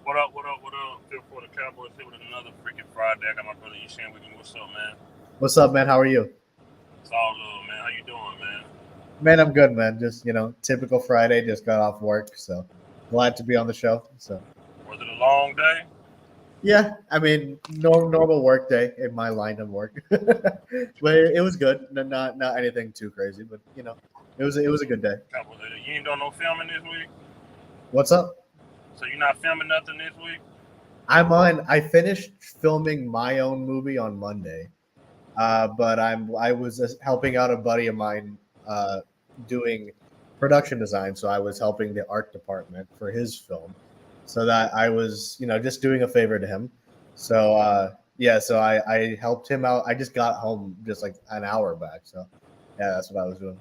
What up? What up? What up? Feel for the Cowboys here with another freaking Friday. I got my brother Ishan with me. What's up, man? What's up, man? How are you? It's all love, man. How you doing, man? Man, I'm good, man. Just, typical Friday, just got off work, so glad to be on the show. So, Was it a long day? yeah, I mean, normal work day in my line of work. But it was good. Not anything too crazy, but it was a good day. Cowboys. You ain't doing no filming this week, What's up? so you're not filming nothing this week. I finished filming my own movie on Monday. But I was helping out a buddy of mine doing production design, so I was helping the art department for his film, so that I was just doing a favor to him. So yeah, so I helped him out. I just got home just like an hour back, so yeah, that's what I was doing.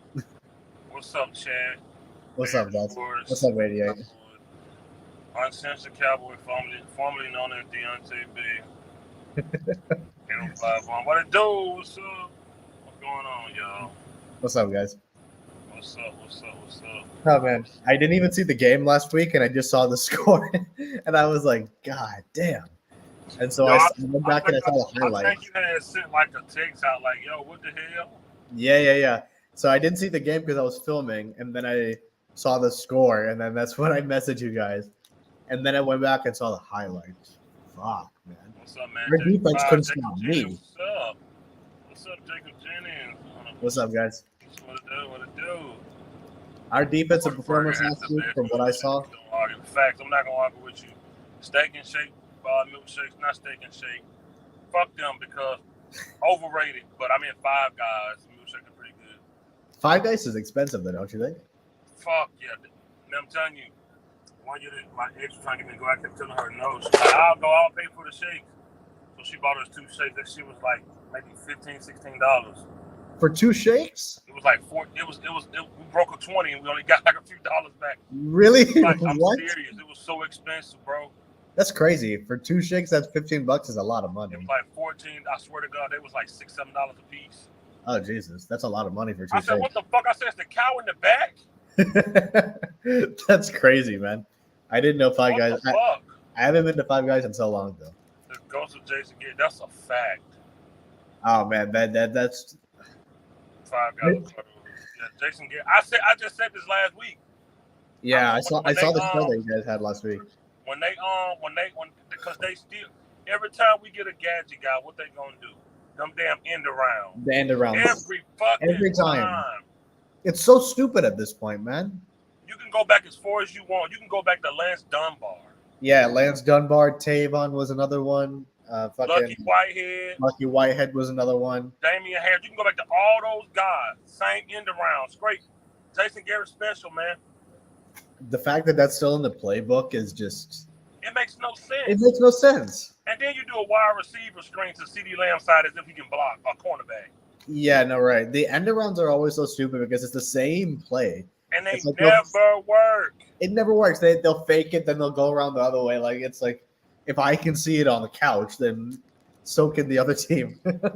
What's up, Chad? What's up, guys? Forrest, What's up, 88? Uncensored Cowboy, formerly known as Deontay B. 805 What it do? What's up? What's going on, y'all? What's up, guys? What's up? What's up? What's up? Oh man, I didn't even see the game last week, and I just saw the score, and I was like, God damn! And so Yo, I went back and I saw the I highlights. think you had sent like a text out like, yo, what the hell? Yeah. So I didn't see the game because I was filming, and then I saw the score, and then that's when I messaged you guys. And then I went back and saw the highlights. Fuck, man. What's up, man? Our defense couldn't Jacob stop Jennings, me. what's up? What's up, Jacob Jennings? What's up, guys? What it do? What it do? Our defensive performance last week, from what I saw. In fact, I'm not gonna argue with you. Steak and shake, milkshakes, not steak and shake. Fuck them because overrated. But I mean, Five Guys milkshake are pretty good. Five Guys is expensive, though, don't you think? Fuck yeah. And I'm telling you, one year my ex was trying to get me to go. I kept telling her no. She's like, I'll pay for the shakes. So she bought us 2 shakes. That shit was like maybe $15-$16. For 2 shakes? It was like $4. We broke a 20 and we only got like a few dollars back. Really? Like, I'm What? serious. It was so expensive, bro. That's crazy. For 2 shakes, that's $15 is a lot of money. It was like 14. I swear to God, they was like $6-7 a piece. Oh Jesus, that's a lot of money for 2 I said, shakes. what the fuck? I said, it's the cow in the back. That's crazy, man. I didn't know Five What Guys. the fuck? I haven't been to Five Guys in so long, though. The ghost of Jason Garrett. That's a fact. Oh man, that's Five Guys. Yeah, Jason Garrett. I just said this last week. yeah. I saw the show they, that you guys had last week. Because they still, every time we get a gadget guy, what they gonna do? Them damn end around. The end around Every time. It's so stupid at this point, man. You can go back as far as you want. You can go back to Lance Dunbar. Yeah, Lance Dunbar, Tavon was another one. Lucky Whitehead was another one. Damian Harris. You can go back to all those guys. Same end arounds. Great. Jason Garrett special, man. The fact that that's still in the playbook is just... It makes no sense. It makes no sense. And then you do a wide receiver screen to CD Lamb side as if he can block a cornerback. Yeah, no, right. The end arounds are always so stupid because it's the same play. And they like never work. It never works. They'll fake it, then they'll go around the other way. Like, it's like, if I can see it on the couch, then so can the other team. Oh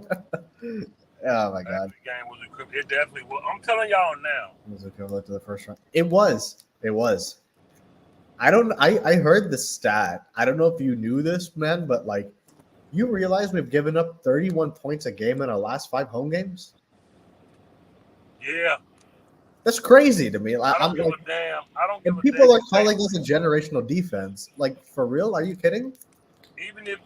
my God. The game was equipped. It definitely was. I'm telling y'all now. It was equivalent to the first round. It was. I heard the stat. I don't know if you knew this, man, but like, you realize we've given up 31 points a game in our last 5 home games? Yeah. That's crazy to me. I don't give a damn. And people are calling us a generational defense. Like, for real? Are you kidding? Even if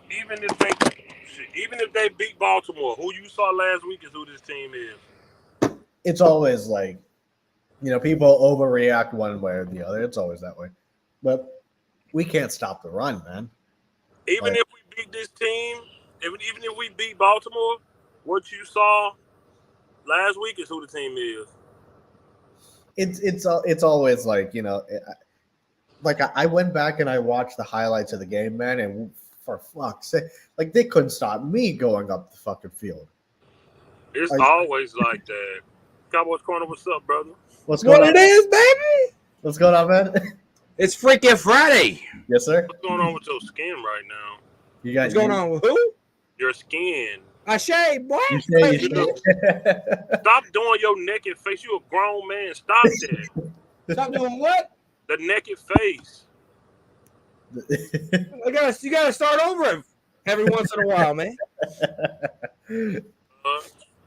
they beat Baltimore, who you saw last week is who this team is. It's always like, people overreact one way or the other. It's always that way. But we can't stop the run, man. Even if we beat this team, even if we beat Baltimore, what you saw last week is who the team is. It's always like, like I went back and I watched the highlights of the game, man, and for fuck's sake, like, they couldn't stop me going up the fucking field. It's always like that. Cowboys Corner, what's up, brother? What's going on? What it is, baby? What's going on, man? It's freaking Friday. Yes, sir. What's going on with your skin right now? You guys, What's going on with who? Your skin. I shave, boy. You say Stop doing your naked face. You a grown man. Stop that. Stop doing what? The naked face. You gotta start over every once in a while, man.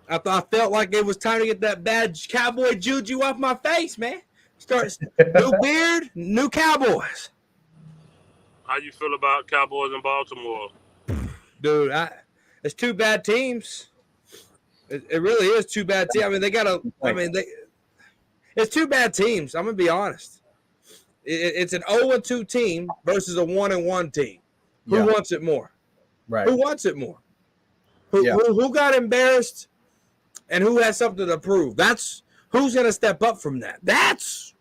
I felt like it was time to get that bad cowboy juju off my face, man. Start new beard, new Cowboys. How you feel about Cowboys in Baltimore? Dude, it's two bad teams. It really is two bad teams. I mean, it's two bad teams. I'm gonna be honest. It's an 0-2 team versus a 1-1 team. Who wants it more? Right. Who wants it more? Who got embarrassed and who has something to prove? That's who's gonna step up from that. That's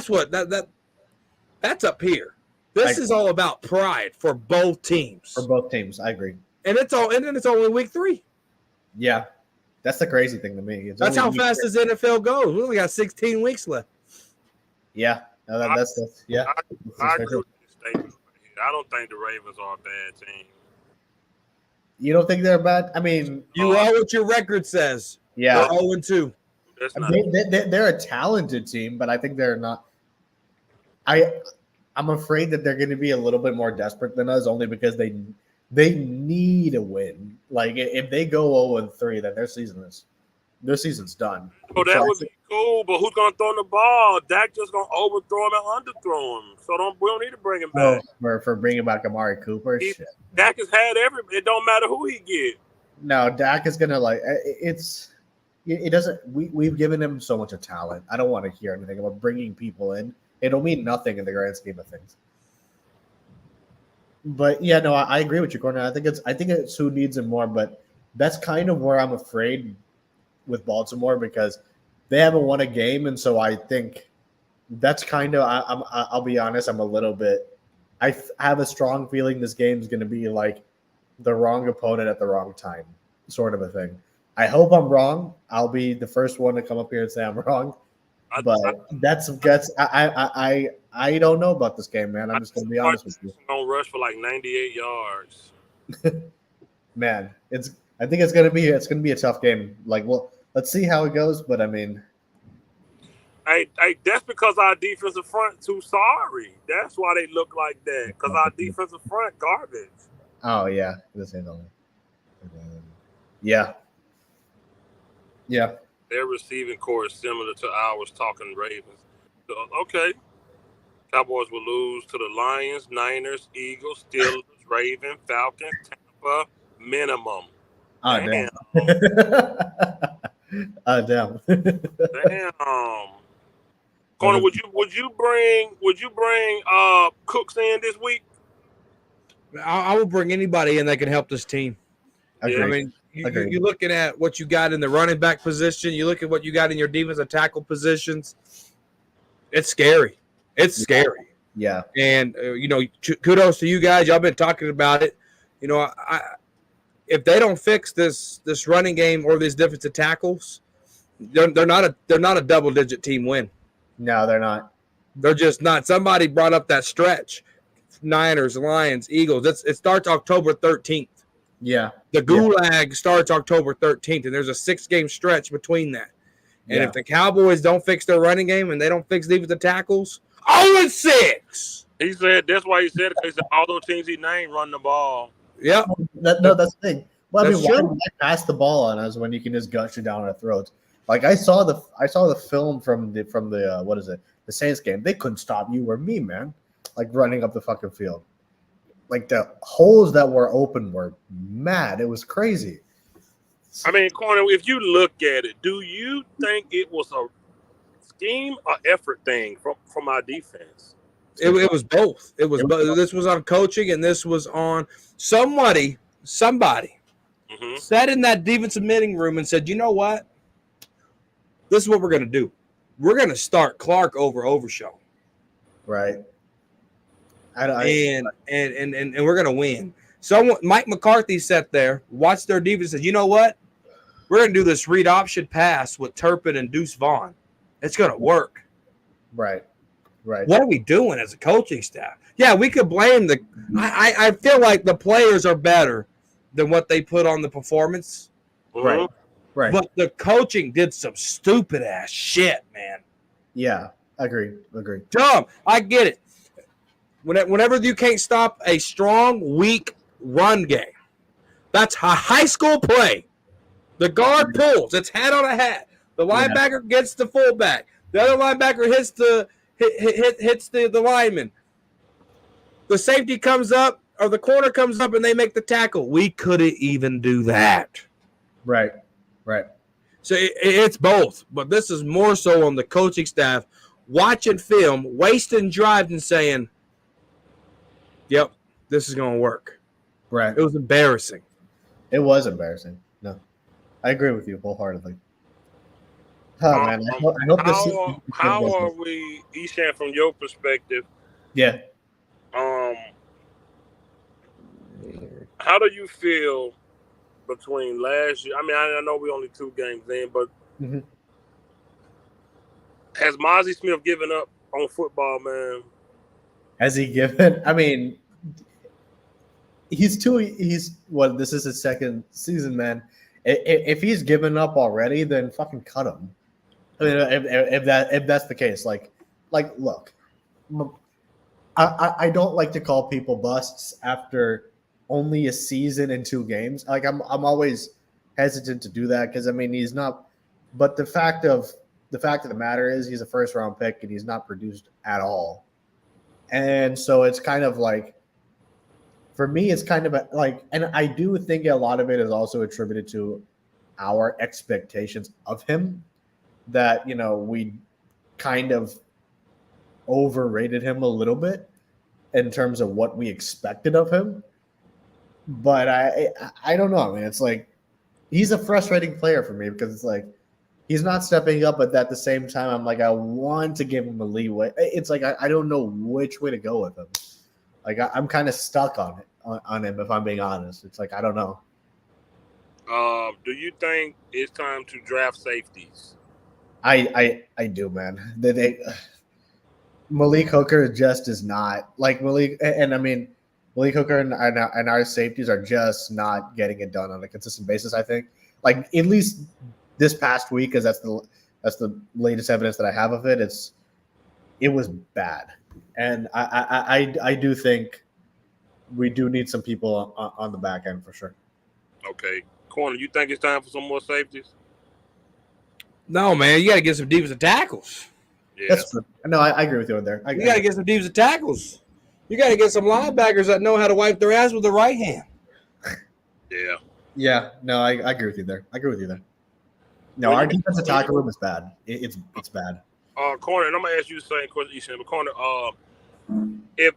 what that's up here. This is all about pride for both teams. For both teams, I agree. And it's only week 3. Yeah, that's the crazy thing to me. That's how fast this NFL goes. We only got 16 weeks left. Yeah, that's yeah. I agree with this statement. I don't think the Ravens are a bad team. You don't think they're bad? I mean, you are what your record says. Yeah, they're 0-2. They're a talented team, but I think they're not. I'm afraid that they're going to be a little bit more desperate than us, only because they need a win. Like if they go 0-3, then their season's done. Oh, that would be cool, but who's gonna throw the ball? Dak just gonna overthrow him and underthrow him. So we don't need to bring him back. For bringing back Amari Cooper. Shit. Dak has had it don't matter who he get. No, Dak is gonna it doesn't. We've given him so much of talent. I don't want to hear anything about bringing people in. It'll mean nothing in the grand scheme of things. But yeah, no, I agree with you, Corner. I think it's who needs him more. But that's kind of where I'm afraid with Baltimore, because they haven't won a game, and so I think that's kind of. I'll be honest. I'm a little bit. I have a strong feeling this game is going to be like the wrong opponent at the wrong time, sort of a thing. I hope I'm wrong. I'll be the first one to come up here and say I'm wrong. But that's I don't know about this game, man. I'm just gonna be honest with you. Gonna rush for like 98 yards. Man, I think it's gonna be a tough game. Like, well, let's see how it goes. But I mean, that's because our defensive front too sorry. That's why they look like that. Because our defensive front garbage. Oh yeah, this ain't only. Yeah. Yeah. Their receiving core is similar to ours, talking Ravens. So, okay. Cowboys will lose to the Lions, Niners, Eagles, Steelers, Ravens, Falcons, Tampa, minimum. Oh, damn. Damn. Damn. Corner, would you bring Cooks in this week? I will bring anybody in that can help this team. Agreed. I mean, you're looking at what you got in the running back position. You look at what you got in your defensive tackle positions. It's scary. It's scary. Yeah. And, kudos to you guys. Y'all been talking about it. If they don't fix this running game or these defensive tackles, they're not a double-digit team win. No, they're not. They're just not. Somebody brought up that stretch. Niners, Lions, Eagles. It starts October 13th. Yeah. The Gulag starts October 13th, and there's a 6-game stretch between that. And if the Cowboys don't fix their running game and they don't fix defensive tackles, 0-6. He said that's why he said it, because all those teams he named run the ball. Yep. That's the thing. Well, I mean, true. why pass the ball on us when you can just gush it down our throats? Like I saw the film from the what is it? The Saints game. They couldn't stop you or me, man. Like running up the fucking field. Like the holes that were open were mad. It was crazy. I mean, Corner, if you look at it, do you think it was a scheme or effort thing from our defense? It was both. It was both. This was on coaching, and this was on somebody sat in that defensive meeting room and said, you know what? This is what we're going to do. We're going to start Clark over Overshow. Right. And we're going to win. Mike McCarthy sat there, watched their defense, and said, you know what? We're going to do this read option pass with Turpin and Deuce Vaughn. It's going to work. Right. What are we doing as a coaching staff? Yeah, we could blame I feel like the players are better than what they put on the performance. Right. But the coaching did some stupid ass shit, man. Yeah, agreed. Dumb. I get it. Whenever you can't stop a strong, weak run game, that's a high school play. The guard pulls. It's hat on a hat. The linebacker gets the fullback. The other linebacker hits the lineman. The safety comes up, or the corner comes up, and they make the tackle. We couldn't even do that. Right. So it's both, but this is more so on the coaching staff watching film, wasting drives, and saying, "Yep, this is going to work." Right. It was embarrassing. It was embarrassing. No, I agree with you wholeheartedly. Oh man, I hope this. How are we, Ishan, from your perspective? Yeah. How do you feel between last year? I mean, I know we only 2 games in, but has Mozzie Smith given up on football, man? Has he given? I mean, this is his second season, man. If he's given up already, then fucking cut him. I mean, if that's the case, like, look, I don't like to call people busts after only a season and 2 games. Like, I'm always hesitant to do that because I mean he's not. But the fact of the matter is he's a first round pick and he's not produced at all. And so it's kind of like, for me, it's kind of like, and I do think a lot of it is also attributed to our expectations of him, that, you know, we kind of overrated him a little bit in terms of what we expected of him. But I don't know. I mean, it's like, he's a frustrating player for me because it's like, he's not stepping up, but at the same time, I'm like, I want to give him a leeway. It's like, I don't know which way to go with him. Like, I'm kind of stuck on him, if I'm being honest. It's like, I don't know. Do you think it's time to draft safeties? I do, man. Malik Hooker just is not like Malik, and I mean, Malik Hooker and our safeties are just not getting it done on a consistent basis. I think, like, at least this past week, because that's the latest evidence that I have of it. It was bad, and I do think we do need some people on the back end for sure. Okay, corner. You think it's time for some more safeties? No, man, you got to get some defensive tackles. Yeah, that's true. No, I agree with you on there. You got to get some defensive tackles. You got to get some linebackers that know how to wipe their ass with the right hand. Yeah. Yeah. No, I agree with you there. No, our defensive tackle room is bad. It's bad. Corner, and I'm gonna ask you the same question, Ishan. But corner, if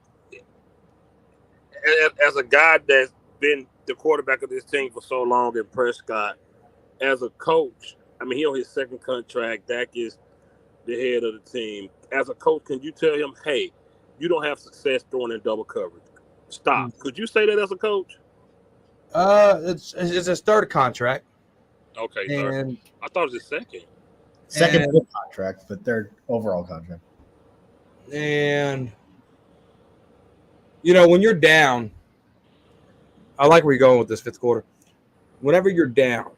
as a guy that's been the quarterback of this team for so long, and Prescott, as a coach, I mean, he on his second contract. Dak is the head of the team. As a coach, can you tell him, hey, you don't have success throwing in double coverage? Stop. Could you say that as a coach? It's his third contract. Okay, third. I thought it was his second. Second contract, but third overall contract. And, you know, when you're down, I like where you're going with this fifth quarter. Whenever you're down,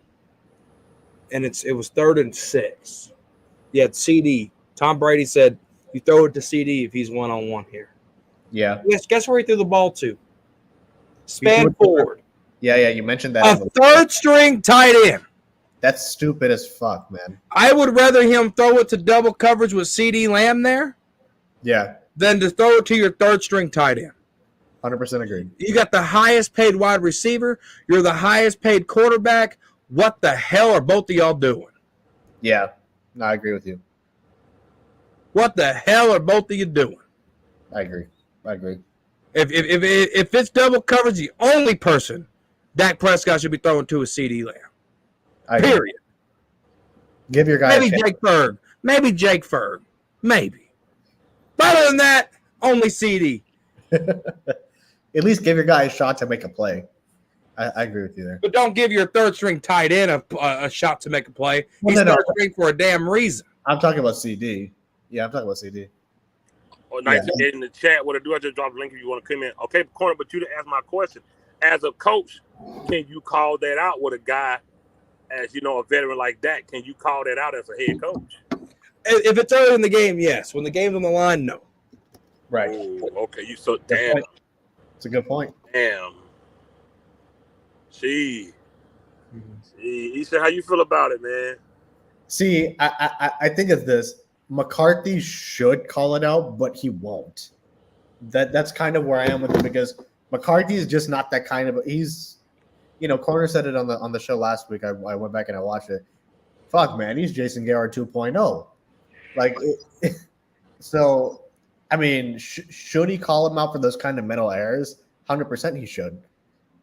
and it was 3rd and 6, you had CD. Tom Brady said, you throw it to CD if he's one-on-one here. Yeah. Yes, guess where he threw the ball to? Span forward. Yeah, you mentioned that. A third-string tight end. That's stupid as fuck, man. I would rather him throw it to double coverage with CD Lamb there. Yeah. Than to throw it to your third-string tight end. 100% agreed. You got the highest paid wide receiver. You're the highest paid quarterback. What the hell are both of y'all doing? Yeah. No, I agree with you. What the hell are both of you doing? I agree. If it's double coverage, the only person Dak Prescott should be throwing to is CD Lamb. Period. Give your guy maybe Jake Ferg. Maybe. But other than that, only CD. At least give your guy a shot to make a play. I agree with you there. But don't give your third-string tight end a shot to make a play. He's third-string for a damn reason. I'm talking about CD. Yeah, I'm talking about CD. Oh, nice to get in the chat. What I do, I just drop the link if you want to come in. Okay, corner, but you didn't ask my question. As a coach, can you call that out with a guy, as you know, a veteran like that? Can you call that out as a head coach? If it's early in the game, yes. When the game's on the line, no. Right. Oh, okay. You so Good damn. point. It's a good point. Damn. See, Issa, how you feel about it, man? See, I think of this. McCarthy should call it out, but he won't. That's kind of where I am with it because McCarthy is just not that kind of. He's, Corner said it on the show last week. I went back and I watched it. Fuck, man, he's Jason Garrett 2.0. Like, so, I mean, should he call him out for those kind of mental errors? 100% he should.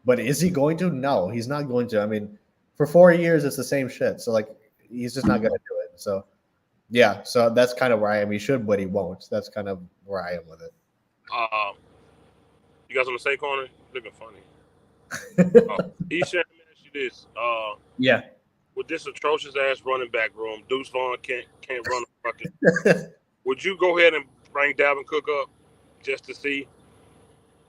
But is he going to? No, he's not going to. I mean, for 4 years, it's the same shit. So, like, he's just not going to do it. So, yeah. So that's kind of where I am. He should, but he won't. That's kind of where I am with it. You guys want to say, Corner? Looking funny. Isha, let me ask you this. Yeah. With this atrocious ass running back room, Deuce Vaughn can't run a fucking. Would you go ahead and bring Dalvin Cook up just to see?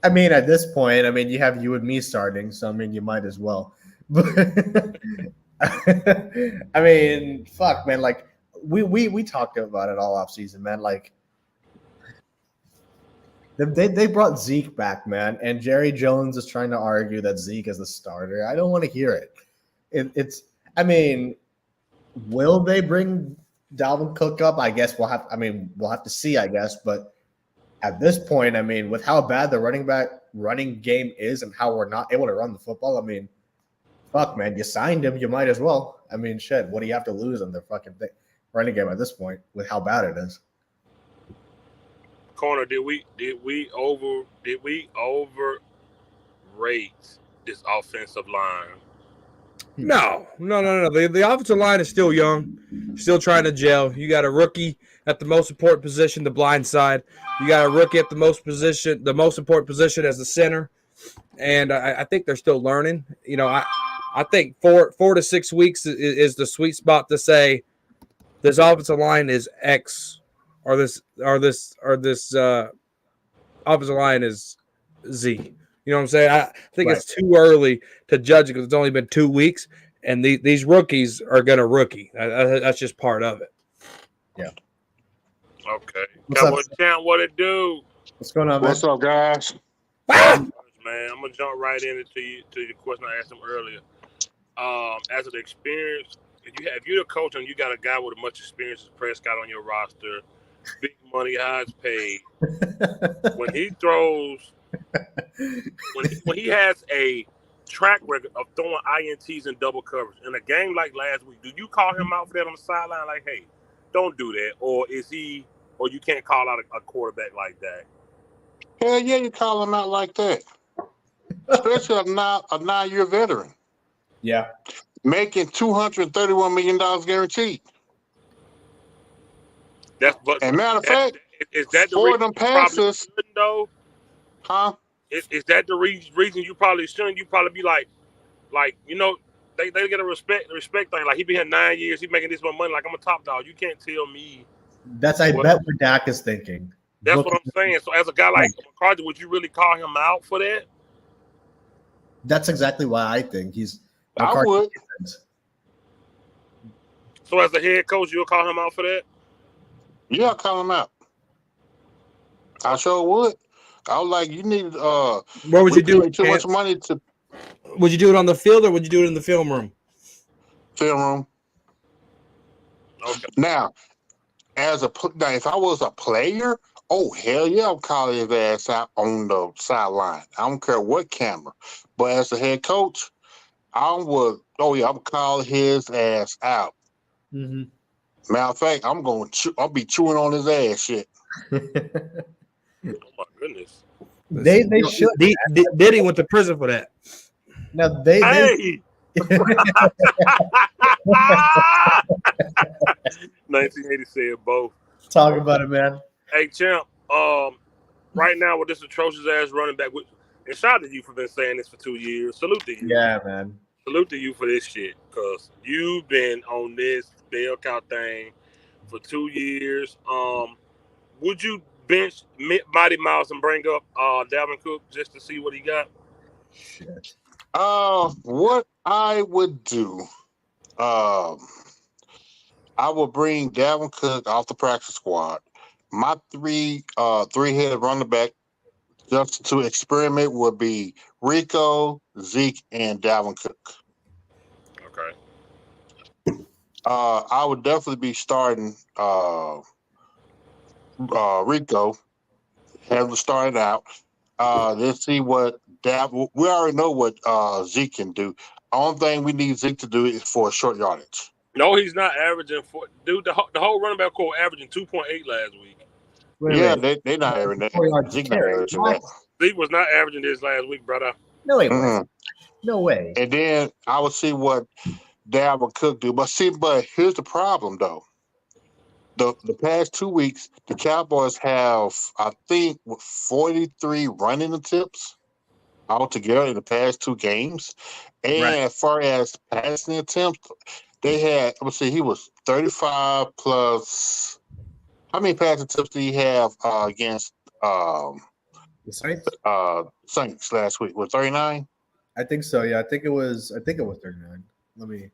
I mean, at this point, you have you and me starting, so you might as well. But I mean, fuck, man. Like we talked about it all off season, man. Like they brought Zeke back, man, and Jerry Jones is trying to argue that Zeke is the starter. I don't want to hear it. It's. I mean, will they bring Dalvin Cook up? I guess we'll have. We'll have to see. I guess, but at this point, with how bad the running game is and how we're not able to run the football, fuck, man, you signed him, you might as well. Shit, what do you have to lose on the fucking running game at this point with how bad it is? Corner, did we overrate this offensive line? No. The offensive line is still young, still trying to gel. You got a rookie at the most important position, the blind side. You got a rookie at the most important position as the center. And I think they're still learning. I think 4 to 6 weeks is the sweet spot to say this offensive line is X or this offensive line is Z. You know what I'm saying? I think It's too early to judge it because it's only been 2 weeks, and these rookies are going to rookie. That's just part of it. Yeah. Okay. Cowboy Champ, what it do? What's going on, man? What's up, guys? Man, I'm gonna jump right into the question I asked him earlier. As an experience, if you're the coach and you got a guy with as much experience as Prescott on your roster, big money, highs paid, when he throws, when he has a track record of throwing INTs and double coverage in a game like last week, do you call him out for that on the sideline? Like, hey, don't do that, or you can't call out a quarterback like that? Hell yeah, you call him out like that. Especially a 9-year veteran. Yeah. Making $231 million guaranteed. And matter of fact, is that the for reason them passes, though? huh? Is that the reason you probably shouldn't? You probably be like they get a respect thing. Like, he been here 9 years, he making this much money. Like, I'm a top dog. You can't tell me. Bet what Dak is thinking. That's what I'm saying. So as a guy like McCarthy, would you really call him out for that? That's exactly why I think he's. I would. So as a head coach, you'll call him out for that? Yeah, call him out. I sure would. I was like, you need. What would you do? Too much money to. Would you do it on the field or would you do it in the film room? Film room. Okay. Now, if I was a player, oh hell yeah, I'm calling his ass out on the sideline. I don't care what camera. But as a head coach, I'm calling his ass out. Mm-hmm. Matter of fact, I'll be chewing on his ass shit. Oh my goodness. They should. Diddy went to prison for that. Now they 1980 said both. Talk about it, man. Hey, Champ. Right now with this atrocious ass running back, and shout out to you for been saying this for 2 years. Salute to you. Yeah, man. Salute to you for this shit, because you've been on this bell cow thing for 2 years. Would you bench Mighty Mouse and bring up Dalvin Cook just to see what he got? Shit. What I would do, I would bring Dalvin Cook off the practice squad my three-headed running back just to experiment would be Rico, Zeke, and Dalvin Cook. Okay. I would definitely be starting Rico. Have him started out. Let's see what we already know what Zeke can do. Only thing we need Zeke to do is for a short yardage. No, he's not averaging dude. The whole running back core averaging 2.8 last week. They're not averaging that. Zeke not averaging that. Zeke was not averaging this last week, brother. No way. No way. And then I would see what Dalvin Cook do. But here's the problem though. The past 2 weeks, the Cowboys have, I think, 43 running attempts altogether in the past 2 games. And as far as passing attempts, they had, let's see, he was 35 plus. How many passing attempts did he have against the Saints? Saints last week? Was 39? I think so. Yeah, I think it was 39. Let me.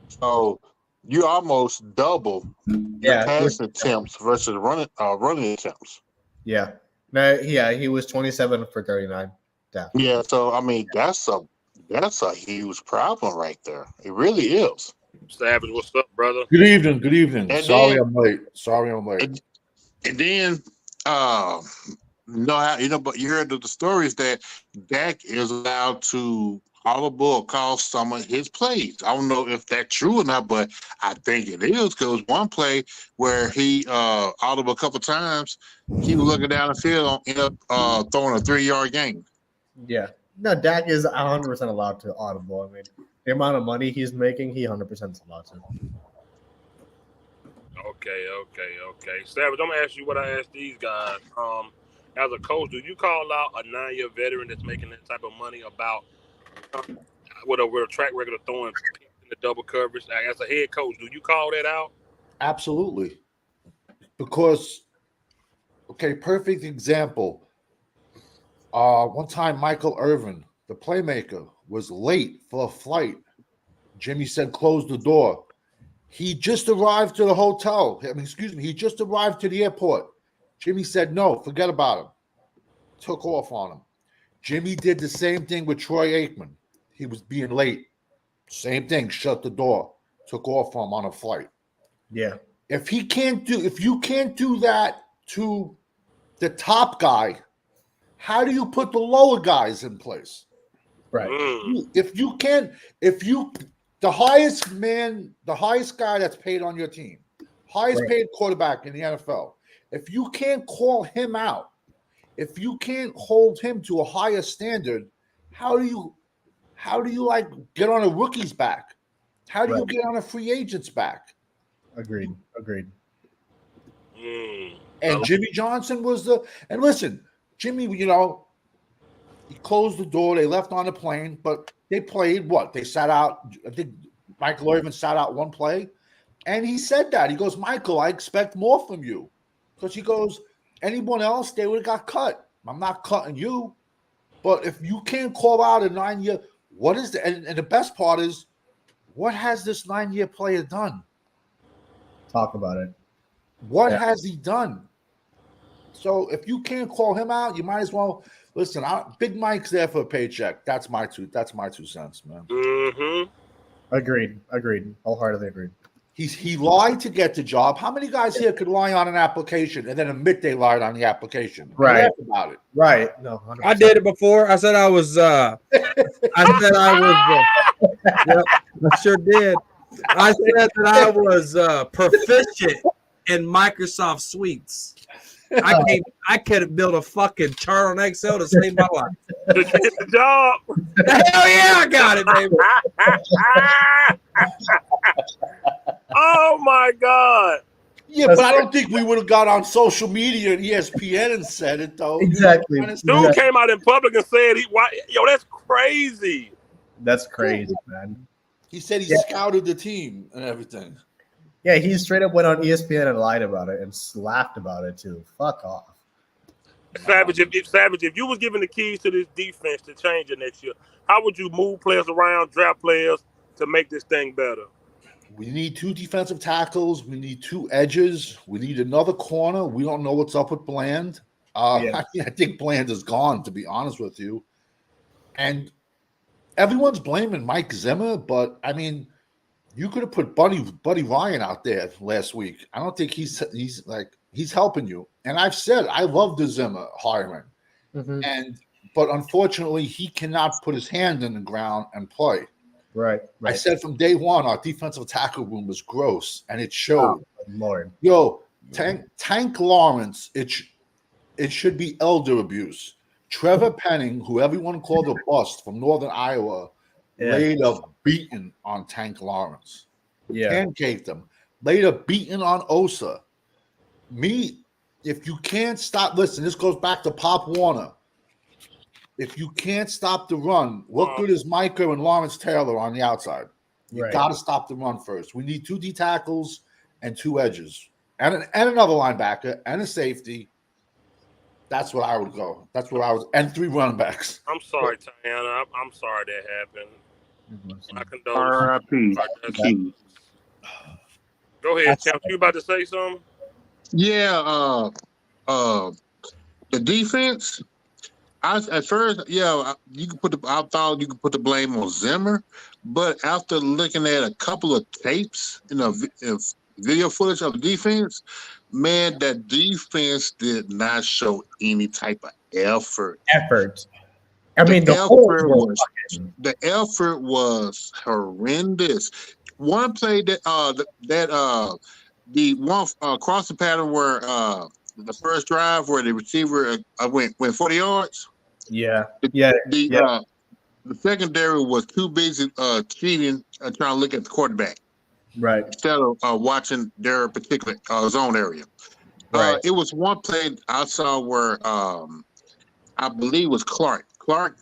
So you almost double your passing attempts versus running attempts. Yeah. No, he was 27 for 39. Yeah, so I mean that's a huge problem right there. It really is. Savage, what's up, brother? Good evening. And Sorry then, I'm late. And then but you heard the stories that Dak is allowed to audible or call some of his plays. I don't know if that's true or not, but I think it is because one play where he audible a couple times, he was looking down the field and ended up throwing a 3-yard gain. Yeah. No, Dak is 100% allowed to audible. I mean, the amount of money he's making, he 100% is allowed to. Okay. Savage, I'm gonna ask you what I asked these guys. As a coach, do you call out a 9-year veteran that's making that type of money about with a track record of throwing in the double coverage? As a head coach, do you call that out? Absolutely. Because, perfect example. One time, Michael Irvin, the playmaker, was late for a flight. Jimmy said, close the door. He just arrived to the hotel. He just arrived to the airport. Jimmy said, no, forget about him. Took off on him. Jimmy did the same thing with Troy Aikman. He was being late. Same thing, shut the door. Took off on him on a flight. Yeah. If you can't do that to the top guy, how do you put the lower guys in place? Right. The highest guy that's paid on your team, highest paid quarterback in the NFL, if you can't call him out, if you can't hold him to a higher standard, how do you get on a rookie's back? How do you get on a free agent's back? Agreed. And Jimmy Johnson was and listen, Jimmy, he closed the door. They left on the plane, but they played what? They sat out. I think Michael Irvin sat out one play. And he said that. He goes, Michael, I expect more from you. Because he goes, anyone else, they would have got cut. I'm not cutting you. But if you can't call out a 9-year, what is the and the best part is, what has this 9-year player done? Talk about it. What has he done? So if you can't call him out, you might as well listen. Big Mike's there for a paycheck. That's my 2 cents, man. Mm-hmm. Agreed. Wholeheartedly agreed. He lied to get the job. How many guys here could lie on an application and then admit they lied on the application? Right. Laugh about it. Right. No, 100%. I did it before. I said I was. I sure did. I said that I was proficient in Microsoft Suites. I could have built a fucking chart on Excel to save my life. To get the job. Hell yeah, I got it, baby. Oh my God. Yeah, but I don't think we would have got on social media and ESPN and said it though. Exactly. Dude came out in public and said, that's crazy. That's crazy, man. He said he scouted the team and everything. Yeah, he straight up went on ESPN and lied about it and laughed about it too. Fuck off. Savage, if you was given the keys to this defense to change it next year, how would you move players around, draft players to make this thing better? We need 2 defensive tackles. We need 2 edges. We need another corner. We don't know what's up with Bland. Yeah. I think Bland is gone, to be honest with you. And everyone's blaming Mike Zimmer, but I mean, you could have put Buddy Ryan out there last week. I don't think he's helping you. And I've said I love the Zimmer hiring, but unfortunately, he cannot put his hand in the ground and play. Right. I said from day one, our defensive tackle room was gross, and it showed. Oh, Lord. Yo, Tank Lawrence, it should be elder abuse. Trevor Penning, who everyone called a bust from Northern Iowa, laid a beating on Tank Lawrence. Pancaked him. Laid a beating on Osa. If you can't stop, listen, this goes back to Pop Warner. If you can't stop the run, what good is Micah and Lawrence Taylor on the outside? You got to stop the run first. We need 2 D tackles and 2 edges and another linebacker and a safety. That's what I would go. And 3 running backs. I'm sorry, Tiana. I'm sorry that happened. I condone. R.I.P. Go ahead, Champ. You about to say something? Yeah. The defense. At first, you could I thought you could put the blame on Zimmer, but after looking at a couple of tapes, video footage of the defense, man, that defense did not show any type of effort. I mean, the effort was horrendous. One play the one crossing pattern where the first drive where the receiver went 40 yards. The secondary was too busy cheating and trying to look at the quarterback, instead of watching their particular zone area. It was one play I saw where I believe it was Clark. Clark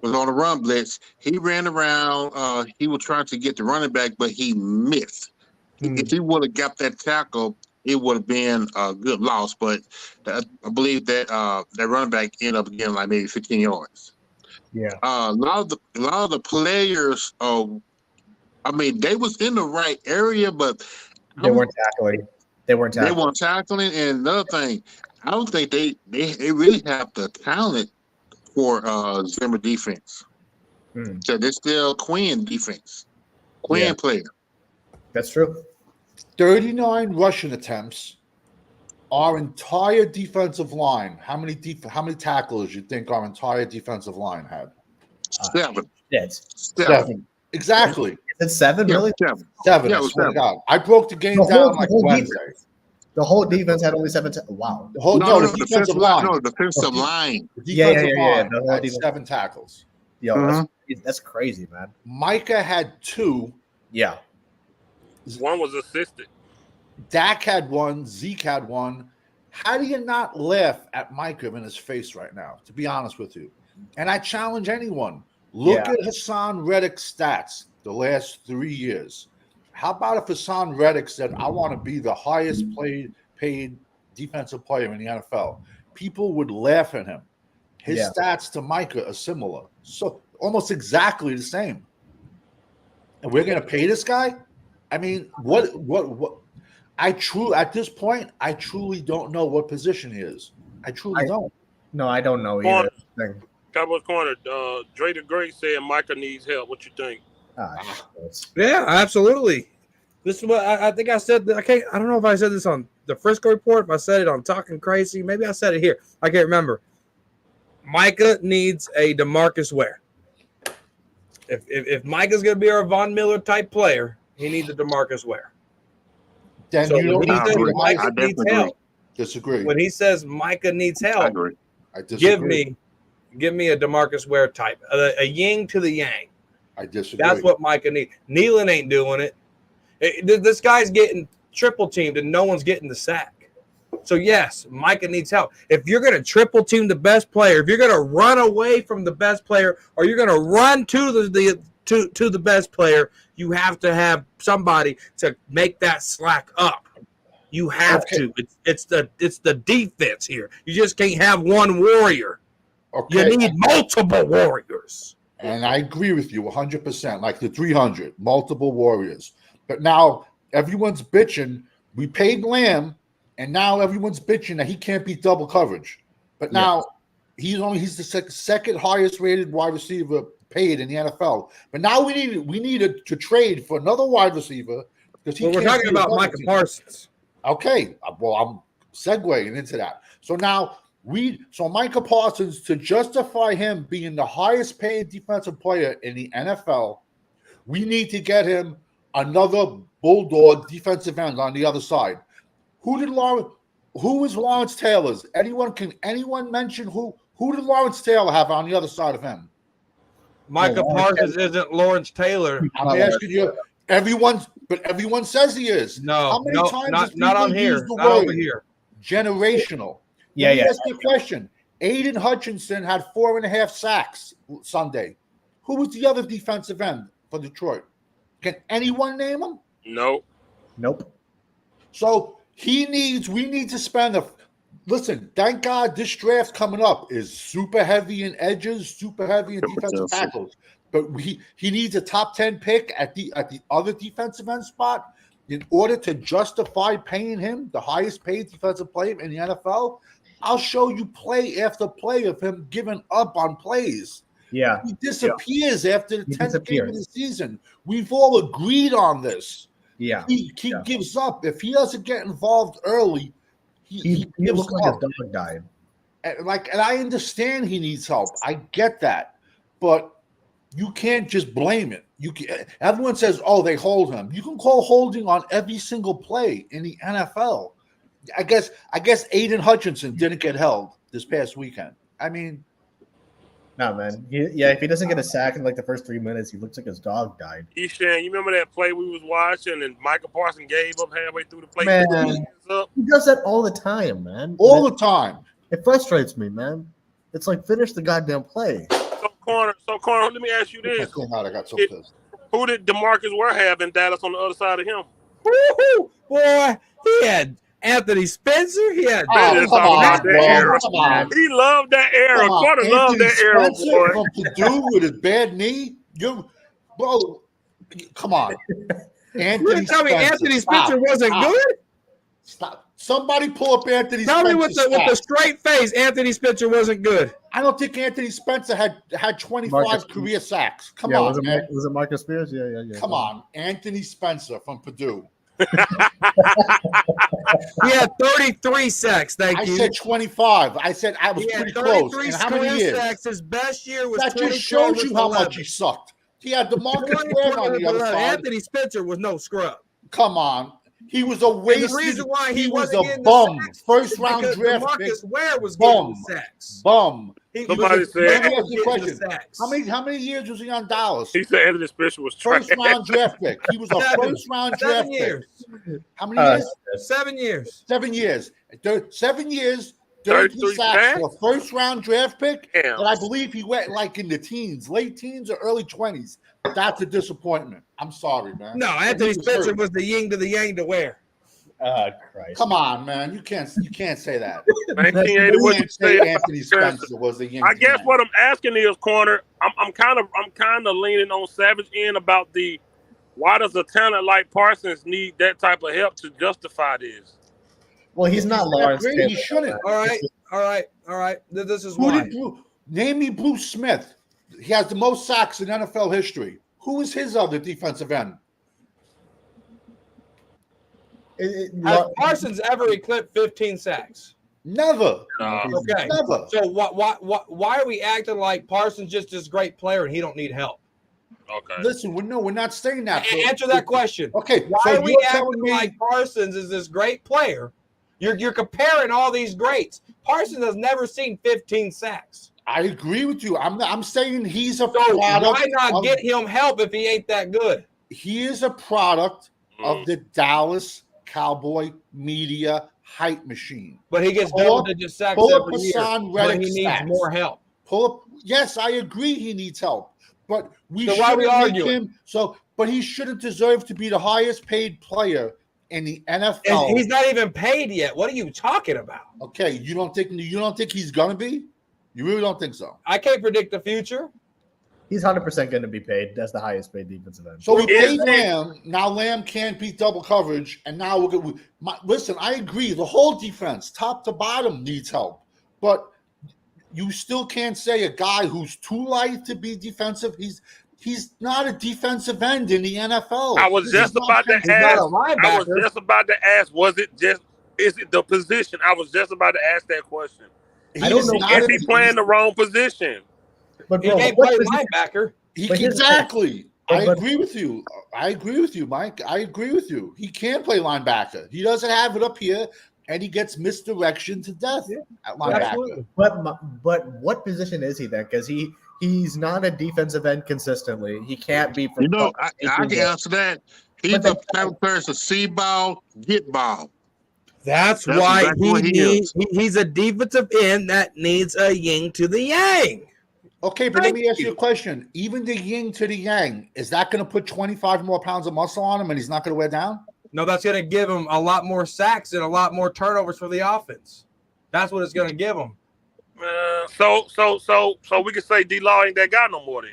was on a run blitz. He ran around. He was trying to get the running back, but he missed. If he would have got that tackle, it would have been a good loss. But I believe that that running back ended up getting like maybe 15 yards. A lot of the players, I mean, they was in the right area, but they weren't tackling. They weren't tackling. And another thing, I don't think they really have the talent for Zimmer defense. So they're still Quinn defense. Quinn player. That's true. 39 rushing attempts. Our entire defensive line. How many tackles you think our entire defensive line had? 7. Seven. Exactly. Is it 7? Really? 7. I swear to God. I broke the game down like Wednesday. The whole defense had only 7. Wow. The defensive line. No, the defensive line. The defensive line The whole had defense. 7 tackles. Yo, that's crazy, man. Micah had 2. Yeah. One was assisted. Dak had 1. Zeke had 1. How do you not laugh at Micah in his face right now, to be honest with you? And I challenge anyone. Look at Hassan Reddick's stats the last 3 years. How about if Hassan Reddick said, I want to be the highest paid defensive player in the NFL? People would laugh at him. His stats to Micah are similar. So almost exactly the same. And we're going to pay this guy? I mean, what? At this point, I truly don't know what position he is. I truly don't. No, I don't know either. Cowboys Corner, Dre the Great said Micah needs help. What you think? Yeah, absolutely. This is what I think I said. I don't know if I said this on the Frisco Report, if I said it on Talking Crazy. Maybe I said it here. I can't remember. Micah needs a DeMarcus Ware. If Micah's going to be our Von Miller type player, he needs a DeMarcus Ware. Then so you when he says Micah needs help, disagree. When he says Micah needs help, I disagree. Give me a DeMarcus Ware type, a yin to the yang. I disagree. That's what Micah needs. Nealon ain't doing it. This guy's getting triple teamed and no one's getting the sack. So yes, Micah needs help. If you're going to triple team the best player, if you're going to run away from the best player, or you're going to run to the best player, you have to have somebody to make that slack up. You have to. It's the defense here. You just can't have one warrior. You need multiple warriors. And I agree with you 100%, like the 300, multiple warriors. But now everyone's bitching. We paid Lamb, and now everyone's bitching that he can't beat double coverage. But now he's the second highest rated wide receiver paid in the NFL. But now we needed to trade for another wide receiver because we're talking about Micah Parsons. Okay, well, I'm segueing into that. So now Micah Parsons, to justify him being the highest paid defensive player in the NFL, we need to get him another bulldog defensive end on the other side. Who is Lawrence Taylor's? Can anyone mention who did Lawrence Taylor have on the other side of him? Micah Parsons isn't Lawrence Taylor. I'm asking you. Everyone says he is. No, how many times not on here. Not over here. Generational. Yeah, Let me ask you a question. Aiden Hutchinson had 4.5 sacks Sunday. Who was the other defensive end for Detroit? Can anyone name him? Nope. So we need to spend listen, thank God this draft coming up is super heavy in edges, super heavy in defensive tackles. But he needs a top 10 pick at the other defensive end spot in order to justify paying him the highest paid defensive player in the NFL. I'll show you play after play of him giving up on plays. Yeah. He disappears after the 10th game of the season. We've all agreed on this. Yeah. He gives up. If he doesn't get involved early, he gives looks like up. his dog died. And I understand he needs help. I get that. But you can't just blame it. Everyone says, "Oh, they hold him." You can call holding on every single play in the NFL. I guess Aiden Hutchinson didn't get held this past weekend. I mean, no, man. If he doesn't get a sack in like the first 3 minutes, he looks like his dog died. Eshan, you remember that play we was watching and Micah Parsons gave up halfway through the play? Man, he does that all the time, man. All the time. It frustrates me, man. It's like, finish the goddamn play. So corner. Let me ask you this: I got so pissed. Who did DeMarcus Ware have in Dallas on the other side of him? Woo-hoo, boy, he had Anthony Spencer. He had He loved that era. Corner loved that era, boy. From Purdue with his bad knee. Bro, come on. You're telling me Anthony Spencer wasn't good? Stop. Somebody pull up Anthony Tell Spencer. me with the straight face, Anthony Spencer wasn't good. I don't think Anthony Spencer had 25 career sacks. Come on, man. Was it Marcus Spears? Yeah. Come on. Anthony Spencer from Purdue. He had 33 sacks. Thank you. I said 25. I said I was pretty close. And how many years? Sacks. His best year was that just shows you how much he sucked. He had DeMarcus Ware on the other side. Anthony Spencer was no scrub. Come on. He was a wasted. The reason why he was wasn't a bum. First round draft pick. Marcus Ware was getting sacks. Bum. Somebody said. Let me ask you a question. How many years was he on Dallas? He said Anthony Spencer was trash. First round draft pick. He was a first round draft pick. How many years? 7 years. 7 years. 7 years. 33 sacks for a first round draft pick. And I believe he went like in the teens, late teens or early 20s. That's a disappointment. I'm sorry, man. No, Anthony Spencer was the yin to the yang to Ware. Christ. Come on, man. You can't say that. 1980. You can't say Anthony Spencer was the yin. I guess what I'm asking is, corner. I'm kind of leaning on Savage end about why does a talent like Parsons need that type of help to justify this? Well, he's not Lawrence Taylor. He shouldn't. All right. This is why. Name me Bruce Smith. He has the most sacks in NFL history. Who is his other defensive end? Has Parsons ever eclipsed 15 sacks? Never. Okay. Never. So why are we acting like Parsons just this great player and he don't need help? Okay. Listen, we're not saying that. Answer that question. Okay. Why are we acting like Parsons is this great player? You're comparing all these greats. Parsons has never seen 15 sacks. I agree with you. I'm saying he's a product. Why not get him help if he ain't that good? He is a product of the Dallas Cowboy media hype machine. But he gets double-digit sacks every year. But he needs more help. Yes, I agree. He needs help. But why are we arguing? But he shouldn't deserve to be the highest paid player in the NFL. And he's not even paid yet. What are you talking about? Okay, you don't think he's gonna be? You really don't think so? I can't predict the future. He's 100% going to be paid as the highest paid defensive end. So we paid Lamb. Now Lamb can't beat double coverage, and now we're going. Listen, I agree. The whole defense, top to bottom, needs help, but you still can't say a guy who's too light to be defensive. He's not a defensive end in the NFL. I was just about to ask. Is it the position? I was just about to ask that question. Is he playing the wrong position? But he can't play linebacker. Exactly. I agree with you. Mike. I agree with you. He can play linebacker. He doesn't have it up here, and he gets misdirection to death at linebacker. Absolutely. But what position is he then? Because he's not a defensive end consistently. He can't be. I can answer that. He's a person. See ball, get ball. That's why he's a defensive end that needs a yin to the yang. Okay, but let me ask you a question. Even the yin to the yang, is that going to put 25 more pounds of muscle on him and he's not going to wear down? No, that's going to give him a lot more sacks and a lot more turnovers for the offense. That's what it's going to give him. So we can say D-Law ain't that guy no more then.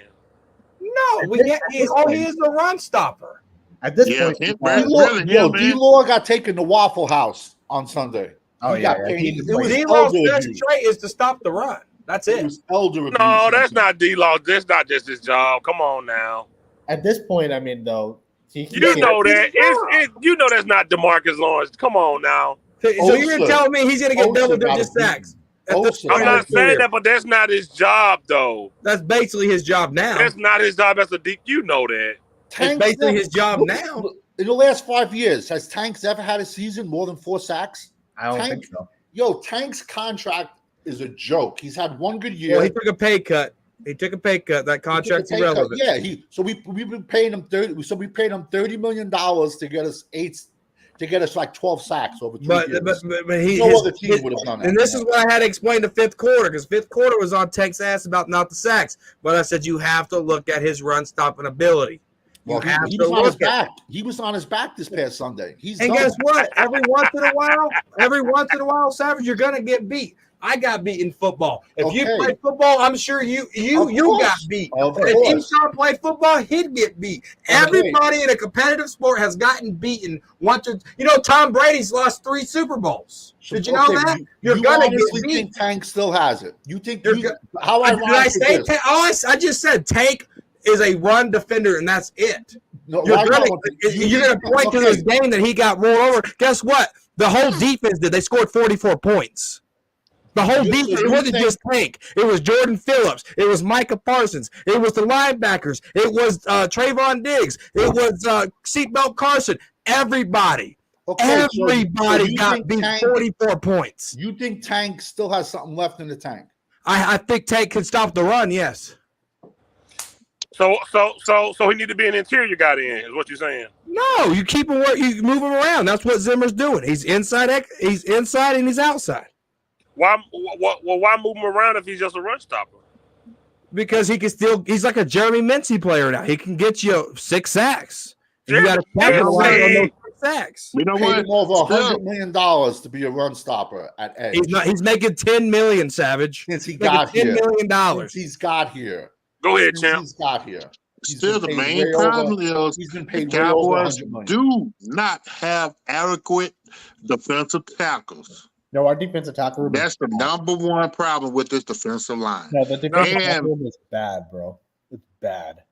No, he is a run stopper. At this point, D-Law got taken to Waffle House on Sunday. D-Law's best trait is to stop the run. That's it. No, that's not D-Law. That's not just his job. Come on now. At this point, I mean, though, you know that. You know that's not DeMarcus Lawrence. Come on now. So you're going to tell me he's going to get double-digit sacks? I'm not saying that, but that's not his job, though. That's basically his job now. That's not his job as a deep. You know that. It's basically his job now. In the last 5 years, has Tanks ever had a season more than 4 sacks? I don't think so. Yo, Tank's contract is a joke. He's had one good year. Well, he took a pay cut. That contract's irrelevant. Yeah, we've been paying him we paid him $30 million to get us like 12 sacks over 3 years. But no other team would have done that. And this is what I had to explain the fifth quarter, because fifth quarter was on Tank's ass about not the sacks. But I said you have to look at his run stopping ability. Well, he was on his back. He was on his back this past Sunday. Guess what? Every once in a while, Savage, you're gonna get beat. I got beat in football. If you play football, I'm sure you got beat. If Esau played football, he'd get beat. Everybody in a competitive sport has gotten beaten. Tom Brady's lost 3 Super Bowls. Did you know that? You're gonna get beat. Think Tank still has it? You think? How I say? I just said Tank is a run defender, and that's it. No, you're gonna point to this game that he got rolled over. Guess what? The whole defense did. They scored 44 points. The whole defense, it wasn't just Tank. It was Jordan Phillips. It was Micah Parsons. It was the linebackers. It was Trayvon Diggs. It was Seatbelt Carson. Everybody. Everybody got beat 44 points. You think Tank still has something left in the tank? I think Tank can stop the run, yes. So he need to be an interior guy then, is what you're saying? No, you keep him you move him around. That's what Zimmer's doing. He's inside and he's outside. Why move him around if he's just a run stopper? Because he's like a Jeremy Mincy player now. He can get you 6 sacks. You got to capitalize on those 6 sacks. You know what? Him over $100 million to be a run stopper at edge. He's making $10 million, Savage. Since he got here. $10 million. Since he's got here. Go ahead, champ. He's got here. Still, the main problem is the Cowboys do not have adequate defensive tackles. No, our defensive tackle room. That's the number one problem with this defensive line. No, the defensive tackle room is bad, bro. It's bad.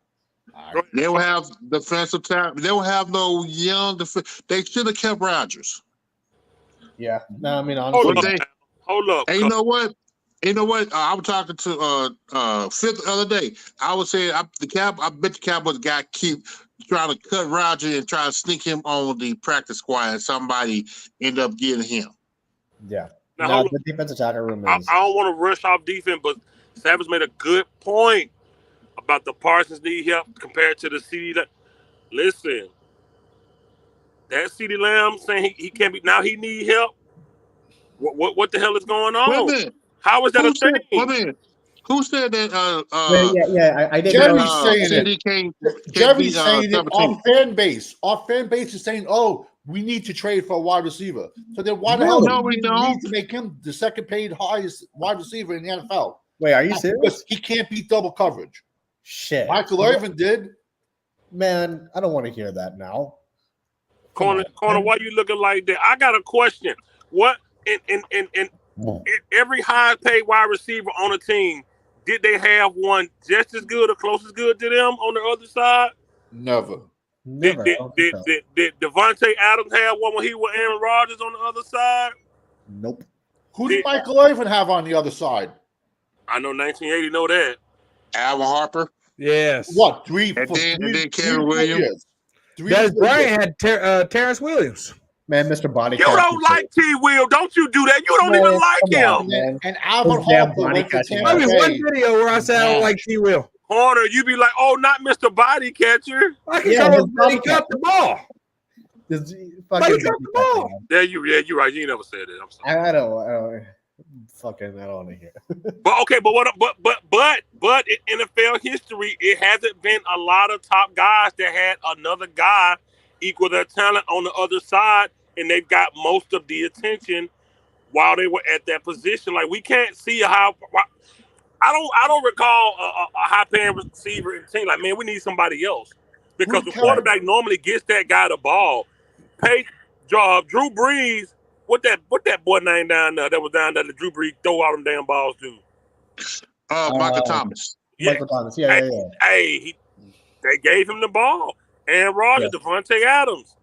They will have defensive tackle. They will have no young defense. They should have kept Rodgers. Yeah. No, I mean, honestly. Hold up. And you know what? I was talking to Fifth the other day. I was saying I bet the Cowboys guy keep trying to cut Roger and try to sneak him on the practice squad, and somebody end up getting him. Yeah. Now, the defensive tackle room is. I don't want to rush off defense, but Savage made a good point about the Parsons need help compared to the CD. Listen, that CD Lamb saying he can't be now. He need help. What the hell is going on? Wait a minute. How is that a thing? Wait a minute. Who said that? I did. Jerry's saying it. Jerry's saying it. Our fan base is saying, "Oh, we need to trade for a wide receiver." So then, why the hell do we need to make him the second paid highest wide receiver in the NFL? Wait, are you serious? Because he can't beat double coverage. Shit. Michael Irvin did. Man, I don't want to hear that now. Corner, why you looking like that? I got a question. What in every high paid wide receiver on a team, did they have one just as good or close as good to them on the other side? Never. Never. Did Devontae Adams have one when he was Aaron Rodgers on the other side? Nope. Who did Michael Irvin have on the other side? I know 1980 know that. Alvin Harper. Yes. What? Three Kevin Williams. Dennis Bryant had Terrence Williams. Man, Mr. Body You don't like T. Will. Don't you do that. You don't even like him. Man. And Alvin Those damn Harper body went to catching Tampa Maybe Bay. one video where I said I don't like T. Will. Corner, you be like, oh, not Mr. Body Catcher. I can tell him he got the ball. But he dropped the ball. Yeah, you're right. You never said it. I'm sorry. I don't want to hear. But in NFL history, it hasn't been a lot of top guys that had another guy equal their talent on the other side, and they've got most of the attention while they were at that position. Like, we can't see how. I don't recall a high-paying receiver in the team. Like, man, we need somebody else because the quarterback normally gets that guy the ball. Drew Brees. What that boy name down there that was down there that Drew Brees throw all them damn balls to? Michael Thomas. Yeah. Michael Thomas. Yeah. They gave him the ball. Aaron Rodgers, Devontae Adams.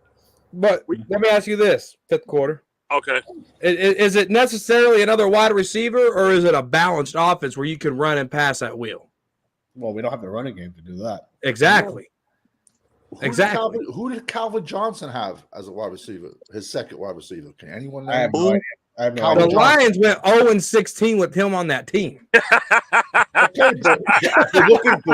But let me ask you this: fifth quarter. Okay. Is it necessarily another wide receiver, or is it a balanced offense where you can run and pass at will? Well, we don't have the running game to do that. Exactly. Who did Calvin Johnson have as a wide receiver? His second wide receiver. Can anyone know? I have no idea. The Lions went 0-16 with him on that team. Okay, but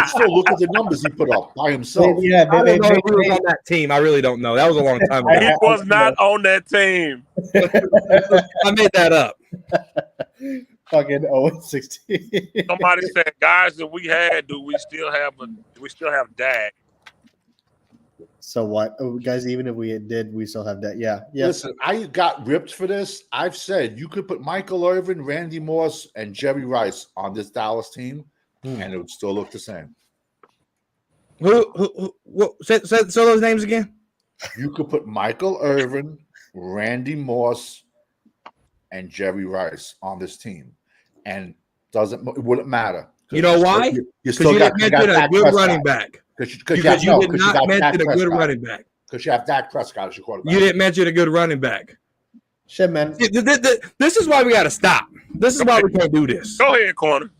still look at the numbers he put up by himself. Yeah, I don't know if he was on that team. I really don't know. That was a long time ago. He was not on that team. I made that up. Fucking 0-16. Somebody said, guys that we had, do we still have Dak? So what, guys? Even if we did, we still have that. Yeah. Listen, I got ripped for this. I've said you could put Michael Irvin, Randy Moss, and Jerry Rice on this Dallas team, and it would still look the same. Say those names again. You could put Michael Irvin, Randy Moss, and Jerry Rice on this team, and it wouldn't matter. You know why? Because you didn't mention a good running back. Because you did not mention a good running back. Because you have Dak Prescott as your quarterback. You didn't mention a good running back. Shit, man. This is why we got to stop. This is why we can't do this. Go ahead, Corner.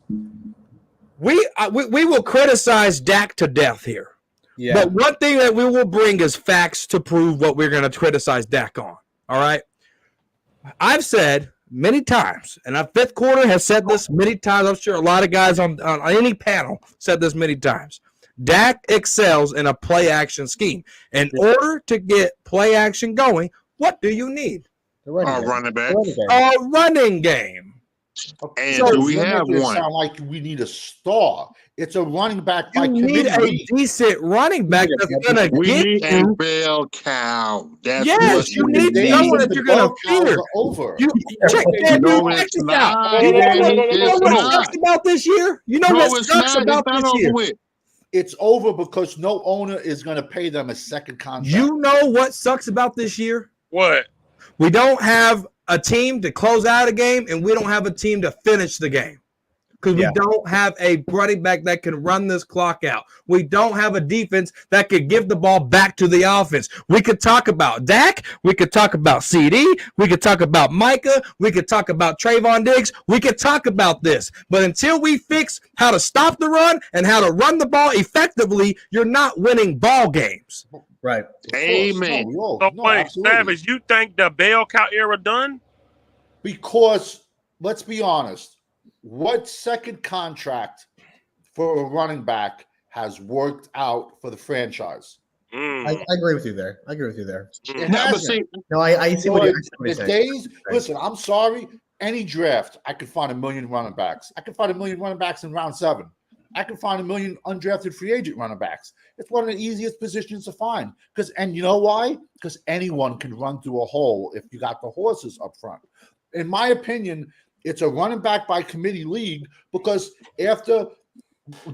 We will criticize Dak to death here. Yeah. But one thing that we will bring is facts to prove what we're going to criticize Dak on. All right? I've said many times, and our fifth quarter has said this many times. I'm sure a lot of guys on any panel said this many times. Dak excels in a play-action scheme. In order to get play-action going, what do you need? A running back. A running game. Okay. And do we have one? Sound like we need a star. It's a running back by committee. You need a decent running back that's going to get you. A bell cow. Yes, you need someone that you're going to fear. Check this out. You know what sucks about this year? You know what sucks about this year? It's over because no owner is going to pay them a second contract. You know what sucks about this year? What? We don't have a team to close out a game, and we don't have a team to finish the game because we don't have a running back that can run this clock out. We don't have a defense that could give the ball back to the offense. We could talk about Dak. We could talk about CD. We could talk about Micah. We could talk about Trayvon Diggs. We could talk about this. But until we fix how to stop the run and how to run the ball effectively, you're not winning ball games. Right. Amen. Savage, you think the bell cow era done? Because, let's be honest, what second contract for a running back has worked out for the franchise? I agree with you there. It hasn't. No, I see what you're saying. Listen, I'm sorry. Any draft, I could find 1 million running backs. I could find 1 million running backs in round 7. I can find 1 million undrafted free agent running backs. It's one of the easiest positions to find. And you know why? Because anyone can run through a hole if you got the horses up front. In my opinion, it's a running back by committee league because after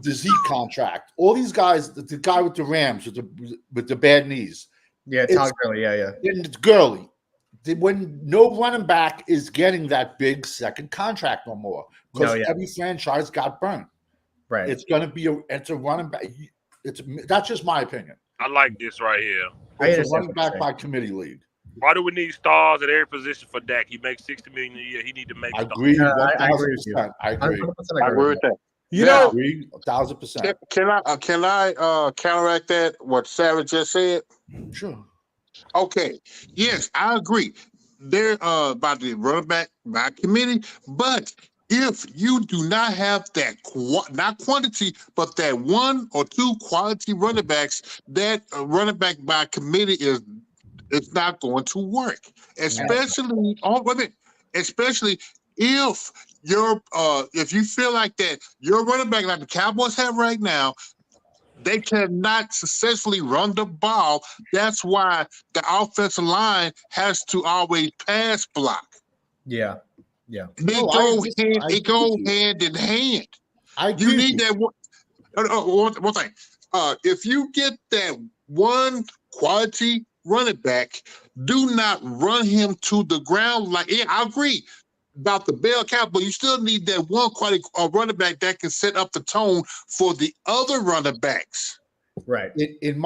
the Zeke contract. All these guys, the guy with the Rams with the bad knees. Yeah, Todd Gurley. Yeah. And it's Gurley. When no running back is getting that big second contract no more because every franchise got burned. Right. It's going to be it's a running back. That's just my opinion. I like this right here. It's a running back by committee league. Why do we need stars at every position for Dak? He makes $60 million a year. He need to make. I agree. I agree with you. I agree. I agree with that. You know, 1,000%. Can I counteract that? What Savage just said? Sure. Okay. Yes, I agree. They're about the running back by committee, but if you do not have that not quantity, but that one or two quality running backs, that running back by committee it's not going to work. Especially especially if if you feel like that your running back like the Cowboys have right now, they cannot successfully run the ball. That's why the offensive line has to always pass block. Yeah. It goes hand in hand. You need that one. One thing. If you get that one quality running back, do not run him to the ground. I agree about the bell cow, but you still need that one quality running back that can set up the tone for the other running backs. Right. In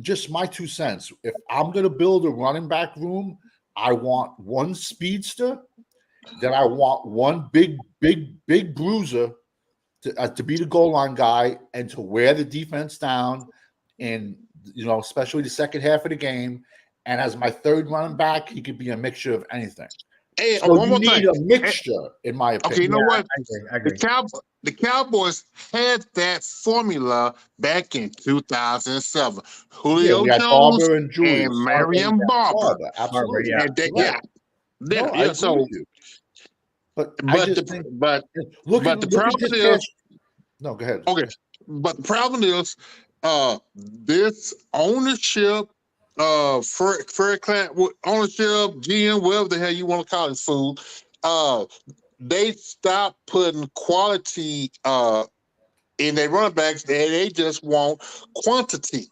just my 2 cents, if I'm going to build a running back room, I want one speedster, then I want one big bruiser to be the goal line guy and to wear the defense down, and especially the second half of the game. And as my third running back, he could be a mixture of anything. Hey, so one more thing. A mixture, in my opinion. Okay, you know what? I agree. The Cowboys had that formula back in 2007. Julio Jones and Marion Barber. Absolutely. And But the problem is. No, go ahead. Okay, but the problem is, this ownership. For ownership, GM, whatever the hell you want to call it, food. They stopped putting quality in their running backs, and they just want quantity.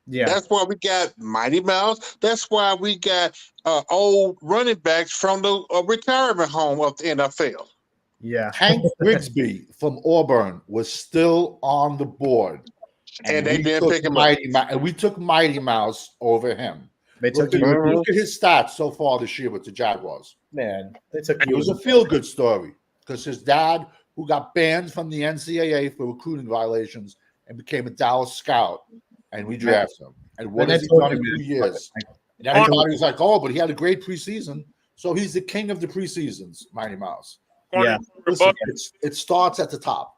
Yeah, that's why we got Mighty Mouse. That's why we got old running backs from the retirement home of the NFL. Yeah, Hank Grigsby from Auburn was still on the board. And they didn't pick him up. And we took Mighty Mouse over him. Look at his stats so far this year with the Jaguars. Man, it was a feel-good story because his dad, who got banned from the NCAA for recruiting violations and became a Dallas scout, and we drafted him. And what has he done in 2 years? And everybody was like, oh, but he had a great preseason. So he's the king of the preseasons, Mighty Mouse. Yeah. Listen, it starts at the top.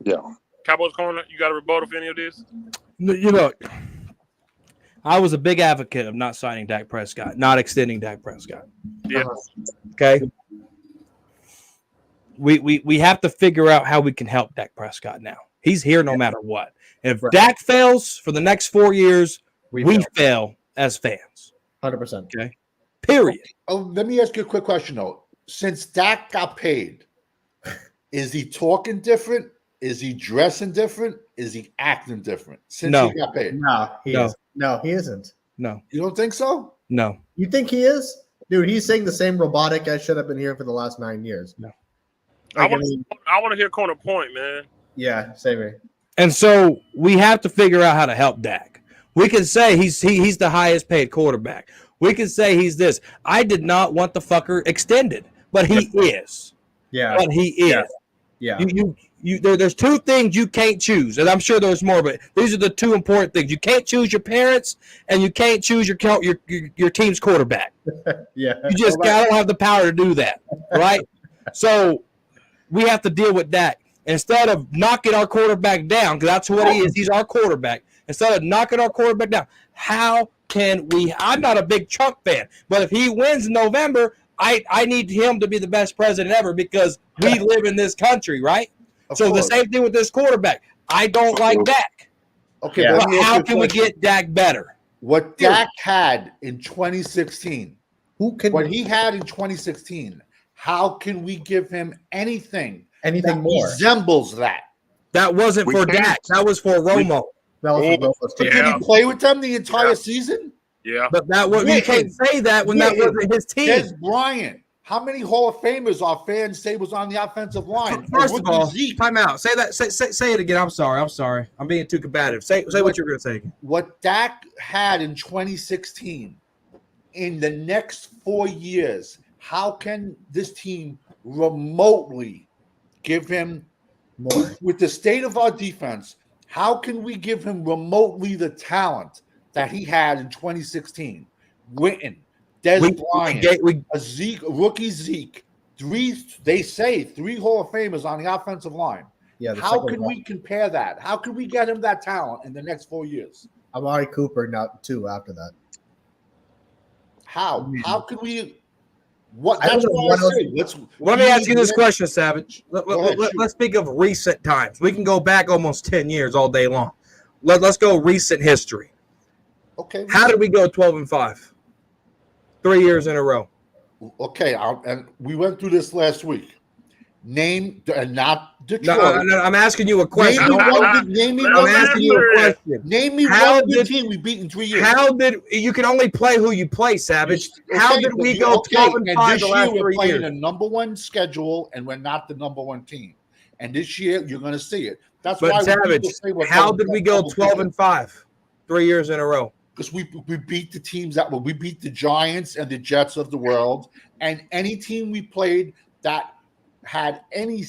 Yeah. Cowboys corner, you got a rebuttal for any of this? I was a big advocate of not signing Dak Prescott, not extending Dak Prescott. Yeah. Okay. We have to figure out how we can help Dak Prescott now. He's here no matter what. If Dak fails for the next 4 years, we fail as fans. 100%. Okay. Period. Let me ask you a quick question, though. Since Dak got paid, is he talking different? Is he dressing different? Is he acting different since he got paid? No, he isn't. No. You don't think so? No. You think he is? Dude, he's saying the same robotic I should have been hearing for the last 9 years. No. I want to hear corner point, man. Yeah, same here. And so we have to figure out how to help Dak. We can say he's the highest paid quarterback. We can say he's this. I did not want the fucker extended, but he is. Yeah. But he is. Yeah. There's two things you can't choose, and I'm sure there's more, but these are the two important things. You can't choose your parents, and you can't choose your team's quarterback. Yeah. You just gotta have the power to do that, right? So we have to deal with that. Instead of knocking our quarterback down, because that's what he is, he's our quarterback. Instead of knocking our quarterback down, how can we? I'm not a big Trump fan, but if he wins in November, I need him to be the best president ever because we live in this country, right? So the same thing with this quarterback. I don't like Dak. Okay, but how can we get Dak better? What Dak had in 2016, what he had in 2016, how can we give him anything more resembles that? That wasn't We for can't. Dak. That was for Romo. That was Oh, Romo's team. Did he play with them the entire season? Yeah. But that was you can't say that when that wasn't his Des team. Bryant. How many Hall of Famers our fans say was on the offensive line? First of all, Zeke. time out. Say that. Say it again. I'm sorry. I'm being too combative. Say what you're going to say again. What Dak had in 2016, in the next 4 years, how can this team remotely give him More. with the state of our defense? How can we give him remotely the talent that he had in 2016? Witten, Des Bryant, a rookie Zeke, they say three Hall of Famers on the offensive line. Yeah. How can we compare that? How can we get him that talent in the next 4 years? Amari Cooper now too after that. How? How can we? What? I don't That's know what I what say. Let me ask you this question, Savage. Let's speak of recent times. We can go back almost 10 years all day long. Let's go recent history. Okay. How did we go 12-5? 3 years in a row. Okay, and we went through this last week. Name and not Detroit. No, I'm asking you a question. Name me one good team we beat in 3 years. How did you can only play who you play, Savage? How did we go 12-5 the last 3 playing years? a number one schedule, and we're not the number one team. And this year, you're going to see it. That's why Savage, how did we go 12-5 3 years in a row? Because we beat the teams we beat the Giants and the Jets of the world, and any team we played that had any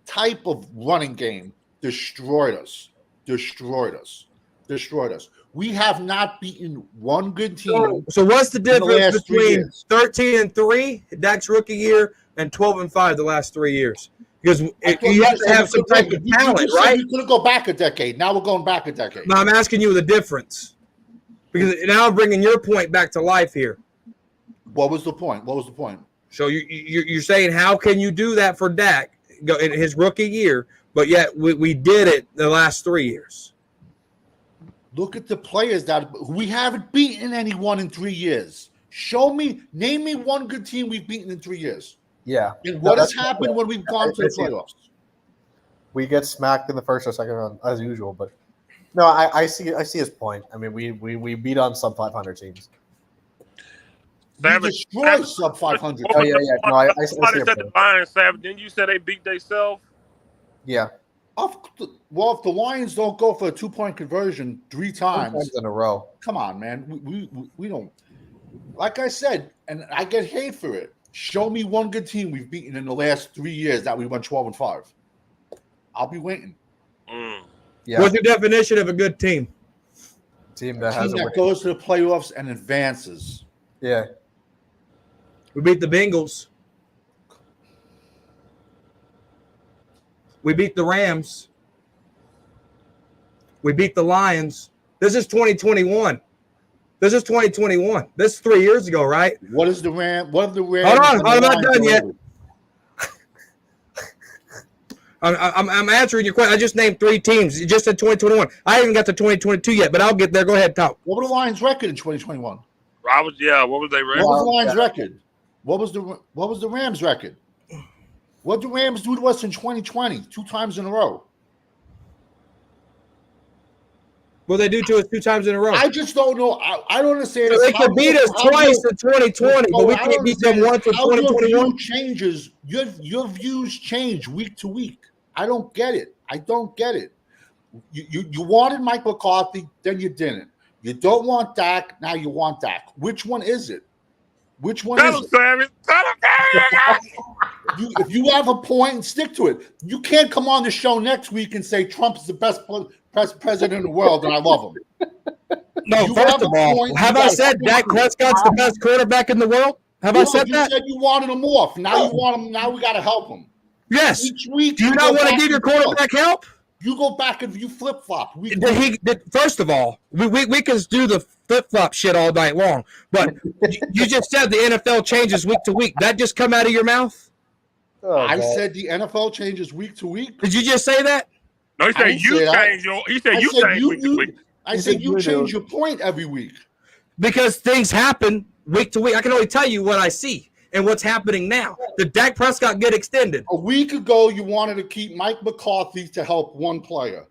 type of running game destroyed us. We have not beaten one good team. So what's the difference between 13-3, Dak's rookie year, and 12-5 the last 3 years? Because you have to have some type of talent, right? We could go back a decade. Now we're going back a decade. No, I'm asking you the difference. Because now I'm bringing your point back to life here. What was the point? So you're saying how can you do that for Dak in his rookie year, but yet we did it the last 3 years? Look at the players that we haven't beaten anyone in 3 years. Name me one good team we've beaten in 3 years. Yeah. And what has happened when we've gone to the playoffs? We get smacked in the first or second round as usual, but no, I see his point. I mean, we beat on sub 500 teams. We destroyed sub 500. Oh yeah. No, I see Somebody your said point. the Lions, Savage. Didn't you say they beat themselves? Yeah. Well, if the Lions don't go for a 2-point conversion 3 times in a row, come on, man. We don't. Like I said, and I get hate for it. Show me one good team we've beaten in the last 3 years that we went 12-5. I'll be waiting. yeah. What's your definition of a good team? Team that Team that goes to the playoffs and advances. Yeah. We beat the Bengals. We beat the Rams. We beat the Lions. This is 2021. This is 2021. This is 3 years ago, right? What is the Ram? What of the Rams? Hold on, I'm not done yet. I'm answering your question. I just named 3 teams. You just said 2021. I haven't got to 2022 yet, but I'll get there. Go ahead, talk. What were the Lions' record in 2021? What was they record? What was the Lions' record? What was the Rams' record? What did the Rams do to us in 2020? 2 times in a row. What they do to us 2 times in a row? I just don't know. I don't understand. So they could beat us twice in 2020, but we can't beat them once in 2021. Your view changes. Your views change week to week. I don't get it. You wanted Mike McCarthy, then you didn't. You don't want Dak, now you want Dak. Which one is it? Tell him, Savage. If you have a point, stick to it. You can't come on the show next week and say Trump is the best president in the world and I love him. No, first of all, have I said Dak Prescott's the best quarterback in the world? Have I said that? You said you wanted him off. Now you want him. Now we got to help him. Yes. Each week, do you not want to give your quarterback help? You go back and you flip flop. First of all, we can do the flip flop shit all night long, but you just said the NFL changes week to week. That just come out of your mouth? Oh, I said the NFL changes week to week. Did you just say that? No, he said you change your. He said you change week to week. I said you change your point every week because things happen week to week. I can only tell you what I see. and what's happening now. Did Dak Prescott get extended? A week ago, you wanted to keep Mike McCarthy to help one player.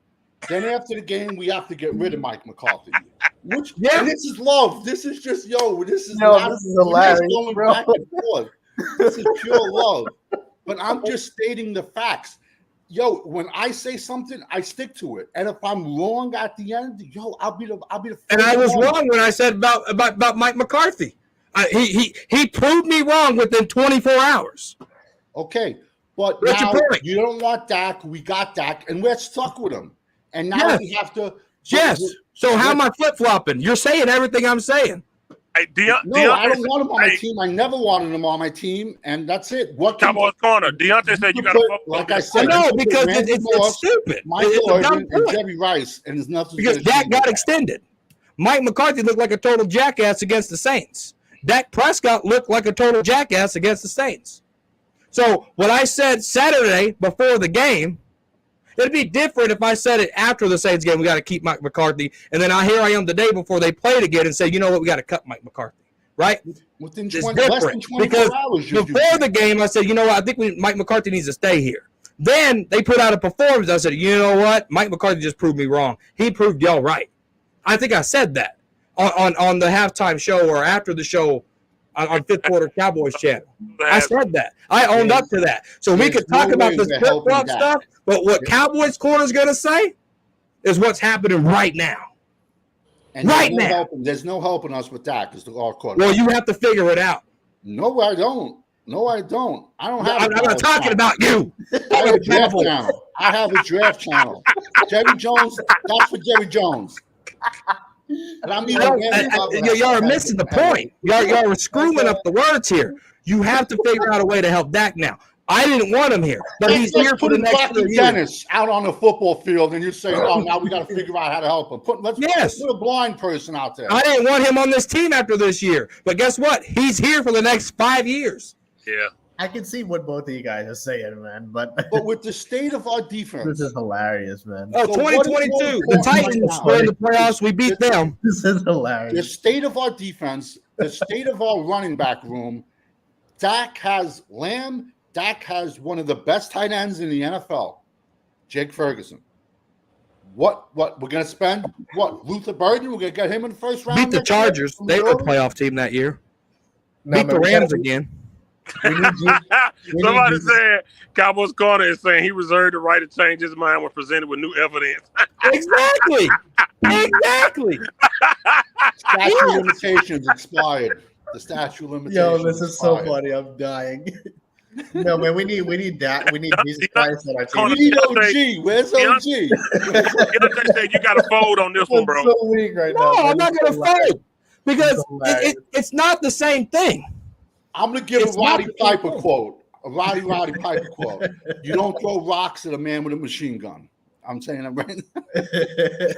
Then after the game, we have to get rid of Mike McCarthy. Which, and this is love. This is just, this is hilarious, going bro. back and forth. This is pure love. But I'm just stating the facts. When I say something, I stick to it. And if I'm wrong at the end, I'll be the And I was wrong when I said about Mike McCarthy. He proved me wrong within 24 hours. Okay, but now you don't want Dak. We got Dak, and we're stuck with him. And now we have to. Yes. So how am I flip-flopping? You're saying everything I'm saying. Hey, I don't want him on my team. I never wanted him on my team, and that's it. What Cowboys corner? Deontay said you got to fuck. Like I said, no, because it's stupid. Michael Irvin and Jerry Rice, and there's nothing. Because Dak got extended. Mike McCarthy looked like a total jackass against the Saints. Dak Prescott looked like a total jackass against the Saints. So what I said Saturday before the game, it'd be different if I said it after the Saints game. We got to keep Mike McCarthy, and then here I am the day before they played again and say, you know what, we got to cut Mike McCarthy, right? Within less than 24 because hours. Before the game, I said, you know what, I think Mike McCarthy needs to stay here. Then they put out a performance. I said, you know what, Mike McCarthy just proved me wrong. He proved y'all right. I think I said that on the halftime show or after the show on Fifth Quarter Cowboys channel. I said that. I owned up to that. So we could talk about this flip-flop stuff, but what Cowboys corner is going to say is what's happening right now. And now. There's no helping us with that because our quarterback. Well, you have to figure it out. No, I don't. I don't have. I'm not talking about you. I have a draft channel. I have a draft channel. Jerry Jones. That's for Jerry Jones. And I'm y'all are missing the point. Y'all are screwing up the words here. You have to figure out a way to help Dak now. I didn't want him here, but he's here for the next 3 years. Dennis out on the football field, and you're saying, "Oh, now we got to figure out how to help him." Let's put a blind person out there. I didn't want him on this team after this year, but guess what? He's here for the next 5 years. Yeah, I can see what both of you guys are saying, man. But with the state of our defense, this is hilarious, man. Oh, so 2022, the Titans were in the playoffs. We beat them. This is hilarious. The state of our defense, the state of our running back room. Dak has Lamb. Dak has one of the best tight ends in the NFL, Jake Ferguson. What we're going to spend? What, Luther Burden? We're going to get him in the first round? Beat the Chargers. They were a playoff team that year. Beat the Rams again. Somebody said Cowboys corner is saying he reserved the right to change his mind when presented with new evidence. Exactly. Statute of limitations expired. The statute of limitations. Yo, this is so funny. I'm dying. No, man, we need that. We need Jesus Christ on our team. We need OG. Where's OG? Deontay said you got to fold on this one, bro. So weak right now. No, I'm not going to fold because it's not the same thing. I'm going to give a Roddy Piper quote. A Roddy Piper quote. You don't throw rocks at a man with a machine gun. I'm saying that right now.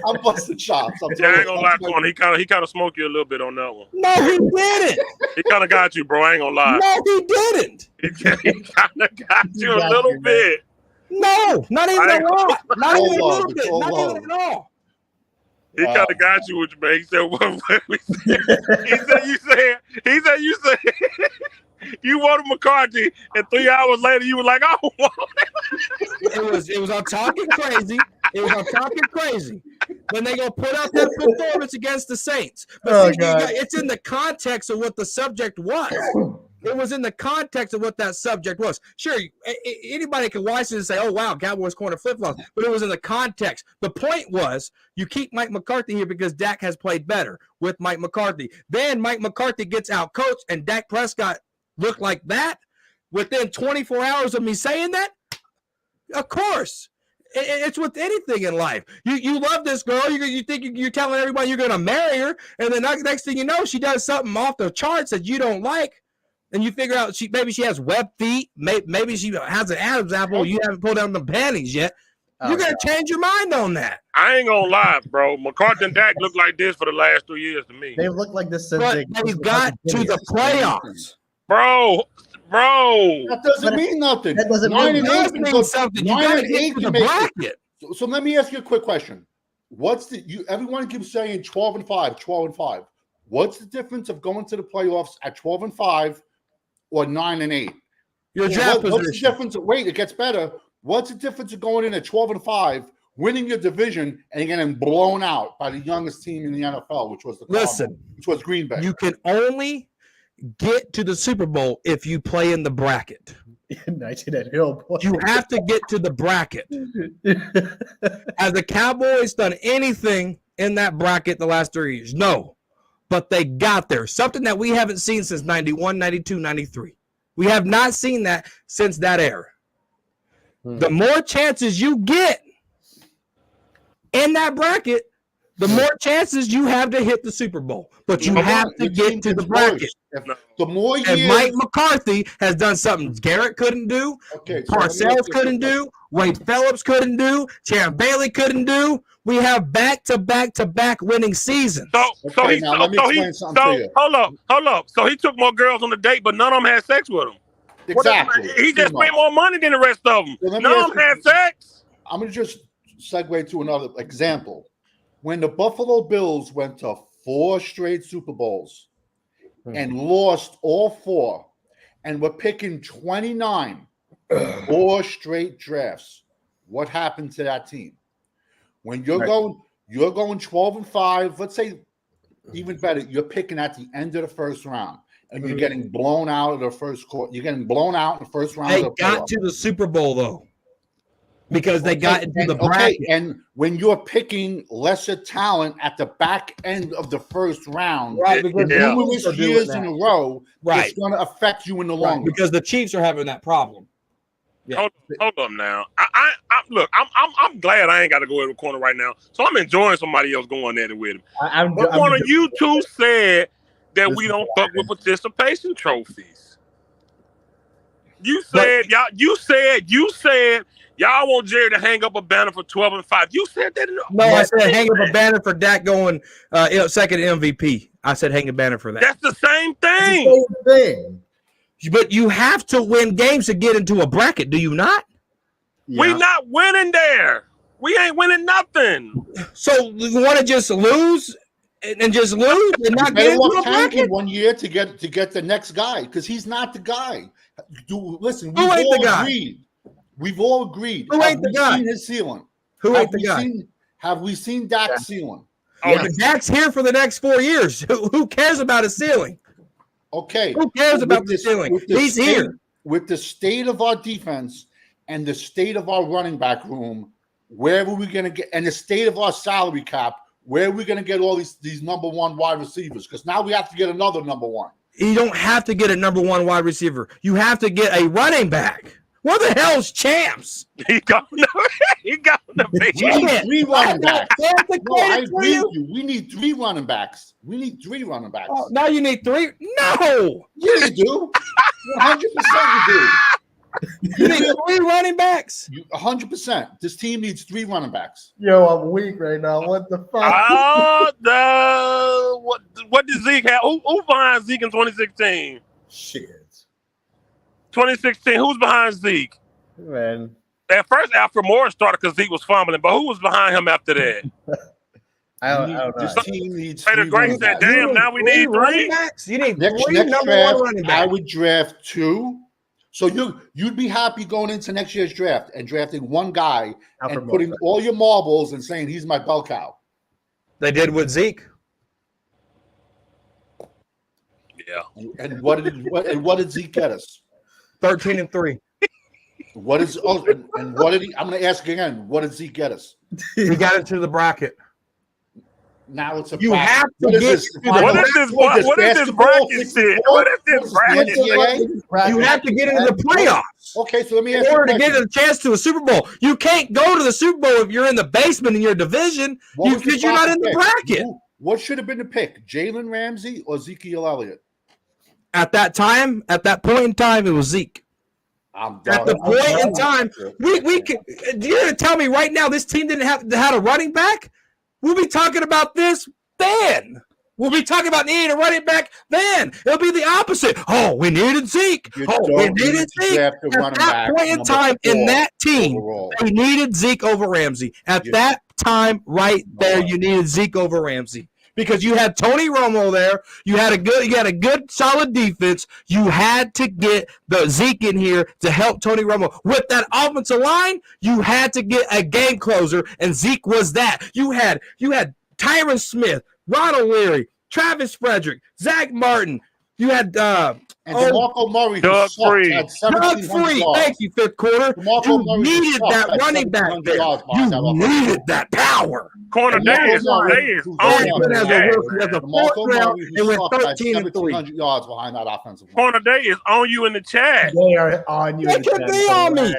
I'm busting chops. I ain't gonna lie, Corn. He kind of smoked you a little bit on that one. No, he didn't. He kind of got you, bro. I ain't gonna lie. No, he didn't. He kind of got you a little bit. No, not even a lot. Not even a little bit. Not even at all. He kind of got you, with you, man. He said, "What we said?" He said, "You said." You wanted McCarthy, and 3 hours later, you were like, "I don't want it." It was on talking crazy. It was on talking crazy. When they go put out that performance against the Saints, but it's in the context of what the subject was. It was in the context of what that subject was. Sure, anybody can watch it and say, "Oh wow, Cowboys corner flip-flops," but it was in the context. The point was, you keep Mike McCarthy here because Dak has played better with Mike McCarthy. Then Mike McCarthy gets out coached, and Dak Prescott look like that within 24 hours of me saying that? Of course. It's with anything in life. You love this girl. You think you're telling everybody you're going to marry her, and then next thing you know, she does something off the charts that you don't like, and you figure out maybe she has web feet, maybe she has an Adam's apple, you haven't pulled down the panties yet. You're going to change your mind on that. I ain't going to lie, bro. McCarthy and Dak look like this for the last 3 years to me. They've looked like this since they've got to the playoffs. Bro. That doesn't mean nothing. That doesn't mean something. You got to get to the bracket. So let me ask you a quick question. Everyone keeps saying 12-5, 12-5. What's the difference of going to the playoffs at 12-5 or 9-8. Your draft What's the position. difference? Wait, it gets better. What's the difference of going in at 12-5, winning your division, and getting blown out by the youngest team in the NFL, which was the Listen, which was Green Bay? you can only get to the Super Bowl if you play in the bracket. 19 Hill. You have to get to the bracket. Has the Cowboys done anything in that bracket the last 3 years? No. But they got there. Something that we haven't seen since 91, 92, 93. We have not seen that since that era. The more chances you get in that bracket, the more chances you have to hit the Super Bowl. But you have to get to the bracket. The more years, And Mike McCarthy has done something Garrett couldn't do, Parcells couldn't do, Wade Phillips couldn't do, Champ Bailey couldn't do. We have back-to-back winning seasons. So he hold up. So he took more girls on the date, but none of them had sex with him. Exactly. He just spent more money than the rest of them. So none of them had sex. I'm going to just segue to another example. When the Buffalo Bills went to 4 straight Super Bowls and lost all 4, and were picking 29, 4 straight drafts, what happened to that team? When you're going 12-5, let's say even better, you're picking at the end of the first round, and you're getting blown out of the first quarter. You're getting blown out in the first round. They got to the Super Bowl though, because they got into the bracket. And when you're picking lesser talent at the back end of the first round, right? Because numerous years in a row, right, it's going to affect you in the long run. Because the Chiefs are having that problem. Yeah. Hold up now. Look, I'm glad I ain't got to go in the corner right now. So I'm enjoying somebody else going at it with him. But one of you two said that we don't fuck with participation trophies. You said you said y'all want Jerry to hang up a banner for 12-5. You said that. No, I said hang up a banner for Dak going second MVP. I said hang a banner for that. That's the same thing. But you have to win games to get into a bracket, do you not? Yeah. We not winning there. We ain't winning nothing. So you want to just lose and just lose and not get into a bracket? 1 year to get the next guy, because he's not the guy. Listen, who ain't the guy? We've all agreed. Who ain't the guy? Seen his ceiling? Who ain't the guy? Have we seen Dak's ceiling? Oh, Dak's here for the next 4 years. Who cares about his ceiling? Okay. Who cares about the ceiling? He's here. With the state of our defense and the state of our running back room, where are we going to get, and the state of our salary cap, where are we going to get all these number one wide receivers? Because now we have to get another number one. You don't have to get a number one wide receiver. You have to get a running back. What the hell's Champs? He got the big. We need 3 running backs. No, I agree with you. We need 3 running backs. We need 3 running backs. Oh, now you need 3? No. Yeah, you do. 100% you do. You need 3 running backs? 100%. This team needs 3 running backs. Yo, I'm weak right now. What the fuck? What did Zeke have? Who behind Zeke in 2016? Shit. 2016, who's behind Zeke? Man. At first, Alfred Morris started because Zeke was fumbling, but who was behind him after that? I don't know. This team needs Peter Gray said, damn, now we need 3 backs. You need next 3 number draft, 1 running backs. I would draft 2. So you'd be happy going into next year's draft and drafting 1 guy and putting all your marbles and saying he's my bell cow. They did with Zeke. Yeah. And what did Zeke get us? 13-3. What is and what did he? I'm going to ask again. What did Zeke get us? He got into the bracket. Now it's a. You have to get. What is this bracket shit? What is this bracket? You have to get into the playoffs. Okay, so let me ask in order to get a chance to a Super Bowl. You can't go to the Super Bowl if you're in the basement in your division because you're not in the bracket. What should have been the pick? Jalen Ramsey or Ezekiel Elliott? At that point in time, it was Zeke. At the point in time, we could. You're gonna tell me right now this team didn't have a running back? We'll be talking about this then. We'll be talking about needing a running back then. It'll be the opposite. Oh, we needed Zeke. We needed Zeke. At that point in time in that team, they needed Zeke over Ramsey. At that time right there, you needed Zeke over Ramsey. because you had Tony Romo there. You had a good solid defense. You had to get the Zeke in here to help Tony Romo. With that offensive line, you had to get a game closer, and Zeke was that. You had Tyron Smith, Ron O'Leary, Travis Frederick, Zach Martin. You had and DeMarco Murray, Doug Free. had Doug 1,700 Free. yards. Thank you, fifth quarter. DeMarco You Murray needed sucked that at running back 1,700 there. yards behind that You offensive needed that power. Corner And day Marco is Murray, on Harrison you. as a rookie, as a fourth DeMarco round, Murray, and went sucked at 13 and 3. 1,700 yards behind that offensive line. Corner day is on you in the chat. They are on you. They could be on me.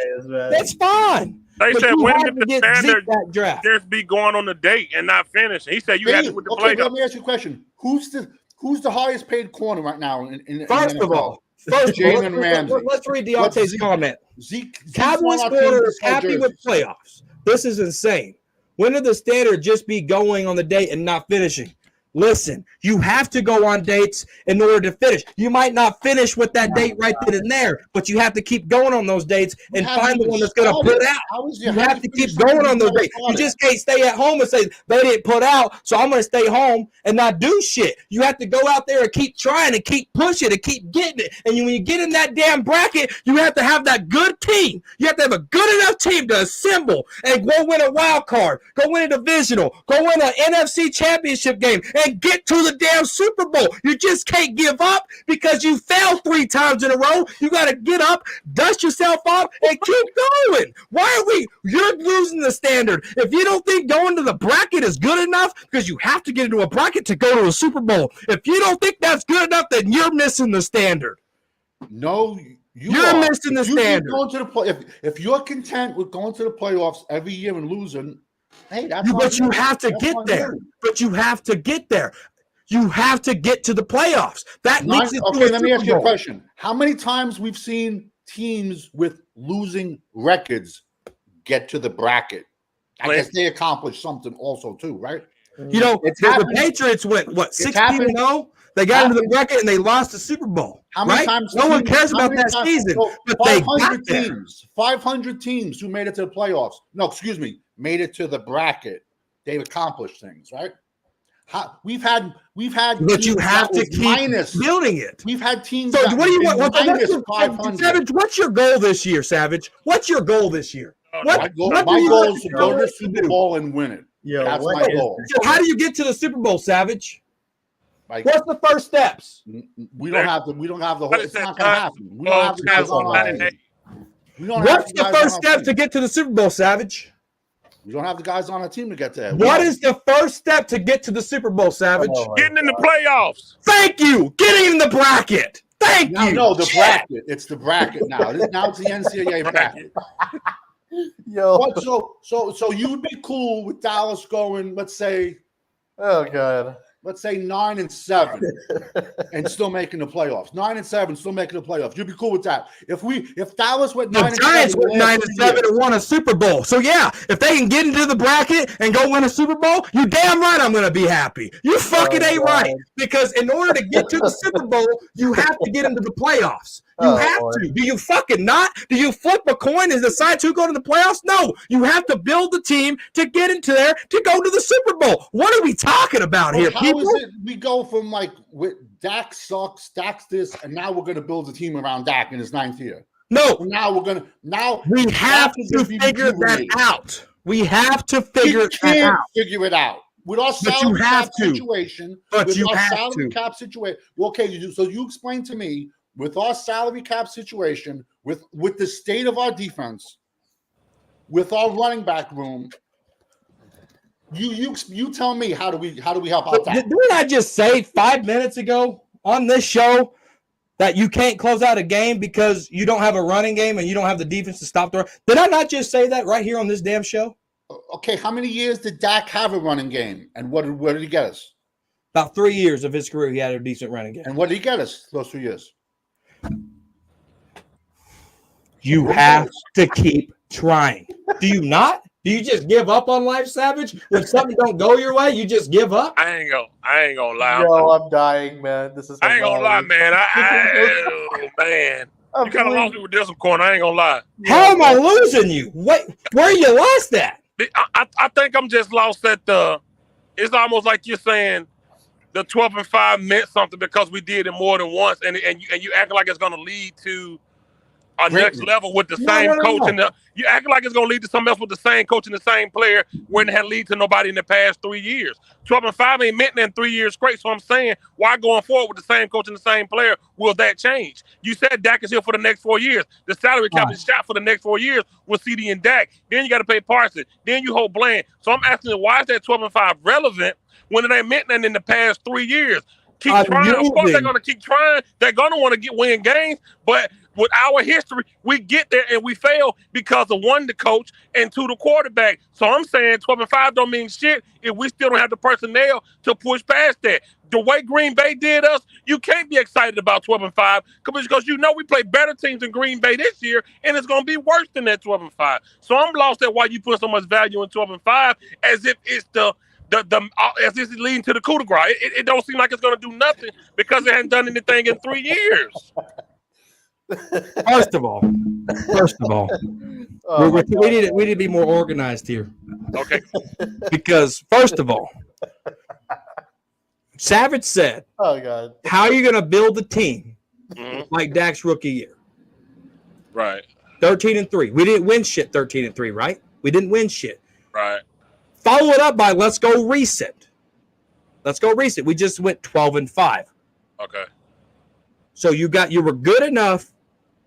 That's fine. They But said, you when had did to the get standard Zeke that draft. just be going on the date and not finish? He said you had to with the Okay, play. let me ask you a question. Who's the highest paid corner right now in First the of NFL? all, Jalen Ramsey. let's read Deontay's Zeke- comment. Zeke's Cowboys on our team quarter to is sell happy with jerseys. playoffs. This is insane. When did the standard just be going on the date and not finishing? Listen, you have to go on dates in order to finish. You might not finish with that date right then and there, but you have to keep going on those dates and find the one that's going to put out. You have to keep going on those dates. You just can't stay at home and say, they didn't put out, so I'm going to stay home and not do shit. You have to go out there and keep trying and keep pushing and keep getting it. And when you get in that damn bracket, you have to have that good team. You have to have a good enough team to assemble and go win a wild card, go win a divisional, go win an NFC championship game, and get to the damn Super Bowl. You just can't give up because you failed 3 times in a row. You got to get up, dust yourself off, and keep going. You're losing the standard. If you don't think going to the bracket is good enough, because you have to get into a bracket to go to a Super Bowl. If you don't think that's good enough, then you're missing the standard. No, you're missing the standard. Going to the if you're content with going to the playoffs every year and losing, hey, that's but you have to get there. But you have to get there. You have to get to the playoffs. That makes it. Okay, let me ask you a question. How many times we've seen teams with losing records get to the bracket? I guess they accomplished something also too, right? You know, the Patriots went 16-0. They got into the bracket and they lost the Super Bowl. How many times? No one cares about that season. But 500 teams. 500 teams who made it to the playoffs. No, excuse me, made it to the bracket. They've accomplished things, right? We've had. But you have to keep building it. We've had teams. So what do you want? Savage, what's your goal this year, Savage? What's your goal this year? My goal is to go to the Super Bowl and win it. That's my goal. So how do you get to the Super Bowl, Savage? What's the first steps? We don't have the whole. It's not going to happen. We don't have the guys on our team. What's the first step to get to the Super Bowl, Savage? We don't have the guys on our team to get there. What is the first step to get to the Super Bowl, Savage? Getting in the playoffs. Thank you. Getting in the bracket. Thank you. No, the bracket. It's the bracket now. Now it's the NCAA bracket. Yo. So you'd be cool with Dallas going, let's say, oh god, let's say 9-7 and still making the playoffs. 9-7, still making the playoffs. You'd be cool with that. If Dallas went 9-7, the Giants went 9-7 and won a Super Bowl. So yeah, if they can get into the bracket and go win a Super Bowl, you damn right I'm gonna be happy. You fucking ain't right. Because in order to get to the Super Bowl, you have to get into the playoffs. You have to. Do you fucking not? Do you flip a coin and decide to go to the playoffs? No. You have to build the team to get into there to go to the Super Bowl. What are we talking about here, people? How is it we go from like with Dak sucks, Dak's this, and now we're going to build a team around Dak in his 9th year? No. Now we have to figure that out. We have to figure that out. Figure it out. With our salary cap situation, okay, so you explain to me, with our salary cap situation, with the state of our defense, with our running back room, you tell me how do we help out that? Didn't I just say 5 minutes ago on this show that you can't close out a game because you don't have a running game and you don't have the defense to stop the run? Did I not just say that right here on this damn show? Okay, how many years did Dak have a running game, and where did he get us? About 3 years of his career, he had a decent running game. And what did he get us those 3 years? You have to keep trying. Do you not? Do you just give up on life, Savage? When something don't go your way, you just give up? I ain't gonna lie. Yo, I'm dying, man. This is. I ain't gonna lie, man. Man, you kind of lost me with this one, corner. I ain't gonna lie. How am I losing you? Where you lost at? I think I'm just lost at the. It's almost like you're saying the 12-5 meant something because we did it more than once, and you acting like it's going to lead to a next level with the same coach, and you acting like it's going to lead to something else with the same coach and the same player when it had lead to nobody in the past 3 years. 12-5 ain't meant in 3 years straight. So I'm saying, why going forward with the same coach and the same player will that change? You said Dak is here for the next 4 years. The salary cap is shot for the next 4 years with CD and Dak. Then you got to pay Parsons. Then you hold Bland. So I'm asking, why is that 12-5 relevant when it ain't meant nothing in the past 3 years? Keep trying. Of course, they're going to keep trying. They're going to want to win games, but with our history, we get there and we fail because of one, the coach, and two, the quarterback. So I'm saying 12-5 don't mean shit if we still don't have the personnel to push past that. The way Green Bay did us, you can't be excited about 12-5 because you know we play better teams than Green Bay this year, and it's going to be worse than that 12-5. So I'm lost at why you put so much value in 12-5 as if it's as this is leading to the coup de grace. It don't seem like it's going to do nothing because it hasn't done anything in 3 years. First of all, we need to be more organized here. Okay. Because first of all, Savage said, "Oh God, how are you going to build a team like Dak's rookie year? Right. 13-3. We didn't win shit. 13-3, right? We didn't win shit. Right. Follow it up by let's go recent. Let's go recent. We just went 12-5. Okay. So you were good enough.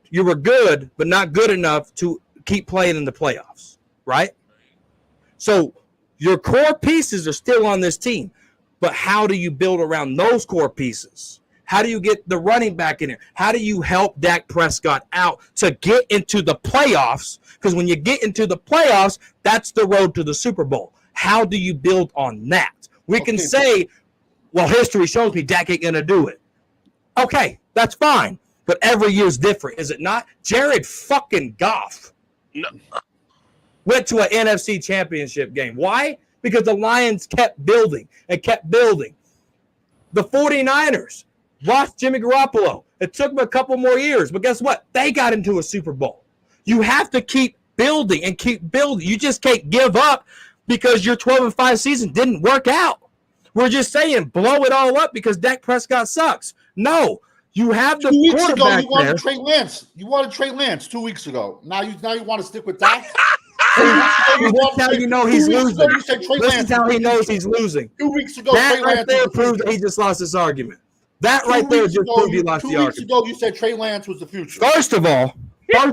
You were good, but not good enough to keep playing in the playoffs, right? So your core pieces are still on this team, but how do you build around those core pieces? How do you get the running back in there? How do you help Dak Prescott out to get into the playoffs? Because when you get into the playoffs, that's the road to the Super Bowl. How do you build on that? We can say, well, history shows me Dak ain't going to do it. Okay, that's fine. But every year's different, is it not? Jared fucking Goff went to an NFC championship game. Why? Because the Lions kept building and kept building. The 49ers lost Jimmy Garoppolo. It took them a couple more years, but guess what? They got into a Super Bowl. You have to keep building and keep building. You just can't give up because your 12-5 season didn't work out. We're just saying blow it all up because Dak Prescott sucks. No. You have the 2 weeks ago, quarterback you wanted there. to trade Lance. You wanted to trade Lance 2 weeks ago. Now you want to stick with that? This is how you know he's losing. This is how he knows he's losing. 2 weeks ago, That Trey right Lance there proves that he just lost this argument. That right there just proved he lost the argument. 2 weeks ago, you said Trey Lance was the future. First of all, yo,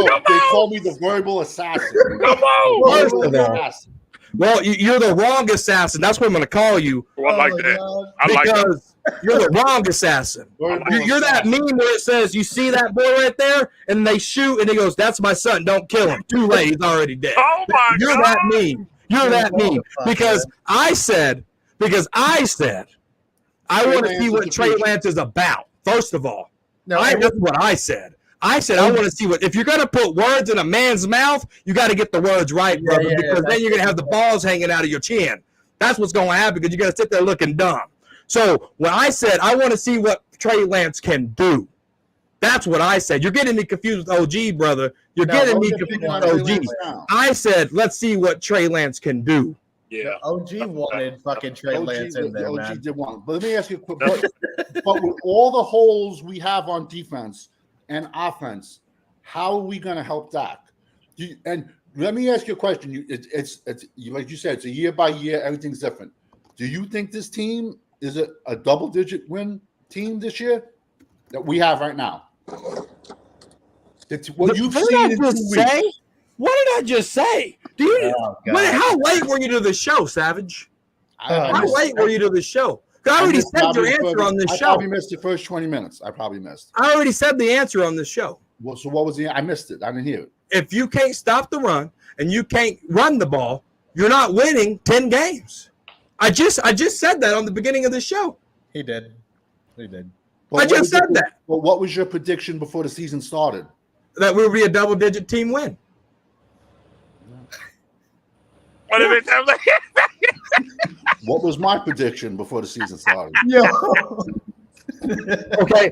they call me the verbal assassin. Come on. First of all, well, you're the wrong assassin. That's what I'm going to call you. Oh, I like that. God. I like that. Because you're the wrong assassin. You're that meme where it says, you see that boy right there, and they shoot, and he goes, that's my son, don't kill him. Too late, he's already dead. Oh, my You're God. that meme. You're that meme. Because I said, I want to see what Trey Lance is about, first of all. That's what I said. I want to see if you're going to put words in a man's mouth, you got to get the words right, brother, because then you're going to have the balls hanging out of your chin. That's what's going to happen because you're going to sit there looking dumb. So when I said I want to see what Trey Lance can do, that's what I said. You're getting me confused with OG, brother. You're getting me confused with OG. I said, let's see what Trey Lance can do. Yeah. OG wanted fucking Trey Lance in there, man. OG did want. But let me ask you a quick question. But with all the holes we have on defense and offense, how are we going to help Dak? And let me ask you a question. It's like you said, it's a year by year. Everything's different. Do you think this team is a double-digit win team this year that we have right now? It's what you've seen in 2 weeks. What did I just say? How late were you to the show, Savage? How late were you to the show? I already said your answer on this show. I probably missed the first 20 minutes. I already said the answer on this show. Well, so what was I missed it. I didn't hear it. If you can't stop the run and you can't run the ball, you're not winning 10 games. I just said that on the beginning of the show. He did. But I just said that. Well, what was your prediction before the season started? That we would be a double-digit team win. What was my prediction before the season started? Yeah. Okay.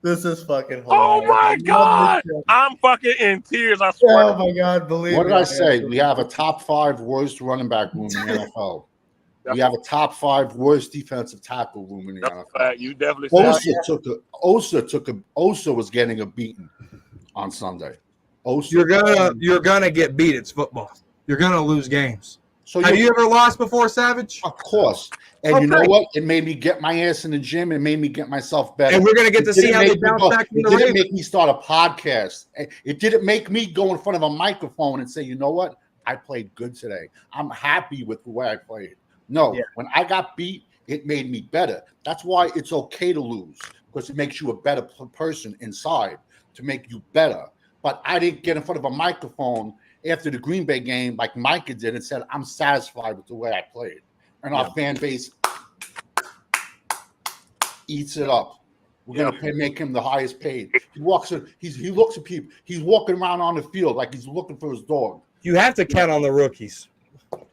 This is fucking hilarious. Oh my God! I'm fucking in tears. I swear. Oh my God! Believe What me. did I say? We have a top 5 worst running back room in the NFL. We have a top 5 worst defensive tackle room in the NFL. You definitely said Osa was getting a beating on Sunday. Osa. You're gonna get beat. It's football. You're gonna lose games. So have you ever lost before, Savage? Of course. And you know what? It made me get my ass in the gym. It made me get myself better. And we're gonna get to see how they bounce back from the Ravens. It didn't make me start a podcast. It didn't make me go in front of a microphone and say, you know what? I played good today. I'm happy with the way I played. No, when I got beat, it made me better. That's why it's okay to lose, because it makes you a better person inside, to make you better. But I didn't get in front of a microphone after the Green Bay game like Micah did and said, I'm satisfied with the way I played. And our fan base eats it up. We're gonna make him the highest paid. He walks in, he looks at people, he's walking around on the field like he's looking for his dog. You have to count on the rookies.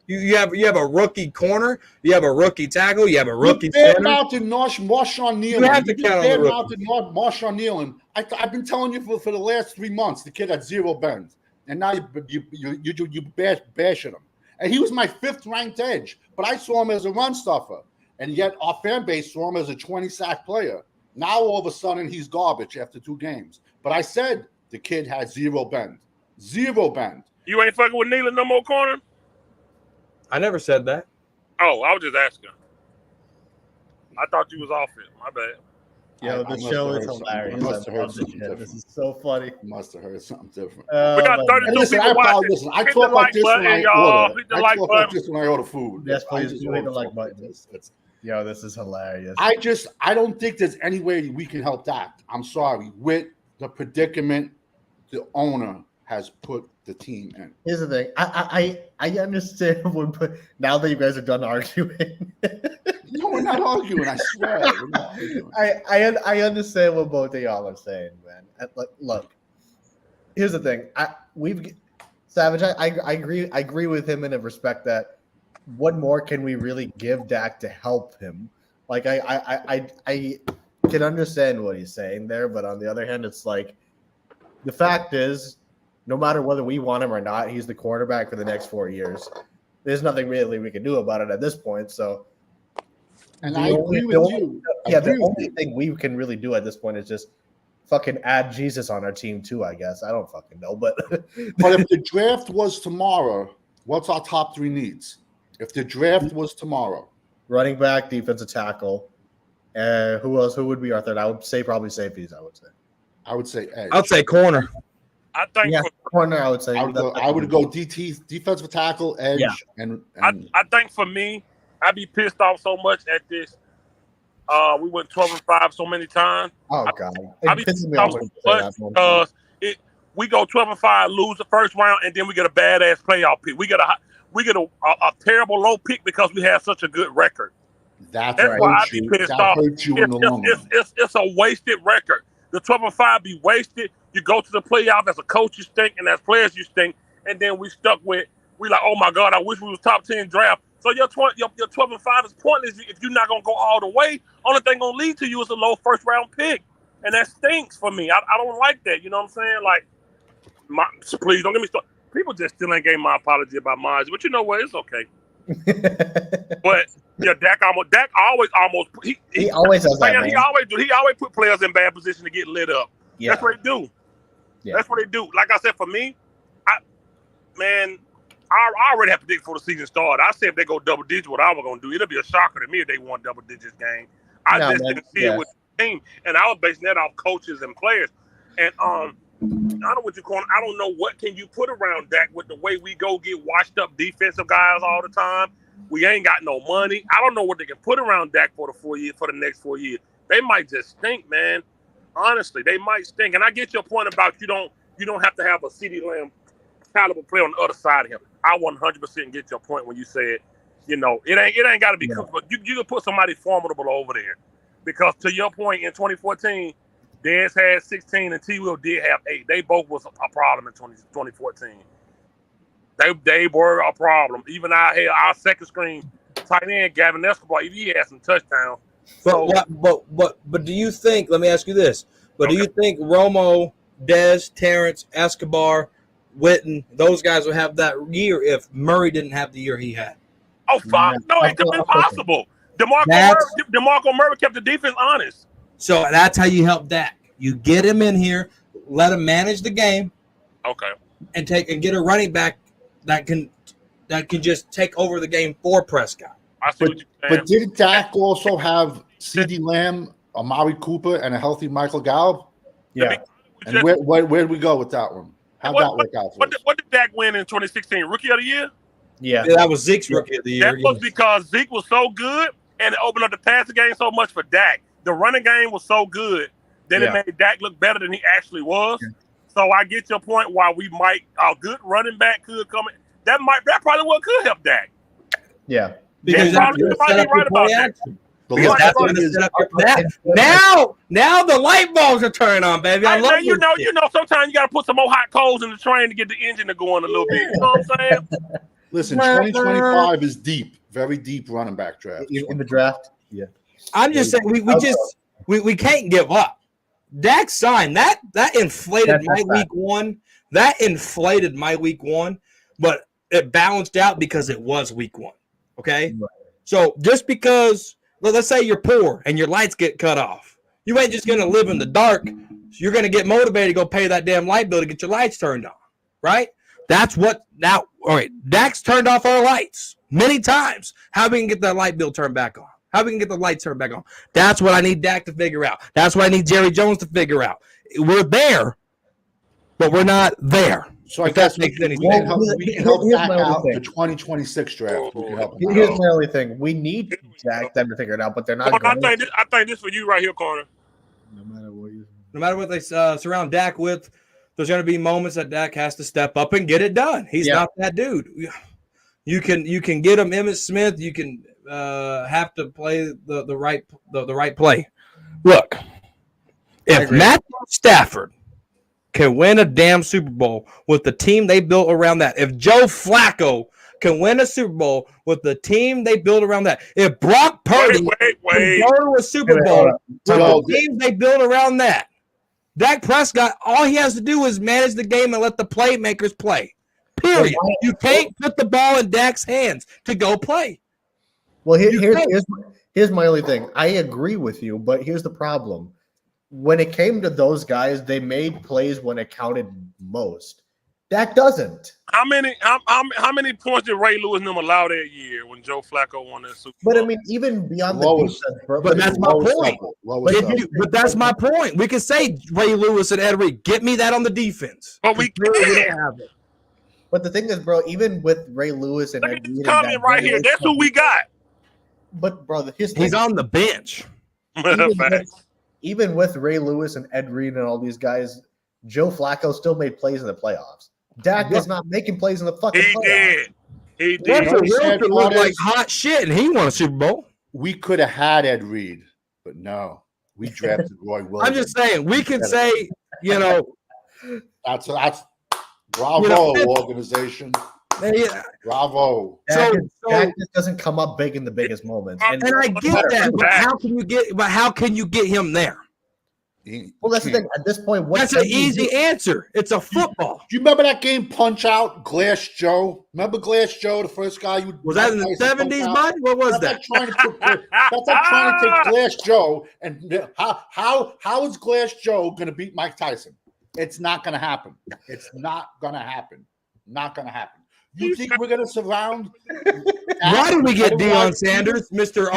You have a rookie corner, you have a rookie tackle, you have a rookie center. Marshawn Neal. You have to count on the rookies. Marshawn Neal. I've been telling you for the last 3 months, the kid had zero bend. And now you bashing him. And he was my 5th ranked edge, but I saw him as a run stuffer. And yet our fan base saw him as a 20-sack player. Now all of a sudden he's garbage after 2 games. But I said the kid had zero bend. Zero bend. You ain't fucking with Neal no more corner? I never said that. Oh, I was just asking. I thought you was off it. My bad. Yo, the show is hilarious. This is so funny. Must have heard something different. We got 32 people watching. I talk like this when I order. Hit the like button. Like this when I order food. Yes, please do hit the like button. Yo, this is hilarious. I don't think there's any way we can help that. I'm sorry. With the predicament the owner has put the team in. Here's the thing. I understand now that you guys are done arguing. No, we're not arguing. I swear. We're not arguing. I understand what both of y'all are saying, man. Look, here's the thing. Savage. I agree with him in a respect that what more can we really give Dak to help him? Like I can understand what he's saying there, but on the other hand, it's like the fact is, no matter whether we want him or not, he's the quarterback for the next 4 years. There's nothing really we can do about it at this point. So, and I agree with you. The only thing we can really do at this point is just fucking add Jesus on our team too, I guess. I don't fucking know, but but if the draft was tomorrow, what's our top 3 needs? If the draft was tomorrow, running back, defensive tackle, who else? Who would be our third? I would say probably safeties. I would say edge. I'd say corner. I think corner. I would say I would go DT, defensive tackle, edge, and I think for me, I'd be pissed off so much at this. We went 12-5 so many times. Oh God, I'd be pissed off so much because we go 12-5, lose the first round, and then we get a badass playoff pick. We get a terrible low pick because we have such a good record. That's why I'd be pissed off. It's a wasted record. The 12-5 be wasted. You go to the playoff as a coach, you stink, and as players, you stink. And then we like, oh my God, I wish we was top 10 draft. So your 12-5 is pointless if you're not gonna go all the way. Only thing gonna lead to you is a low first round pick, and that stinks for me. I don't like that. You know what I'm saying? Like, please don't get me started. People just still ain't gave my apology about mine, but you know what? It's okay. But yeah, Dak always he always does that. He always put players in bad position to get lit up. Yeah. That's what they do. Yeah. That's what they do. Like I said, for me, I already have predicted before the season started. I said if they go double digits, what I was gonna do. It'll be a shocker to me if they won double digits game. Didn't see it with the team, and I was basing that off coaches and players. And I don't know what I don't know what can you put around Dak with the way we go get washed up defensive guys all the time. We ain't got no money. I don't know what they can put around Dak for the next 4 years. They might just stink, man. Honestly, they might stink. And I get your point about you don't have to have a CeeDee Lamb caliber player on the other side of him. I 100% get your point when you said, it ain't got to be cooked, but you can put somebody formidable over there. Because to your point, in 2014, Dez had 16 and T. Will did have 8. They both was a problem in 2014. They were a problem. Even our second string tight end, Gavin Escobar, he had some touchdowns. But do you think? Let me ask you this: But do you think Romo, Dez, Terrence, Escobar, Witten, those guys would have that year if Murray didn't have the year he had? Oh, fuck. No, it could be possible. DeMarco Murray kept the defense honest. So that's how you help Dak. You get him in here, let him manage the game. Okay. And get a running back that can just take over the game for Prescott. I see what you're saying. But did Dak also have CeeDee Lamb, Amari Cooper, and a healthy Michael Gallup? Yeah. And where do we go with that one? How'd that work out for us? What did Dak win in 2016? Rookie of the year? Yeah. That was Zeke's rookie of the year. That was because Zeke was so good and it opened up the passing game so much for Dak. The running game was so good that it made Dak look better than he actually was. Yeah. So I get your point why a good running back could come in. That probably what could help Dak. Yeah. Because that's right about that. Because that's going to set up your now the light bulbs are turning on, baby. I love you know, sometimes you got to put some more hot coals in the train to get the engine to go on a little bit. You know what I'm saying? Listen, 2025 is deep, very deep running back draft. In the draft? Yeah. I'm just saying we can't give up. Dak signed that inflated my week one. That inflated my week one, but it balanced out because it was week one. Okay, right. So just because let's say you're poor and your lights get cut off, you ain't just gonna live in the dark. You're gonna get motivated to go pay that damn light bill to get your lights turned on, right? That's what now. All right, Dak's turned off our lights many times. How we can get that light bill turned back on? How we can get the lights turned back on? That's what I need Dak to figure out. That's what I need Jerry Jones to figure out. We're there, but we're not there. So I guess we can help Dak out the 2026 draft. Here's my only thing. We need them to figure it out, but they're not. I think this for you right here, Carter. No matter what they surround Dak with, there's going to be moments that Dak has to step up and get it done. He's not that dude. You can get him Emmitt Smith. You can have to play the right play. Look, if Matthew Stafford can win a damn Super Bowl with the team they built around that, if Joe Flacco can win a Super Bowl with the team they built around that, if Brock Purdy can go to a Super Bowl with the team they built around that, Dak Prescott, all he has to do is manage the game and let the playmakers play. Period. You can't put the ball in Dak's hands to go play. Well, here's my only thing. I agree with you, but here's the problem. When it came to those guys, they made plays when it counted most. Dak doesn't. How many points did Ray Lewis and them allow that year when Joe Flacco won that Super Bowl? But I mean, even beyond the defense, but that's my point. But that's my point. We can say Ray Lewis and Ed Reed, get me that on the defense. But we can't have it. But the thing is, bro, even with Ray Lewis and Ed Reed, comment right here. That's who we got. But brother, he's on the bench. Even with Ray Lewis and Ed Reed and all these guys, Joe Flacco still made plays in the playoffs. Dak is not making plays in the fucking playoffs. He did. Russell Wilson looked like hot shit, and he won a Super Bowl. We could have had Ed Reed, but no. We drafted Roy Williams. I'm just saying, we can say, That's bravo, organization. Yeah. Bravo. Dak just doesn't come up big in the biggest moments. And I get that, but how can you get him there? Well, that's the thing. At this point, that's an easy answer. It's a football. Do you remember that game Punch Out, Glass Joe? Remember Glass Joe, the first guy you was that in the 70s, bud? What was that? That's like trying to take Glass Joe and how is Glass Joe going to beat Mike Tyson? It's not going to happen. It's not going to happen. Not going to happen. You think we're going to surround? Why did we get Deion Sanders, Mr.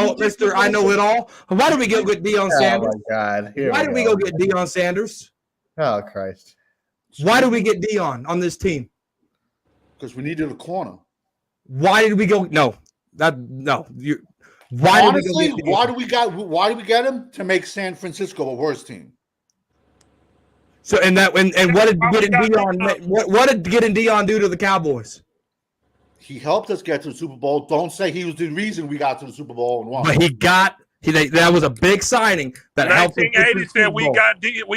I Know It All? Why did we get Deion Sanders? Oh, my God. Why did we go get Deion Sanders? Oh, Christ. Why did we get Deion on this team? Because we needed a corner. Why did we go? Why do we get him? To make San Francisco a worse team. So what did getting Deion do to the Cowboys? He helped us get to the Super Bowl. Don't say he was the reason we got to the Super Bowl and won. But that was a big signing that helped. 1980 said we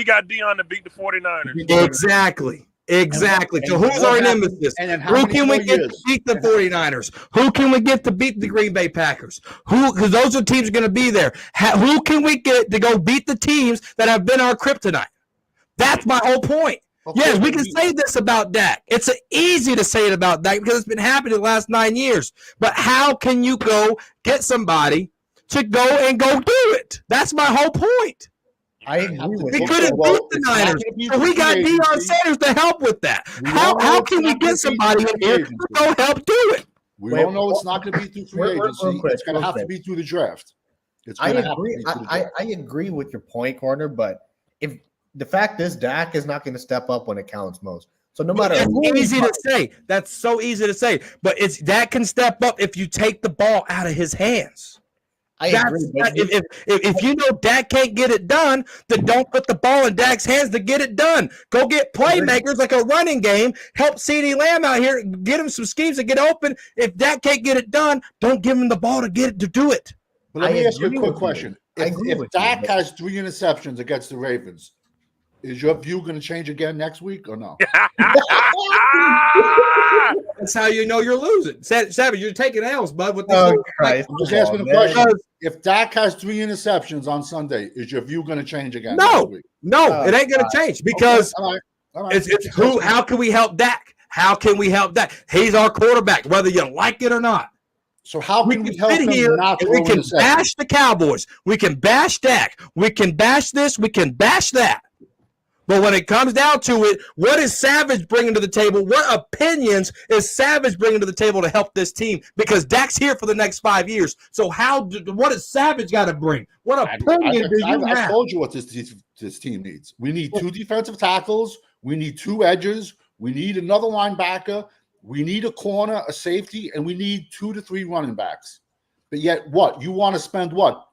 got Deion to beat the 49ers. Exactly. Exactly. So who's our nemesis? And then Who can we get to beat the 49ers? Who can we get to beat the Green Bay Packers? Because those are teams going to be there. Who can we get to go beat the teams that have been our kryptonite? That's my whole point. Okay, yes, we can say this about Dak. It's easy to say it about Dak because it's been happening the last 9 years. But how can you go get somebody to go do it? That's my whole point. I agree with we you. couldn't beat the Niners, so we got Deion Sanders to help with that. How can we get somebody in here to go help do it? We don't know it's not going to be through free agency. It's going to have to be through the draft. I agree. I agree with your point, Corner. But if the fact is, Dak is not going to step up when it counts most. So no matter that's easy to say. That's so easy to say. But it's Dak can step up if you take the ball out of his hands. I agree. If you know Dak can't get it done, then don't put the ball in Dak's hands to get it done. Go get playmakers like a running game. Help CeeDee Lamb out here. Get him some schemes to get open. If Dak can't get it done, don't give him the ball to do it. But let me ask you a quick question. If Dak has 3 interceptions against the Ravens, is your view going to change again next week or no? That's how you know you're losing. Savage, you're taking L's, bud. With this I'm just asking a question. If Dak has 3 interceptions on Sunday, is your view going to change again next week? No, it ain't going to change because it's who. How can we help Dak? How can we help Dak? He's our quarterback, whether you like it or not. So how can we help him not we can bash the Cowboys. We can bash Dak. We can bash this. We can bash that. But when it comes down to it, what is Savage bringing to the table? What opinions is Savage bringing to the table to help this team? Because Dak's here for the next 5 years. So what does Savage got to bring? What opinion do you have? I told you what this team needs. We need 2 defensive tackles. We need 2 edges. We need another linebacker. We need a corner, a safety, and we need 2 to 3 running backs. But yet, what? You want to spend what?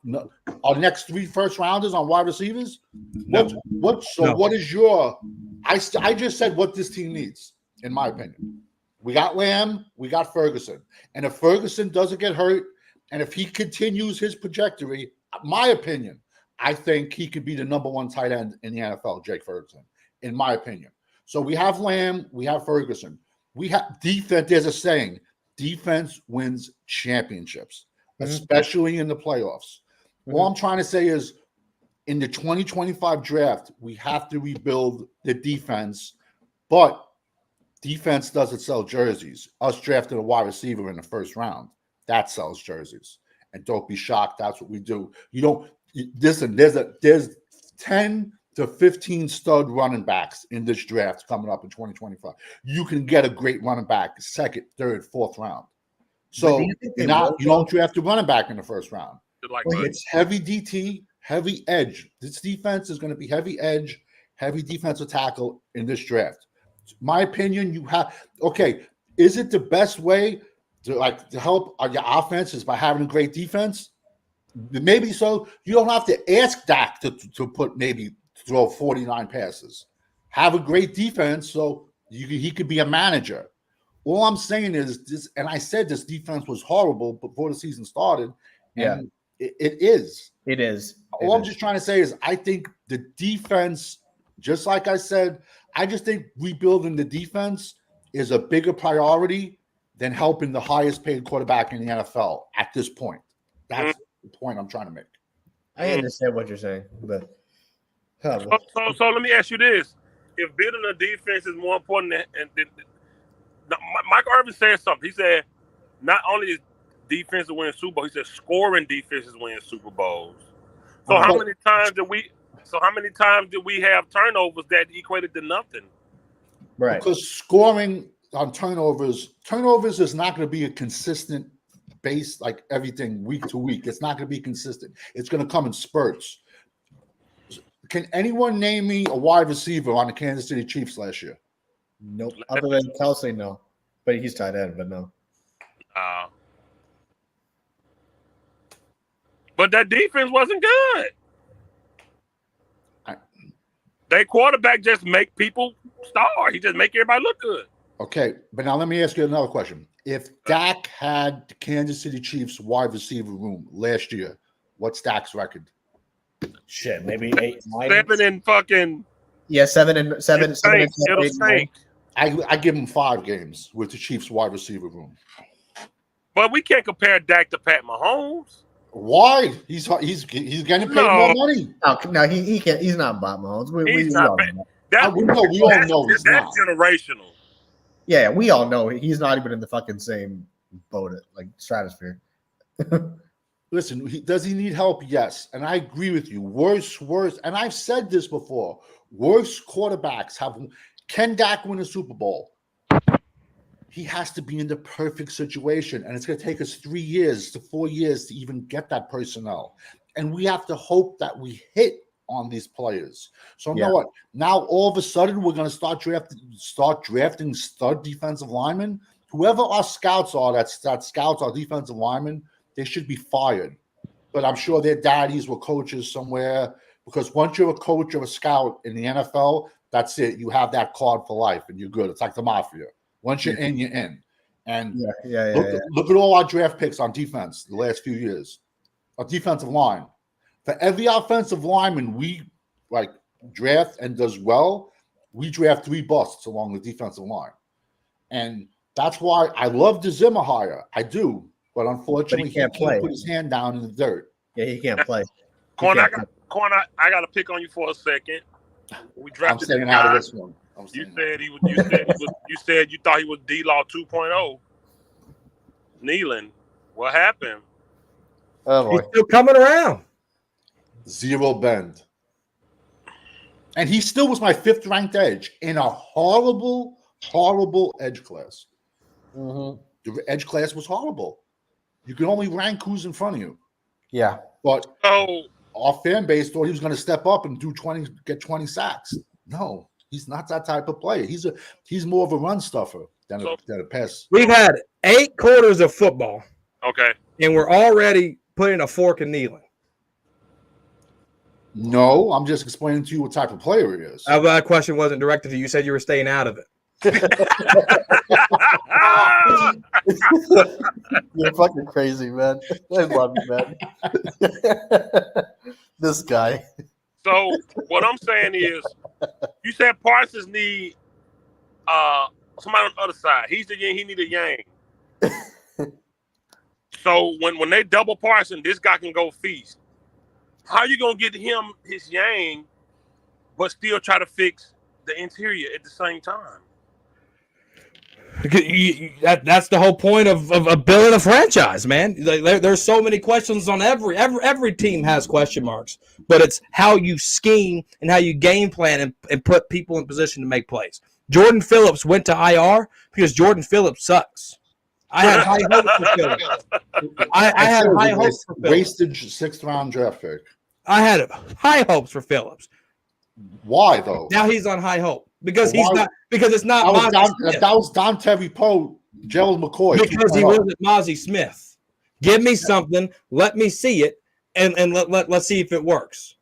Our next 3 first-rounders on wide receivers? No. What is your – I just said what this team needs, in my opinion. We got Lamb. We got Ferguson. And if Ferguson doesn't get hurt, and if he continues his trajectory, my opinion, I think he could be the number 1 tight end in the NFL, Jake Ferguson, in my opinion. So we have Lamb. We have Ferguson. We have defense. There's a saying, defense wins championships. Especially in the playoffs. All I'm trying to say is in the 2025 draft, we have to rebuild the defense, but defense doesn't sell jerseys. Us drafting a wide receiver in the first round, that sells jerseys. And don't be shocked, that's what we do. You don't listen, there's 10 to 15 stud running backs in this draft coming up in 2025. You can get a great running back second, third, fourth round. So you don't draft a running back in the first round. It's heavy DT, heavy edge. This defense is going to be heavy edge, heavy defensive tackle in this draft. My opinion, is it the best way to help your offense is by having a great defense? Maybe so. You don't have to ask Dak to throw 49 passes. Have a great defense so he could be a manager. All I'm saying is this, and I said this defense was horrible before the season started. And it is. It is. All I'm just trying to say is I think the defense, just like I said, I just think rebuilding the defense is a bigger priority than helping the highest paid quarterback in the NFL at this point. That's the point I'm trying to make. I understand what you're saying, but so let me ask you this: if building a defense is more important than Michael Irvin said something. He said, not only is defense to win Super Bowl, he said scoring defenses win Super Bowls. So how many times did we have turnovers that equated to nothing? Right. Because scoring on turnovers is not going to be a consistent base like everything week to week. It's not going to be consistent. It's going to come in spurts. Can anyone name me a wide receiver on the Kansas City Chiefs last year? Nope. Other than Kelsey, no. But he's tight end, but no. But that defense wasn't good. Their quarterback just make people star. He just make everybody look good. Okay, but now let me ask you another question. If Dak had the Kansas City Chiefs wide receiver room last year, what's Dak's record? Shit, maybe 8, 9. 7 and fucking Yeah, seven and It'll 7, It'll 8, 9. stink. I give him 5 games with the Chiefs wide receiver room. But we can't compare Dak to Pat Mahomes. Why? He's getting paid more money. No, he can't. He's not Bob Mahomes. He's We not. all know. We all know he's not. That's generational. Yeah, we all know he's not even in the fucking same boat, like stratosphere. Listen, does he need help? Yes. And I agree with you. Worse. And I've said this before. Worse quarterbacks have. Can Dak win a Super Bowl? He has to be in the perfect situation. And it's going to take us 3 years to 4 years to even get that personnel. And we have to hope that we hit on these players. So you know what? Now all of a sudden we're going to start drafting stud defensive linemen. Whoever our scouts are that scouts our defensive linemen, they should be fired. But I'm sure their daddies were coaches somewhere, because once you're a coach or a scout in the NFL, that's it. You have that card for life and you're good. It's like the mafia. Once you're in, you're in. And look at all our draft picks on defense the last few years. Our defensive line. For every offensive lineman we draft and does well, we draft 3 busts along the defensive line. And that's why I love the Zimmer hire. I do. But unfortunately, he can't put his hand down in the dirt. Yeah, he can't play. Corn, I got to pick on you for a second. We drafted. I'm staying out of this one. You said you thought he was D-Law 2.0. Kneeling. What happened? Oh, He's still coming around. 0 bend. And he still was my 5th ranked edge in a horrible edge class. Mm-hmm. The edge class was horrible. You could only rank who's in front of you. Yeah. But our fan base thought he was going to step up and get 20 sacks. No, he's not that type of player. He's more of a run stuffer than a pass. We've had 8 quarters of football. Okay. And we're already putting a fork in Kneeling. No, I'm just explaining to you what type of player he is. That question wasn't directed to you. You said you were staying out of it. You're fucking crazy, man. I love you, man. This guy. So what I'm saying is, you said Parsons need somebody on the other side. He's the yin, he need a yang. So when they double Parsons, this guy can go feast. How you gonna get him his yang, but still try to fix the interior at the same time? That's the whole point of building a franchise, man. There's so many questions on every team has question marks, but it's how you scheme and how you game plan and put people in position to make plays. Jordan Phillips went to IR because Jordan Phillips sucks. I had high hopes for Phillips. I had high hopes for Phillips. Wasted 6th round draft pick. I had high hopes for Phillips. Why though? Now he's on high hope because it's not. That was Don Terry Poe, Gerald McCoy. Because he wasn't Mozzie Smith. Give me something, let me see it, and let's see if it works.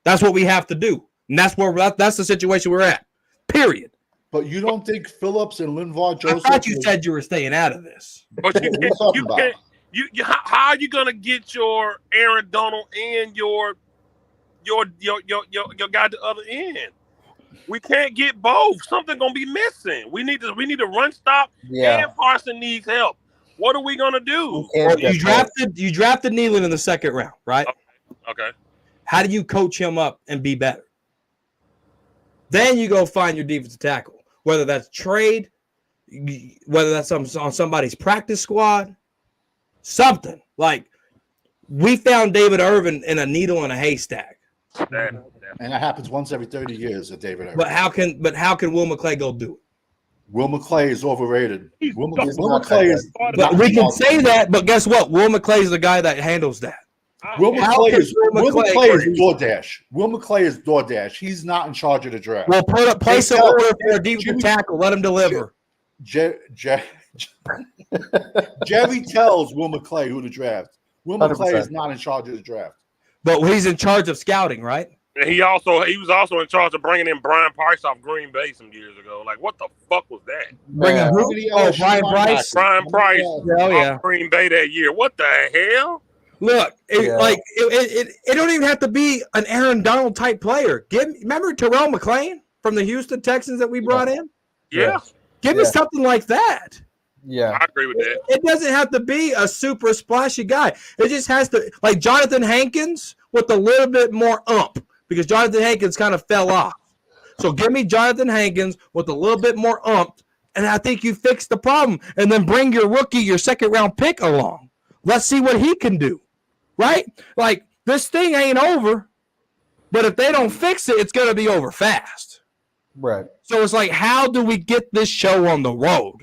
That's what we have to do, and that's the situation we're at. Period. But you don't think Phillips and Linval Joseph? I thought you said you were staying out of this. But you can't. How are you gonna get your Aaron Donald and your guy at the other end? We can't get both. Something gonna be missing. We need to run stop. Yeah. And Parson needs help. What are we gonna do? You drafted Kneeland in the 2nd round, right? Okay. How do you coach him up and be better? Then you go find your defensive tackle, whether that's trade, whether that's on somebody's practice squad, something. Like, we found David Irvin in a needle in a haystack. And that happens once every 30 years at David Irvin. But how can Will McClay go do it? Will McClay is overrated. Will McClay is. But we can say that, but guess what? Will McClay is the guy that handles that. Will McClay is DoorDash. Will McClay is DoorDash. He's not in charge of the draft. Well, place an order for a defensive tackle. Let him deliver. Jerry tells Will McClay who to draft. Will McClay 100%. Is not in charge of the draft. But he's in charge of scouting, right? And he was also in charge of bringing in Brian Price off Green Bay some years ago. Like, what the fuck was that? Bringing who? Oh, Brian Price. Brian Price off Green Bay that year. What the hell? Look, it don't even have to be an Aaron Donald type player. Remember Terrell McLean? from the Houston Texans that we brought in? Yeah. Give me something like that. Yeah. I agree with that. It doesn't have to be a super splashy guy. It just has to, like Jonathan Hankins with a little bit more because Jonathan Hankins kind of fell off. So give me Jonathan Hankins with a little bit more and I think you fix the problem. And then bring your rookie, your second-round pick along. Let's see what he can do, right? Like, this thing ain't over, but if they don't fix it, it's going to be over fast. Right. So it's like, how do we get this show on the road?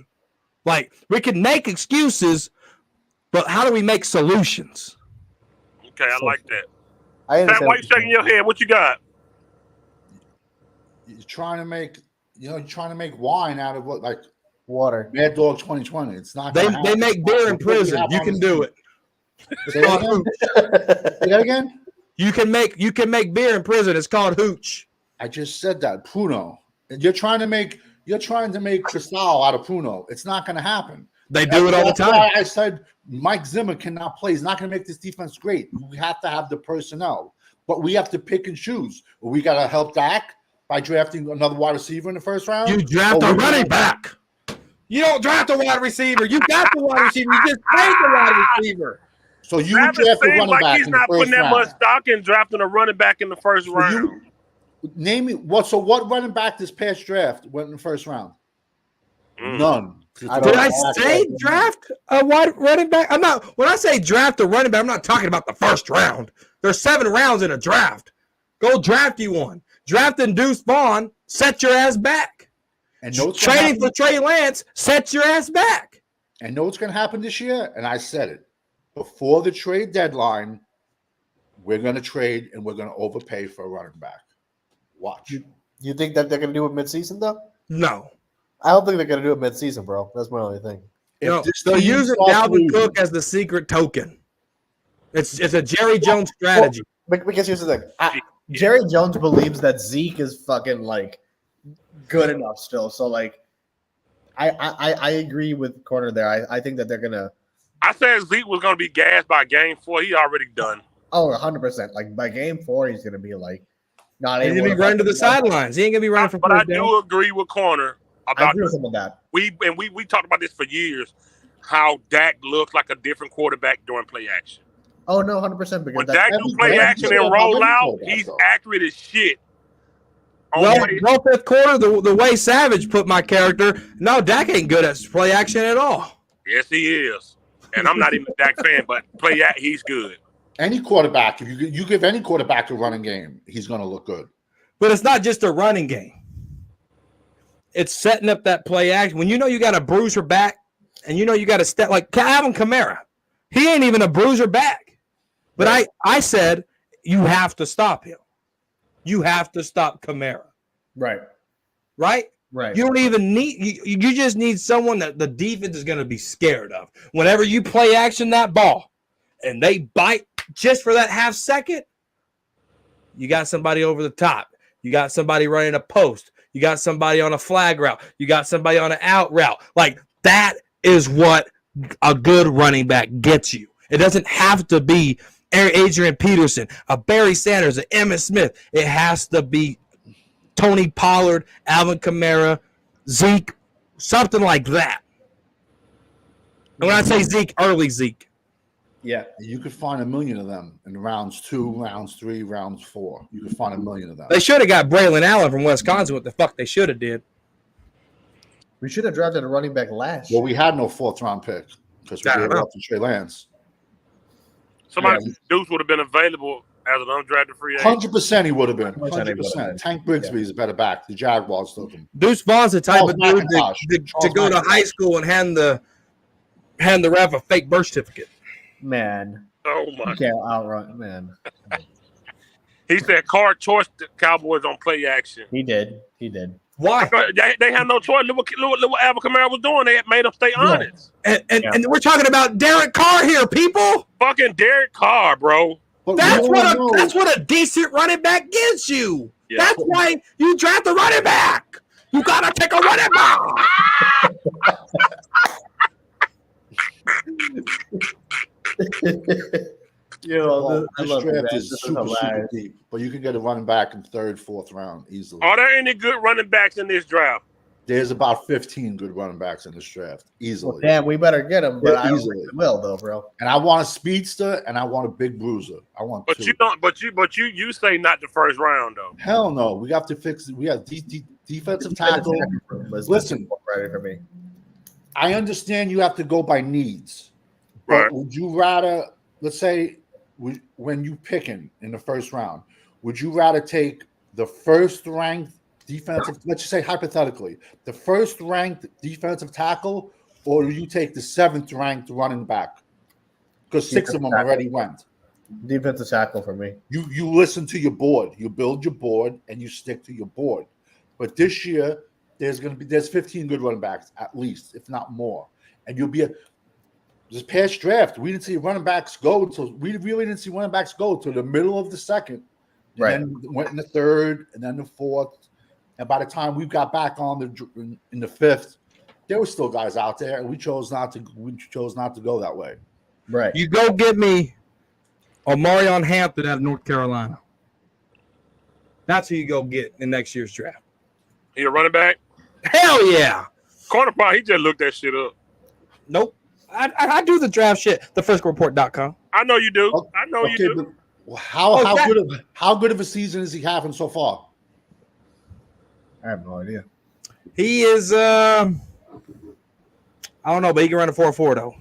Like, we can make excuses, but how do we make solutions? Okay, I like that. Pat, why you shaking your head? What you got? You're trying to make wine out of what, like water. Mad Dog 2020. It's not. They make beer in prison. You can do it. Say that again. You can make beer in prison. It's called hooch. I just said that Pruno. And you're trying to make Cristal out of Pruno. It's not going to happen. They do it all the That's time. why I said Mike Zimmer cannot play. He's not going to make this defense great. We have to have the personnel, but we have to pick and choose. We got to help Dak by drafting another wide receiver in the first round. You draft a running back. You don't draft a wide receiver. You got the wide receiver. You just paid the wide receiver. So you draft a running back he's in the not first putting that round. much stock in drafting a running back in the first round. Name me what? So what running back this past draft went in the first round? None. Did I say draft a wide running back? I'm not. When I say draft a running back, I'm not talking about the first round. There's 7 rounds in a draft. Go draft you one. Drafting Deuce Vaughn, set your ass back. And trading for Trey Lance, set your ass back. And know what's going to happen this year? And I said it before the trade deadline. We're going to trade and we're going to overpay for a running back. Watch. You think that they're going to do it midseason though? No. I don't think they're going to do it midseason, bro. That's my only thing. No, they're using Dalvin Cook as the secret token. It's a Jerry Jones strategy. Well, because here's the thing. Jerry Jones believes that Zeke is fucking like good enough still. So like, I agree with Corner there. I think that they're gonna. I said Zeke was gonna be gassed by game 4. He already done. Oh, 100%. Like by game 4, he's gonna be like not able. He's gonna be running to the sidelines. He ain't gonna be running for. But I do agree with Corner about some of that. We talked about this for years. How Dak looks like a different quarterback during play action. Oh no, 100%. Because when Dak do play action and roll out, he's accurate as shit. Well, fifth quarter, the way Savage put my character, no, Dak ain't good at play action at all. Yes, he is. And I'm not even a Dak fan, but he's good. Any quarterback, if you give any quarterback a running game, he's going to look good. But it's not just a running game. It's setting up that play action. When you know you got a bruiser back and you know you got to step like Alvin Kamara. He ain't even a bruiser back. But right. I said you have to stop him. You have to stop Kamara. Right. Right? Right. You don't even need you just need someone that the defense is going to be scared of. Whenever you play action that ball and they bite just for that half second, you got somebody over the top. You got somebody running a post. You got somebody on a flag route. You got somebody on an out route. Like that is what a good running back gets you. It doesn't have to be Adrian Peterson, a Barry Sanders, an Emmitt Smith. It has to be Tony Pollard, Alvin Kamara, Zeke, something like that. And when I say Zeke, early Zeke. Yeah. You could find 1 million of them in rounds 2, rounds 3, rounds 4. You could find 1 million of them. They should have got Braylon Allen from Wisconsin. What the fuck they should have did. We should have drafted a running back last. Well, we had no 4th round pick because we gave it up to Trey Lance. Deuce would have been available as an undrafted free agent. 100% he would have been. 100%. Tank Bigsby is a better back. The Jaguars took him. Deuce Vaughn's the type of dude to go to high school and hand the ref a fake birth certificate. Man. Oh my God. Outrun, man. He said card choice the Cowboys on play action. He did. Why? They had no choice. Look what Alvin Kamara was doing. They had made him stay honest. And we're talking about Derek Carr here, people. Fucking Derek Carr, bro. That's what a decent running back gives you. Yeah. That's why you draft a running back. You gotta take a running back. I This love you, draft man. is This super hilarious. deep, but you can get a running back in third, fourth round easily. Are there any good running backs in this draft? There's about 15 good running backs in this draft Well, easily. damn, we better get him, but Yeah, I don't easily. think we will, though, bro. And I want a speedster and I want a big bruiser. I want But two. you don't. But you say not the first round though. Hell no. We have to fix it. We have defensive tackle. Listen, ready for me. I understand you have to go by needs, but Right. would you rather, let's say, when you picking in the first round, would you rather take the first ranked defensive, let's just say hypothetically, the first ranked defensive tackle, or do you take the 7th ranked running back? Because 6 of them already went. Defensive tackle for me. You listen to your board, you build your board, and you stick to your board. But this year, there's 15 good running backs at least, if not more, and you'll be this past draft. We didn't see running backs go until the middle of the second, and Right. then went in the third, and then the fourth, and by the time we got back on in the 5th, there were still guys out there, and we chose not to go that way. Right. You go get me Omarion Hampton out of North Carolina. That's who you go get in next year's draft. He a running back? Hell yeah. Cornerback, he just looked that shit up. Nope. I do the draft shit. TheFirstReport.com. I know you do. Okay, I know you do. But how good of a season is he having so far? I have no idea. He is I don't know, but he can run a 4.4 though.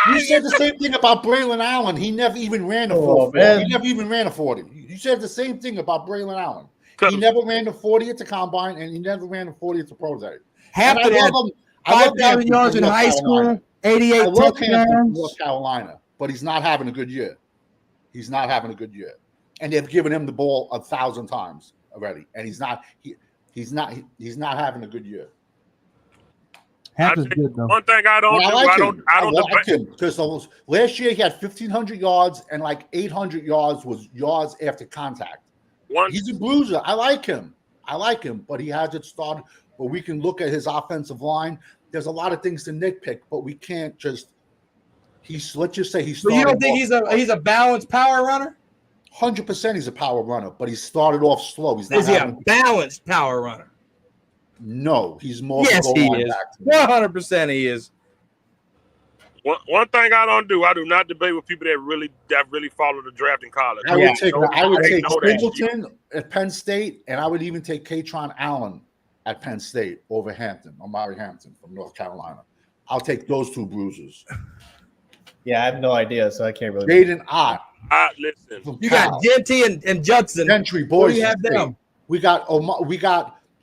You said the same thing about Braylon Allen. He never even ran a 40. He never even ran a 40. You said the same thing about Braylon Allen. He never ran the 40 at the combine, and he never ran the 40 at the pro day. Hampton had 5,000 yards in high school, 88 touchdowns. North Carolina, but he's not having a good year. He's not having a good year, and they've given him the ball 1,000 times already, and he's not having a good year. Hampton's good though. One thing I don't do, I don't like him because last year he had 1,500 yards and like 800 yards was yards after contact. He's a bruiser. I like him, but he hasn't started. But we can look at his offensive line. There's a lot of things to nitpick, but we can't just. Let's just say he's. So you don't think he's a balanced power runner? 100% he's a power runner, but he started off slow. He's not. Is he a balanced power runner? No, he's more. Yes, he is. 100% he is. One thing I don't do, I do not debate with people that really follow the draft in college. I would take Singleton at Penn State, and I would even take Katron Allen at Penn State over Omari Hampton from North Carolina. I'll take those two bruisers. Yeah, I have no idea, so I can't really. Jaden Ott. Listen. You got Genty and Judson. Gentry, boys. You have them. We got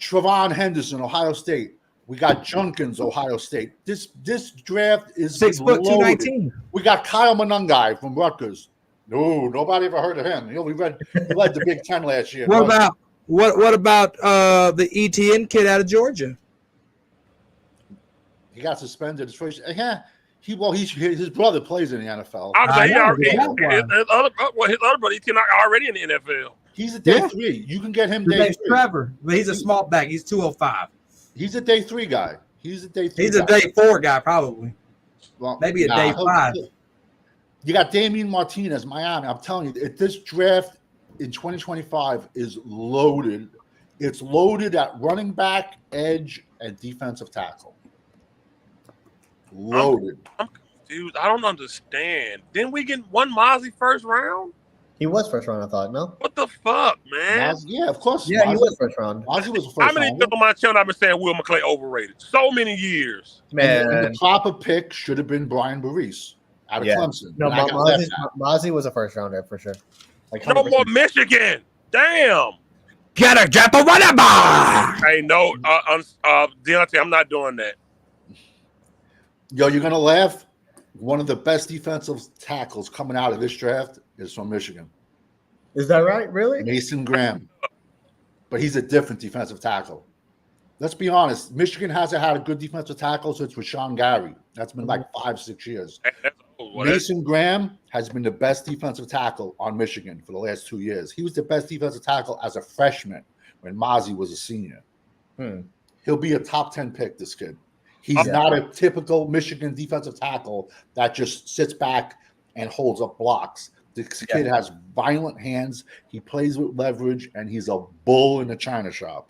Trevon Henderson, Ohio State. We got Junkins, Ohio State. This draft is 6'2", 219. We got Kyle Monungai from Rutgers. No, nobody ever heard of him. He led the Big Ten last year. What about the ETN kid out of Georgia? He got suspended his first. Yeah, his brother plays in the NFL. His other brother, he's already in the NFL. He's a day 3. You can get him day 3. Trevor, but he's a small back. He's 205. He's a day 3 guy. He's a day 3. He's a day 4 guy, probably. Well, maybe a day 5. You got Damian Martinez, Miami. I'm telling you, this draft in 2025 is loaded. It's loaded at running back, edge, and defensive tackle. Loaded. I'm confused. I don't understand. Didn't we get one Mozzie first round? He was first round, I thought. No. What the fuck, man? Yeah, of course. Yeah, he was first round. Mozzie was the first round. How many round. times on my channel I've been saying Will McClay overrated? So many years. Man, and the proper pick should have been Brian Barice out of Clemson. No, Mozzie was a first rounder for sure. Like no more Michigan. Damn. Get a jet to running back. Hey, no, Deontay, I'm not doing that. Yo, you're gonna laugh. One of the best defensive tackles coming out of this draft is from Michigan. Is that right? Really? Mason Graham. But he's a different defensive tackle. Let's be honest. Michigan hasn't had a good defensive tackle since Rashawn Gary. That's been like 5-6 years. Mason Graham has been the best defensive tackle on Michigan for the last 2 years. He was the best defensive tackle as a freshman when Mozzie was a senior. He'll be a top 10 pick, this kid. He's not a typical Michigan defensive tackle that just sits back and holds up blocks. This kid has violent hands. He plays with leverage, and he's a bull in a china shop.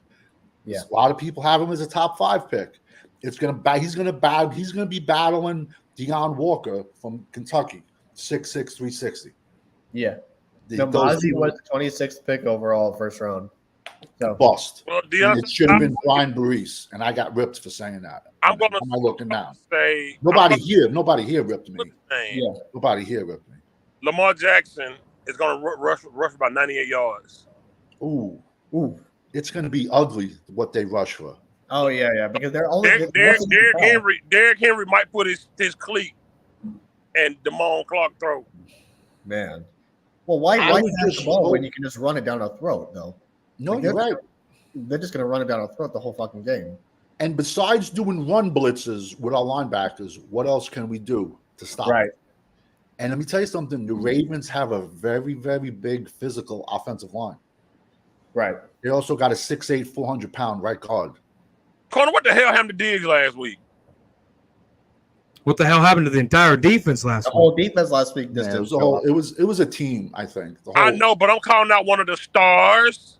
Yeah. A lot of people have him as a top 5 pick. He's gonna be battling Deion Walker from Kentucky, 6'6", 360. Yeah. Mozzie was the 26th pick overall, first round. So Bust. Well, And it should have been Brian Boris, and I got ripped for saying that. I'm gonna Am I looking now? say Nobody here ripped me. yeah. Nobody here ripped me. Lamar Jackson is gonna rush about 98 yards. Ooh. It's gonna be ugly what they rush for. Oh yeah, because they're only Derrick Henry might put his cleat and Damone Clark throat. Man. Well, why pass the ball when you can just run it down a throat, though? No, you're right. They're just gonna run it down a throat the whole fucking game. And besides doing run blitzes with our linebackers, what else can we do to stop Right. it? And let me tell you something, the Ravens have a very, very big physical offensive line. Right. They also got a 6'8", 400-pound right guard. Connor, what the hell happened to Diggs last week? What the hell happened to the entire defense last The week? whole defense last week just didn't show up. It was a team, I think. I know, but I'm calling out one of the stars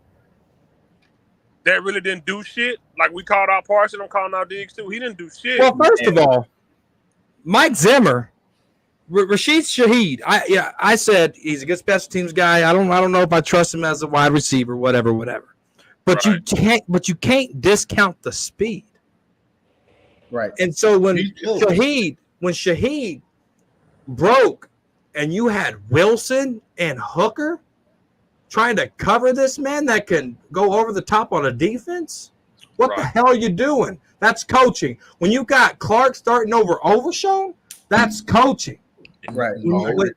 that really didn't do shit. Like we called out Parson, I'm calling out Diggs too. He didn't do shit. Well, first of all, Mike Zimmer, Rashid Shaheed. I said he's a good special teams guy. I don't know if I trust him as a wide receiver, whatever. But Right. you can't discount the speed. Right. And so when Shaheed broke, and you had Wilson and Hooker trying to cover this man that can go over the top on a defense, what the hell are you doing? That's coaching. When you got Clark starting over Overshown, that's coaching. Right.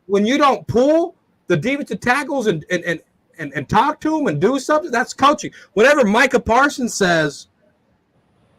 When you don't pull the defensive tackles and talk to them and do something, that's coaching. Whenever Micah Parsons says,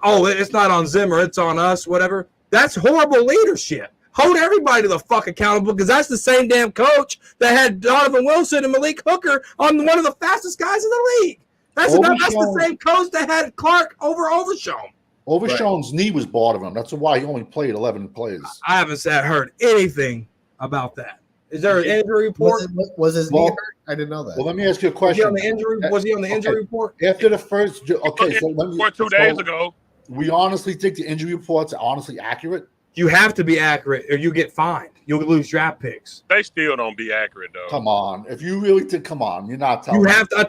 "Oh, it's not on Zimmer, it's on us," whatever, that's horrible leadership. Hold everybody the fuck accountable, because that's the same damn coach that had Donovan Wilson and Malik Hooker on one of the fastest guys in the league. That's the same coach that had Clark over Overshown. Overshown's knee was bothering him. That's why he only played 11 plays. I haven't heard anything about that. Is there an injury report? Was his knee hurt? I didn't know that. Well, let me ask you a question. Was he on the injury report? After the first, so let me. 2 days ago. We honestly think the injury reports are honestly accurate. You have to be accurate, or you get fined. You'll lose draft picks. They still don't be accurate though. Come on, if you really think, come on, you're not telling. You have to. I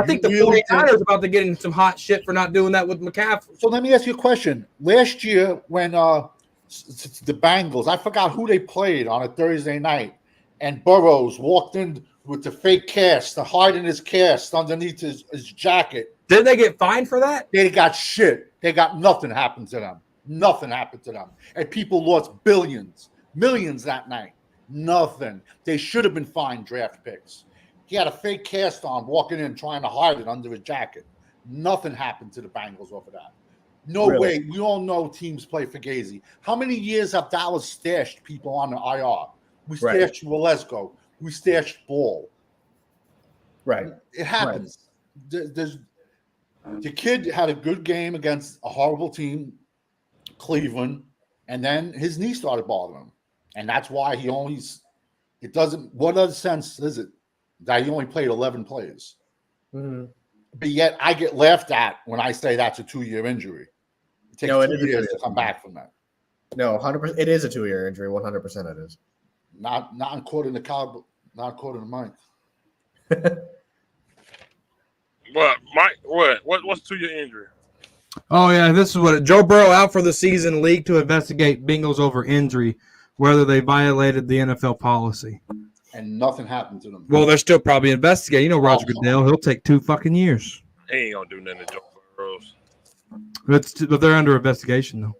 think the 49ers about to get into some hot shit for not doing that with McCaffrey. So let me ask you a question. Last year, when the Bengals, I forgot who they played on a Thursday night, and Burrows walked in with the fake cast, hiding his cast underneath his jacket. Did they get fined for that? They got shit. They got nothing happened to them. Nothing happened to them. And people lost millions that night. Nothing. They should have been fined draft picks. He had a fake cast on walking in trying to hide it under his jacket. Nothing happened to the Bengals over that. No way. We all know teams play Fugazi. How many years have Dallas stashed people on the IR? We stashed Walesko. We stashed Ball. Right. It happens. The kid had a good game against a horrible team, Cleveland, and then his knee started bothering him. And that's why what other sense is it that he only played 11 plays? Mm-hmm. But yet I get laughed at when I say that's a 2-year injury. It takes 2 years to come back from that. No, 100%. It is a 2-year injury. 100% it is. Not according to Cowboy, not according to Mike. What, Mike? What's 2-year injury? Oh yeah, this is what Joe Burrow out for the season. League to investigate Bengals over injury, whether they violated the NFL policy. And nothing happened to them. Well, they're still probably investigating. You know, Roger Goodell, he'll take 2 fucking years. He ain't gonna do nothing to Joe Burrows. But they're under investigation though.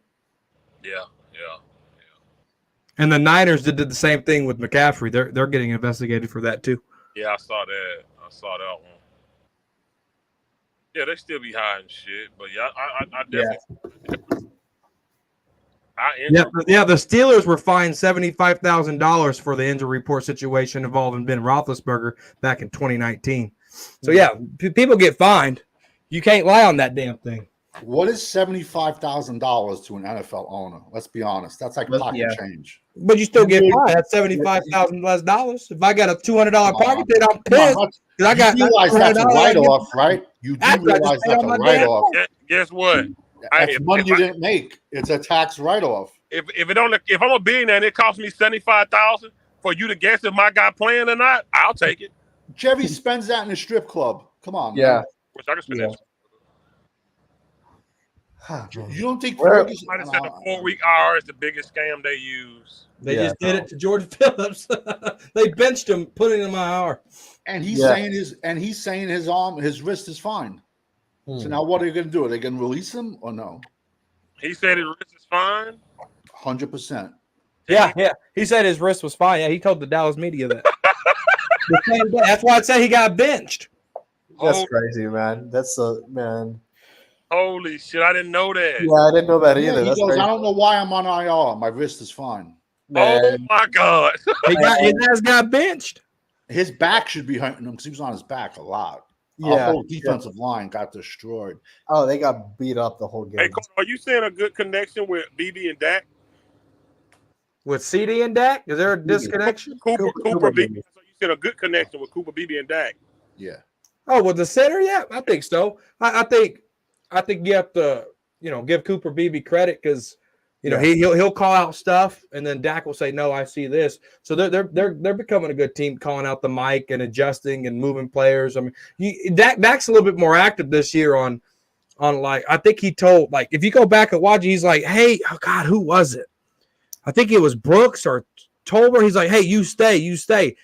Yeah. And the Niners did the same thing with McCaffrey. They're getting investigated for that too. Yeah, I saw that one. Yeah, they still be hiding shit, but yeah, I definitely. The Steelers were fined $75,000 for the injury report situation involving Ben Roethlisberger back in 2019. So yeah, people get fined. You can't lie on that damn thing. What is $75,000 to an NFL owner? Let's be honest. That's like pocket change. But you still get fined. That's $75,000 less dollars. If I got a $200 pocket, then I'm pissed because I got. You realize that's a write-off, right? You do realize that's a write-off. Guess what? That's money you didn't make. It's a tax write-off. If I'm a billionaire and it costs me $75,000 for you to guess if my guy playing or not, I'll take it. Jerry spends that in a strip club. Come on, Yeah. man. Which I can spend that. You don't think Ferguson might have said the 4-week IR is the biggest scam they use? They just did it to Jordan Phillips. They benched him, putting him in IR. And he's saying his wrist is fine. So now what are you going to do? Are they going to release him or no? He said his wrist is fine. 100%. Yeah. He said his wrist was fine. Yeah, he told the Dallas media that. The same day. That's why I said he got benched. That's crazy, man. That's man. Holy shit! I didn't know that. Yeah, I didn't know that either. He goes, I don't know why I'm on IR. My wrist is fine. Man. Oh my god! His ass got benched. His back should be hurting him because he was on his back a lot. Yeah, Our whole defensive line got destroyed. Oh, they got beat up the whole game. Hey, Cole, are you seeing a good connection with BB and Dak? With CD and Dak? Is there a disconnection? Cooper BB. So you said a good connection with Cooper BB and Dak. Yeah. Oh, with the center? Yeah, I think so. I think you have to, give Cooper Beebe credit because he'll call out stuff and then Dak will say, "No, I see this." So they're becoming a good team, calling out the mic and adjusting and moving players. I mean, Dak's a little bit more active this year on I think he told, if you go back and watch it, he's like, "Hey, oh God, who was it? I think it was Brooks or Tolbert." He's like, "Hey, you stay."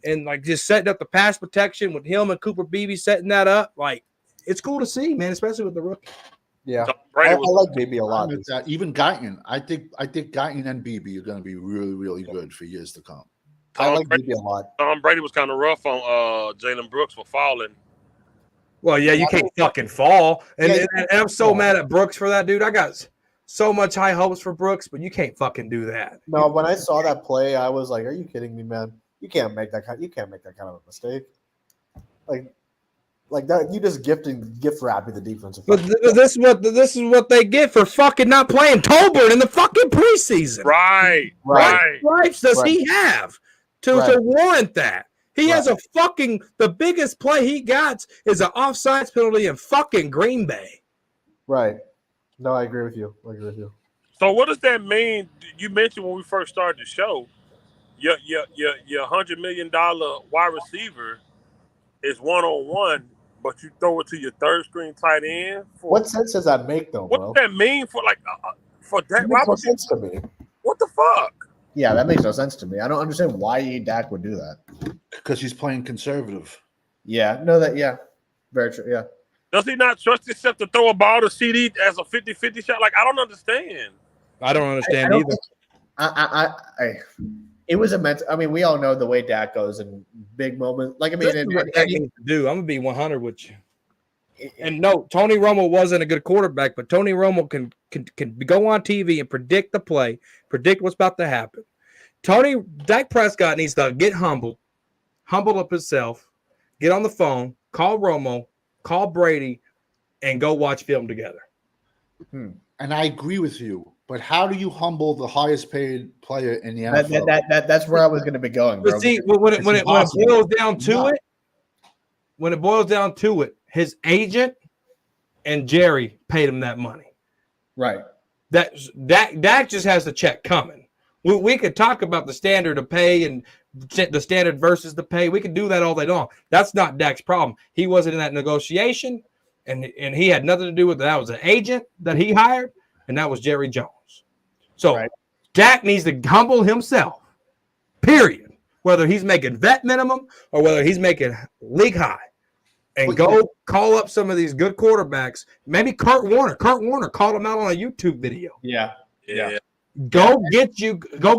And just setting up the pass protection with him and Cooper Beebe setting that up, it's cool to see, man, especially with the rookie. Yeah, I like Beebe a lot. Even Guyton, I think Guyton and Beebe are going to be really, really good for years to come. I like Beebe a lot. Tom Brady was kind of rough on Jalen Brooks for falling. Well, yeah, you can't fucking fall, and I'm so mad at Brooks for that, dude. I got so much high hopes for Brooks, but you can't fucking do that. No, when I saw that play, I was like, "Are you kidding me, man? You can't make that kind of a mistake." Like that, you just gift wrapping the defensive. But this is what they get for fucking not playing Tolbert in the fucking preseason. Right. What stripes does he have to warrant that? He has the biggest play he got is an offsides penalty in fucking Green Bay. Right. No, I agree with you. So what does that mean? You mentioned when we first started the show, your $100 million wide receiver is 1-on-1, but you throw it to your third string tight end. What sense does that make, though, bro? What does that mean for that? It makes no sense to me. What the fuck? Yeah, that makes no sense to me. I don't understand why Dak would do that. Because he's playing conservative. Yeah, very true. Yeah. Does he not trust himself to throw a ball to CD as a 50-50 shot? I don't understand. I don't understand either. It was immense. I mean, we all know the way Dak goes in big moments. I'm gonna be 100 with you. And no, Tony Romo wasn't a good quarterback, but Tony Romo can go on TV and predict the play, predict what's about to happen. Dak Prescott needs to get humble up himself, get on the phone, call Romo, call Brady, and go watch film together. And I agree with you. But how do you humble the highest paid player in the NFL? That's where I was going to be going, bro. But see, when it boils down to it, his agent and Jerry paid him that money. Right. Dak just has the check coming. We could talk about the standard of pay and the standard versus the pay. We could do that all day long. That's not Dak's problem. He wasn't in that negotiation, and he had nothing to do with it. That was an agent that he hired, and that was Jerry Jones. So Dak needs to humble himself, period, whether he's making vet minimum or whether he's making league high, and go call up some of these good quarterbacks. Maybe Kurt Warner called him out on a YouTube video. Yeah. Go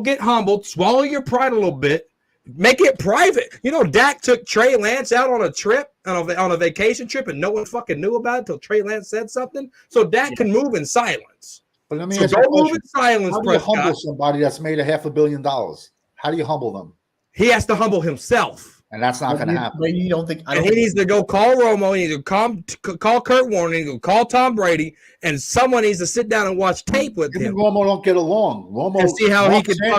get humbled, swallow your pride a little bit, make it private. Dak took Trey Lance out on a trip, on a vacation trip, and no one fucking knew about it until Trey Lance said something. So Dak can move in silence. But let me ask you a question. How do you humble somebody that's made $500 million? How do you humble them? He has to humble himself. And that's not going to happen. But you don't think? And he needs to go call Romo. He needs to call Kurt Warner. He needs to call Tom Brady, and someone needs to sit down and watch tape with him. And Romo don't get along. Romo and see how Mark he can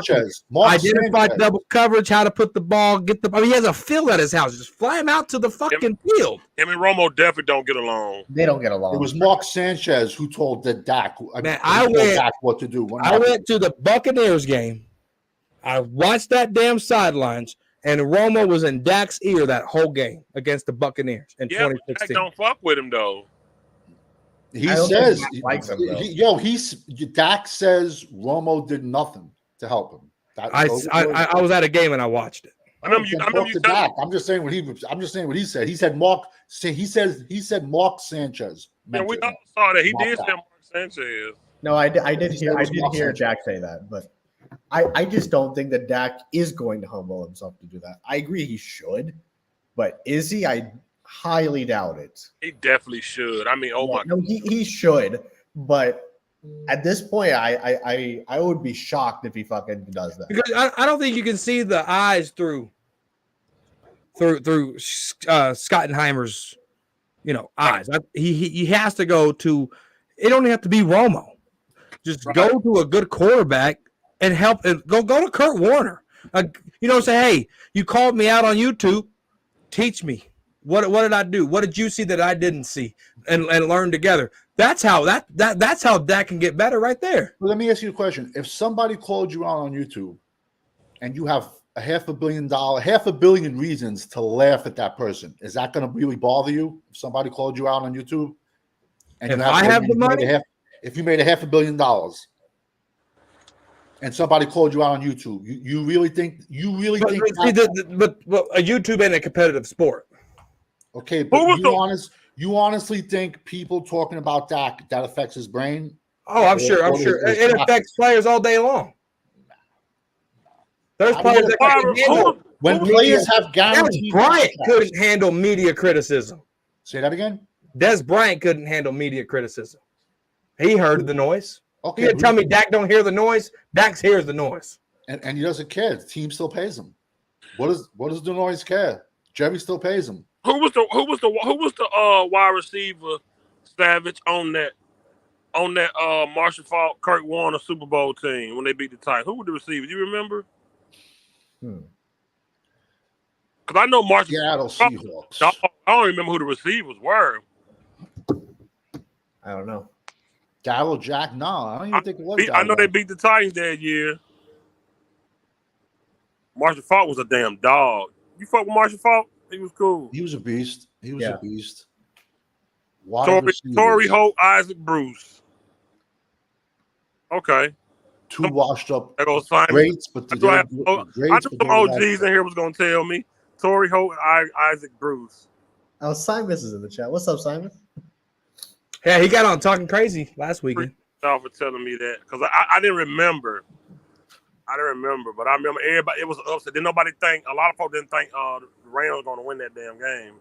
identify double coverage, how to put the ball, he has a field at his house. Just fly him out to the fucking field. Him and Romo definitely don't get along. They don't get along. It was Mark Sanchez who told the Dak. Dak what to do. I went to the Buccaneers game. I watched that damn sidelines. And Romo was in Dak's ear that whole game against the Buccaneers in 2016. Dak don't fuck with him though. He says he likes him, though. Dak says Romo did nothing to help him. I was at a game and I watched it. I remember you Dak. I'm just saying what he said. He said Mark Sanchez. Yeah, we all saw that. He did say Mark Sanchez. No, I did hear Jack say that, but I just don't think that Dak is going to humble himself to do that. I agree he should, but is he? I highly doubt it. He definitely should. I mean, my God. No, he should, but at this point, I would be shocked if he fucking does that. Because I don't think you can see the eyes through Schottenheimer's, eyes. He has to go to. It don't have to be Romo. Just go to a good quarterback. And help and go to Kurt Warner. Say, hey, you called me out on YouTube. Teach me. What did I do? What did you see that I didn't see? And learn together. That's how that's how that can get better right there. Well, let me ask you a question. If somebody called you out on YouTube and you have $500 million reasons to laugh at that person, is that going to really bother you if somebody called you out on YouTube? And if I have the money, if you made $500 million. And somebody called you out on YouTube. You really think? But a YouTube ain't a competitive sport. Okay, but you honestly think people talking about Dak that affects his brain? Oh, I'm sure. It affects players all day long. There's players that can't handle. When players have guaranteed. Des Bryant couldn't handle media criticism. Say that again. Des Bryant couldn't handle media criticism. He heard the noise. Okay, you tell me Dak don't hear the noise? Dak hears the noise, and he doesn't care. The team still pays him. What does the noise care? Jerry still pays him. Who was the wide receiver Savage on that Marshall Faulk, Kurt Warner Super Bowl team when they beat the Titans? Who were the receivers? You remember? Because I know Marshall. Seattle Seahawks. I don't remember who the receivers were. I don't know. Darryl Jack? No, I don't even think it was. I know they beat the Titans that year. Marshall Faulk was a damn dog. You fuck with Marshall Faulk? He was cool. He was a beast. A beast. Torrey Holt, Isaac Bruce. Okay. Two washed up greats, but I knew some OGs in here was going to tell me. Torrey Holt and Isaac Bruce. Oh, Simon is in the chat. What's up, Simon? Yeah, he got on talking crazy last weekend. Thank you for telling me that because I didn't remember. But I remember everybody. It was upset. A lot of folks didn't think the Rams were going to win that damn game.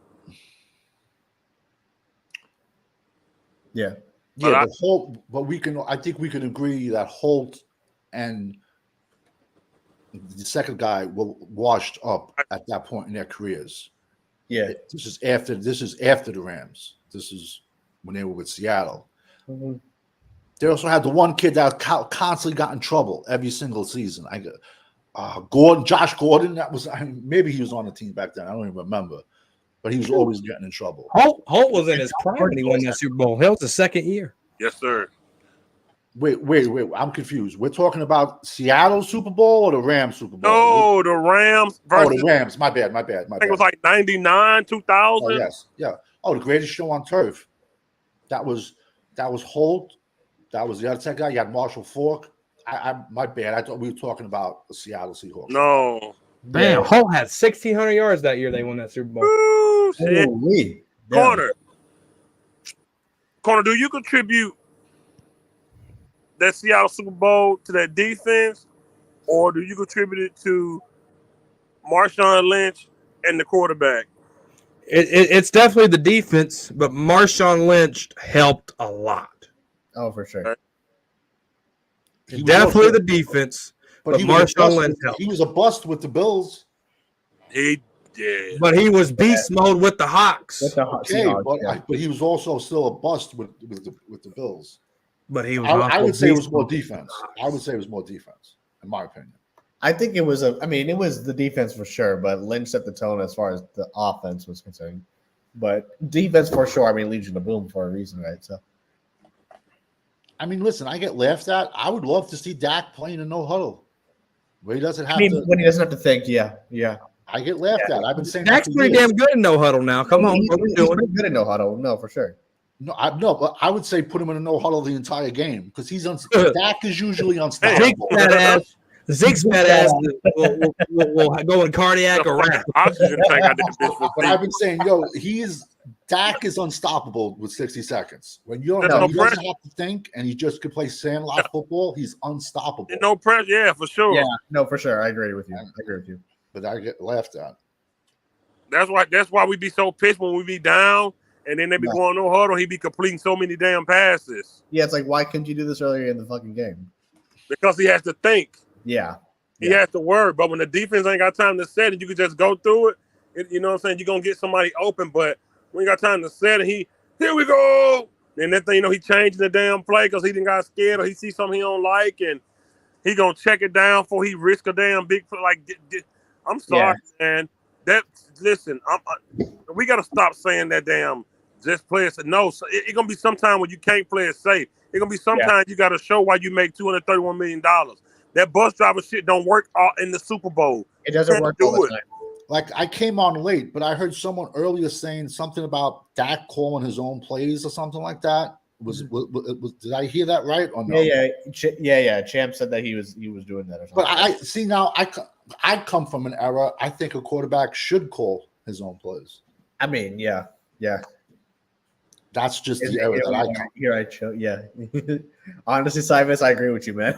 Yeah. I think we can agree that Holt and the second guy were washed up at that point in their careers. Yeah. This is after the Rams. This is when they were with Seattle. Mm-hmm. They also had the one kid that constantly got in trouble every single season. Josh Gordon. Maybe he was on the team back then. I don't even remember, but he was always getting in trouble. Holt was in his prime when he won that Super Bowl. That was the second year. Yes, sir. Wait. I'm confused. We're talking about Seattle Super Bowl or the Rams Super Bowl? No, the Rams. The Rams. My bad. I think it was like 99, 2000. Oh, yes. Yeah. Oh, the greatest show on turf. That was Holt. That was the other guy. You had Marshall Faulk. My bad. I thought we were talking about the Seattle Seahawks. No. Damn, Holt had 1,600 yards that year. They won that Super Bowl. Ooh, shit. Corner, do you contribute that Seattle Super Bowl to that defense, or do you contribute it to Marshawn Lynch and the quarterback? It's definitely the defense, but Marshawn Lynch helped a lot. Oh, for sure. Definitely the defense, but Marshawn Lynch helped. He was a bust with the Bills. He Yeah. But he was beast mode with the Hawks. With the Okay, Seahawks, but he was also still a bust with the Bills. But he was. I would say it was beast more mode. defense. I would say it was more defense, in my opinion. I think it was it was the defense for sure, but Lynch set the tone as far as the offense was concerned. But defense for sure. I mean, Legion of Boom for a reason, right? So, I mean, listen, I get laughed at. I would love to see Dak playing a no huddle where he doesn't have to. when he doesn't have to think, yeah. I get laughed at. I've been saying Dak's that for pretty years. damn good in no huddle now. Come on, what we He's doing? pretty good at no huddle, no, for sure. No, but I would say put him in a no huddle the entire game because Dak is usually unstoppable. Zeke's fat ass will go in cardiac arrest. Oxygen tank I did this for But I've been saying, Dak is unstoppable with 60 seconds. When he doesn't have to think and he just could play sandlot football, he's unstoppable. no pressure, yeah, for sure. Yeah, no, for sure. I agree with you. But I get laughed at. That's why we be so pissed when we be down and then they be going no huddle. He be completing so many damn passes. Yeah, it's like, why couldn't you do this earlier in the fucking game? Because he has to think. Yeah. He has to worry. But when the defense ain't got time to set it, you can just go through it. You know what I'm saying? You're going to get somebody open, but we ain't got time to set it. Here we go. And that thing, he changing the damn play because he didn't got scared or he see something he don't like and he going to check it down before he risk a damn big play. Like, I'm sorry, man. Listen, we got to stop saying that damn just play it. No, so it's going to be sometime when you can't play it safe. It's going to be sometime you got to show why you make $231 million. That bus driver shit don't work in the Super Bowl. It doesn't work all the time. Like, I came on late, but I heard someone earlier saying something about Dak calling his own plays or something like that. Did I hear that right or no? Yeah. Champ said that he was doing that or something. But I see now. I come from an era. I think a quarterback should call his own plays. I mean, yeah. That's just the era that I come. Here I show. Yeah. Honestly, Cyrus, I agree with you, man.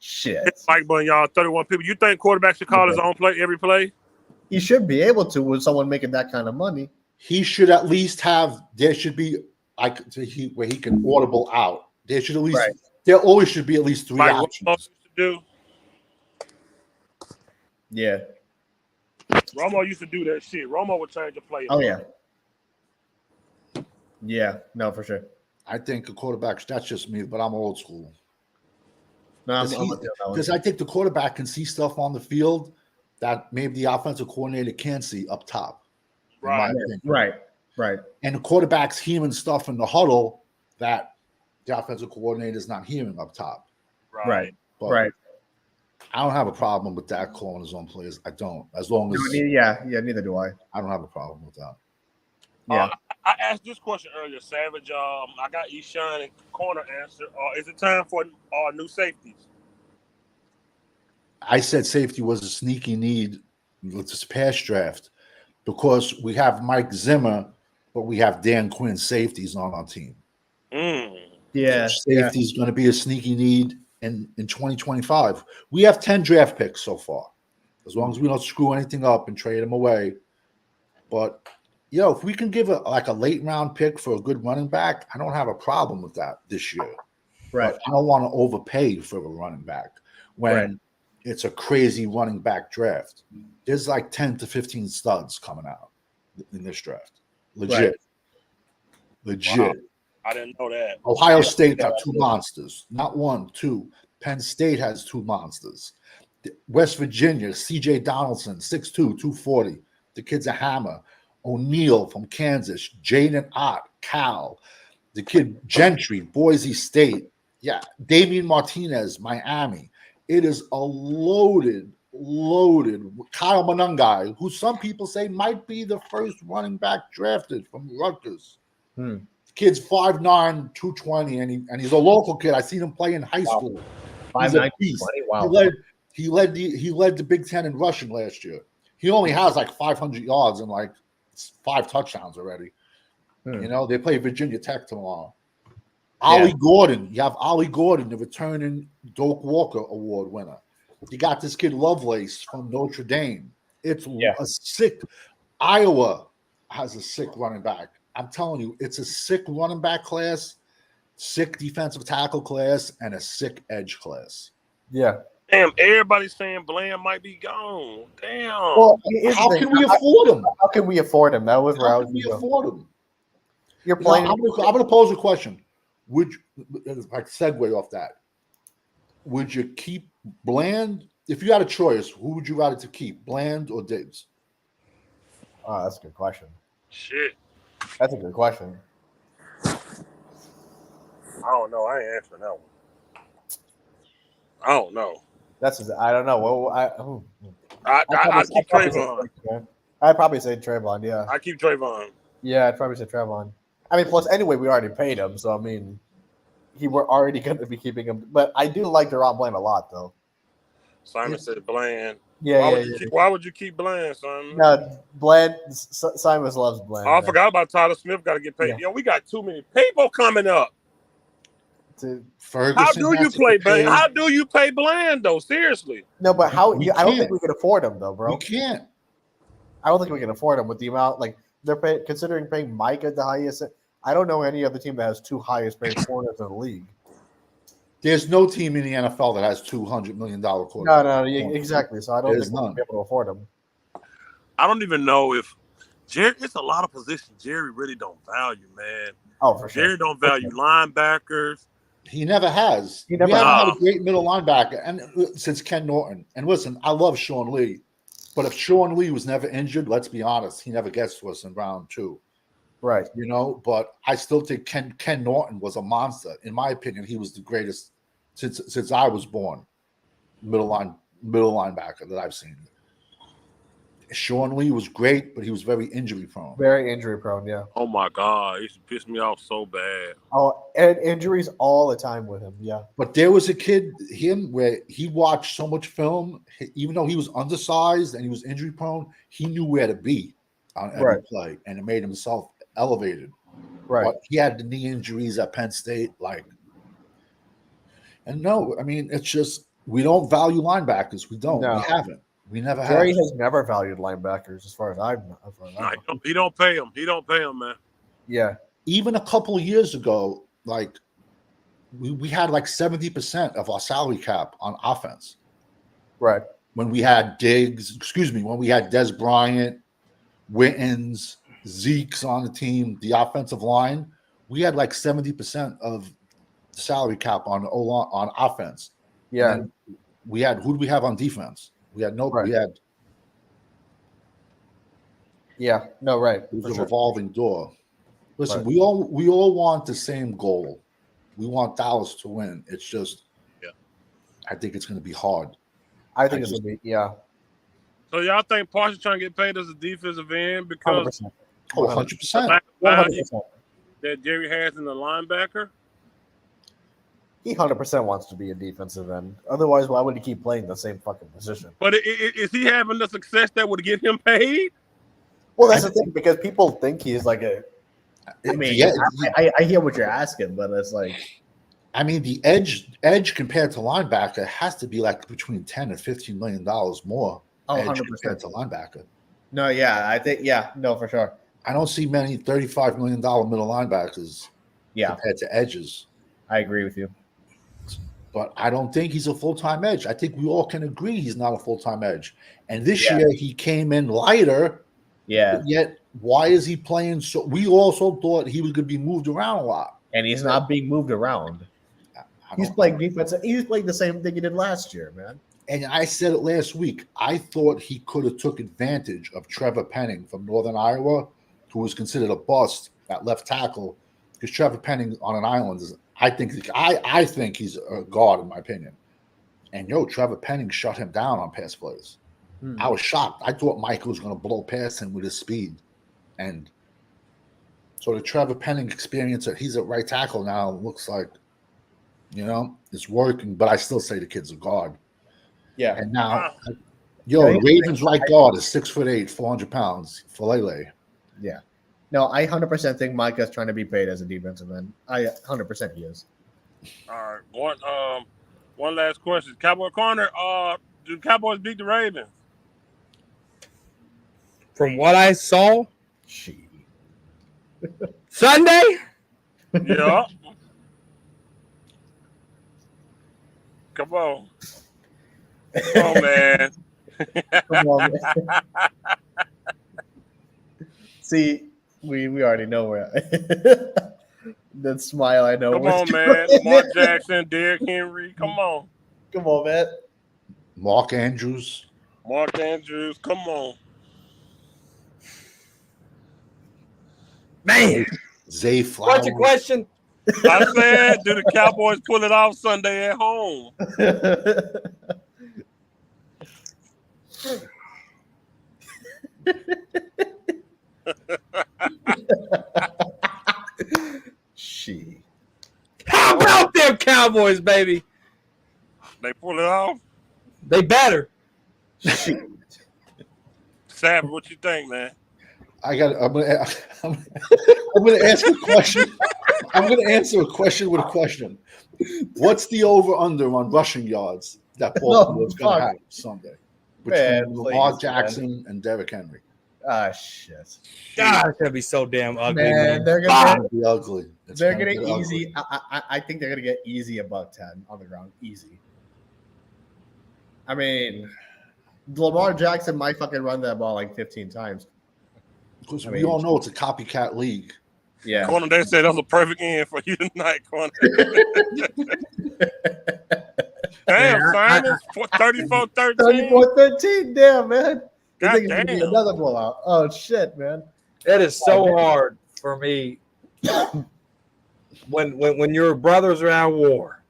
Shit. Mike Bun, y'all, 31 people. You think quarterback should call his own play every play? He should be able to with someone making that kind of money. He should at least have. There should be where he can audible out. There should at least. Right. There always should be at least 3 options. Romo used to do. Yeah. Romo used to do that shit. Romo would change the play. Oh yeah. Yeah. No, for sure. I think a quarterback. That's just me, but I'm old school. No, because I think the quarterback can see stuff on the field that maybe the offensive coordinator can't see up top. Right. And the quarterback's hearing stuff in the huddle that the offensive coordinator is not hearing up top. Right. I don't have a problem with that calling his own plays. I don't. As long as neither do I. I don't have a problem with that. Yeah. I asked this question earlier, Savage. I got Eshawn and corner answer. Is it time for new safeties? I said safety was a sneaky need with this past draft because we have Mike Zimmer, but we have Dan Quinn safeties on our team. Yeah. Safety is going to be a sneaky need in 2025. We have 10 draft picks so far, as long as we don't screw anything up and trade them away. But if we can give a late round pick for a good running back, I don't have a problem with that this year. Right. But I don't want to overpay for a running back when it's a crazy running back draft. There's like 10 to 15 studs coming out in this draft. Legit. Wow. I didn't know that. Ohio State got 2 monsters. Not 1, 2. Penn State has 2 monsters. West Virginia, CJ Donaldson, 6'2", 240. The kid's a hammer. O'Neal from Kansas, Jaden Ott, Cal, the kid Gentry, Boise State, Damian Martinez, Miami. It is a loaded Kyle Monangai, who some people say might be the first running back drafted from Rutgers. The kid's 5'9", 220, and he's a local kid. I seen him play in high school. 5'9", 220. Wow. He led the Big Ten in rushing last year. He only has like 500 yards and like 5 touchdowns already. They play Virginia Tech tomorrow. Ollie Gordon. You have Ollie Gordon, the returning Doak Walker Award winner. You got this kid Lovelace from Notre Dame. It's a sick. Iowa has a sick running back. I'm telling you, it's a sick running back class, sick defensive tackle class, and a sick edge class. Yeah. Damn, everybody's saying Bland might be gone. Damn. Well, here's the How thing. can we afford him? How can we afford him? That was where I How was can we going. afford him? You're Now, playing. I'm going to pose a question. Would like segue off that? Would you keep Bland if you had a choice? Who would you rather to keep, Bland or Diggs? Oh, that's a good question. Shit. That's a good question. I don't know. I ain't answering that one. I don't know. I don't know. Well, I keep Trayvon. I'd probably say Trayvon. Yeah. I keep Trayvon. Yeah, I'd probably say Trayvon. I mean, plus anyway, we already paid him, so I mean, we're already going to be keeping him. But I do like Deron Bland a lot, though. Simon said Bland. Yeah, Why would you keep Bland, Simon? No, Bland. Simon loves Bland. Oh, I forgot about Tyler Smith. Got to get paid. Yeah. Yo, we got too many people coming up. Ferguson How do you has to play get Bland? paid. How do you pay Bland though? Seriously. No, but how? We I don't think can't. we can afford him, though, bro. We can't. I don't think we can afford him with the amount. Like they're considering paying Mike at the highest. I don't know any other team that has two highest paid corners in the league. There's no team in the NFL that has $200 million quarterbacks. No, exactly. So I don't think we'll be able to afford him. I don't even know if Jerry. It's a lot of positions Jerry really don't value, man. Oh, for sure. Jerry don't value linebackers. He never has. He never we haven't has. had a great middle linebacker, and since Ken Norton. And listen, I love Sean Lee, but if Sean Lee was never injured, let's be honest, he never gets to us in round 2. Right. You know, but I still think Ken Norton was a monster. In my opinion, he was the greatest since I was born. Middle linebacker that I've seen. Sean Lee was great, but he was very injury prone. Very injury prone, yeah. Oh my God, it used to piss me off so bad. Oh, and injuries all the time with him, yeah. But there was a kid, where he watched so much film, even though he was undersized and he was injury prone, he knew where to be on every play, and it made himself elevated. Right. But he had the knee injuries at Penn State, and no, I mean, it's just we don't value linebackers. We don't. No. We haven't. We never have. Jerry has never valued linebackers, as far as I know. He don't pay him. He don't pay him, man. Yeah. Even a couple of years ago, we had 70% of our salary cap on offense. Right. When we had when we had Des Bryant, Wittens, Zeke's on the team, the offensive line, we had 70% of the salary cap on offense. Yeah. And we had, who do we have on defense? We had no. Right. We had. Yeah. No. Right. It was a revolving door. Listen, Right. we all want the same goal. We want Dallas to win. It's just, I think it's going to be hard. I think it's going to be, yeah. So y'all think Parsons trying to get paid as a defensive end because 100%. 100%. 100%. that Jerry has in the linebacker? He 100% wants to be a defensive end. Otherwise, why would he keep playing the same fucking position? But is he having the success that would get him paid? Well, that's the thing, because people think he's like a. I mean, I hear what you're asking, but it's like. I mean, the edge compared to linebacker has to be between $10 and $15 million more. Oh, edge 100% compared to linebacker. No, yeah, I think, no, for sure. I don't see many $35 million middle linebackers compared to edges. I agree with you. But I don't think he's a full-time edge. I think we all can agree he's not a full-time edge. And this year he came in lighter. Yeah. Yet why is he playing so? We also thought he was going to be moved around a lot. And he's not being moved around. He's playing defense. He's playing the same thing he did last year, man. And I said it last week. I thought he could have took advantage of Trevor Penning from Northern Iowa, who was considered a bust at left tackle, because Trevor Penning on an island is. I think he's a guard in my opinion. And Trevor Penning shut him down on pass plays. I was shocked. I thought Michael was going to blow past him with his speed, and so the Trevor Penning experience that he's at right tackle now looks like, it's working. But I still say the kid's a guard. Yeah. And now, the Ravens right guard is 6'8", 400 pounds. Falele. Yeah. No, I 100% think Micah's trying to be paid as a defensive end. I 100% he is. All right. One last question. Cowboy Corner, do Cowboys beat the Ravens? From what I saw Sunday? Yeah. Come on. Oh man. Come on, man. See, we already know where. That smile, I know. Come where it's on, man. going. Lamar Jackson, Derrick Henry. Come on. Come on, man. Mark Andrews. Mark Andrews. Come on. Man, Zay what's Flowers. your question? I said, do the Cowboys pull it off Sunday at home? She. How about them Cowboys, baby? They pull it off? They better. She. Savage, what you think, man? I'm gonna ask a question. I'm gonna answer a question with a question. What's the over/under on rushing yards that Baltimore's gonna have Sunday Man, between Lamar please, Jackson and Derrick Henry? Ah, shit. God, it's gonna be so damn ugly, Man, man. they're It's gonna gonna be ugly. It's they're gonna gonna get easy. ugly. I think they're gonna get easy above 10 on the ground. Easy. I mean, Lamar Jackson might fucking run that ball like 15 times. Because I we mean, all know it's a copycat league. Yeah. Corner, they said that was a perfect end for you tonight, Corner. Damn, Simon, 34-13. 34-13. Damn, man. You God think it's gonna be damn. another blowout? Oh shit, man. It is so hard for me when your brothers are at war.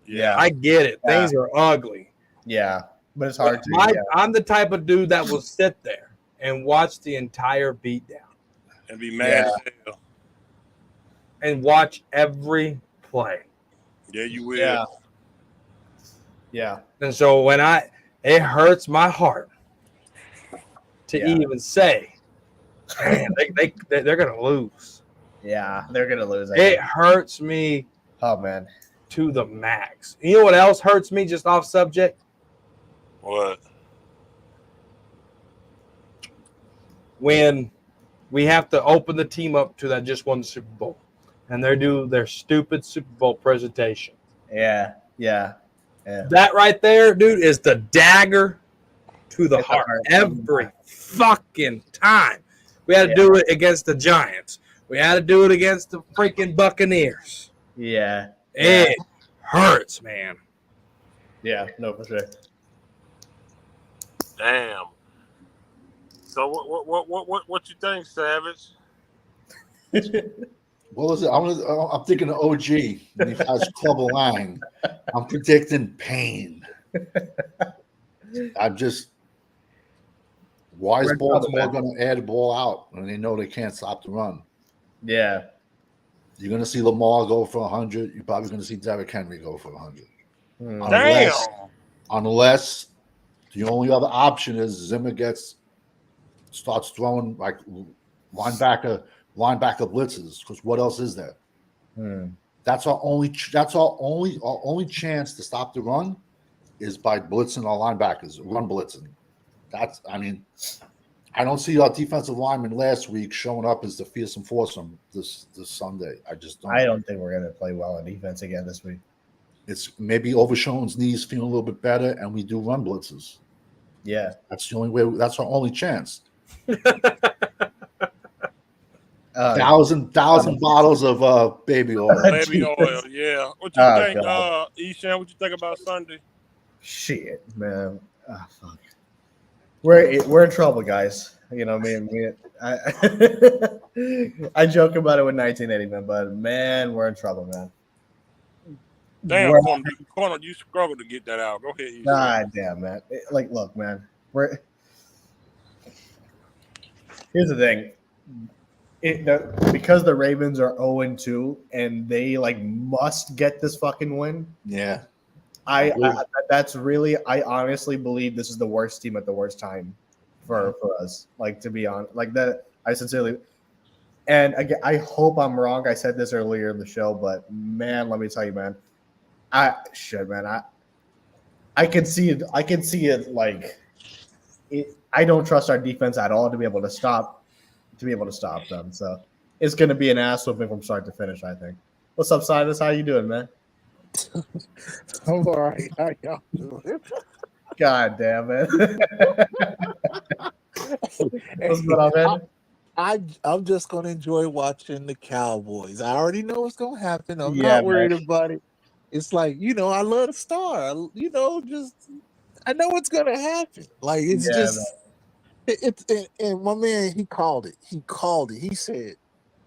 Yeah. I get it. Yeah. Things are ugly. Yeah, but it's hard to. Yeah. I'm the type of dude that will sit there and watch the entire beatdown And be mad as hell. and watch every play. Yeah, you will. Yeah. Yeah. And so it hurts my heart to Yeah. even say, man, they're gonna lose. Yeah, they're gonna lose. I It think. hurts me Oh man. to the max. You know what else hurts me? Just off subject. What? When we have to open the team up to that just won the Super Bowl, and they do their stupid Super Bowl presentation. Yeah. Yeah. Yeah. That right there, dude, is the dagger to the It's the heart heart. every fucking time. We had to do it against the Giants. We had to do it against the freaking Buccaneers. Yeah. It hurts, man. Yeah. No, for sure. Damn. So what you think, Savage? What was it? I'm thinking of OG. When he has trouble line. I'm predicting pain. I'm just. Why is We're in trouble, Baltimore man. going to add the ball out when they know they can't stop the run? Yeah. You're going to see Lamar go for 100. You're probably going to see Derrick Henry go for 100. Hmm. Damn. Unless the only other option is Zimmer starts throwing like linebacker blitzes. Because what else is there? Hmm. That's our only chance to stop the run is by blitzing our linebackers, run blitzing. I don't see our defensive lineman last week showing up as the fearsome foursome this Sunday. I just don't. I don't think we're gonna play well on defense again this week. It's maybe Overshown's knees feeling a little bit better, and we do run blitzes. Yeah. That's the only way. That's our only chance. Uh, Thousand bottles of baby oil. Baby oil, yeah. What you Oh, think, God. Eshan? What you think about Sunday? Shit, man. Ah, fuck. We're in trouble, guys. You know, I joke about it with 1980, man, but man, we're in trouble, man. Damn, We're- Corner, you struggle to get that out. Go ahead, Eshan. God damn, man. Look, man. Here's the thing. Because the Ravens are 0-2 and they must get this fucking win. Yeah. I honestly believe this is the worst team at the worst time for us. To be honest, that I sincerely. And again, I hope I'm wrong. I said this earlier in the show, but man, let me tell you, man. I can see it. I can see it. I don't trust our defense at all to be able to stop them. So it's going to be an ass whooping from start to finish, I think. What's up, Silas? How you doing, man? I'm all right. How y'all doing? God damn it. That's what I'm in. I'm just gonna enjoy watching the Cowboys. I already know what's gonna happen. I'm Yeah, not worried man. about it. It's like, I love the star. Just I know what's gonna happen. Like it's Yeah, man. just and my man, he called it. He called it. He said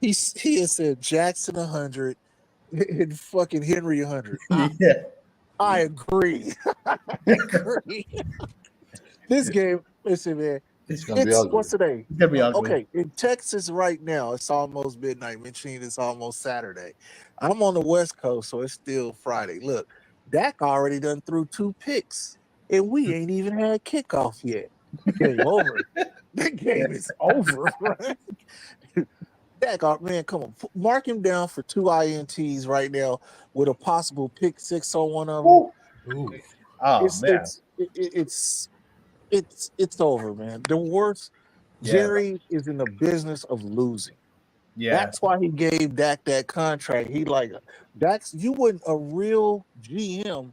he had said Jackson 100 and fucking Henry 100. Yeah. I agree. I agree. This game, listen, man. It's gonna be ugly. What's today? It's gonna be ugly. Okay, in Texas right now, it's almost midnight. Mentioning it's almost Saturday. I'm on the West Coast, so it's still Friday. Look, Dak already done threw 2 picks, and we ain't even had kickoff yet. Game over. That game is over, right? Dak, man, come on, mark him down for 2 ints right now with a possible pick 6 on one of them. Ooh. Oh man. It's over, man. The worst. Yeah. Jerry is in the business of losing. Yeah. That's why he gave Dak that contract. He like Dak's. You wouldn't a real GM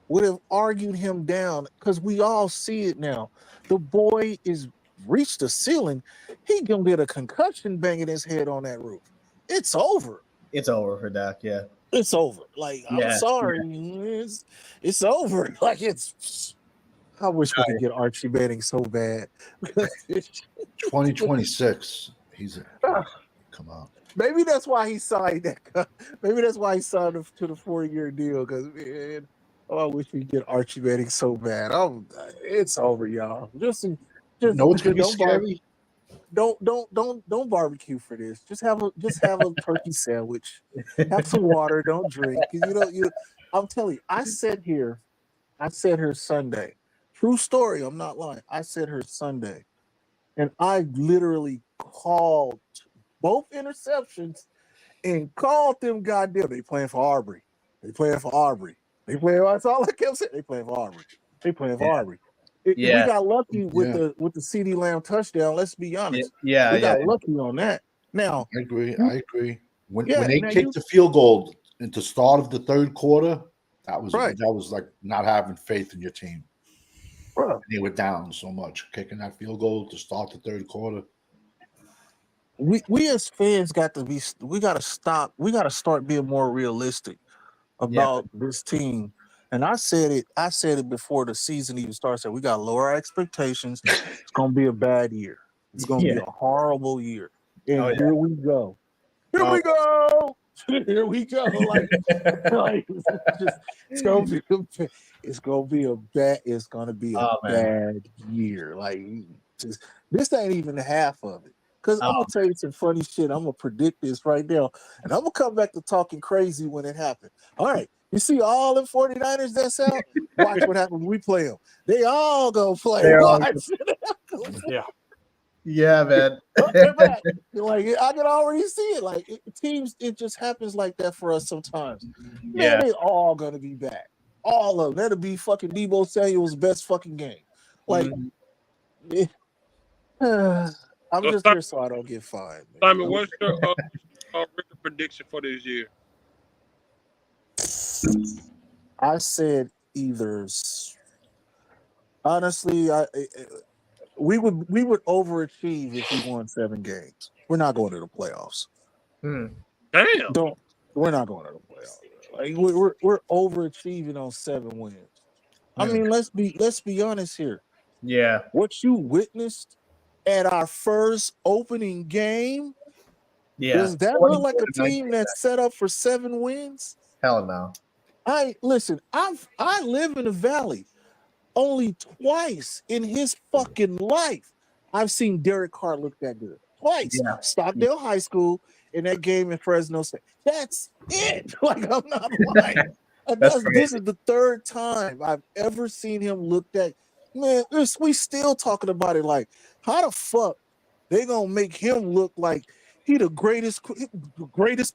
would have argued him down because we all see it now. The boy is reached the ceiling. He gonna get a concussion banging his head on that roof. It's over. It's over for Dak. Yeah. It's over. Like I'm Yeah. sorry, it's over. Like it's. I wish we could get Archie Manning so bad. 2026. He's come on. Maybe that's why he signed that. Maybe that's why he signed to the 4-year deal. Because man, I wish we could get Archie Manning so bad. It's over, y'all. Just No, it's gonna be don't scary. don't barbecue for this. Just have a turkey sandwich. Have some water. Don't drink. I'm telling you, I sat here Sunday. True story. I'm not lying. I sat here Sunday, and I literally called both interceptions and called them goddamn. They playing for Aubrey. They playing for Aubrey. They playing. That's all I kept saying. They playing for Aubrey. They playing for Aubrey. We got lucky with the CeeDee Lamb touchdown. Let's be honest. We got lucky on that. Now I agree. When they now kicked the field goal at the start of the third quarter, that was Right. like not having faith in your team. Bro, They were down so much, kicking that field goal to start the third quarter. we as fans got to stop. We got to start being more realistic about this team. And I said it before the season even started. I said we got to lower our expectations. It's going to be a bad year. It's going to be a horrible year. And here we go. Here we go. Here we go. Like it's gonna be a bad year. Like this ain't even half of it. Because I'm gonna tell you some funny shit. I'm gonna predict this right now, and I'm gonna come back to talking crazy when it happens. All right, you see all the 49ers that's out. Watch what happens when we play them. They all gonna play. Yeah. Yeah, man. Like I can already see it. Like teams, it just happens like that for us sometimes. Yeah. Man, they all gonna be back. All of them. That'll be fucking Debo Samuel's best fucking game. Like, I'm just here so I don't get fined. Man. Simon, what's your record prediction for this year? I said either. Honestly, we would overachieve if we won 7 games. We're not going to the playoffs. Damn. We're not going to the playoffs. Like we're overachieving on 7 wins. I mean, let's be honest here. Yeah. What you witnessed at our first opening game, does that look like a team that's set up for 7 wins? Hell no. I live in the valley. Only twice in his fucking life I've seen Derek Carr look that good. Twice. Yeah. Stockdale High School in that game in Fresno State. That's it. Like, I'm not lying. This is the 3rd time I've ever seen him look that. Man, we still talking about it like, how the fuck they gonna make him look like he the greatest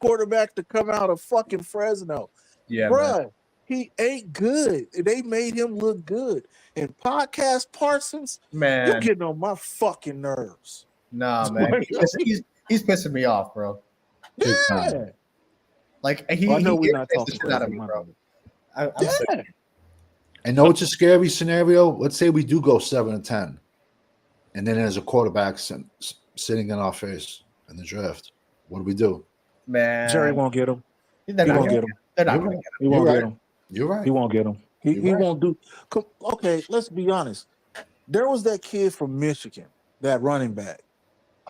quarterback to come out of fucking Fresno? Yeah, bruh. man. He ain't good. They made him look good. And Podcast Parsons, Man, you're getting on my fucking nerves. Nah, man. He's pissing me off, bro. Yeah. Like I know we're not irritates talking the shit out of crazy, me, bro. yeah. I know it's a scary scenario. Let's say we do go 7-10, and then there's a quarterback sitting in our face in the draft. What do we do? Man, Jerry won't get him. they're He not won't gonna get him. They're not You're gonna right. get He won't You're get right. him. You're right. He won't get him. He You're right. won't do. Okay, let's be honest. There was that kid from Michigan, that running back.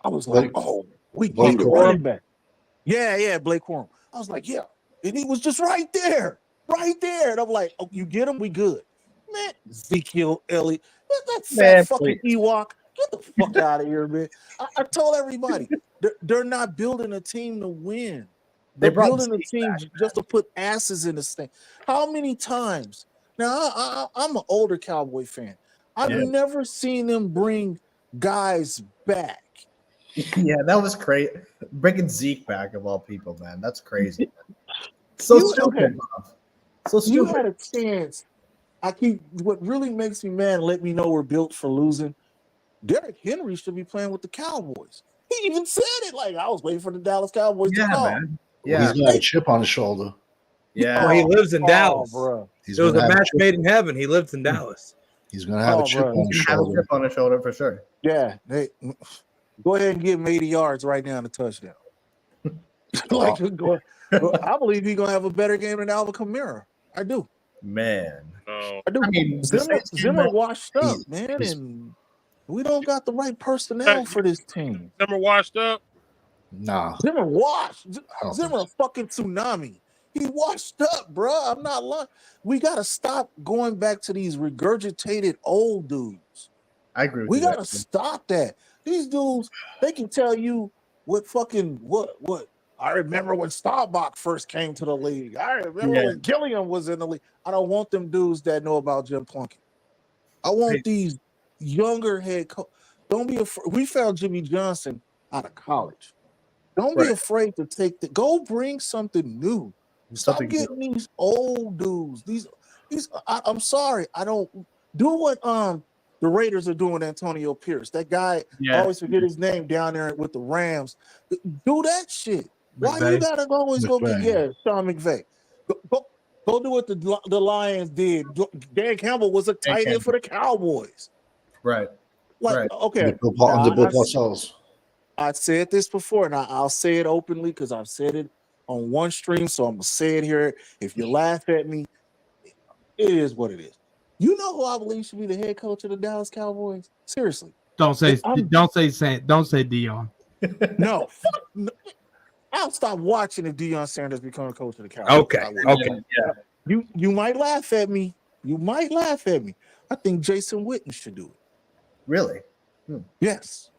I was like, oh, we Blake need a Corum? running back. Yeah, Blake Corum. I was like, yeah. And he was just right there. And I'm like, oh, you get him, we good. Man, Ezekiel Elliott. That fat fucking Ewok. Get the fuck out of here, man. I told everybody, they're not building a team to win. They're building a team just to put asses in this thing. How many times? Now, I'm an older Cowboy fan. I've never seen them bring guys back. Yeah, that was crazy. Bringing Zeke back of all people, man. That's crazy. So stupid. So stupid. You had a chance. What really makes me mad and let me know we're built for losing. Derrick Henry should be playing with the Cowboys. He even said it like I was waiting for the Dallas Cowboys to call. Man. Yeah, he's got a chip on his shoulder. Yeah, he lives in Dallas. Bro. It was a match made in heaven. He lives in Dallas. He's gonna have a chip on his shoulder. Have a chip on his shoulder for sure. Yeah, go ahead and give him 80 yards right now in a touchdown. I believe he's gonna have a better game than Alvin Kamara. I do. Man. I do. I mean, Zimmer washed up, man, and we don't got the right personnel for this team. Zimmer washed up? Nah. Zimmer washed. Zimmer a fucking tsunami. He washed up, bro. I'm not lying. We got to stop going back to these regurgitated old dudes. I agree with we you. We got to stop that. These dudes, they can tell you what. I remember when Staubach first came to the league. I remember when Gilliam was in the league. I don't want them dudes that know about Jim Plunkett. I want these younger head coach. Don't be afraid. We found Jimmy Johnson out of college. Don't be afraid to go bring something new. Stop getting these old dudes. These. I'm sorry. I don't do what the Raiders are doing. Antonio Pierce, that guy. I always forget his name down there with the Rams. Do that shit. Why you gotta always go get Sean McVay? Go do what the Lions did. Dan Campbell was a tight end for the Cowboys. Right. Okay. I said this before, and I'll say it openly because I've said it on one stream, so I'm gonna say it here. If you laugh at me, it is what it is. You know who I believe should be the head coach of the Dallas Cowboys? Seriously. Don't say Deion. No. I'll stop watching if Deion Sanders becomes coach of the Cowboys. Okay. Yeah. You might laugh at me. I think Jason Witten should do it. Really? Yes.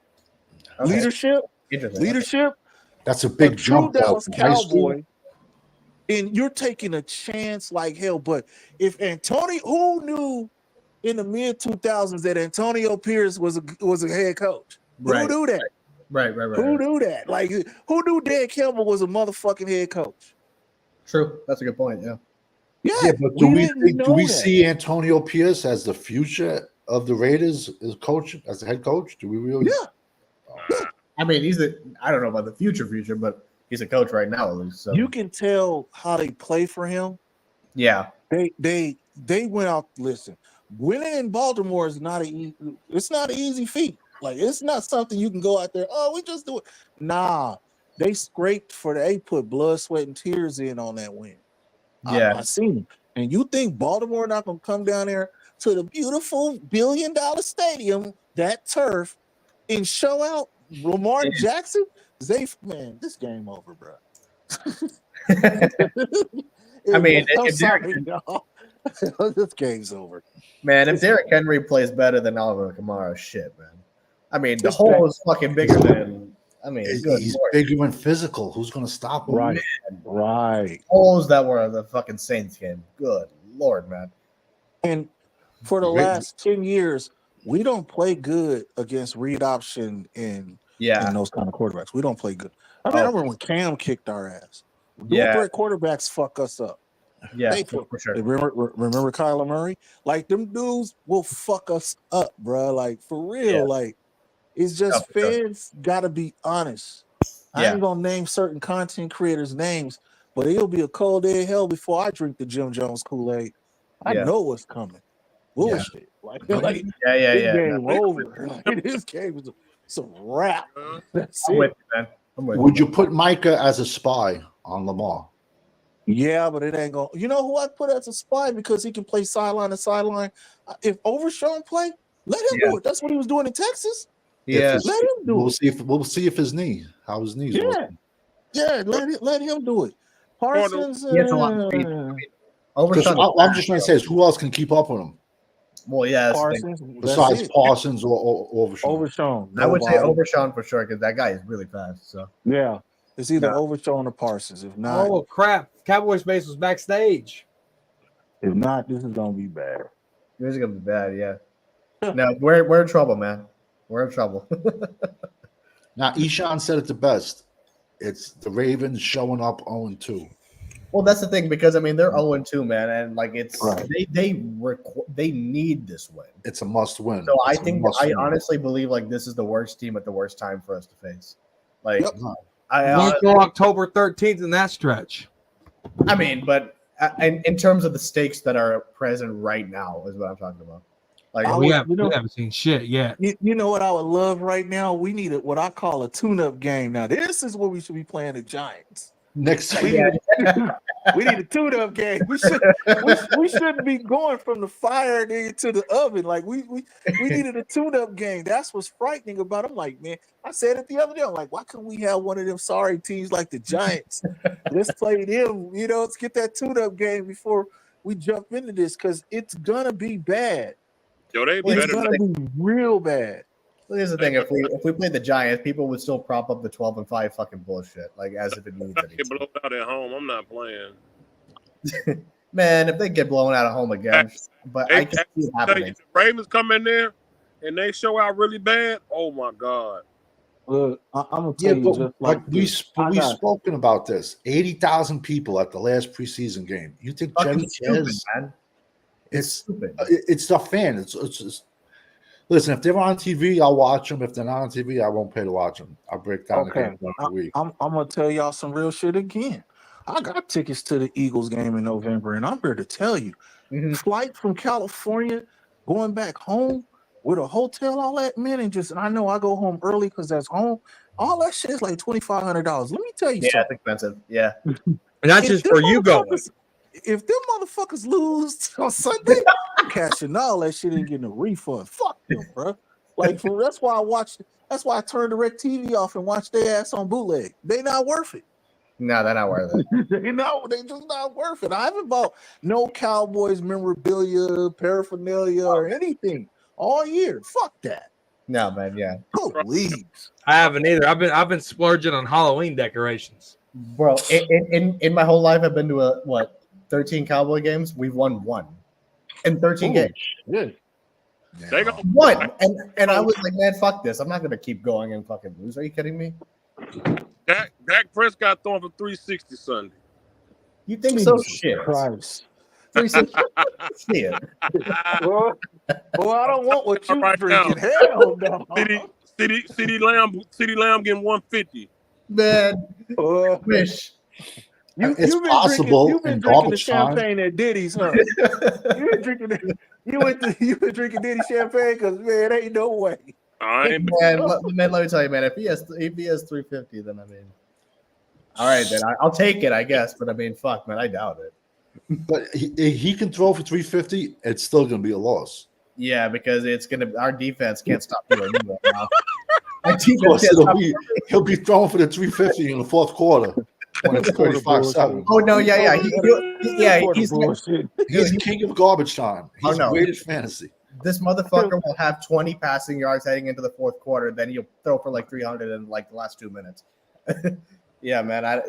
Okay. Leadership. That's a big jump. Dallas Cowboy. And you're taking a chance like hell. But if who knew in the mid 2000s that Antonio Pierce was a head coach? Who knew that? Right. Who knew that? Like, who knew Dan Campbell was a motherfucking head coach? True. That's a good point. Yeah, but do we see Antonio Pierce as the future of the Raiders as the head coach? Do we really? Yeah. I mean, I don't know about the future, but he's a coach right now, at least. So. You can tell how they play for him. Yeah. They went out. Listen, winning in Baltimore is not an easy feat. Like, it's not something you can go out there. Oh, we just do it. Nah, they put blood, sweat, and tears in on that win. Yeah, I seen them. And you think Baltimore not gonna come down there to the beautiful $1 billion stadium, that turf, and show out Lamar Jackson? This game over, bro. I mean, this game's over. Man, if Derrick Henry plays better than Alvin Kamara, shit, man. I mean, the hole is fucking bigger than. I mean, he's bigger and physical. Who's going to stop him? Right. Holes that were the fucking Saints game. Good Lord, man. And for the last 10 years, we don't play good against read option and those kind of quarterbacks. We don't play good. I remember when Cam kicked our ass. Threat quarterbacks fuck us up. Yeah, for sure. Remember Kyler Murray? Like, them dudes will fuck us up, bro. Like, for real. Yeah. Like, it's just fans got to be honest. I ain't going to name certain content creators' names, but it'll be a cold day of hell before I drink the Jim Jones Kool-Aid. I know what's coming. bullshit. Like this Yeah. game over. Like, this game is a wrap. That's I'm it. with you, man. I'm with Would you put Micah as a spy on Lamar? Yeah, but it ain't going. You know who I put as a spy because he can play sideline to sideline. If Overshawn play, let him do it. That's what he was doing in Texas. Yeah. Let him do it. We'll see if his knee, how his knees working. Yeah, let him do it. Parsons. He gets a lot of speed. Because Overshawn. I'm just trying to say is who else can keep up with him Well, yeah. that's the thing. Parsons. besides Parsons or Overshawn? Overshawn. I would say Nobody. Overshawn for sure because that guy is really fast. So Yeah, it's either Overshawn or Parsons. If not, Oh crap! Cowboys base was backstage. this is gonna be bad. this is gonna be bad. Yeah. No, we're in trouble, man. We're in trouble. Now, Eshan said it the best. It's the Ravens showing up 0-2. Well, that's the thing because I mean they're 0-2, man, and like it's Right. they need this win. It's a must win. So I It's a think must I win. honestly believe like this is the worst team at the worst time for us to face. Like Yep. I Until October 13th in that stretch. mean, but in terms of the stakes that are present right now is what I'm talking about. Like I We would- haven't seen shit yet. You know what I would love right now? We need what I call a tune-up game. Now, this is what we should be playing the Giants. Next We week, we need a tune-up game. We shouldn't be going from the fire to the oven. Like we needed a tune-up game. That's what's frightening about it. I'm like, man, I said it the other day. I'm like, why couldn't we have one of them sorry teams like the Giants? Let's play them. Let's get that tune-up game before we jump into this because it's gonna be bad. Yo, they Well, It's better gonna be real bad. Well, here's the thing: if we played the Giants, people would still prop up the 12-5 fucking bullshit, like as if it means not get anything. blown out at home. I'm not playing. Man, if they get blown out at home again, but I can see it happening. If the Ravens come in there and they show out really bad, oh my god. Look, I'm gonna yeah, tell you but just like we've this. spoken about this. 80,000 people at the last preseason game. You think Fucking Chevy stupid, Chase? man. It's Stupid. it's the fan. It's just, listen. If they're on TV, I'll watch them. If they're not on TV, I won't pay to watch them. I'll break down the Okay, game once a week. I'm gonna tell y'all some real shit again. I got tickets to the Eagles game in November, and I'm here to tell you, Mhm. flight from California, going back home with a hotel, all that, man, and I know I go home early because that's home. All that shit is like $2,500. Let me tell you Yeah, something. it's expensive. Yeah. And that's If just them for you going. If them motherfuckers lose on Sunday, I'm cashing all that shit and getting a refund. Fuck them, bro. Like that's why I watched. That's why I turned the Red TV off and watched their ass on bootleg. They not worth it. No, they're not worth it. They just not worth it. I haven't bought no Cowboys memorabilia, paraphernalia, or anything all year. Fuck that. No, man. Yeah, Please. I haven't either. I've been splurging on Halloween decorations. bro. In my whole life, I've been to 13 Cowboy games. We've won one in 13 games. Yeah. They go One, and I was like, man, fuck this. I'm not gonna keep going and fucking lose. Are you kidding me? Dak Prescott throwing for 360 Sunday. You think so? Jesus Shit. Christ. 360. Shit. Well, I don't want what you Right drinking. now. Hell no. CD Lamb getting 150. Man, wish. It's possible You've been in drinking the garbage time. champagne at Diddy's, huh? You've been drinking. You've been drinking Diddy champagne because man, ain't no way. I ain't Man, let me tell you, man. If he has 350, then I mean, all right, then I'll take it, I guess. But I mean, fuck, man, I doubt it. But he can throw for 350. It's still going to be a loss. Yeah, because our defense can't stop you right now. Our defense Plus, can't stop you. he'll be throwing for the 350 in the fourth quarter when it's 35-7. Oh no, yeah. He's He's king of garbage time. He's no. great at fantasy. This motherfucker will have 20 passing yards heading into the fourth quarter. Then he'll throw for like 300 in like the last 2 minutes. Yeah, man.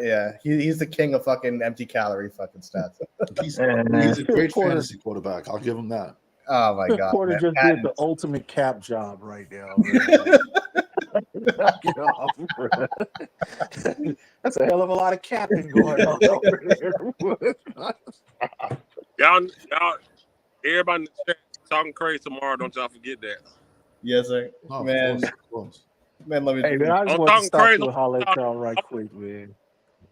He's the king of fucking empty calorie fucking stats. He's a great fantasy quarterback. I'll give him that. Oh my god, Porter man. just Madden. did the ultimate cap job right now. Knock it off, bro. That's a hell of a lot of capping going on over there. y'all, everybody in the chat talking crazy tomorrow. Don't y'all forget that. Yes, sir. Oh, Man. of course. Man, let me. Hey, man, I just I'm want to talking stop crazy. you and holler at y'all right quick, man.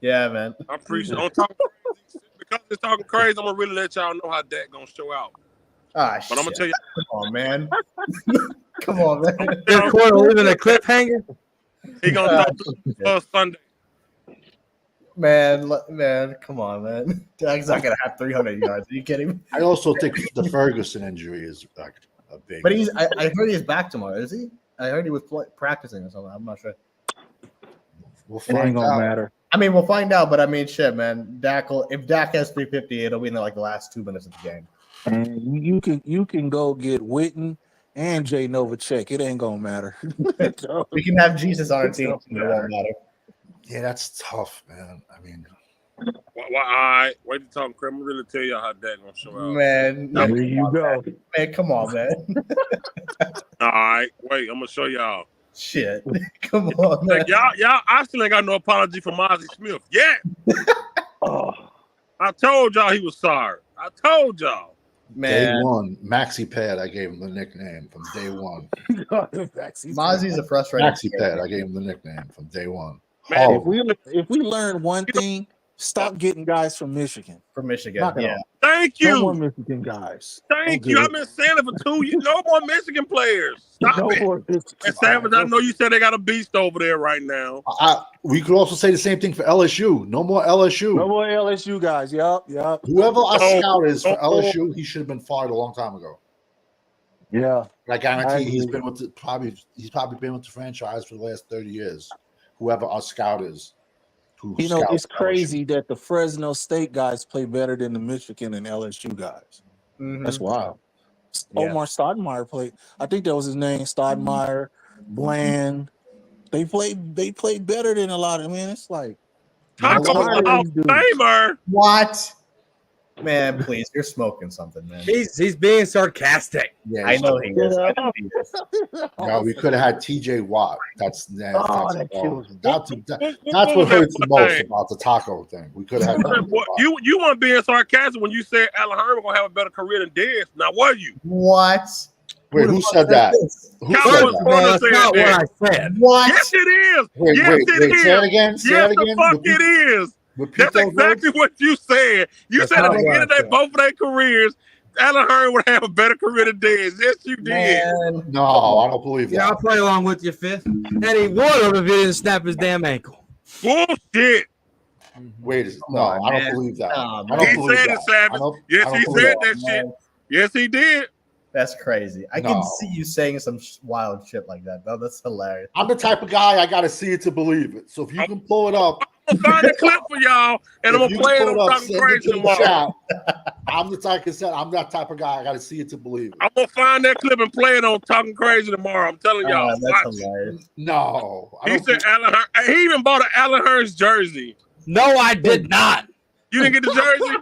Yeah, man. I appreciate it. I'm talking crazy. Because it's talking crazy, I'm gonna really let y'all know how Dak gonna show out. Ah, But I'm gonna shit. tell you, Come on, man. Come on, man. They're quarter leaving a cliffhanger. he gonna throw Sunday. Man, come on, man. Dak's not gonna have 300 yards. Are you kidding me? I also think the Ferguson injury is like a big. But I heard he's back tomorrow. Is he? I heard he was practicing or something. I'm not sure. We'll It ain't find gonna out. matter. I mean, we'll find out. But I mean, shit, man. If Dak has 350, it'll be in like the last 2 minutes of the game. And you can go get Witten and Jay Novacek. It ain't gonna matter. We can have Jesus on our team. It won't matter. Yeah, that's tough, man. I mean, All right, wait to talk, Craig. I'm really tell y'all how Dak gonna show out. Man, There you go. Man, come on, man. All right, wait, I'm gonna show y'all. Shit. Come on, man. Like, y'all, I still ain't got no apology from Ozzie Smith. Yeah. Oh, I told y'all he was sorry. I told y'all. day Man, one, Maxi Pad, I gave him the nickname from day one. Mozzie's a frustrating. Maxi Pad, I gave him the nickname from day one. Man, Horrible. if we learn one thing, stop getting guys from Michigan. From Michigan. Knock it Yeah. off. Thank No more you. Michigan guys. Thank Don't you. do I've been saying it for 2 years. No more Michigan players. Stop No it. more Michigan. And Savage, I know you said they got a beast over there right now. We could also say the same thing for LSU. No more LSU. No more LSU guys. Yup. Whoever our No. scout is for No. LSU, he should have been fired a long time ago. Yeah. I guarantee I he's agree. been with he's probably been with the franchise for the last 30 years. Whoever our scout is. You know, it's crazy that the Fresno State guys play better than the Michigan and LSU guys. Mhm. That's wild. Yeah. Omar Stoudemire played. I think that was his name. Stoudemire, Bland. They played better than a lot of man. It's like Taco tired of Hall these of dudes. Famer. What? Man, please, you're smoking something, man. He's being sarcastic. Yeah, I know he is. I Yeah. know he is. No, we could have had TJ Watt. That's that that's kills me. that's What what hurts was the that most name? about the taco thing. We could have had TJ Watt. You weren't being sarcastic when you said Allen Hurd gonna have a better career than Dez. Now, were you? What? Wait, the who fuck said that? this? Who Cowboys said First that? of all, that's said not that. what I said. What? Yes, it is. Wait, yes, wait, it is. say it again. Say Yes, it again. the fuck it is. Repeat That's those exactly what you said. You That's said at not the what end I of said. both of their careers, Allen Hurd would have a better career than Dez. Yes, you did. Man. No, I don't believe Yeah, I'll that. play along with you, Fifth. And he would have if he didn't snap his damn ankle. Bullshit. Wait, no, on, I don't man. believe that. Nah, I man. don't He believe said that. it, Savage. I don't Yes, he believe said that. that shit. Man, Yes, he did. that's crazy. I No. can see you saying some wild shit like that, though. That's hilarious. I'm the type of guy I got to see it to believe it. So if you can pull it up, I'm gonna find the clip for y'all, and I'm if gonna you play it can on pull Talking send it Crazy to the tomorrow. chat. I'm that type of guy I got to see it to believe it. I'm gonna find that clip and play it on Talking Crazy tomorrow. I'm telling y'all. That's Watch it. hilarious. No, I He don't said Allen Hurd. He even bought an Allen Hurst jersey. No, I did not. You didn't get the jersey?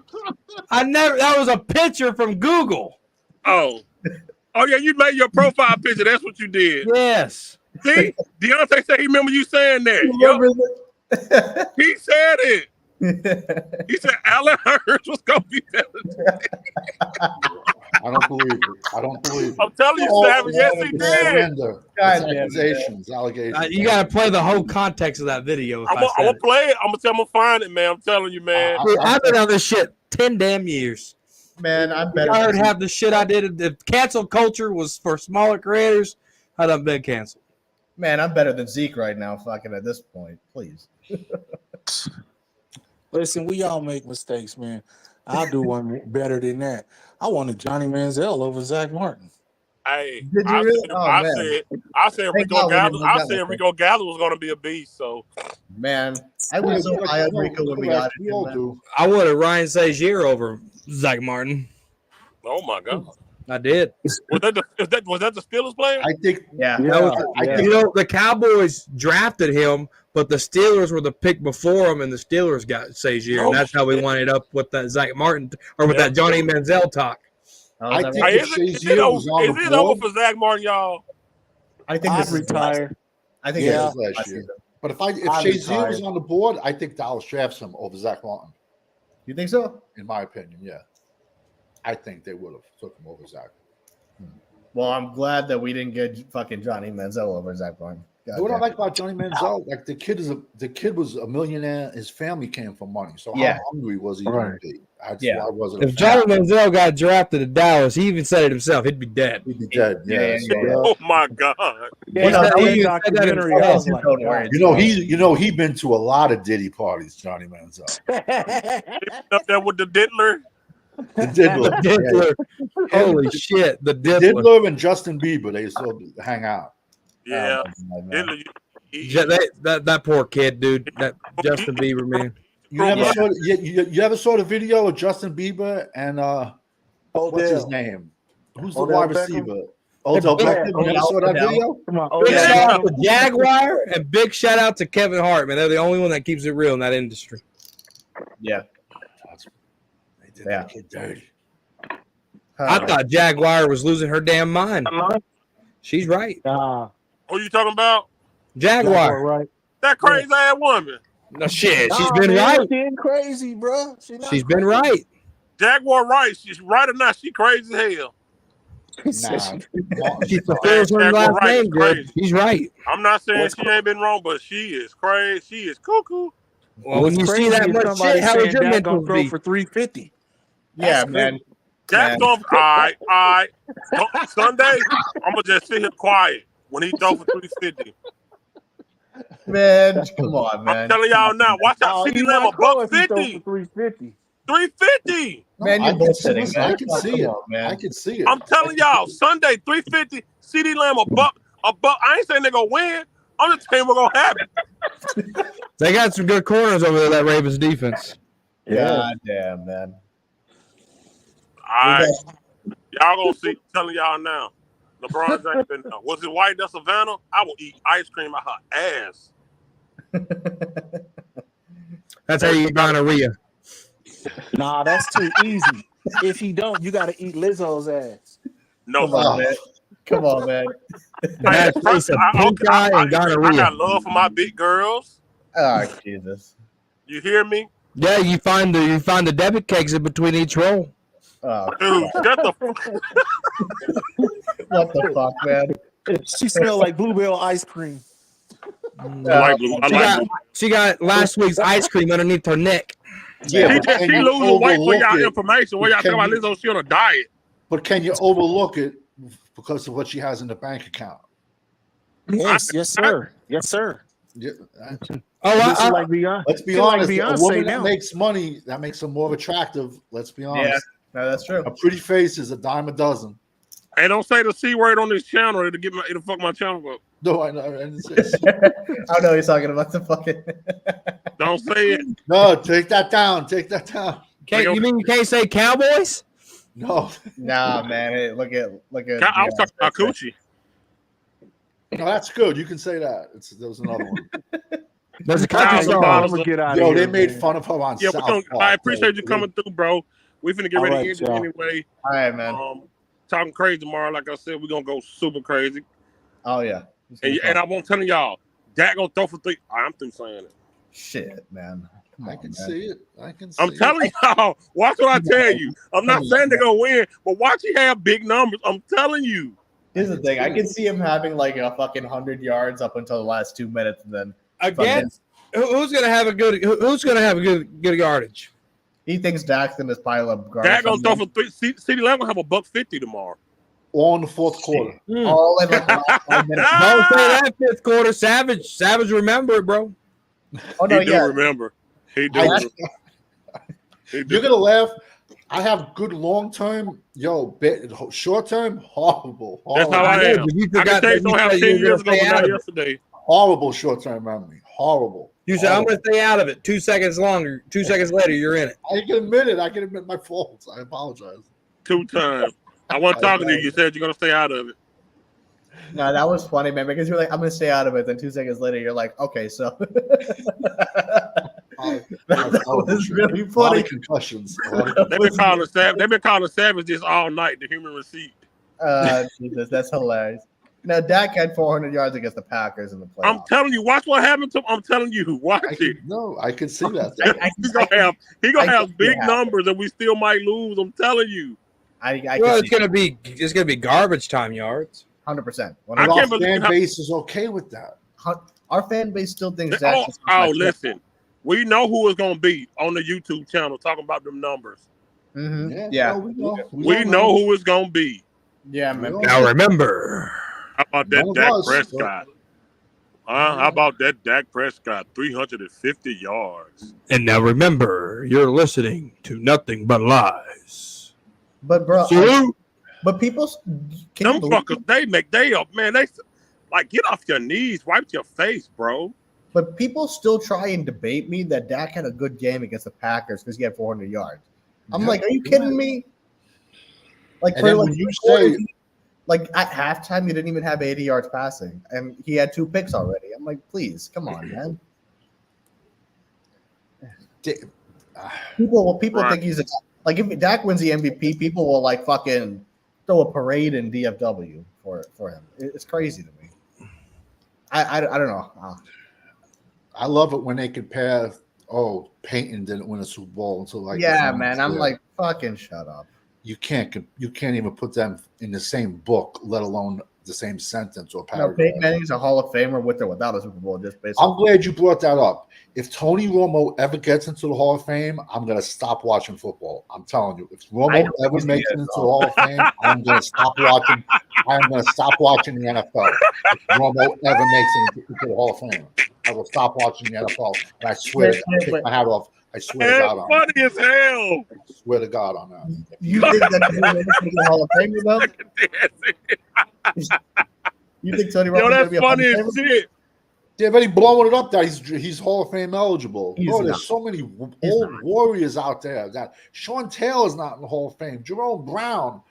I never. That was a picture from Google. Oh. Oh, yeah, you made your profile picture. That's what you did. Yes. See? Deontay said he remember you saying that. Remember Yep. He said it. He said Allen Hurst was going to be better than I don't believe it. I don't believe it. I'm telling you, Savage. Yes, he did. Slander. God It's damn it, accusations, allegations. You got to play the whole context of that video. If I'm I going said to play it. I'm going to find it, man. I'm telling you, man. Dude, I've been on this shit 10 damn years. Man, I'm better. I heard half the shit I did. If cancel culture was for smaller creators, I'd have been canceled. Man, I'm better than Zeke right now. Fucking at this point, please. Listen, we all make mistakes, man. I'll do one better than that. I wanted Johnny Manziel over Zach Martin. Hey, Did you really? Oh, I man. said Thank God we didn't make that mistake. Rico Gallo was going to be a beast. So Man, I was so high on Rico when we got We all it. do. I wanted Ryan Sazier over Zach Martin. oh my God. I did. Was that the Steelers player? I think Yeah. You know, the Cowboys drafted him, but the Steelers were the pick before him, and the Steelers got Sazier, and that's how we winded up with that Zach Martin or with that Johnny Manziel talk. I think Hey, if is Shazier was on it the over board, for Zach Martin, y'all? I think I'd this is retire. I think Yeah. this is last year. season. But if I'd Shazier was retire. on the board, I think Dallas drafts him over Zach Martin. You think so? In my opinion, yeah. I think they would have took him over Zach. Well, I'm glad that we didn't get fucking Johnny Manziel over Zach Martin. What I like about Johnny Manziel, like the kid was a millionaire. His family came from money. So how hungry was he going to be? That's why I wasn't. If Johnny Manziel got drafted to Dallas, he even said it himself. He'd be dead. He'd be dead. Oh my God! He's been to a lot of Diddy parties, Johnny Manziel. Up there with the diddler. The Diddler. Holy shit, the Diddler and Justin Bieber, they used to hang out. Yeah, that poor kid, dude. That Justin Bieber, man. You ever saw the video of Justin Bieber and what's his name? Who's the wide receiver? Odell Beckham. You ever saw that video? Big shout out to Jaguar and big shout out to Kevin Hart, man. They're the only one that keeps it real in that industry. Yeah. They did that kid dirty. I thought Jaguar was losing her damn mind. She's right. Who you talking about? Jaguar. Right. That crazy ass woman. No shit. She's been right. She's been crazy, bro. She's been right. Jaguar right. She's right or not. She crazy as hell. She fulfills her last name, good. She's right. I'm not saying she ain't been wrong, but she is crazy. She is cuckoo. Well, when you see that much shit, how would your mental be? For 350. Yeah, man. That's all right. Sunday, I'm gonna just sit here quiet when he throw for 350. Man, come on, man. I'm telling y'all now. Watch out. CeeDee Lamb $150. 350. 350. Man, you're bullshitting, man. I can see it, man. I can see it. I'm telling y'all, Sunday 350. CeeDee Lamb a buck. I ain't saying they're gonna win. I'm just saying we're gonna happen. They got some good corners over there. That Ravens defense. God damn, man. All right, y'all gonna see. Telling y'all now. LeBron James been there. Was it white? That's Savannah. I will eat ice cream out her ass. That's how you get gonorrhea. Nah, that's too easy. If you don't, you got to eat Lizzo's ass. No, Come on, man. I got love for my big girls. Oh, Jesus. You hear me? Yeah, you find the debit cakes in between each roll. Oh, dude, shut the fuck. What the fuck, man? She smelled like Bluebell ice cream. She got last week's ice cream underneath her neck. Yeah, she losing weight for y'all information. What y'all talking about Lizzo? She on a diet. But can you overlook it because of what she has in the bank account? Yes, sir. Yes, sir. Yeah. Like Beyonce. Let's be honest. A woman that makes money, that makes her more attractive. Let's be honest. Yeah, no, that's true. A pretty face is a dime a dozen. Hey, don't say the C word on this channel. It'll fuck my channel up. No, I know. I don't know what he's talking about. The fucking. Don't say it. No, take that down. Take that down. You mean you can't say Cowboys? No. Nah, man. Look at. I was talking about Coochie. No, that's good. You can say that. There was another one. There's a country song. Yo, they made fun of her on South Park. I appreciate you coming through, bro. We finna get ready to end it anyway. All right, man. Talking crazy tomorrow. Like I said, we're gonna go super crazy. Oh yeah. And I won't tell y'all, Dak gonna throw for 3. I'm through saying it. Shit, man. I can see it. I'm telling y'all. Watch what I tell you. I'm not saying they're gonna win, but watch he have big numbers. I'm telling you. Here's the thing. I can see him having like a fucking 100 yards up until the last 2 minutes, and then against who's gonna have a good yardage? He thinks Dak's gonna pile up garbage. Dak gonna throw for 3. CeeDee Lamb gonna have $150 tomorrow. All in the fourth quarter. All in like the last 5 minutes. Don't say that fifth quarter. Savage, remember it, bro. Oh no, he do remember. He do. You're gonna laugh. I have good long term. Short term, horrible. That's how I am. I can tell you don't have 10 years ago, but not yesterday. Horrible short term memory. Horrible. You said I'm going to stay out of it. 2 seconds longer. 2 seconds later, you're in it. I can admit it. I can admit my faults. I apologize. 2 times. I wasn't talking to you. You said you're going to stay out of it. No, that was funny, man, because you're like, I'm going to stay out of it. Then 2 seconds later, you're like, okay, so. That was really funny. Concussions. They've been calling Savage this all night, the human receipt. Jesus, that's hilarious. Now, Dak had 400 yards against the Packers in the playoffs. I'm telling you, watch what happened to him. I'm telling you, watch it. No, I can see that. He's gonna have big numbers, and we still might lose. I'm telling you. It's gonna be garbage time yards. 100%. Our fan base is okay with that. our fan base still thinks Oh, Dak. Listen, we know who it's gonna be on the YouTube channel talking about them numbers. Mm-hmm. Yeah. No, we know who it's gonna be. Yeah, man. Now remember, how about that Dak Prescott? How about that Dak Prescott? 350 yards. And now remember, you're listening to Nothing But Lies. But bro, but people, them fuckers, they up, man. They like get off your knees, wipe your face, bro. But people still try and debate me that Dak had a good game against the Packers because he had 400 yards. I'm like, are you kidding me? Like, for like, you say, like at halftime, he didn't even have 80 yards passing, and he had 2 picks already. I'm like, please, come on, man. People think he's like, if Dak wins the MVP, people will like fucking throw a parade in DFW for him. It's crazy to me. I don't know. I love it when they compare. Oh, Peyton didn't win a Super Bowl until like man. I'm like, fucking shut up. You can't even put them in the same book, let alone the same sentence or paragraph. No, Peyton Manning's a Hall of Famer with or without a Super Bowl. Just basically. I'm glad you brought that up. If Tony Romo ever gets into the Hall of Fame, I'm gonna stop watching football. I'm telling you, if Romo ever makes it into the Hall of Fame, I'm gonna stop watching. I'm gonna stop watching the NFL. If Romo ever makes it into the Hall of Fame, I will stop watching the NFL. And I swear, I take my hat off. I swear to God on funny as hell. I swear to God on that. You think that he's going to the Hall of Fame though? You think Tony Romo? That's funny as shit. They're already blowing it up that he's Hall of Fame eligible. There's so many old warriors out there. That Sean Taylor's not in the Hall of Fame. Jerome Brown,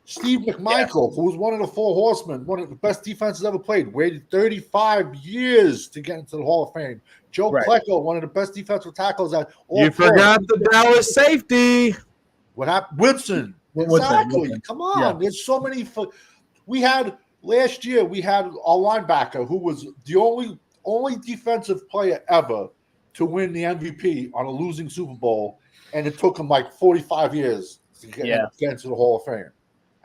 Steve McMichael, who was one of the 4 horsemen, one of the best defenses ever played, waited 35 years to get into the Hall of Fame. Joe Klecko, one of the best defensive tackles that all. You forgot the Dallas safety. What happened? Woodson. Exactly. Woodson. Come on. Yeah. There's so many. We had last year. We had a linebacker who was the only defensive player ever to win the MVP on a losing Super Bowl, and it took him like 45 years to get into the Hall of Fame.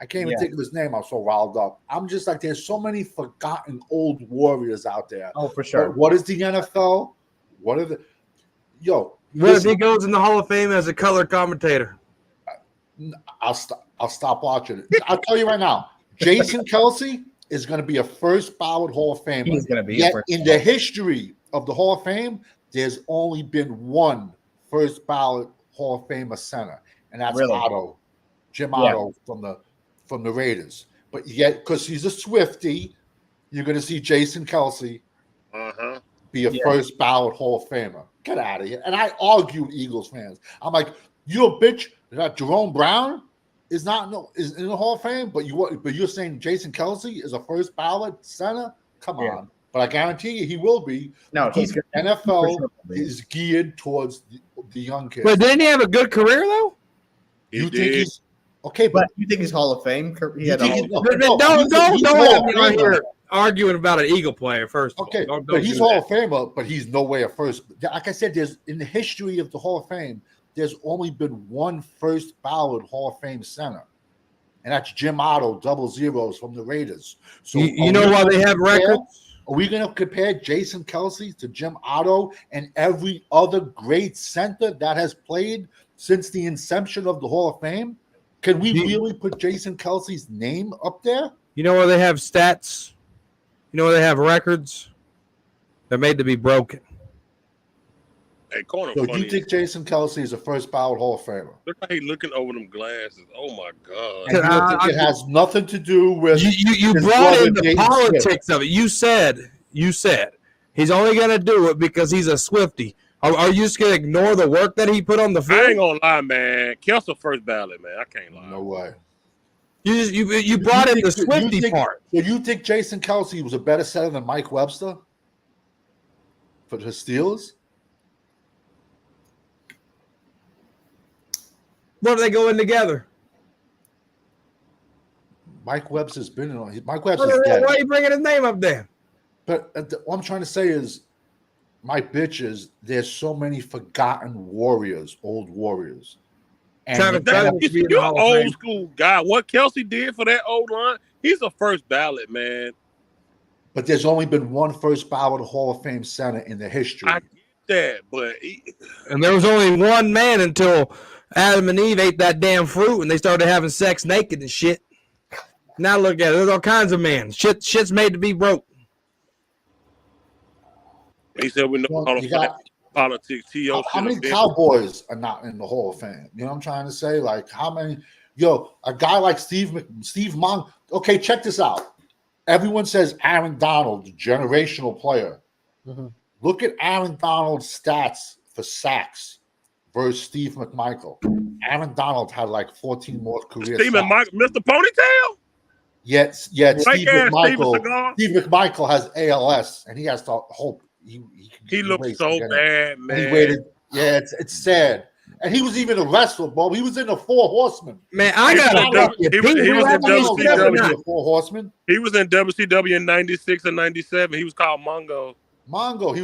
I can't even think of his name. I'm so riled up. I'm just like, there's so many forgotten old warriors out there. Oh, for sure. But what is the NFL? What are the What if he goes in the Hall of Fame as a color commentator? I'll stop watching it. I'll tell you right now, Jason Kelce is going to be a first ballot Hall of Famer. He's going to be. Yet in the history of the Hall of Fame, there's only been one first ballot Hall of Famer center, and that's Otto, Jim Otto from the Raiders. But yet, because he's a Swiftie, you're going to see Jason Kelce be a first ballot Hall of Famer. Get out of here. And I argued Eagles fans. I'm like, you're a bitch that Jerome Brown is in the Hall of Fame, but you're saying Jason Kelce is a first ballot center? Come on. But I guarantee you he will be. No, NFL is geared towards the young kids. But didn't he have a good career though? You think he's okay? But you think he's Hall of Fame? Don't have me on here arguing about an Eagle player first. Okay, but he's Hall of Famer, but he's no way a first. Like I said, there's in the history of the Hall of Fame, there's only been one first ballot Hall of Fame center, and that's Jim Otto, 00s from the Raiders. So you know why they have records? Are we going to compare Jason Kelce to Jim Otto and every other great center that has played since the inception of the Hall of Fame? Can we really put Jason Kelce's name up there? You know where they have stats? You know where they have records? They're made to be broken. Hey, corner. So you think Jason Kelce is a first ballot Hall of Famer? Look how he's looking over them glasses. Oh my God! And you think it has nothing to do with you brought in the politics of it. You said he's only going to do it because he's a Swiftie. Are you just going to ignore the work that he put on the field? I ain't gonna lie, man. Kelce first ballot, man. I can't lie. No way. You brought in the Swiftie part. So you think Jason Kelce was a better center than Mike Webster for the Steelers? What are they going together? Mike Webster's been in. Mike Webster's dead. Why are you bringing his name up there? But what I'm trying to say is, my bitch is there's so many forgotten warriors, old warriors. And you're an old school guy. What Kelce did for that old line, he's a first ballot, man. But there's only been one first ballot Hall of Fame center in the history. I get that, but And there was only one man until Adam and Eve ate that damn fruit and they started having sex naked and shit. Now look at it. There's all kinds of men. Shit's made to be broke. he said we know Well, you got- politics. T.O. How many Cowboys are not in the Hall of Fame? You know what I'm trying to say? Like, how many? Yo, a guy like Steve Monk. Okay, check this out. Everyone says Aaron Donald, generational player. Mhm. Look at Aaron Donald's stats for sacks versus Steve McMichael. Aaron Donald had like 14 more career Steve sacks. McMichael, Mr. Ponytail? Yet Fake Steve ass McMichael has ALS, and he has to hope He looks so bad, man. And he waited. Yeah, it's sad. And he was even a wrestler, Bob. He was in the Four Horsemen. Man, I He got was in WCW. Four Horsemen. He was in WCW in 96 and 97. He was called Mongo. He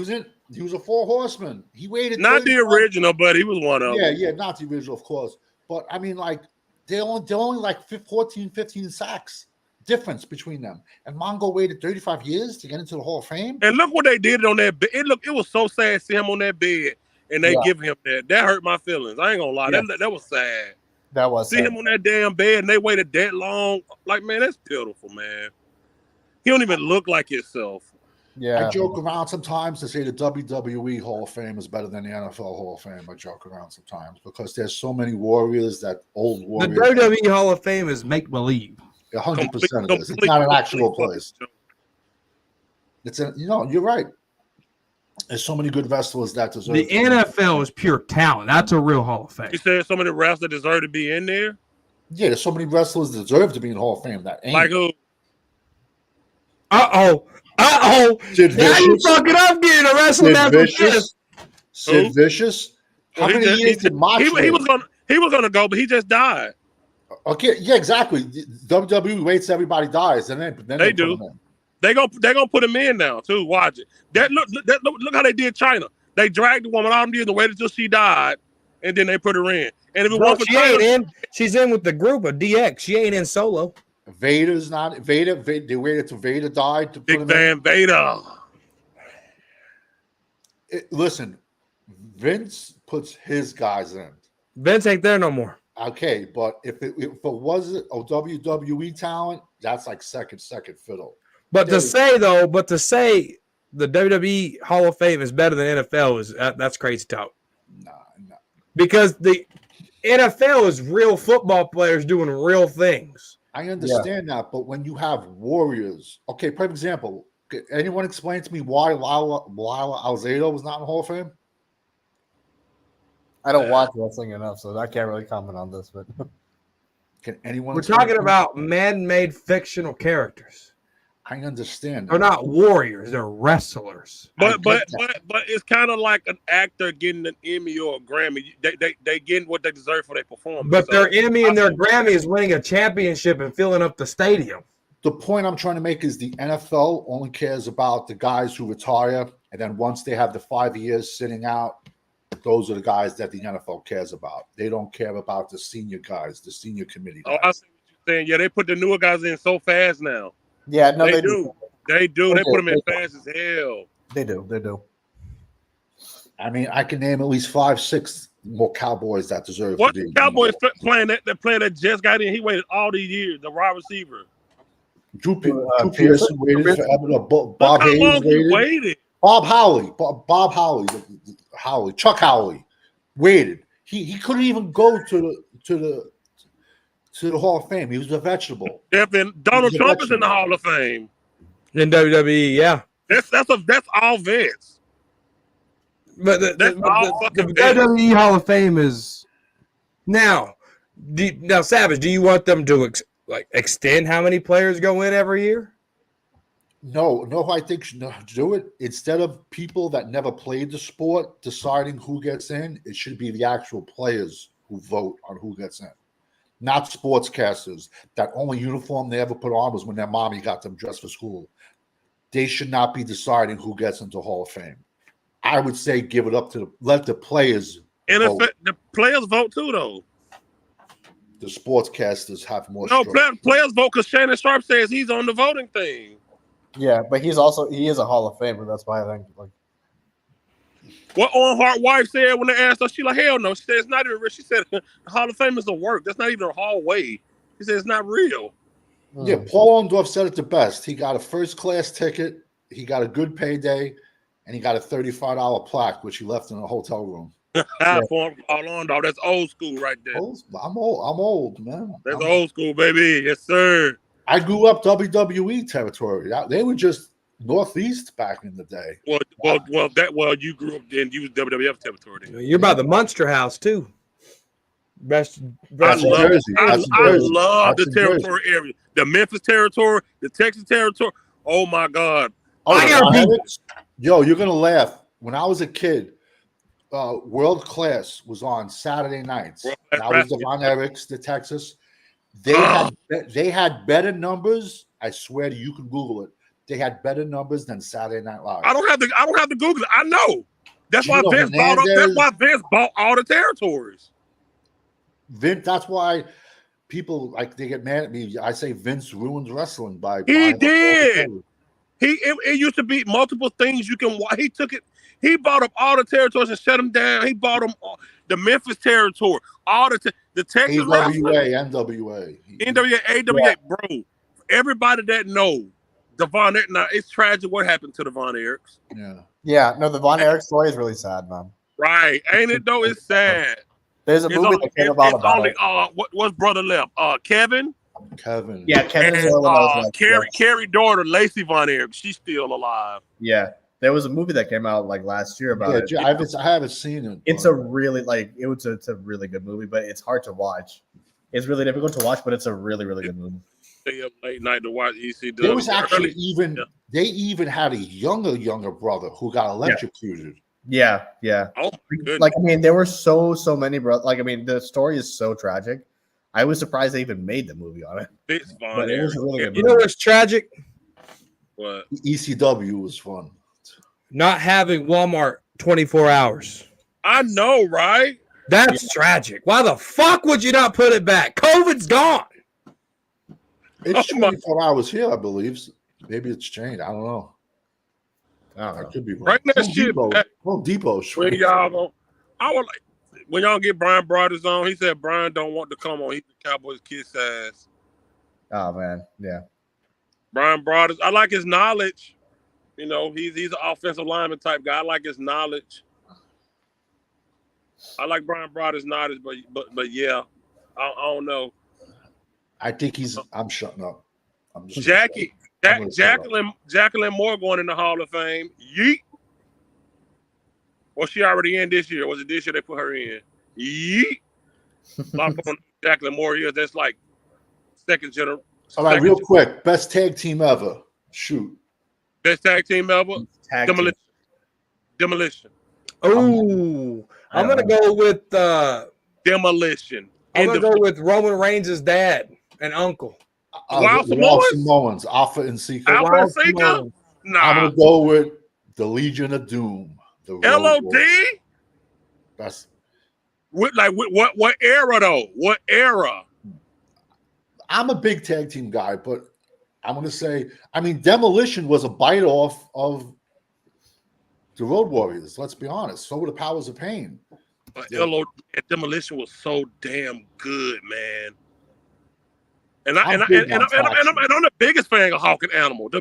was a Four Horseman. He waited. Not the original, but he was one of them. Yeah, not the original, of course. But I mean, like, they're only like 14, 15 sacks difference between them. And Mongo waited 35 years to get into the Hall of Fame. And look what they did on that bed. It was so sad to see him on that bed and they give him that. That hurt my feelings. I ain't gonna lie. Yeah. That was sad. That was See sad. him on that damn bed and they waited that long. Like, man, that's pitiful, man. He don't even look like himself. Yeah. I joke around sometimes to say the WWE Hall of Fame is better than the NFL Hall of Fame. I joke around sometimes because there's so many warriors, that old The warriors. WWE Hall of Fame is make believe. 100% of this. It's not an actual place. You're right. There's so many good wrestlers that deserve. The NFL is pure talent. That's a real Hall of Fame. You said so many wrestlers deserve to be in there? Yeah, there's so many wrestlers that deserve to be in the Hall of Fame that ain't. Like who? Sid Now you Vicious. fucking up getting a wrestling Sid match. Vicious. Sid Vicious. How Well, many years did Mox he live? was gonna go, but he just died. Okay, yeah, exactly. WWE waits till everybody dies, and then They put do. them in. They gonna put him in now too. Watch it. Look how they did China. They dragged the woman out and waited till she died, and then they put her in. And if it Bro, wasn't for she ain't China, in. She's in with the group of DX. She ain't in solo. Vader's not Vader. They waited till Vader died to put Big him Van Vader. Listen, Vince puts his guys in. Vince ain't there no more. Okay, but if it was a WWE talent, that's like second fiddle. But to say the WWE Hall of Fame is better than NFL is that's crazy talk. Nah. Because the NFL is real football players doing real things. I understand that, but when you have warriors, okay, perfect example. Can anyone explain to me why Lila Alzado was not in the Hall of Fame? I don't watch wrestling enough, so I can't really comment on this. But Can anyone? We're explain talking to me? about man-made fictional characters. I understand. They're not warriors; they're wrestlers. But it's kind of like an actor getting an Emmy or a Grammy. They getting what they deserve for their performance. But their Emmy and their Grammy is winning a championship and filling up the stadium. The point I'm trying to make is the NFL only cares about the guys who retire, and then once they have the 5 years sitting out, those are the guys that the NFL cares about. They don't care about the senior guys, the senior committee guys. Oh, I see what you're saying. Yeah, they put the newer guys in so fast now. yeah, no, they do. They do. They put them in They fast as hell. They do. I mean, I can name at least 5, 6 more Cowboys that deserve What to be. Cowboys playing that just got in? He waited all these years. The wide receiver. Drew Pearson waited forever. Bob Look how long Hayes he waited. waited. Bob Howley, Chuck Howley waited. He couldn't even go to the Hall of Fame. He was a vegetable. Donald Trump is in the Hall of Fame. In WWE, yeah. That's all Vince. But the WWE Hall of Fame is now. Now, Savage, do you want them to extend how many players go in every year? No, I think should do it. Instead of people that never played the sport deciding who gets in, it should be the actual players who vote on who gets in, not sportscasters. That only uniform they ever put on was when their mommy got them dressed for school. They should not be deciding who gets into Hall of Fame. I would say give it up to let the players vote. The players vote too, though. The sportscasters have more. No, players vote because Shannon Sharp says he's on the voting thing. Yeah, but he is a Hall of Famer. That's why I think like. What Owen Hart wife said when they asked her, she like, hell no. She said it's not even real. She said the Hall of Fame is a work. That's not even a hallway. She said it's not real. Yeah, Paul Orndorff said it the best. He got a first class ticket, he got a good payday, and he got a $35 plaque, which he left in a hotel room. For Paul Orndorff, that's old school right there. I'm old, man. That's old school, baby. Yes, sir. I grew up WWE territory. They were just Northeast back in the day. Well, you grew up then. You was WWF territory. Then. You're by the Munster House too. I love the territory area. The Memphis territory, the Texas territory. Oh my God. Yo, you're gonna laugh. When I was a kid, World Class was on Saturday nights. That was the Von Erichs, the Texas. They had better numbers. I swear to you, you can Google it. They had better numbers than Saturday Night Live. I don't have to Google it. I know. That's why Vince bought all the territories. Vince, that's why people they get mad at me. I say Vince ruins wrestling by he did. It used to be multiple things you can watch. He took it. He bought up all the territories and shut them down. He bought them all, the Memphis territory, all the Texas AWA, NWA, AWA, bro. Everybody that know the Von Erich. Now it's tragic what happened to the Von Erichs. Yeah. No, the Von Erich story is really sad, man. Right, ain't it though? It's sad. There's a movie that came about it. What's brother left? Kevin. Yeah, Kevin. Carrie daughter Lacey Von Erich. She's still alive. Yeah, there was a movie that came out like last year about it. I haven't seen it. It's a really it's a really good movie, but it's hard to watch. It's really difficult to watch, but it's a really really good movie. Stay up late night to watch ECW. There was actually they even had a younger brother who got electrocuted. Yeah. Oh, like I mean, there were so many brothers. Like I mean, the story is so tragic. I was surprised they even made the movie on it. But it was really good. You know what's tragic? What? ECW was fun. Not having Walmart 24 hours. I know, right? That's tragic. Why the fuck would you not put it back? COVID's gone. It's 24 hours here, I believe. Maybe it's changed. I don't know. I could be wrong. Right now, shit. Home Depot. When y'all go, I would like when y'all get Brian Brothers on. He said Brian don't want to come on. He's the Cowboys kiss ass. Oh man, yeah. Brian Brothers. I like his knowledge. You know, he's an offensive lineman type guy. I like his knowledge. I like Brian Brothers' knowledge, but yeah, I don't know. I think I'm shutting up. Jacqueline Moore going in the Hall of Fame. Yeet. Well, she already in this year. Was it this year they put her in? Yeet. Jacqueline Moore here. That's like second generation. All right, real quick. Best tag team ever. Shoot. Best tag team ever. Demolition. Oh, I'm gonna go with Demolition. I'm gonna go with Roman Reigns' dad and uncle. Wild Samoans, Alpha and Sika. Nah. I'm gonna go with the Legion of Doom. The LOD. That's what era though? What era? I'm a big tag team guy, but I'm gonna say, Demolition was a bite off of the Road Warriors. Let's be honest. So were the Powers of Pain. But LOD and Demolition was so damn good, man. And I'm the biggest fan of Hawk and Animal. The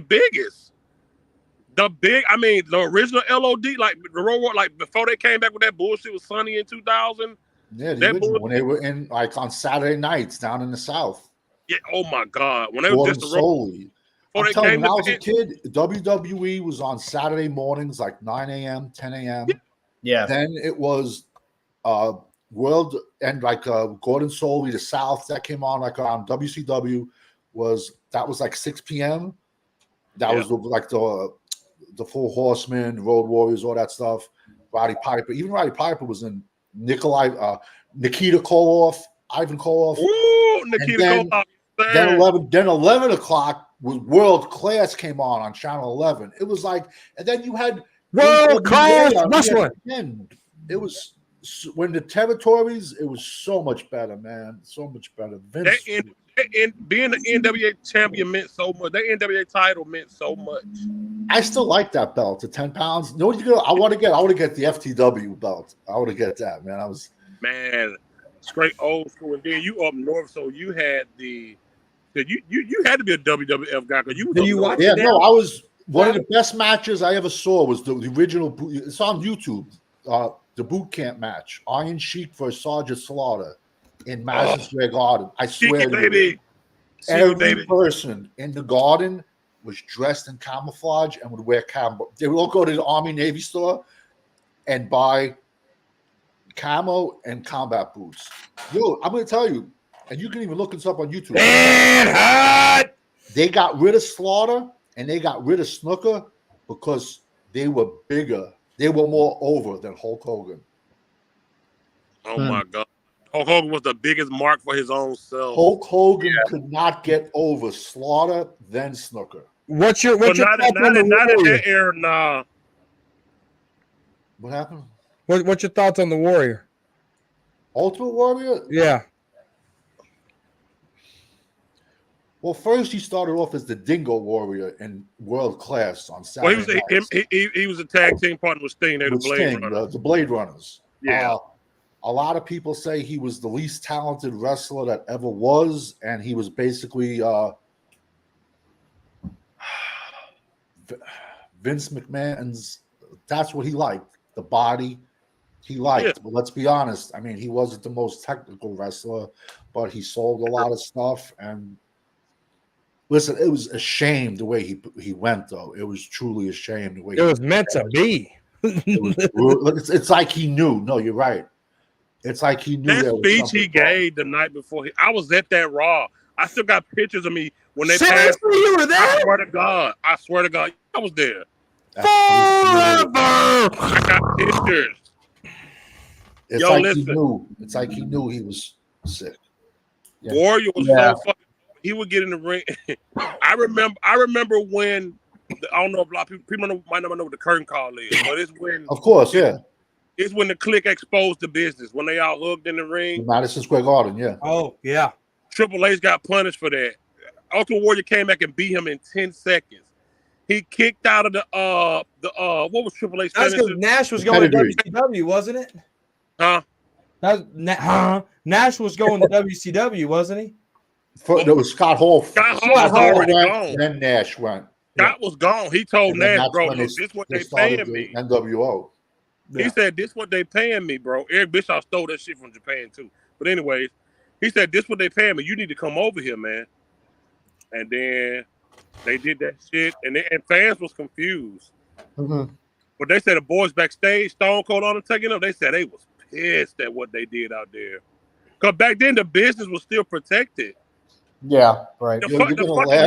original LOD, like the Road War, like before they came back with that bullshit with Sonny in 2000. Yeah, when they were in like on Saturday nights down in the South. Yeah. Oh my God. When they were just solely. I'm telling you, when I was a kid, WWE was on Saturday mornings, like 9 a.m., 10 a.m. Yeah. Then it was World and like Gordon Soley, the South, that came on like on WCW was like 6 p.m. That was like the Full Horsemen, Road Warriors, all that stuff. Roddy Piper, even Roddy Piper was in Nikita Koloff, Ivan Koloff. Ooh, Nikita Koloff. Then 11 o'clock was World Class came on Channel 11. It was like, and then you had World Class Wrestling. It was when the territories, it was so much better, man. So much better. Vince being the NWA champion meant so much. That NWA title meant so much. I still like that belt, the 10 pounds. No, I want to get the FTW belt. I want to get that, man. Man, straight old school. And then you up north, so you had you had to be a WWF guy because you was Did up you north. watch Yeah, it? no, I was one of the best matches I ever saw was the original. It's on YouTube. The boot camp match, Iron Sheik versus Sergeant Slaughter in Madison Square Garden. I swear to you, every person in the garden was dressed in camouflage and would wear camo. They would all go to the Army Navy store and buy camo and combat boots. Yo, I'm going to tell you, and you can even look this up on YouTube. They got rid of Slaughter and they got rid of Snooker because they were bigger. They were more over than Hulk Hogan. Oh my God. Hulk Hogan was the biggest mark for his own self. Hulk Hogan could not get over Slaughter than Snooker. What's your not thoughts in on the that Warrior? era, nah. What happened? What's your thoughts on the Warrior? Ultimate Warrior? Yeah. Well, first he started off as the Dingo Warrior in World Class on Well, Saturday nights. he was a tag team partner with Sting. They were With the Blade Sting, Runners. the Blade Runners. Yeah. A lot of people say he was the least talented wrestler that ever was, and he was basically Vince McMahon's. That's what he liked. The body he liked. Yeah. But let's be honest. I mean, he wasn't the most technical wrestler, but he sold a lot of stuff. And listen, it was a shame the way he went, though. It was truly a shame the way it was meant to be. It's like he knew. No, you're right. It's like he knew that speech he gave the night before. I was at that Raw. I still got pictures of me when they passed. You were there? I swear to God, I was there. Forever. I got pictures. It's Yo, like listen. he knew. It's like he knew he was sick. Yeah. Warrior was Yeah. so fucking. He would get in the ring. I remember when. I don't know if a lot of people might not know what the curtain call is, but it's when. Of course, yeah. It's when the clique exposed the business, when they all hugged in the ring. Madison Square Garden, yeah. Oh, yeah. Triple H got punished for that. Ultimate Warrior came back and beat him in 10 seconds. He kicked out of the what was Triple H? That's because Nash was going to WCW, wasn't it? Huh? Nash was going to WCW, wasn't he? There was Scott Hall. Scott Hall was already gone. And then Nash went. Scott was gone. He told Nash, bro, look, this is what they started paying me. NWO. He said, this what they paying me, bro. Eric Bischoff stole that shit from Japan, too. But anyways, he said, this what they paying me. You need to come over here, man. And then they did that shit, and fans was confused. Mm-hmm. But they said the boys backstage, Stone Cold Undertaker, they said they was pissed at what they did out there. Because back then, the business was still protected. Yeah, right. The fucking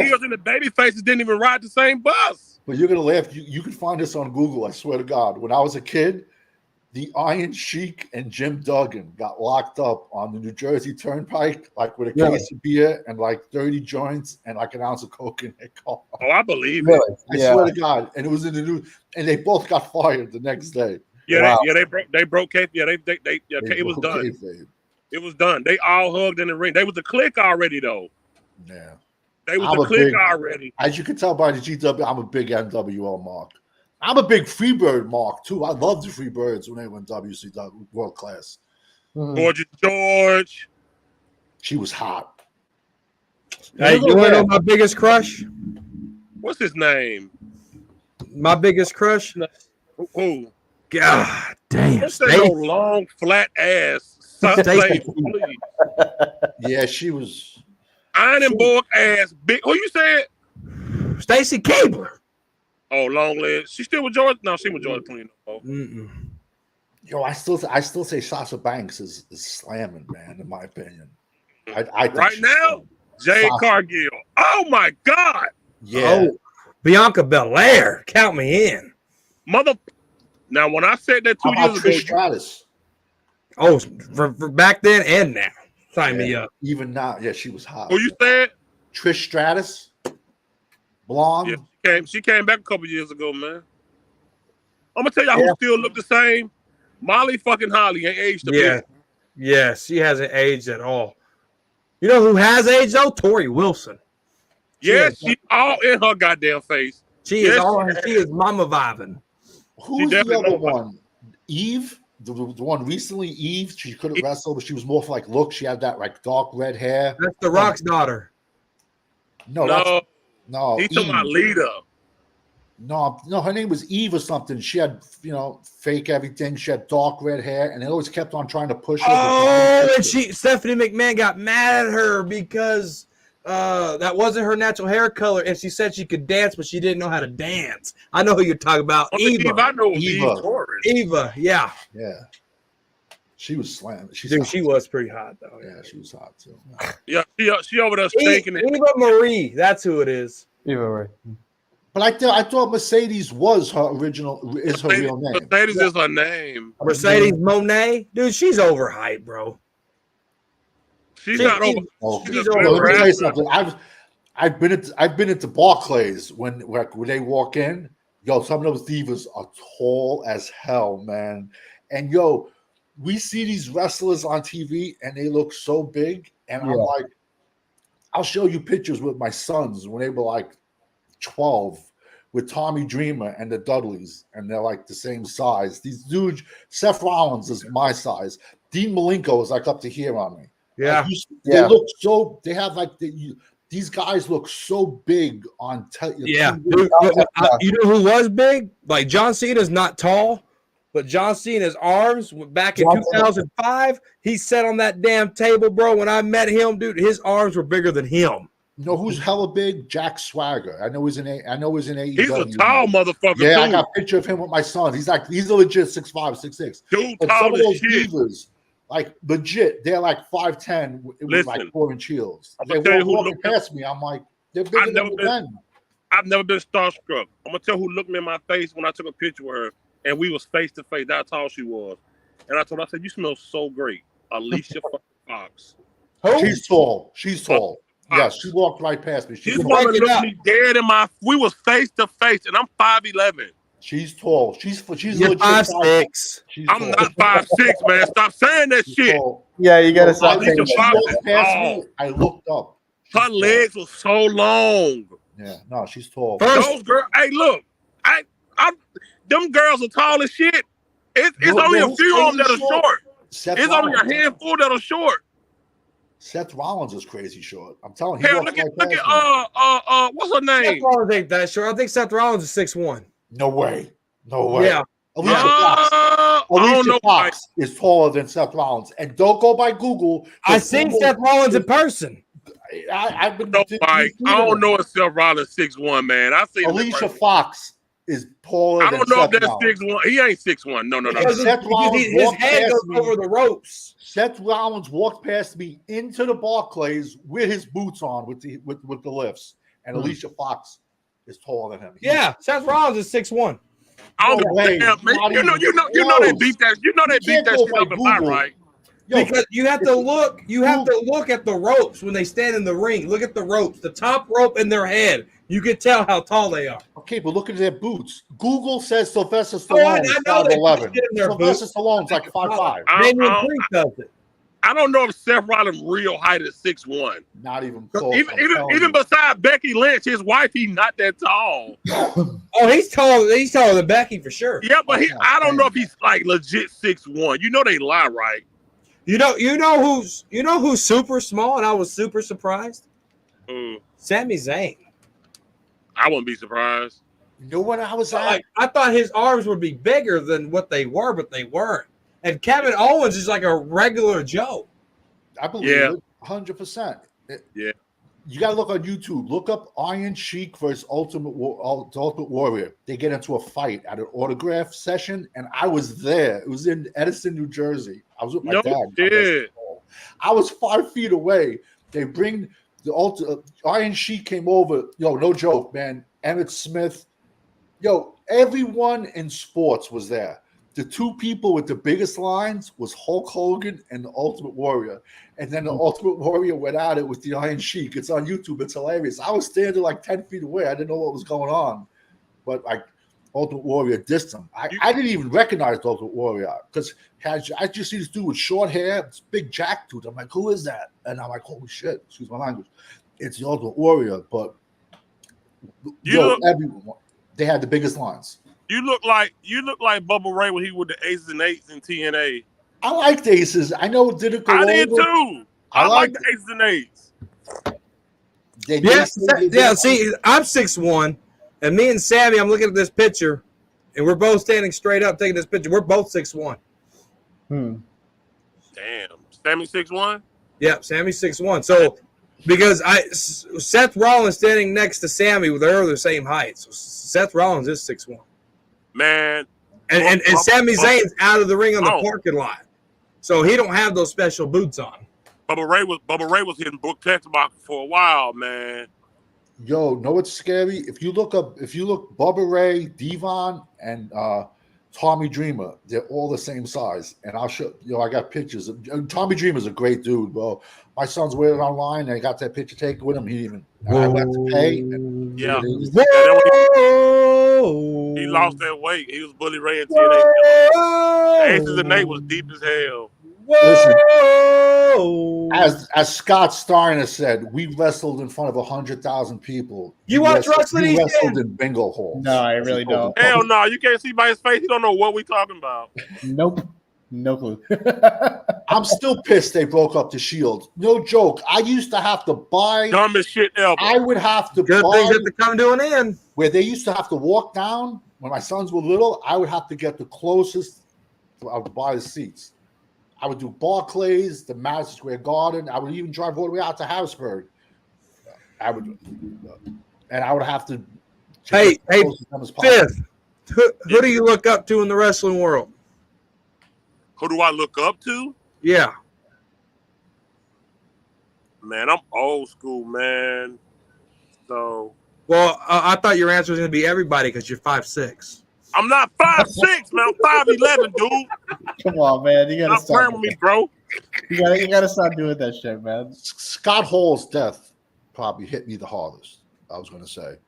heels and the baby faces didn't even ride the same bus. But you're going to laugh. You can find this on Google, I swear to God. When I was a kid, the Iron Sheik and Jim Duggan got locked up on the New Jersey Turnpike, like with a case of beer and like 30 joints and like an ounce of coke in their car. Oh, I believe Really? it. I swear to God. And it was in the news. And they both got fired the next day. Yeah, Wow. they broke case. Yeah, it was done. Kayfabe. It was done. They all hugged in the ring. They was a clique already, though. Yeah. They was a clique already. As you can tell by the GW, I'm a big NWO mark. I'm a big Freebird mark too. I love the Freebirds when they went WCW World Class. Mhm. Gorgeous George. She was hot. Hey, you want to know my biggest crush? What's his name? My biggest crush? Who? God damn. What's that no long, flat ass? Please. Yeah, she was. Ironborg ass. Big. Who you said? Stacy Keibler. Oh, long legs. She still with George? No, she with George Clooney. Yo, I still say Sasha Banks is slamming, man. In my opinion, I think right now, Jade Cargill. Oh my God. Yeah. Oh, Bianca Belair. Count me in. Mother. Now, when I said that 2 years ago, Trish Stratus. Oh, for back then and now. Sign me up. Even now, yeah, she was hot. who you said? Trish Stratus, blonde. Yeah, she came back a couple years ago, man. I'm gonna tell y'all who still look the same. Molly fucking Holly ain't aged a bit. Yeah, she hasn't aged at all. You know who has age though? Tori Wilson. Yes, she all in her goddamn face. She Yes, is all. She is mama vibing. Who's the definitely other mama. one? Eve, the one recently. Eve, she couldn't wrestle, but she was more for like look. She had that like dark red hair. That's The Rock's daughter. No, No, no. he's talking about Eve. Lita. No, her name was Eve or something. She had, fake everything. She had dark red hair, and they always kept on trying to push her. Oh, and Stephanie McMahon got mad at her because that wasn't her natural hair color, and she said she could dance, but she didn't know how to dance. I know who you're talking about. Eva. I know Eva. Eva, yeah. Yeah. She was slamming. She was pretty hot, though. Yeah, she was hot, too. Yeah, she over there shaking it. Eva Marie, that's who it is. Eva Marie. But I thought Mercedes was her real name. Mercedes is her name. Mercedes Monet, dude, she's overhyped, bro. She's not over. She's Let me over. tell you something. I've been into Barclays when they walk in. Yo, some of those divas are tall as hell, man. And yo, we see these wrestlers on TV and they look so big. And I'm like, I'll show you pictures with my sons when they were like 12 with Tommy Dreamer and the Dudleys, and they're like the same size. These dudes, Seth Rollins is my size. Dean Malenko is like up to here on me. Yeah. They look so, they have like, these guys look so big on Yeah. Dude, you know who was big? Like John Cena's not tall, but John Cena's arms back in 2005, he sat on that damn table, bro. When I met him, dude, his arms were bigger than him. You know who's hella big? Jack Swagger. I know he's in AEW. He's a tall motherfucker. Yeah, too. I got a picture of him with my son. He's a legit 6'5", 6'6". Dude, But tall some of as those shit. divas, like legit, they're like 5'10" with like 4-inch heels. I'm They gonna tell you who walking looked past me. I'm like, they're bigger than men. I've never been starstruck. I'm gonna tell who looked me in my face when I took a picture with her, and we was face to face. That's how tall she was. And I told her, I said, "You smell so great, Alicia Fox." She's tall. She's tall. Yeah, she walked right past me. This woman looked me dead in my. We was face to face, and I'm 5'11". She's tall. She's You're legit 5'6". I'm not 5'6", man. Stop saying that shit. Yeah, you gotta stop Alicia saying Fox that. is Past tall. me, I looked up. Her legs were so long. Yeah, no, she's tall. Those girls. Hey, look, them girls are tall as shit. It's only a few of them that are short. It's only a handful that are short. Seth Rollins is crazy short. I'm telling you. Hell, look at what's her name? Seth Rollins ain't that short. I think Seth Rollins is 6'1". No way. No way. Yeah. Alicia Fox. I don't Alicia know. Fox is taller than Seth Rollins. And don't go by Google. I seen Seth Rollins in person. I've been. No, Mike. I don't know if Seth Rollins 6'1", man. I seen Alicia Fox is taller. I don't know if Seth that's Rollins. 6'1". He ain't 6'1". No. Because Seth Rollins His walked head past goes me. over the ropes. Seth Rollins walked past me into the Barclays with his boots on with the lifts, and Alicia Fox is taller than him. Yeah, Seth Rollins is 6'1". I don't No way. damn, man. Not You know even they close. beat that. You know they beat can't that go shit by up in line, Google. right? Yo, Because you have to look. You have to look at the ropes when they stand in the ring. Look at the ropes, the top rope in their head. You can tell how tall they are. okay, but look at their boots. Google says Sylvester Oh, I Stallone is know they 5'11". put shit in their Sylvester boots. Stallone's like 5'5". Daniel Priest does it. I don't know if Seth Rollins' real height is 6'1". Not even close. Even besides Becky Lynch, his wife, he's not that tall. Oh, he's tall. He's taller than Becky for sure. Yeah, but I don't know if he's like legit 6'1". You know they lie, right? You know who's super small, and I was super surprised. Sami Zayn. I wouldn't be surprised. You know what I was at? Like, I thought his arms would be bigger than what they were, but they weren't. And Kevin Owens is like a regular Joe. I believe it 100%. Yeah. You got to look on YouTube. Look up Iron Sheik versus Ultimate Warrior. They get into a fight at an autograph session, and I was there. It was in Edison, New Jersey. I was with my dad. I was 5 feet away. They bring the Iron Sheik came over. Yo, no joke, man. Emmett Smith. Yo, everyone in sports was there. The two people with the biggest lines was Hulk Hogan and the Ultimate Warrior. And then the Ultimate Warrior went at it with the Iron Sheik. It's on YouTube. It's hilarious. I was standing like 10 feet away. I didn't know what was going on. But like Ultimate Warrior dissed him. I didn't even recognize the Ultimate Warrior because I just see this dude with short hair, this big jack dude. I'm like, who is that? And I'm like, holy shit, excuse my language. It's the Ultimate Warrior, but everyone, they had the biggest lines. You look like Bubba Ray when he was the Aces and Eights in TNA. I liked Aces. I know it didn't go over. I did too. I like the Aces and Eights. See, I'm 6'1", and me and Sammy, I'm looking at this picture, and we're both standing straight up taking this picture. We're both 6'1". Damn. Sammy 6'1"? Yeah, Sammy's 6'1". So, because Seth Rollins standing next to Sammy, they're the same height. So Seth Rollins is 6'1". Man. And Sami Zayn's out of the ring on the parking lot. So he don't have those special boots on. Bubba Ray was hitting Brook Textbox for a while, man. Yo, know what's scary? If you look Bubba Ray, Devon, and Tommy Dreamer, they're all the same size. And I'll show I got pictures. Tommy Dreamer's a great dude, bro. My son's waiting online, and I got that picture taken with him. I went to pay. And he lost that weight. He was Bully Ray in TNA. Aces and Eight was deep as hell. Listen, as Scott Steiner said, we wrestled in front of 100,000 people. You watch wrestling? We wrestled in bingo halls. No, I really don't. Hell no, you can't see by his face. He don't know what we talking about. Nope. No clue. I'm still pissed they broke up the Shield. No joke. I used to have to buy dumbest shit ever. I would have to Good buy things have to come to an end. Where they used to have to walk down when my sons were little. I would have to get the closest. I would buy the seats. I would do Barclays, the Madison Square Garden. I would even drive all the way out to Harrisburg. I would have to. Hey, Fifth. Who do you look up to in the wrestling world? Who do I look up to? Yeah. Man, I'm old school, man. So. Well, I thought your answer was going to be everybody because you're 5'6". I'm not 5'6", man. I'm 5'11", dude. Come on, man. You gotta stop playing with me, bro. You gotta stop doing that shit, man. Scott Hall's death probably hit me the hardest, I was gonna say.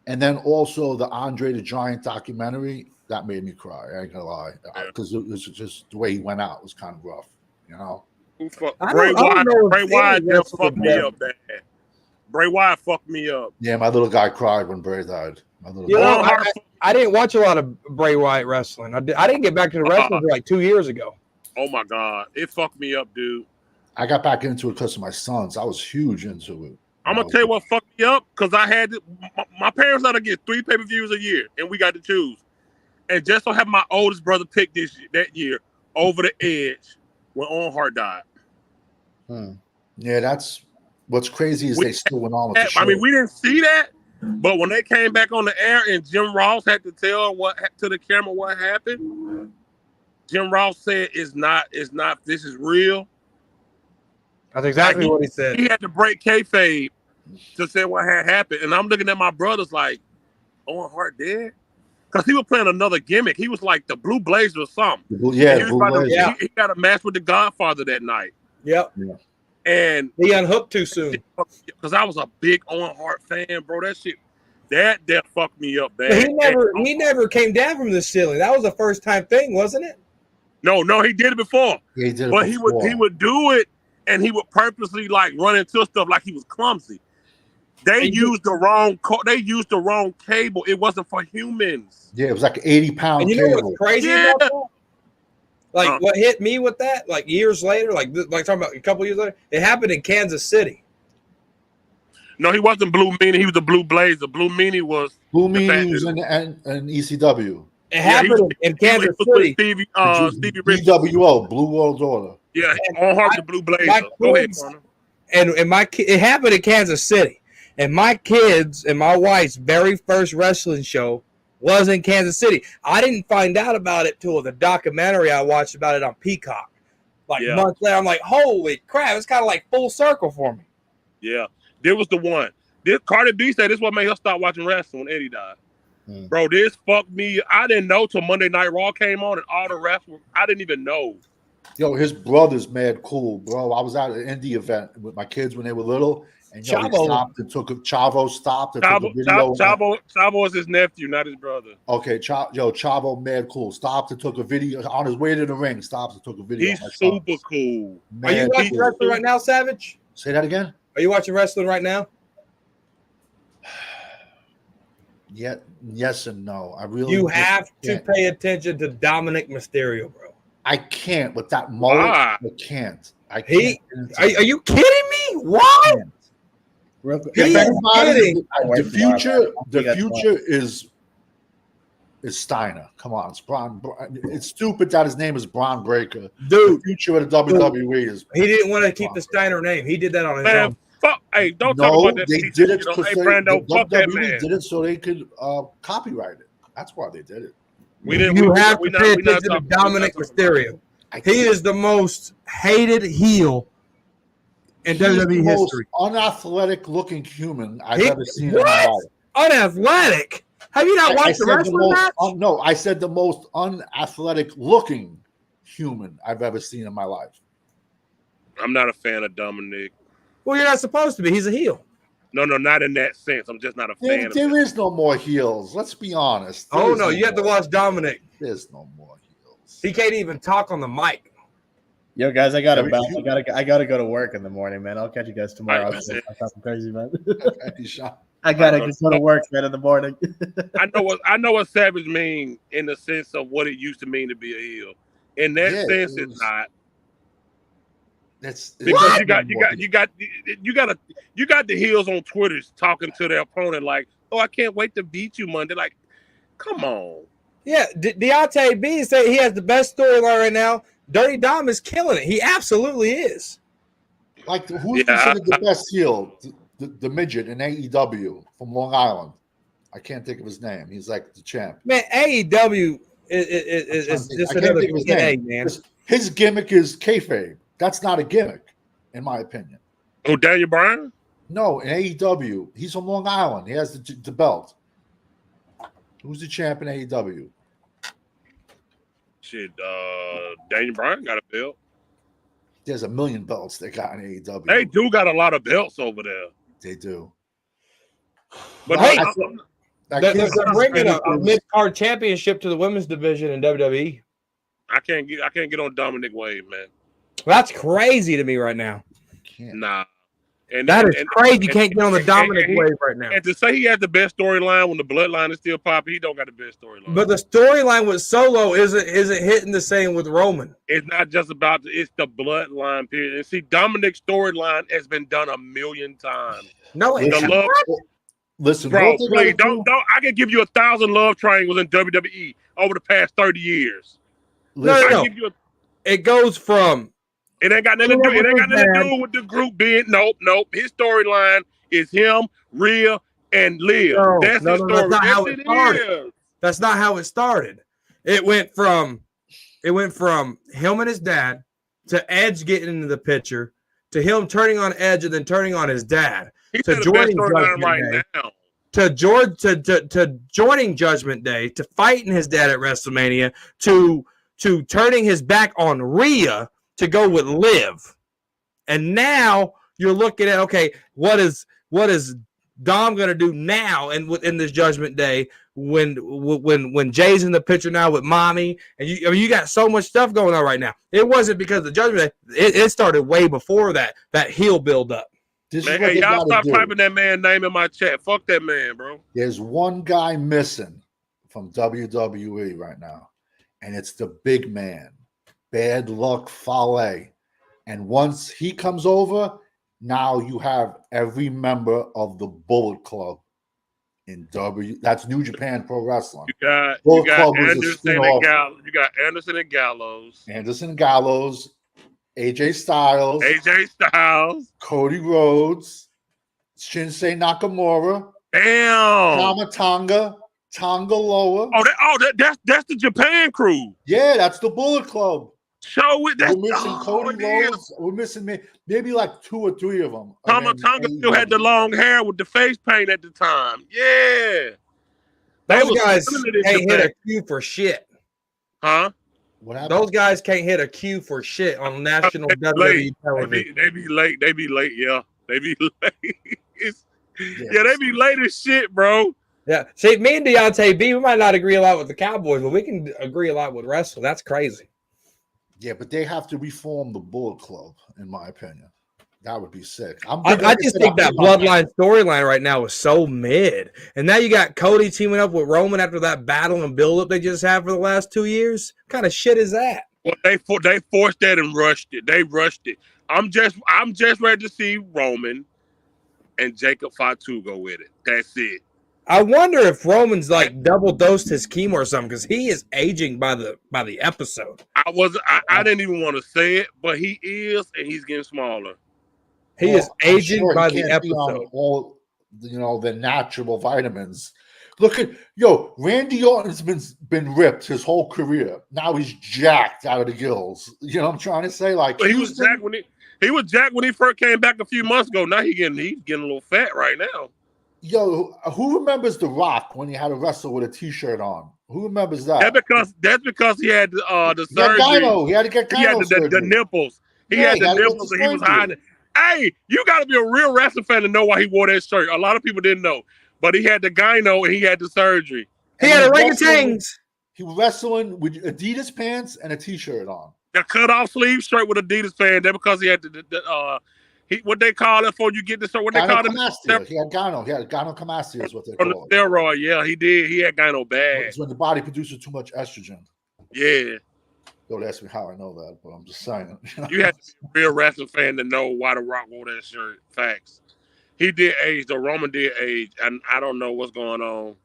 And then also the Andre the Giant documentary, that made me cry. I ain't gonna lie. Because it was just the way he went out was kind of rough, you know. Bray Wyatt just fucked me up bad. Bray Wyatt fucked me up. Yeah, my little guy cried when Bray died. I didn't watch a lot of Bray Wyatt wrestling. I didn't get back to the wrestling for like 2 years ago. Oh my God, it fucked me up, dude. I got back into it because of my sons. I was huge into it. I'm gonna tell you what fucked me up because I had my parents let to get 3 pay-per-views a year, and we got to choose. And just so have my oldest brother pick that year Over the Edge when Owen Hart died. Yeah, that's what's crazy is they still went on with the show. I mean, we didn't see that. But when they came back on the air and Jim Ross had to tell to the camera what happened, Jim Ross said, "It's not. This is real." That's exactly what he said. He had to break kayfabe to say what had happened, and I'm looking at my brothers like, "Owen Hart dead?" Because he was playing another gimmick. He was like the Blue Blazer or something. He got a match with the Godfather that night. Yep. Yeah. And he unhooked too soon. Because I was a big Owen Hart fan, bro. That shit, that fucked me up bad. He never came down from the ceiling. That was a first time thing, wasn't it? No, he did it before. Yeah, he did it but before. he would do it, and he would purposely like run into stuff like he was clumsy. They used the wrong cable. It wasn't for humans. Yeah, it was like an 80-pound cable. You know what's crazy about that? Like what hit me with that, like years later, like talking about a couple years later, it happened in Kansas City. No, he wasn't Blue Meanie. He was the Blue Blazer. Blue Meanie was in ECW. It happened in Kansas City. Stevie Richards. BWO, Blue World Order. Yeah, on Hart the Blue Blazer. Go ahead, Connor. And it happened in Kansas City. And my kids and my wife's very first wrestling show was in Kansas City. I didn't find out about it till the documentary I watched about it on Peacock. Months later, I'm like, holy crap, it's kind of like full circle for me. Yeah, there was the one. Cardi B said this is what made her stop watching wrestling when Eddie died. Bro, this fucked me. I didn't know till Monday Night Raw came on and all the wrestlers, I didn't even know. Yo, his brother's mad cool, bro. I was at an indie event with my kids when they were little, And he stopped and took Chavo stopped and took a video. Chavo is his nephew, not his brother. Okay, Chavo, mad cool. Stopped and took a video on his way to the ring. Stops and took a video. He's super cool. Are you watching wrestling right now, Savage? Say that again. Are you watching wrestling right now? Yeah, yes and no. I really. You have to pay attention to Dominic Mysterio, bro. I can't with that mullet. I can't. I can't. Are you kidding me? Why? The future is Steiner. Come on, it's Braun. It's stupid that his name is Braun Breaker. Dude, the future of the WWE is. He didn't want to keep the Steiner name. He did that on his own. Fuck, hey, don't talk about that. They did it because Brando, fuck that man. Did it so they could copyright it. That's why they did it. You have to pay attention to Dominic Mysterio. He is the most hated heel in WWE history. Unathletic looking human I've ever seen in my life. Unathletic? Have you not watched the wrestling match? No, I said the most unathletic looking human I've ever seen in my life. I'm not a fan of Dominic. Well, you're not supposed to be. He's a heel. No, not in that sense. I'm just not a fan of him. There is no more heels. Let's be honest. You have to watch Dominic. There's no more heels. He can't even talk on the mic. Yo, guys, I gotta bounce. I gotta go to work in the morning, man. I'll catch you guys tomorrow. I'm something crazy, man. I gotta go to work, man, in the morning. I know what Savage mean in the sense of what it used to mean to be a heel. In that sense, it's not. That's because you got the heels on Twitter talking to their opponent like, "Oh, I can't wait to beat you Monday." Like, come on. Yeah, Deontay B say he has the best storyline right now. Dirty Dom is killing it. He absolutely is. Like, who's considered the best heel? The midget in AEW from Long Island. I can't think of his name. He's like the champ. Man, AEW is just another name, man. His gimmick is kayfabe. That's not a gimmick, in my opinion. Oh, Daniel Bryan? No, in AEW. He's from Long Island. He has the belt. Who's the champ in AEW? Shit, Daniel Bryan got a belt. There's a million belts they got in AEW. They do got a lot of belts over there. They do. But hey, they're bringing a mid-card championship to the women's division in WWE. I can't get on Dominic Wade, man. That's crazy to me right now. Nah. That is crazy. You can't get on the Dominic wave right now. And to say he has the best storyline when the bloodline is still popping, he don't got the best storyline. But the storyline with Solo isn't hitting the same with Roman. It's not just about it's the bloodline period. And see, Dominic's storyline has been done 1,000,000 times. No, listen, bro, please don't. I can give you 1,000 love triangles in WWE over the past 30 years. No. It goes from. It ain't got nothing to do. It ain't got nothing to do with the group being. Nope. His storyline is him, Rhea, and Liv. That's his story. That's not how it started. That's not how it started. It went from him and his dad to Edge getting into the picture to him turning on Edge and then turning on his dad to joining Judgment Day. To joining Judgment Day, to fighting his dad at WrestleMania, to turning his back on Rhea to go with Liv. And now you're looking at, okay, what is Dom going to do now in this Judgment Day when Jay's in the picture now with Mommy? And you got so much stuff going on right now. It wasn't because of the Judgment Day. It started way before that heel build up. Man, hey, y'all stop typing that man name in my chat. Fuck that man, bro. There's one guy missing from WWE right now, and it's the big man, Bad Luck Fale. And once he comes over, now you have every member of the Bullet Club in that's New Japan Pro Wrestling. You got Anderson and Gallows. Anderson and Gallows. AJ Styles, Cody Rhodes, Shinsei Nakamura, Tonga Loa. That's the Japan crew. Yeah, that's the Bullet Club. Show it. We're missing Cody Rhodes. We're missing maybe like 2 or 3 of them. Tonga still had the long hair with the face paint at the time. Yeah, those guys can't hit a cue for shit. Huh? Those guys can't hit a cue for shit on national WWE television. They be late. Yeah. They be late. They be late as shit, bro. Yeah. See, me and Deontay B, we might not agree a lot with the Cowboys, but we can agree a lot with wrestling. That's crazy. Yeah, but they have to reform the Bullet Club, in my opinion. That would be sick. I just think that Bloodline storyline right now is so mid. And now you got Cody teaming up with Roman after that battle and build-up they just had for the last 2 years. What kind of shit is that? Well, they forced that and rushed it. They rushed it. I'm just ready to see Roman and Jacob Fatu go with it. That's it. I wonder if Roman's like double dosed his chemo or something because he is aging by the episode. I didn't even want to say it, but he is, and he's getting smaller. He is aging by the episode. All the natural vitamins. Look at Randy Orton's been ripped his whole career. Now he's jacked out of the gills. You know what I'm trying to say? Like he was jacked when he first came back a few months ago. Now he's getting a little fat right now. Who remembers The Rock when he had to wrestle with a T-shirt on? Who remembers that? That's because he had the surgery. He had to get gyno surgery. The nipples. He had the nipples and he was hiding. Hey, you got to be a real wrestling fan to know why he wore that shirt. A lot of people didn't know, but he had the gyno and he had the surgery. He had orangutans. He was wrestling with Adidas pants and a T-shirt on. The cut-off sleeve shirt with Adidas pants. That's because he had what they call it before you get this. What they call it? He had gyno. He had gynecomastia is what they call it. The steroid, yeah, he did. He had gyno bad. It's when the body produces too much estrogen. Yeah. Don't ask me how I know that, but I'm just saying. You have to be a real wrestling fan to know why The Rock wore that shirt. Facts. He did age, though. Roman did age, and I don't know what's going on.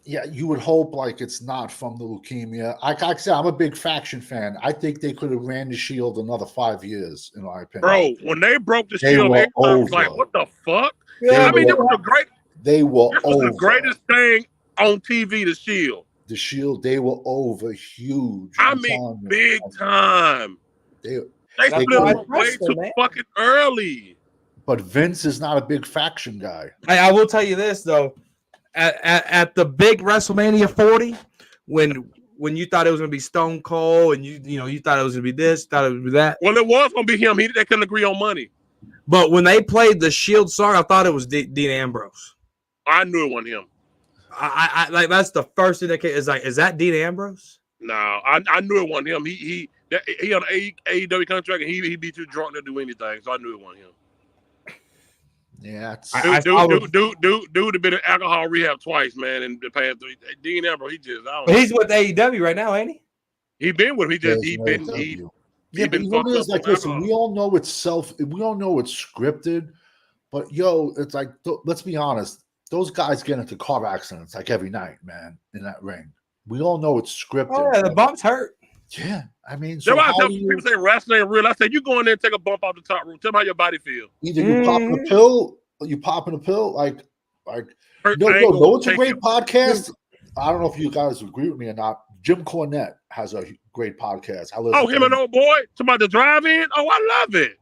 Yeah, you would hope like it's not from the leukemia. Like I said, I'm a big faction fan. I think they could have ran the Shield another 5 years, in my opinion. Bro, when they broke the Shield, I was like, what the fuck? Yeah, it was a great. They were over. The greatest thing on TV, the Shield. The Shield, they were over huge. I mean, big time. They split up way too fucking early. But Vince is not a big faction guy. I will tell you this though, at the big WrestleMania 40, when you thought it was going to be Stone Cold and you thought it was going to be this, thought it would be that. Well, it was going to be him. They couldn't agree on money. But when they played the Shield song, I thought it was Dean Ambrose. I knew it wasn't him. I like that's the first indicator. Is that Dean Ambrose? No, I knew it wasn't him. He on an AEW contract and he'd be too drunk to do anything, so I knew it wasn't him. Yeah, dude have been in alcohol rehab twice, man, in the past 3. Dean Ambrose, he's with AEW right now, ain't he? He been with him. Listen, we all know it's scripted, but it's like, let's be honest. Those guys get into car accidents like every night, man, in that ring. We all know it's scripted. Oh, yeah, the bumps hurt. Yeah, I mean, so people say wrestling real. I said, you go in there and take a bump off the top rope. Tell them how your body feel. Either you popping a pill, like it's a great podcast. I don't know if you guys agree with me or not. Jim Cornette has a great podcast. Him and old boy talking about the drive-in. Oh, I love it.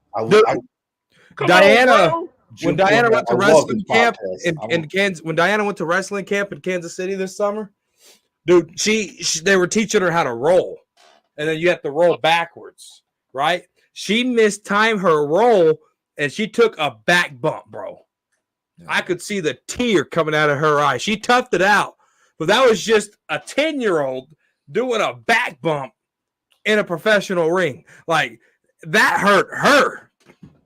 Diana. When Diana went to wrestling camp in Kansas, when Diana went to wrestling camp in Kansas City this summer, dude, they were teaching her how to roll, and then you have to roll backwards, right? She mistimed her roll, and she took a back bump, bro. Yeah. I could see the tear coming out of her eye. She toughed it out, but that was just a 10-year-old doing a back bump in a professional ring. Like that hurt her.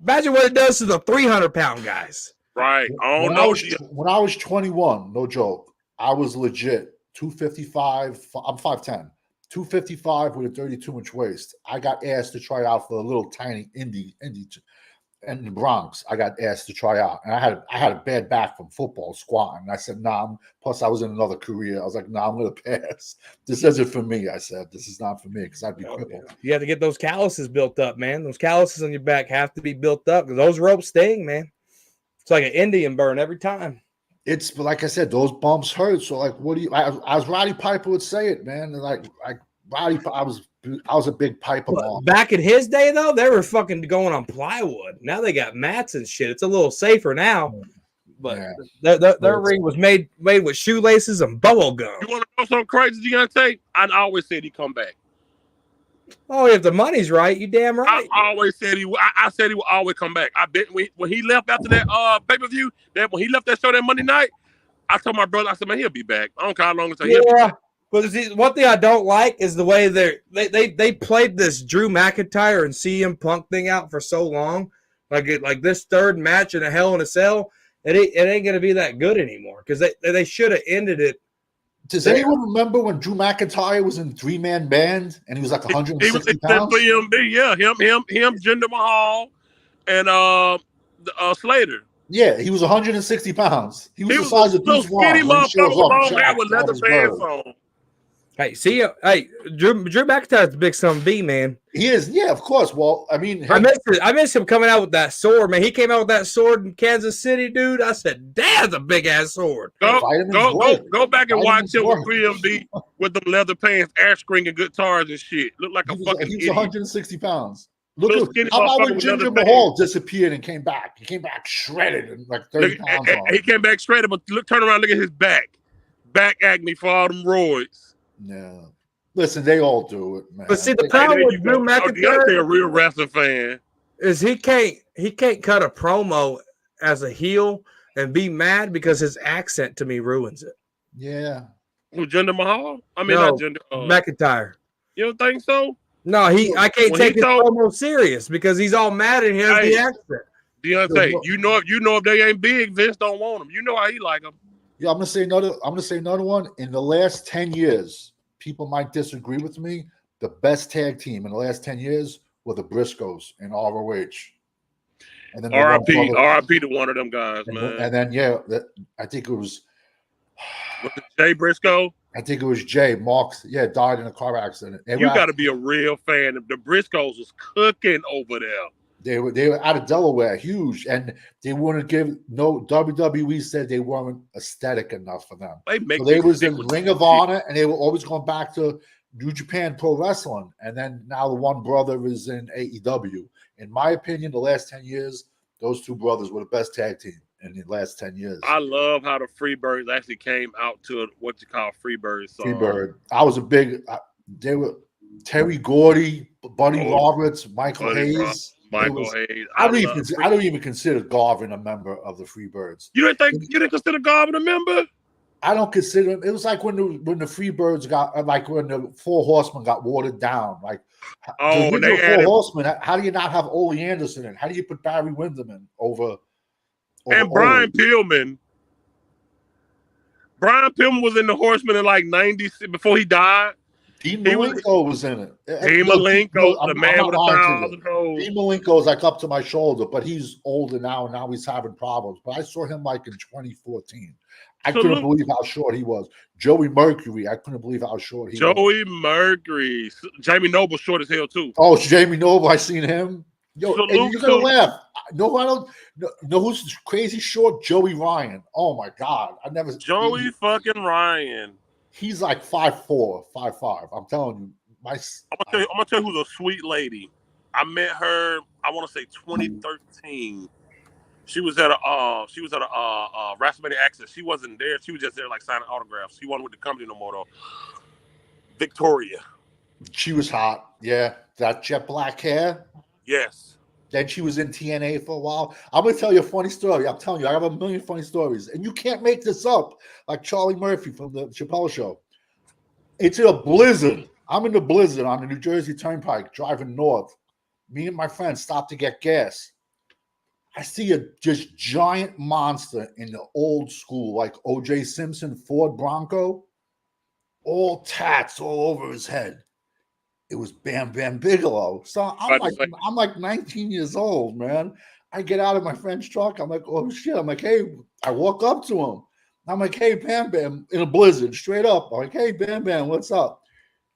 Imagine what it does to the 300-pound guys. Right. When I was 21, no joke, I was legit 255. I'm 5'10", 255 with a 32-inch waist. I got asked to try out for a little tiny indie in the Bronx. I got asked to try out, and I had a bad back from football squatting. I said, "Nah." Plus, I was in another career. I was like, "Nah, I'm gonna pass. This isn't for me." I said, "This is not for me," because I'd be crippled. You have to get those calluses built up, man. Those calluses on your back have to be built up because those ropes sting, man. It's like an Indian burn every time. But like I said, those bumps hurt. So like, what do you? As Roddy Piper would say it, man. Like Roddy, I was a big Piper mom. Back in his day, though, they were fucking going on plywood. Now they got mats and shit. It's a little safer now, but their ring was made with shoelaces and bubble gum. You want to know something crazy, Deontay? I always said he'd come back. Oh, if the money's right, you damn right. I always said I said he would always come back. I bet when he left after that pay-per-view, that when he left that show that Monday night, I told my brother, I said, man, he'll be back. I don't care how long it's he'll be back. But see, one thing I don't like is the way they played this Drew McIntyre and CM Punk thing out for so long. Like this third match in a Hell in a Cell, it ain't gonna be that good anymore because they should have ended it. Does anyone remember when Drew McIntyre was in 3-man band and he was like 160 pounds? 3MB, yeah, him, Jinder Mahal, and Slater. Yeah, he was 160 pounds. He was the size of Bruce skinny motherfucker with long hair Jack, with leather pants on. Hey, Drew McIntyre's the big son of B, man. He is, yeah, of course. Well, I mean, I miss him coming out with that sword, man. He came out with that sword in Kansas City, dude. I said, "That's a big ass sword." Go back and watch him with 3MB with them leather pants, air string and guitars and shit. Look like a fucking He was idiot. 160 pounds. Look, how about when Jinder Mahal disappeared and came back? He came back shredded and like 30 pounds on. He came back shredded, but turn around, look at his back. Back acne for all them roids. Yeah. Listen, they all do it, man. But see, the problem with Drew McIntyre, a real wrestling fan, is he can't cut a promo as a heel and be mad because his accent to me ruins it. Yeah. Who, Jinder Mahal? I mean, no, not Jinder. McIntyre. You don't think so? No, I can't take his promo serious because he's all mad and he has the accent. Deontay, you know if they ain't big, Vince don't want them. You know how he like them. Yeah, I'm gonna say another one. In the last 10 years, people might disagree with me. The best tag team in the last 10 years were the Briscoes in ROH. And then RIP to one of them guys, man. And then I think it was Jay Briscoe. I think it was Jay. Mark, died in a car accident. You got to be a real fan. The Briscoes was cooking over there. They were out of Delaware, huge, and they wouldn't give no. WWE said they weren't aesthetic enough for them. They was in Ring of Honor, and they were always going back to New Japan Pro Wrestling, and then now the one brother is in AEW. In my opinion, the last 10 years, those two brothers were the best tag team in the last 10 years. I love how the Freebirds actually came out to what you call Freebirds. Freebird. I was a big. They were Terry Gordy, Buddy Roberts, Michael Hayes. Hayes. I don't even consider Garvin a member of the Freebirds. You didn't consider Garvin a member? I don't consider him. It was like when the Freebirds got when the Four Horsemen got watered down. Like, the Four Horsemen. How do you not have Ole Anderson in? How do you put Barry Windham in over and Brian Pillman? Brian Pillman was in the Horsemen in like 90 before he died. Dean Malenko was in it. Dean Malenko, the man with 1,000 hoes. Dean Malenko is like up to my shoulder, but he's older now, and now he's having problems. But I saw him like in 2014. I couldn't believe how short he was. Joey Mercury, I couldn't believe how short he was. Joey Mercury. Jamie Noble short as hell too. Oh, Jamie Noble, I seen him. Yo, and you're gonna laugh. No, I don't know who's crazy short. Joey Ryan. Oh my God, I never. Joey fucking Ryan. He's like 5'4", 5'5". I'm telling you, I'm gonna tell you who's a sweet lady. I met her. I want to say 2013. She was at a WrestleMania Access. She wasn't there. She was just there like signing autographs. She wasn't with the company no more though. Victoria. She was hot. Yeah, that jet black hair. Yes. Then she was in TNA for a while. I'm going to tell you a funny story. I'm telling you, I have a million funny stories. And you can't make this up, like Charlie Murphy from the Chappelle Show. It's in a blizzard. I'm in the blizzard on the New Jersey Turnpike driving north. Me and my friend stopped to get gas. I see a just giant monster in the old school, like O.J. Simpson Ford Bronco. All tats all over his head. It was Bam Bam Bigelow. So I'm like 19 years old, man. I get out of my friend's truck. I'm like, oh shit. I'm like, hey, I walk up to him. I'm like, hey, Bam Bam, in a blizzard, straight up. I'm like, hey, Bam Bam, what's up?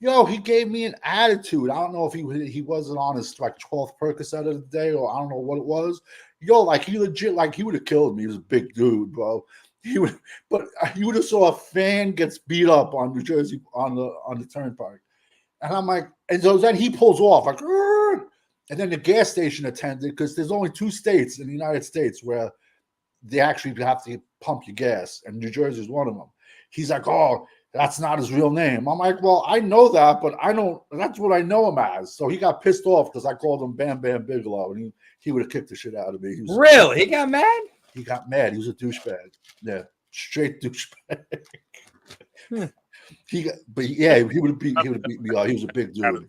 Yo, he gave me an attitude. I don't know if he wasn't on his like 12th Percocet of the day, or I don't know what it was. Yo, like he legit, like he would have killed me. He was a big dude, bro. But you would have saw a fan gets beat up on New Jersey on the Turnpike. And I'm like, and so then he pulls off like, and then the gas station attendant, because there's only 2 states in the United States where they actually have to pump your gas, and New Jersey is one of them. He's like, oh, that's not his real name. I'm like, well, I know that, but I don't. That's what I know him as. So he got pissed off because I called him Bam Bam Bigelow, and he would have kicked the shit out of me. Really? He got mad? He got mad. He was a douchebag. Yeah, straight douchebag. He would have beat me up. He was a big dude.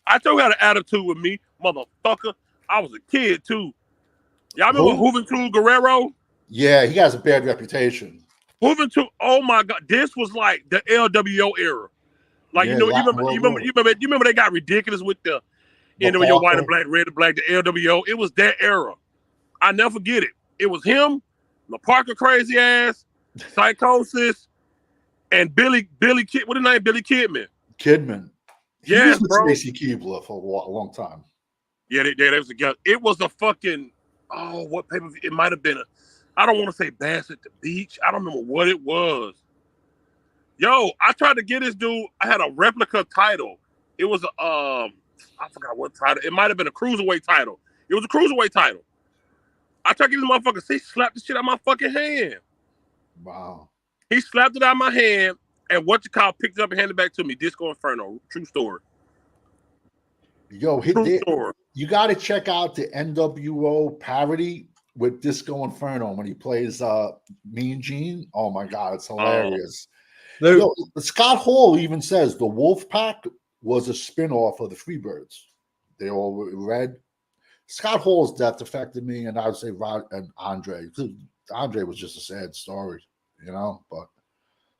I told you had an attitude with me, motherfucker. I was a kid too. Y'all remember Juventud Guerrero? Yeah, he has a bad reputation. Juventud, oh my God, this was like the LWO era. Like you remember they got ridiculous with the NWO white and black, red and black, the LWO. It was that era. I never forget it. It was him, the Parker crazy ass, Psychosis, and Billy Kid. What his name? Billy Kidman. Yes, bro. Stacy Keibler for a long time. Yeah, they was together. It was a fucking what paper? It might have been I don't want to say Bass at the Beach. I don't remember what it was. Yo, I tried to get this dude. I had a replica title. It was I forgot what title. It might have been a cruiserweight title. It was a cruiserweight title. I tried to get this motherfucker. He slapped the shit out of my fucking hand. Wow. He slapped it out of my hand, and picked it up and handed it back to me. Disco Inferno. True story. Yo, you got to check out the NWO parody with Disco Inferno when he plays Mean Gene. Oh my God, it's hilarious. Yo, Scott Hall even says the Wolf Pack was a spin-off of the Freebirds. They all were red. Scott Hall's death affected me, and I would say Rod and Andre. Andre was just a sad story, but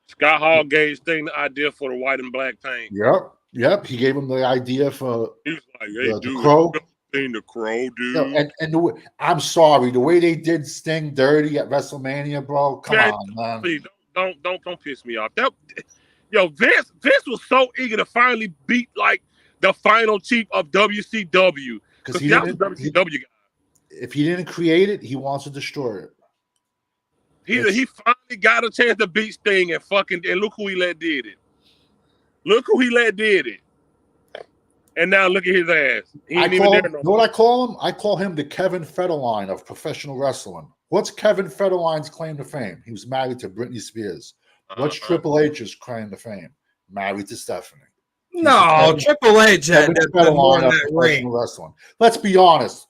Scott Hall gave Sting the idea for the white and black paint. Yep. He gave him the idea for he was like, hey, the Crow. The Crow, dude. And I'm sorry, the way they did Sting dirty at WrestleMania, bro. Come on, man. Please, don't piss me off. Vince was so eager to finally beat like the final chief of WCW because that was WCW guy. If he didn't create it, he wants to destroy it. He finally got a chance to beat Sting and look who he let did it. Look who he let did it. And now look at his ass. He ain't even there no more. You know what I call him? I call him the Kevin Federline of professional wrestling. What's Kevin Federline's claim to fame? He was married to Britney Spears. What's Triple H's claim to fame? Married to Stephanie. No, Triple H had that ring. Wrestling. Let's be honest.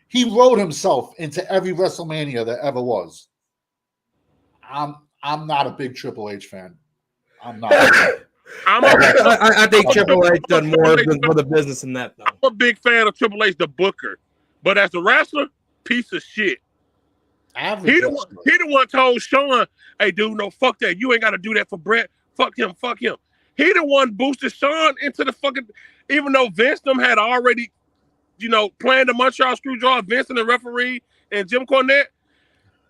He wrote himself into every WrestleMania that ever was. I'm not a big Triple H fan. I'm not. I think Triple H done more for the business than that, though. I'm a big fan of Triple H, the booker, but as a wrestler, piece of shit. He the one told Shawn, "Hey, dude, no, fuck that. You ain't got to do that for Brett. Fuck him. He the one boosted Shawn into the fucking. Even though Vince them had already, planned the Montreal Screwjob, Vince and the referee and Jim Cornette.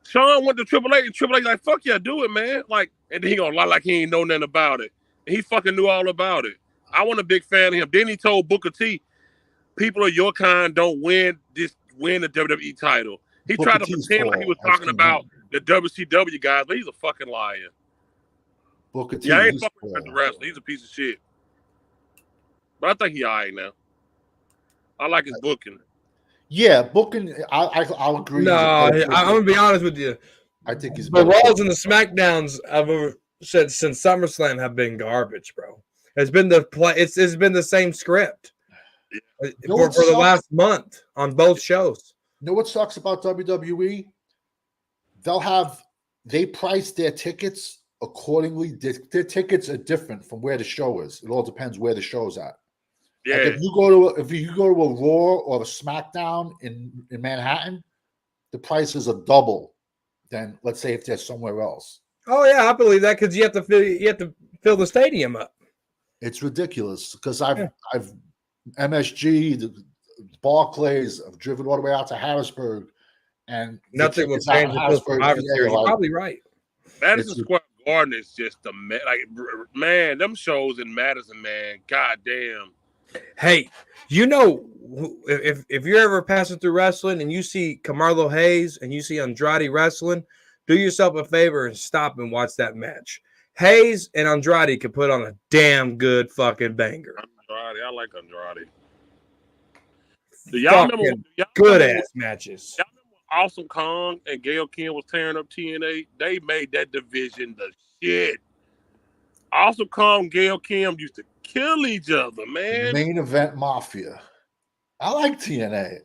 Shawn went to Triple H, and Triple H like, fuck yeah, do it, man. Like, and then he gonna lie like he ain't know nothing about it. And he fucking knew all about it. I wasn't a big fan of him. Then he told Booker T, people of your kind don't win the WWE title. He tried to pretend like he was talking about the WCW guys, but he's a fucking liar. Booker T. Yeah, I ain't fucking with the wrestler. He's a piece of shit. But I think he all right now. I like his booking. Yeah, booking. I'll agree. No, I'm gonna be honest with you. I think he's the Raws and the SmackDowns since SummerSlam have been garbage, bro. It's been it's been the same script for the last month on both shows. You know what sucks about WWE? They price their tickets accordingly. Their tickets are different from where the show is. It all depends where the show's at. Yeah. Like if you go to a Raw or a SmackDown in Manhattan, the prices are double than, let's say, if they're somewhere else. Oh yeah, I believe that because you have to fill the stadium up. It's ridiculous because I've MSG, the Barclays, I've driven all the way out to Harrisburg, and nothing will change until Survivor Series. You're probably right. Madison Square Garden is just man. Them shows in Madison, man. God damn. Hey, if you're ever passing through wrestling and you see Carmelo Hayes and you see Andrade wrestling, do yourself a favor and stop and watch that match. Hayes and Andrade could put on a damn good fucking banger. Andrade, I like Andrade. Good ass matches. Y'all Awesome Kong and Gail Kim was tearing up TNA, they made that division the shit. Awesome Kong, Gail Kim used to kill each other, man. Main Event Mafia. I like TNA.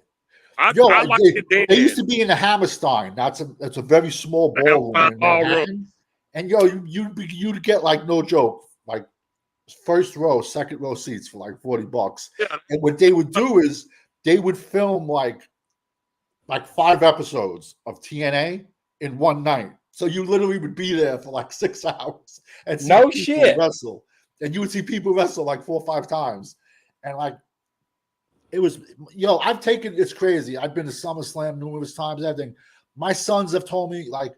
I like it then. They used to be in the Hammerstein. That's a very small ballroom in Manhattan. And you'd get like no joke, like first row, second row seats for like $40. Yeah. And what they would do is they would film like 5 episodes of TNA in one night. So you literally would be there for like 6 hours and see people wrestle. And you would see people wrestle like 4 or 5 times. And like it was, it's crazy. I've been to SummerSlam numerous times, everything. My sons have told me like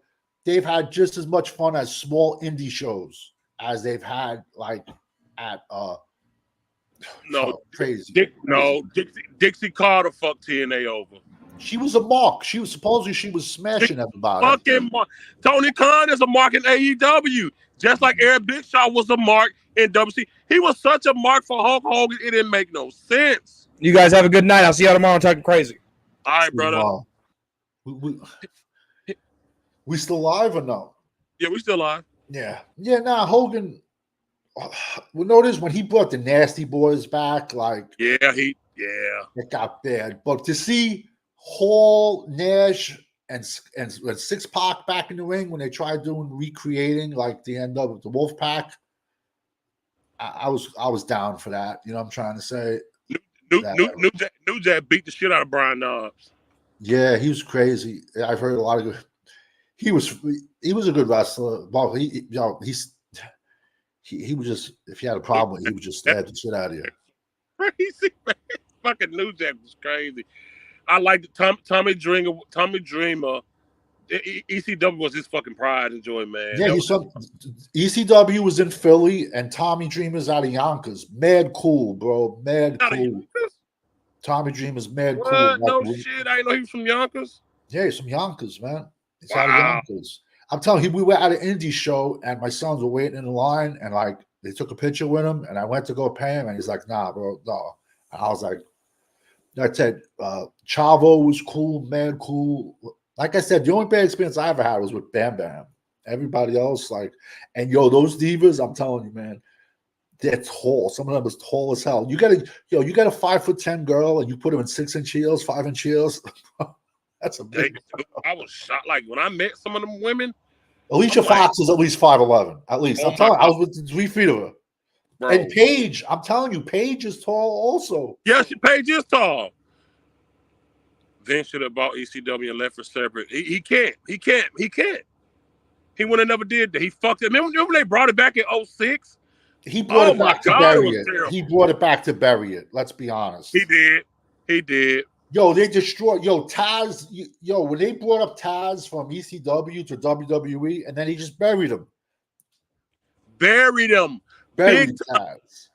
they've had just as much fun at small indie shows as they've had like at crazy. Dixie Carter fucked TNA over. She was a mark. She was smashing everybody. Fucking mark. Tony Khan is a mark in AEW, just like Eric Bischoff was a mark in WC. He was such a mark for Hulk Hogan, it didn't make no sense. You guys have a good night. I'll see y'all tomorrow. Talking crazy. All right, brother. We still live or no? Yeah, we still live. Yeah. Hogan. We noticed when he brought the Nasty Boys back, like it got bad. But to see Hall, Nash, and Six Pac back in the ring when they tried recreating like the end of the Wolf Pack, I was down for that. You know what I'm trying to say? New Jack beat the shit out of Brian Knobbs. Yeah, he was crazy. I've heard a lot of good. He was a good wrestler. Well, he was just, if he had a problem, he would just stab the shit out of you. Crazy, man. Fucking New Jack was crazy. I liked Tommy Dreamer. ECW was his fucking pride and joy, man. Yeah, ECW was in Philly, and Tommy Dreamer's out of Yonkers. Mad cool, bro. Mad cool. Tommy Dreamer's mad cool. No shit. I didn't know he was from Yonkers. Yeah, he's from Yonkers, man. He's out of Yonkers. I'm telling you, we were at an indie show, and my sons were waiting in the line, and like they took a picture with him, and I went to go pay him, and he's like, "Nah, bro, no." And I was like, "I said, Chavo was cool, man, cool." Like I said, the only bad experience I ever had was with Bam Bam. Everybody else, like, and those divas, I'm telling you, man, they're tall. Some of them is tall as hell. You got a 5'10" girl, and you put them in 6-inch heels, 5-inch heels. That's a big. I was shocked. Like when I met some of them women. Alicia Fox is at least 5'11". At least I'm telling you, I was within 3 feet of her. Bro. And Paige, I'm telling you, Paige is tall also. Yes, Paige is tall. Vince should have bought ECW and left for separate. He can't. He would have never did that. He fucked it. Remember they brought it back in 2006? He brought it back to bury it. He brought it back to bury it. Let's be honest. He did. They destroyed. Taz. When they brought up Taz from ECW to WWE, and then he just buried him. Buried Taz.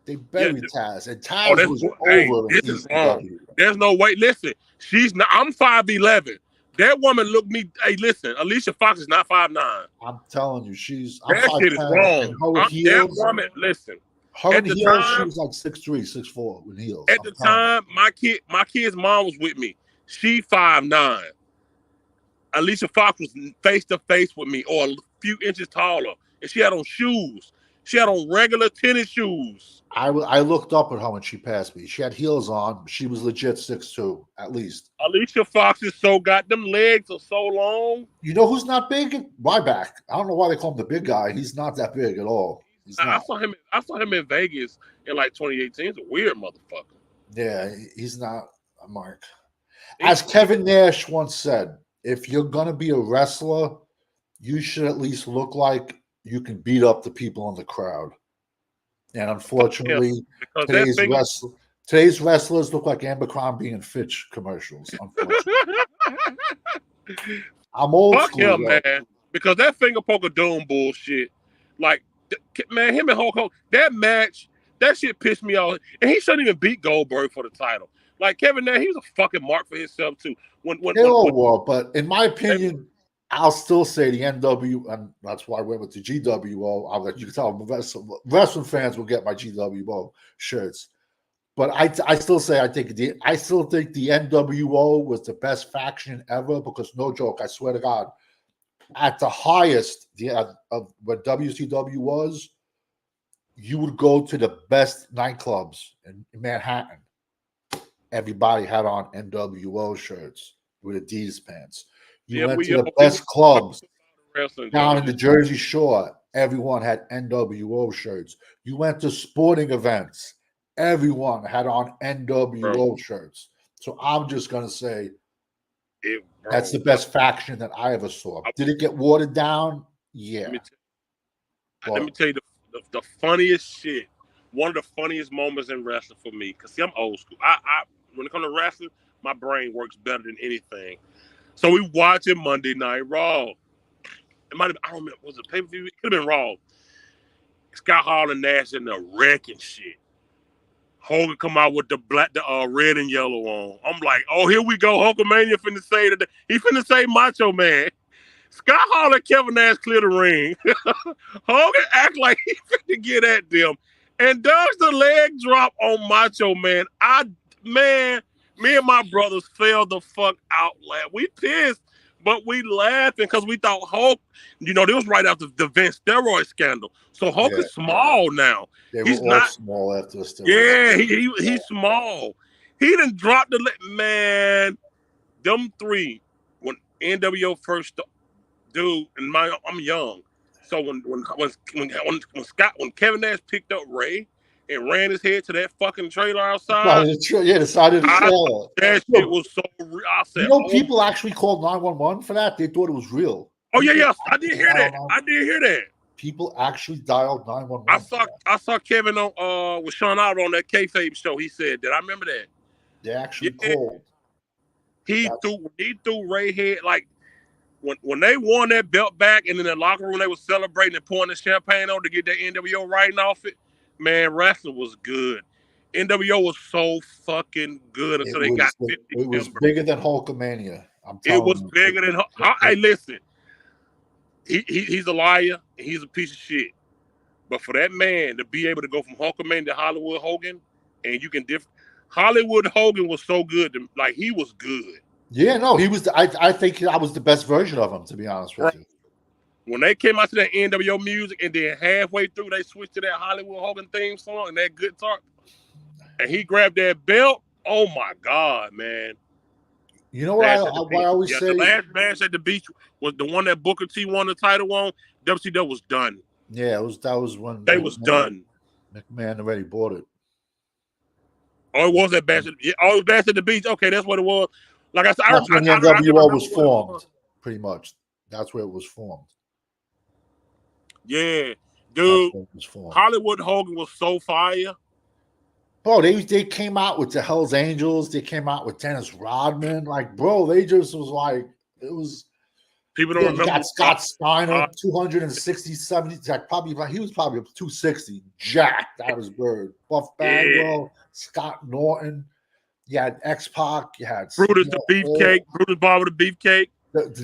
They buried Taz, and Taz was over. This is wrong. There's no way. Listen, she's not. I'm 5'11". That woman looked me. Hey, listen, Alicia Fox is not 5'9". I'm telling you, she's. That shit is wrong. That woman, listen. Her in heels, she was like 6'3", 6'4" with heels. At the time, my kid's mom was with me. She 5'9". Alicia Fox was face to face with me, or a few inches taller, and she had on shoes. She had on regular tennis shoes. I looked up at her when she passed me. She had heels on. She was legit 6'2", at least. Alicia Fox is them legs are so long. You know who's not big? Ryback. I don't know why they call him the big guy. He's not that big at all. I saw him in Vegas in like 2018. He's a weird motherfucker. Yeah, he's not a mark. As Kevin Nash once said, if you're gonna be a wrestler, you should at least look like you can beat up the people in the crowd. And unfortunately, today's wrestlers look like Abercrombie and Fitch commercials. Unfortunately, I'm old school, him, man, because that finger poke of doom bullshit. Like, man, him and Hulk Hogan, that match, that shit pissed me off. And he shouldn't even beat Goldberg for the title. Like Kevin Nash, he was a fucking mark for himself too. They all were, but in my opinion, I'll still say the NW, and that's why I went with the GWO. I'll let you tell wrestling fans will get my GWO shirts. But I still say I think the NWO was the best faction ever because no joke, I swear to God, at the highest of what WCW was, you would go to the best nightclubs in Manhattan. Everybody had on NWO shirts with Adidas pants. You went to the best clubs down in the Jersey Shore. Everyone had NWO shirts. You went to sporting events. Everyone had on NWO shirts. So I'm just going to say that's the best faction that I ever saw. Did it get watered down? Yeah. Let me tell you the funniest shit. One of the funniest moments in wrestling for me, because see, I'm old school. I when it comes to wrestling, my brain works better than anything. So we watching Monday Night Raw. It might have, I don't remember, was it pay-per-view? It could have been Raw. Scott Hall and Nash in the wreck and shit. Hogan come out with the red and yellow on. I'm like, oh, here we go. Hulkamania finna say that he finna say Macho Man. Scott Hall and Kevin Nash clear the ring. Hogan act like he finna get at them. And does the leg drop on Macho Man. Me and my brothers fell the fuck out. We pissed, but we laughing because we thought Hulk, this was right after the Vince steroid scandal. So Hulk is small now. He's not small after the steroid. Yeah, he's small. He done dropped the leg. Them three, when NWO first dude, and I'm young. So when Kevin Nash picked up Ray and ran his head to that fucking trailer outside, the side of the trailer. That shit was so real. I said, people actually called 911 for that. They thought it was real. Oh yeah, I did hear that. People actually dialed 911. I saw Kevin on with Sean Oliver on that kayfabe show. He said that. I remember that. They actually called. He threw Ray head like. When they won that belt back and in the locker room they were celebrating and pouring the champagne on to get that NWO writing off it, man, wrestling was good. NWO was so fucking good until they got 50. It was bigger than Hulkamania. It was bigger than. Hey, listen, he's a liar and he's a piece of shit. But for that man to be able to go from Hulkamania to Hollywood Hogan, and you can Hollywood Hogan was so good, he was good. Yeah, no, he was. I think I was the best version of him, to be honest with you. When they came out to that NWO music, and then halfway through they switched to that Hollywood Hogan theme song and that guitar, and he grabbed that belt. Oh my God, man! You know what I always say? The last match at the beach was the one that Booker T won the title on. WCW was done. Yeah, that was when they was done. McMahon already bought it. Oh, it was that match. It was Bash at the Beach. Okay, that's what it was. Like I said, that's when the NWO was formed, pretty much. That's where it was formed. Yeah, dude. Hollywood Hogan was so fire. Bro, they came out with the Hells Angels. They came out with Dennis Rodman. Like, bro, they just was like, it was. People don't remember. Got Scott Steiner, 260, 70. He was probably 260. Jacked out of his bird. Buff Bagwell, Scott Norton. You had X-Pac. You had Brutus the Beefcake. Brutus Barber the Beefcake. But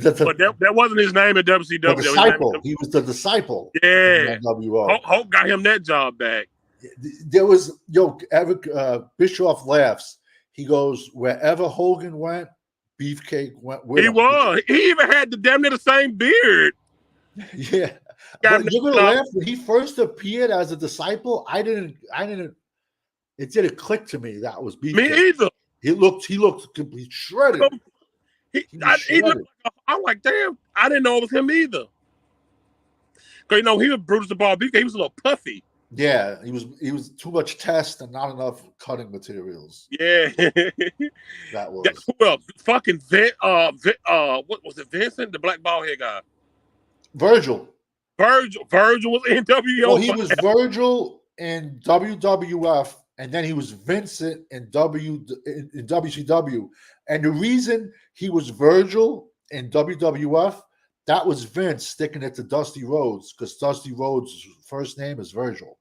that wasn't his name at WCW. The disciple. He was the disciple. Yeah. Hulk got him that job back. There was Bischoff laughs. He goes, wherever Hogan went, Beefcake went with him. He even had the damn near the same beard. Yeah. But you're gonna laugh when he first appeared as a disciple. I didn't. It didn't click to me that was Beefcake. Me either. He looked completely shredded. I'm like, damn, I didn't know it was him either. Because he was Brutus the Barber Beefcake. He was a little puffy. Yeah, he was too much test and not enough cutting materials. Yeah, that was fucking what was it? Vincent, the black bald head guy. Virgil was in NWO. Well, he was Virgil in WWF, and then he was Vincent in WCW. And the reason he was Virgil in WWF, that was Vince sticking it to Dusty Rhodes, because Dusty Rhodes' first name is Virgil.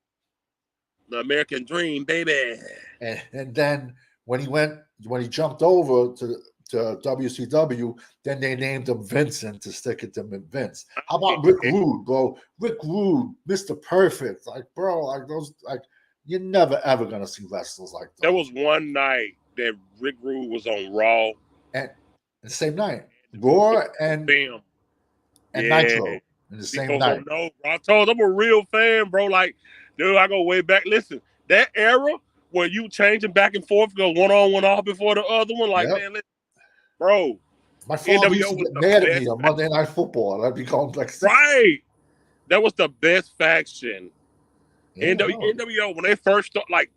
The American Dream, baby. And then when he jumped over to WCW, then they named him Vincent to stick it to Vince. How about Rick Rude, bro? Rick Rude, Mr. Perfect, like, bro, like those, like You're never ever gonna see wrestlers like those. There was one night that Rick Rude was on Raw. And the same night, Raw and Bam. Nitro in the same People night. don't know, bro. I told them I'm a real fan, bro. Like, dude, I go way back. Listen, that era where you changing back and forth, go one on, one off before the other one, like, man, listen, bro. My father used to was get the mad at best me on Monday Night Football. I'd be going like, right. That was the best faction. Yeah, NWO, when they first started, like,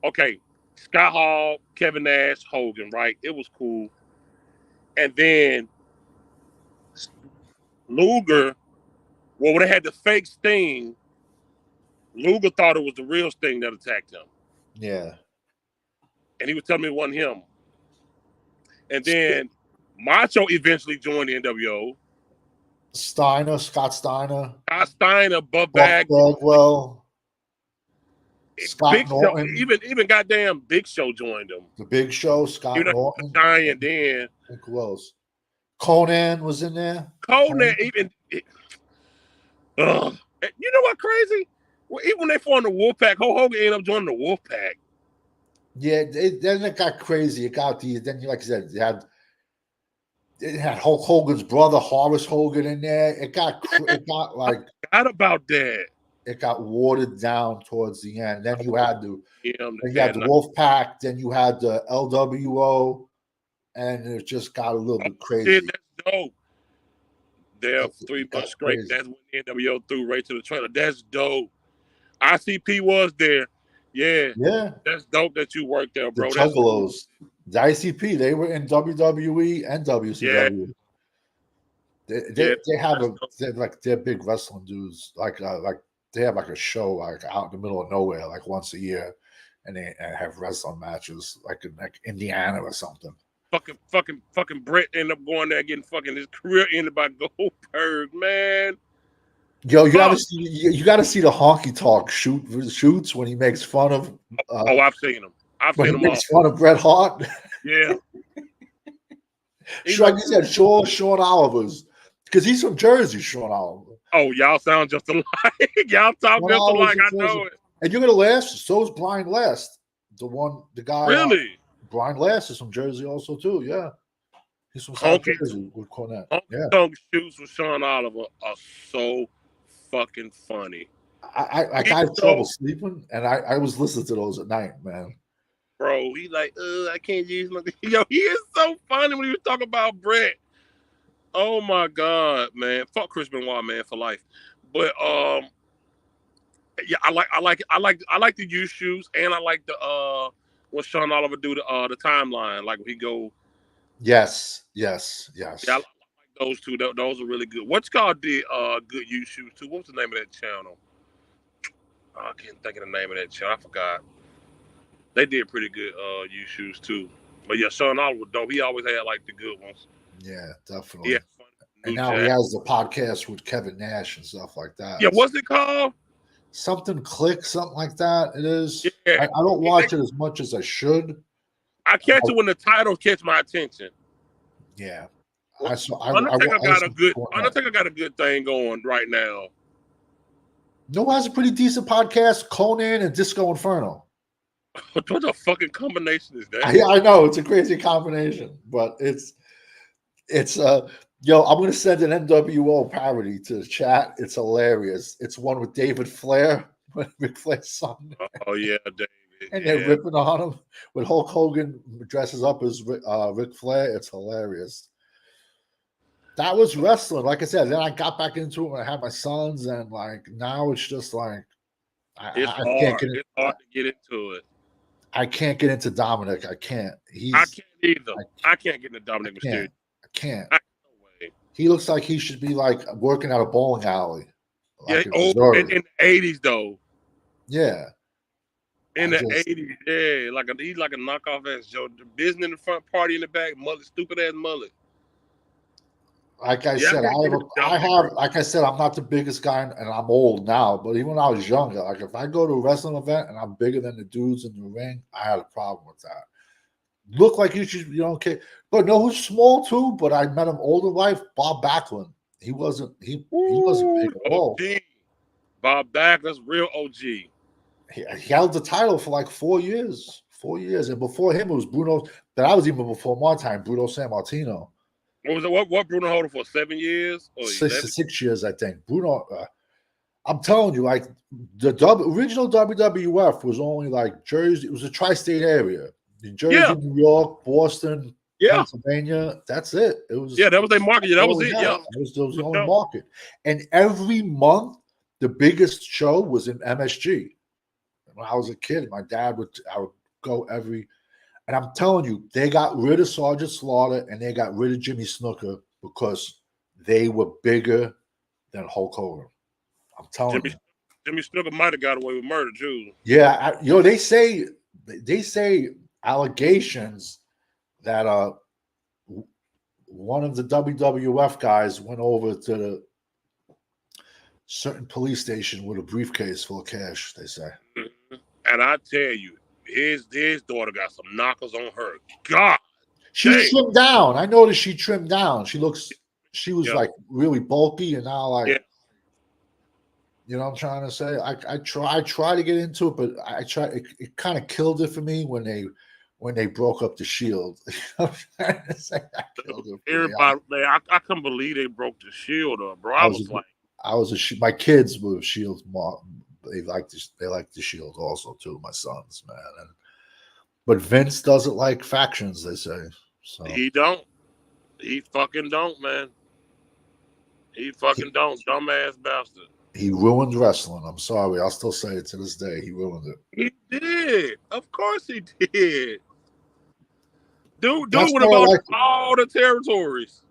okay, Scott Hall, Kevin Nash, Hogan, right? It was cool. And then Luger, well, when they had the fake Sting, Luger thought it was the real Sting that attacked him. Yeah. And he was telling me it wasn't him. And then Macho eventually joined the NWO. Scott Steiner, Buff Buck Bag, Bagwell, Scott Big Norton, Show, even goddamn Big Show joined him. The Big Show, Scott Norton, Giant. Then who else? Conan was in there. Conan even. You know what crazy? Well, even when they formed the Wolfpack, Hulk Hogan ended up joining the Wolfpack. Yeah, then it got crazy. It got then, like I said, it had Hulk Hogan's brother Horace Hogan in there. It got like I forgot about that. It got watered down towards the end. Then you had the Wolfpack. Then you had the LWO, and it just got a little bit crazy. Shit, that's dope. They're 3 months straight. That's when the NWO threw right to the trailer. That's dope. ICP was there. Yeah. That's dope that you worked there, bro. The Juggalos, the ICP, they were in WWE and WCW. They're big wrestling dudes. Like they have like a show like out in the middle of nowhere, like once a year, and they have wrestling matches like in Indiana or something. Fucking Brett ended up going there getting fucking his career ended by Goldberg, man. Yo, you gotta see the honky talk shoots when he makes fun of. I've seen him. When he makes fun of Bret Hart. Yeah. Like you said, Sean Oliver's, because he's from Jersey. Sean Oliver. Oh, y'all sound just alike. Y'all talk just alike. I know it. And you're gonna last. So is Brian Last, the guy. Really? Brian Last is from Jersey also too. Yeah, he's from South Jersey with Cornette. Honky shoots with Sean Oliver are so fucking funny. I got trouble sleeping, and I was listening to those at night, man. Bro, he like, I can't use my. Yo, he is so funny when he was talking about Brett. Oh my God, man! Fuck Chris Benoit, man, for life. But yeah, I like the U shoes, and I like the when Sean Oliver do the timeline, like when he go. Yes. Yeah, I like those two. Those are really good. What's called the good U shoes too? What's the name of that channel? I can't think of the name of that channel. I forgot. They did pretty good U shoes too. But yeah, Sean Oliver dope. He always had like the good ones. Yeah, definitely. Yeah. And now he has the podcast with Kevin Nash and stuff like that. Yeah, what's it called? Something Click, something like that. It is. Yeah. I don't watch it as much as I should. I catch it when the titles catch my attention. Yeah. Undertaker got a good thing going right now. No, has a pretty decent podcast, Conan and Disco Inferno. What the fucking combination is that? I know it's a crazy combination, but it's yo, I'm gonna send an NWO parody to the chat. It's hilarious. It's one with David Flair, Ric Flair's son. Oh yeah, David. And they're ripping on him when Hulk Hogan dresses up as Ric Flair. It's hilarious. That was wrestling. Like I said, then I got back into it when I had my sons, and like now it's just like it's hard to get into it. I can't get into Dominic. I can't. I can't either. I can't get into Dominic Mysterio. I can't. No way. He looks like he should be like working at a bowling alley. Like in the 80s though. Yeah. In the 80s, yeah. He's like a knockoff ass Joe. The business in the front, party in the back, mullet, stupid ass mullet. Like I said, like I said, I'm not the biggest guy, and I'm old now. But even when I was younger, like if I go to a wrestling event and I'm bigger than the dudes in the ring, I had a problem with that. Look like you should, okay. But no, who's small too. But I met him older life, Bob Backlund. He wasn't big at all. Bob Backlund's real OG. He held the title for like 4 years. 4 years. And before him, it was Bruno. That was even before my time, Bruno Sammartino. What was it? What Bruno holding for 7 years or 6 years, I think. Bruno, I'm telling you, like the original WWF was only like Jersey. It was a tri-state area. Jersey, New York, Boston, Pennsylvania. That's it. It was that was their market. Yeah, that was it. That Yeah, was the only market. And every month, the biggest show was in MSG. When I was a kid, I would go every. And I'm telling you, they got rid of Sergeant Slaughter and they got rid of Jimmy Snuka because they were bigger than Hulk Hogan. I'm telling you. Jimmy Snuka might have got away with murder too. Yeah, they say allegations that one of the WWF guys went over to the certain police station with a briefcase full of cash. They say, and I tell you, his daughter got some knockers on her. God, she trimmed down. I noticed she trimmed down. She was like really bulky, and now like. You know what I'm trying to say? I try to get into it, but it kind of killed it for me when they broke up the Shield. You know what I'm trying to say? Everybody, I couldn't believe they broke the Shield up, bro. My kids were Shield. They like the Shield also too. My sons, man. But Vince doesn't like factions. They say so. He don't. He fucking don't, man. He fucking don't. Dumbass bastard. He ruined wrestling. I'm sorry. I'll still say it to this day. He ruined it. He did. Of course he did. Dude went about all the territories.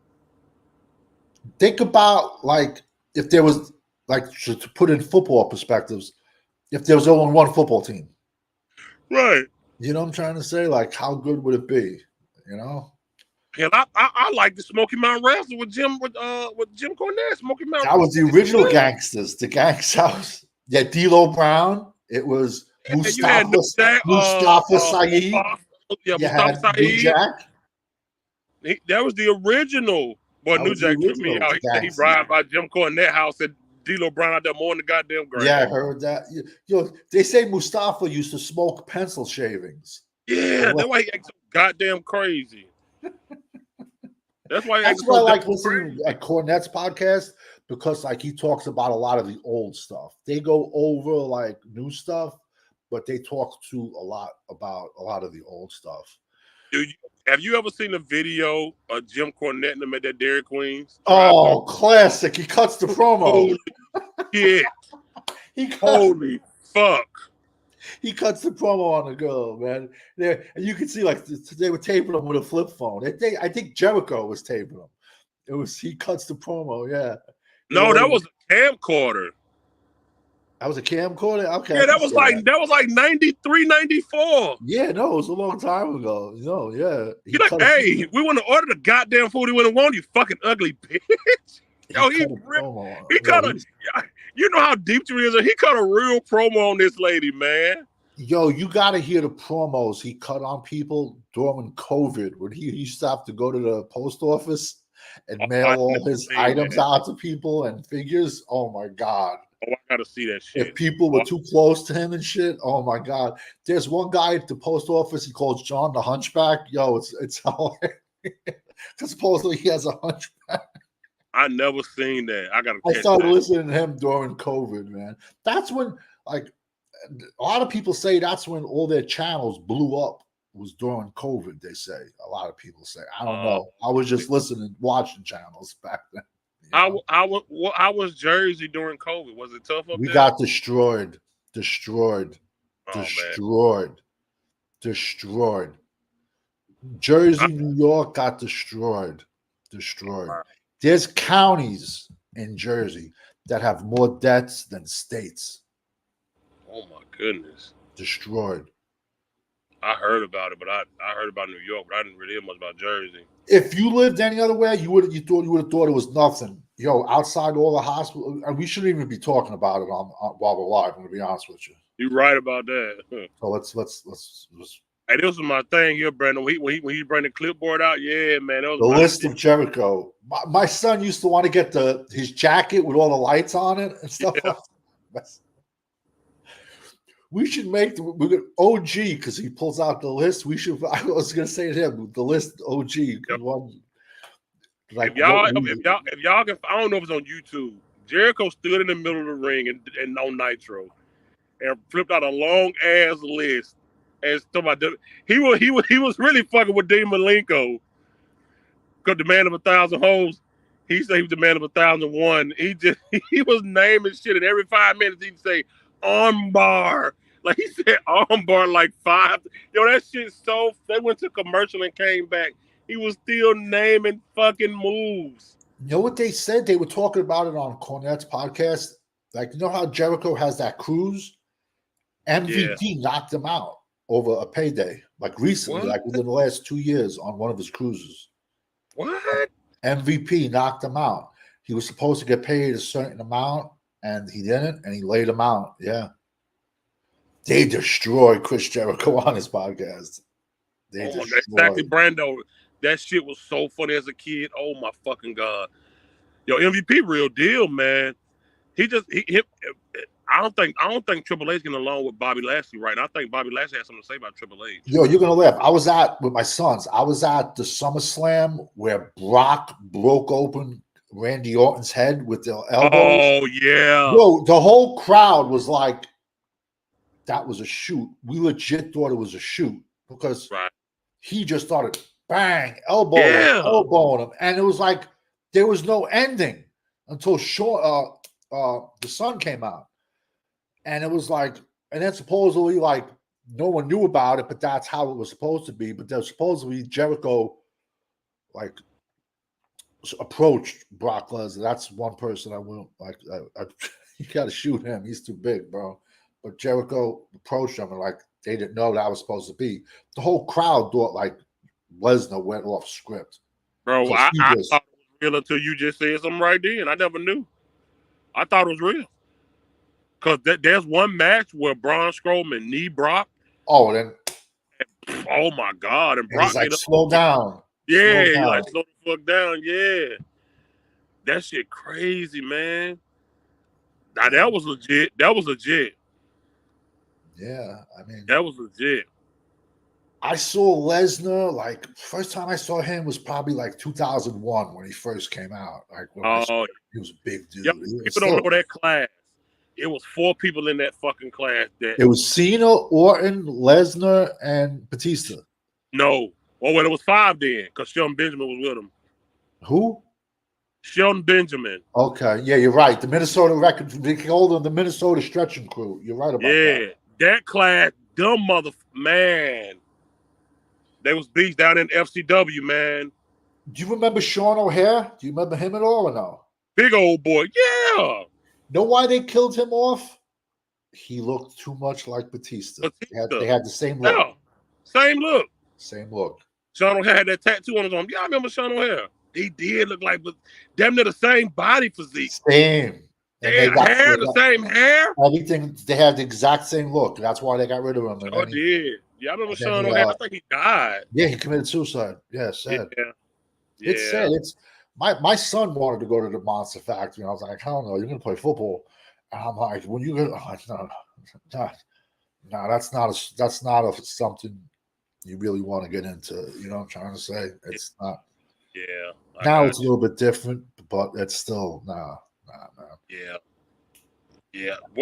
Think about, like, if there was, like, to put in football perspectives, if there was only one football team. Right. You know what I'm trying to say? Like, how good would it be? You know? Hell, I like the Smoky Mountain Wrestling with Jim Cornette. Smoky Mountain. That was the original gangsters. The Gangs House. Yeah, D'Lo Brown. It was Mustafa Saeed. Mustafa Saeed. Jack. That was the original. Boy, New Jack took me out. He ride by Jim Cornette house and D'Lo Brown out there more than the goddamn ground. Yeah, I heard that. They say Mustafa used to smoke pencil shavings. Yeah, that's why he acts so goddamn crazy. That's why I like listening at Cornette's podcast, because like he talks about a lot of the old stuff. They go over like new stuff, but they talk to a lot about a lot of the old stuff. Dude, have you ever seen a video of Jim Cornette and them at that Dairy Queen's? Oh, classic. He cuts the promo. Holy shit. Holy fuck. He cuts the promo on the girl, man. And you can see like they were taping him with a flip phone. I think Jericho was taping him. He cuts the promo, yeah. No, that was a camcorder. That was a camcorder? Okay. Yeah, that was like 93, 94. Yeah, no, it was a long time ago. No, yeah. He's like, hey, we want to order the goddamn food he wouldn't want, you fucking ugly bitch. Yo, he cut a, you know how deep you is. He cut a real promo on this lady, man. Yo, you got to hear the promos he cut on people during COVID when he used to have to go to the post office and mail all his items out to people and figures. Oh, my God. Oh, I got to see that shit. If people were too close to him and shit, oh, my God. There's one guy at the post office, he calls John the Hunchback. Yo, it's hilarious. Because supposedly he has a hunchback. I never seen that. I started listening to him during COVID, man. That's when, like, a lot of people say that's when all their channels blew up, was during COVID, they say. A lot of people say. I don't know. I was just watching channels back then. How was Jersey during COVID? Was it tough up there? We got destroyed. Jersey, New York got destroyed. There's counties in Jersey that have more deaths than states. Oh my goodness. Destroyed. I heard about it, but I heard about New York, but I didn't really hear much about Jersey. If you lived any other way, you would have thought it was nothing. Yo, outside all the hospitals, we shouldn't even be talking about it on while we're live. I'm gonna be honest with you. You're right about that. So let's. Hey, this was my thing here, Brandon. When he bring the clipboard out, yeah, man. That was the list of Jericho. My son used to want to get his jacket with all the lights on it and stuff like that. We should make the OG because he pulls out the list. We should. I was gonna say to him the list OG. Yep. One, like if y'all can, I don't know if it's on YouTube. Jericho stood in the middle of the ring and on Nitro and flipped out a long ass list and talking about he was really fucking with Dean Malenko because the man of 1,000 hoes. He said he was the man of 1,001. He was naming shit, and every 5 minutes he'd say armbar. Like he said armbar like 5. Yo, that shit's so. They went to commercial and came back. He was still naming fucking moves. You know what they said? They were talking about it on Cornette's podcast. Like, you know how Jericho has that cruise? MVP knocked him out over a payday, like recently, like within the last 2 years on one of his cruises. What? MVP knocked him out. He was supposed to get paid a certain amount, and he didn't, and he laid him out. Yeah. They destroyed Chris Jericho on his podcast. Exactly, Brando. That shit was so funny as a kid. Oh my fucking God. Yo, MVP real deal, man. I don't think Triple H getting along with Bobby Lashley right now. I think Bobby Lashley has something to say about Triple H. Yo, you're gonna laugh. I was with my sons. I was at the SummerSlam where Brock broke open Randy Orton's head with their elbows. Oh yeah. Yo, the whole crowd was like, that was a shoot. We legit thought it was a shoot because he just started bang, elbowing him. And it was like there was no ending until the sun came out. And it was like, and then supposedly like no one knew about it, but that's how it was supposed to be. But there's supposedly Jericho like approached Brock Lesnar. That's one person I wouldn't like. You got to shoot him. He's too big, bro. But Jericho approached him and like they didn't know that was supposed to be. The whole crowd thought like Lesnar went off script. Bro, I thought it was real until you just said something right then. I never knew. I thought it was real. Because there's one match where Braun Strowman knee Brock. Oh, then. Oh, my God. And Brock he's like, slow down. Yeah, he like, slow the fuck down. Yeah. That shit crazy, man. Now, that was legit. Yeah, I mean. That was legit. I saw Lesnar, like, first time I saw him was probably like 2001 when he first came out. Like, he was a big dude. People don't know that class. It was 4 people in that fucking class. It was Cena, Orton, Lesnar, and Batista. No. Well, it was 5 then, because Shelton Benjamin was with him. Who? Shelton Benjamin. Okay. Yeah, you're right. The Minnesota record, they called them the Minnesota stretching crew. You're right about that. Yeah, that class, dumb man. They was beats down in FCW, man. Do you remember Sean O'Hare? Do you remember him at all or no? Big old boy, yeah. Know why they killed him off? He looked too much like Batista. They had the same look. Yeah, same look. Same look. Sean O'Hare had that tattoo on his arm. Yeah, I remember Sean O'Hare. He did look like, but damn near the same body physique. Same. They had the same hair. Everything. They had the exact same look. That's why they got rid of him. Oh, did. Yeah, I remember Sean O'Hare. I think he died. Yeah, he committed suicide. Yeah, sad. Yeah. It's sad. It's my son wanted to go to the Monster Factory, and I was like, hell no, you're gonna play football. And I'm like, when you go, no, that's not something you really want to get into. You know what I'm trying to say? It's not. Yeah. Now it's a little bit different, but it's still nah. Yeah. Yeah. A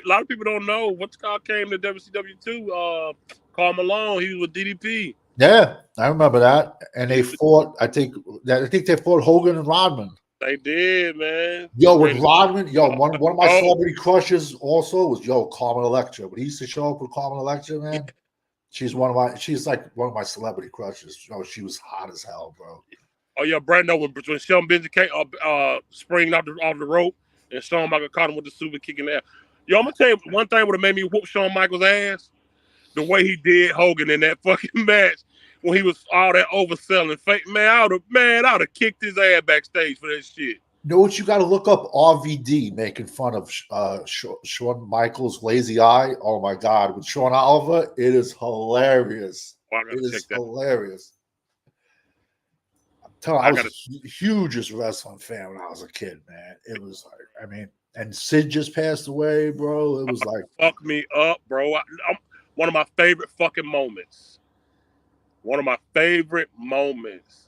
lot of people don't know what's called came to WCW too. Karl Malone, he was with DDP. Yeah, I remember that. And they fought, I think they fought Hogan and Rodman. They did, man. Yo, with Rodman, one of my celebrity crushes also was Carmen Electra. When he used to show up with Carmen Electra, man, she's like one of my celebrity crushes. You know, she was hot as hell, bro. Oh yeah, Brando when Shelton Benjamin came springing off the rope and Shawn Michaels caught him with the super kick in there. Yo, I'm gonna tell you one thing would have made me whoop Shawn Michaels' ass. The way he did Hogan in that fucking match when he was all that overselling fake, man, I would have kicked his ass backstage for that shit. You know what? You got to look up RVD making fun of Shawn Michaels' lazy eye. Oh my God, with Sean Oliver, it is hilarious. It is hilarious. I'm telling you, I was the hugest wrestling fan when I was a kid, man. It was like, I mean, and Sid just passed away, bro. It was like fuck me up, bro. I'm one of my favorite fucking moments. One of my favorite moments.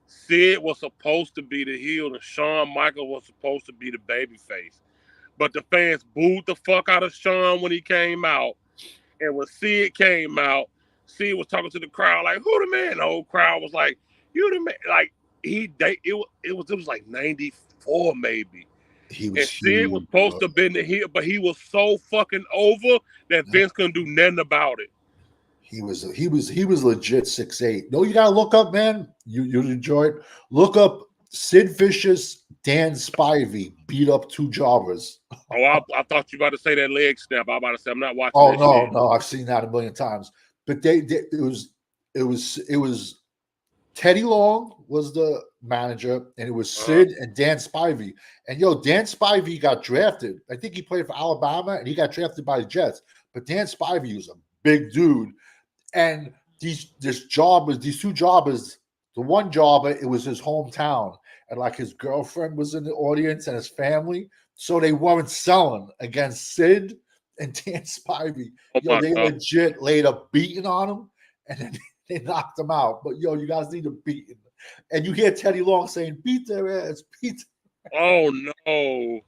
Sid was supposed to be the heel, and Shawn Michaels was supposed to be the babyface. But the fans booed the fuck out of Shawn when he came out. And when Sid came out, Sid was talking to the crowd like, "Who the man?" The whole crowd was like, "You the man!" Like it was like '94 maybe. he And was Sid was huge. supposed to have been the heel, but he was so fucking over that Vince couldn't do nothing about it. He was legit 6'8". No, you gotta look up, man. You enjoy it. Look up Sid Vicious, Dan Spivey beat up two jobbers. Oh, I thought you were about to say that leg snap. I was about to say I'm not watching. Oh that no, shit. no, I've seen that a million times. But it was Teddy Long was the manager, and it was Sid and Dan Spivey. And Dan Spivey got drafted. I think he played for Alabama, and he got drafted by the Jets. But Dan Spivey was a big dude. And these two jobbers, the one jobber, it was his hometown, and like his girlfriend was in the audience and his family, so they weren't selling against Sid and Dan Spivey. They legit laid a beating on him, and then they knocked him out. But you guys need a beating, and you hear Teddy Long saying, "Beat their ass, beat." Oh no!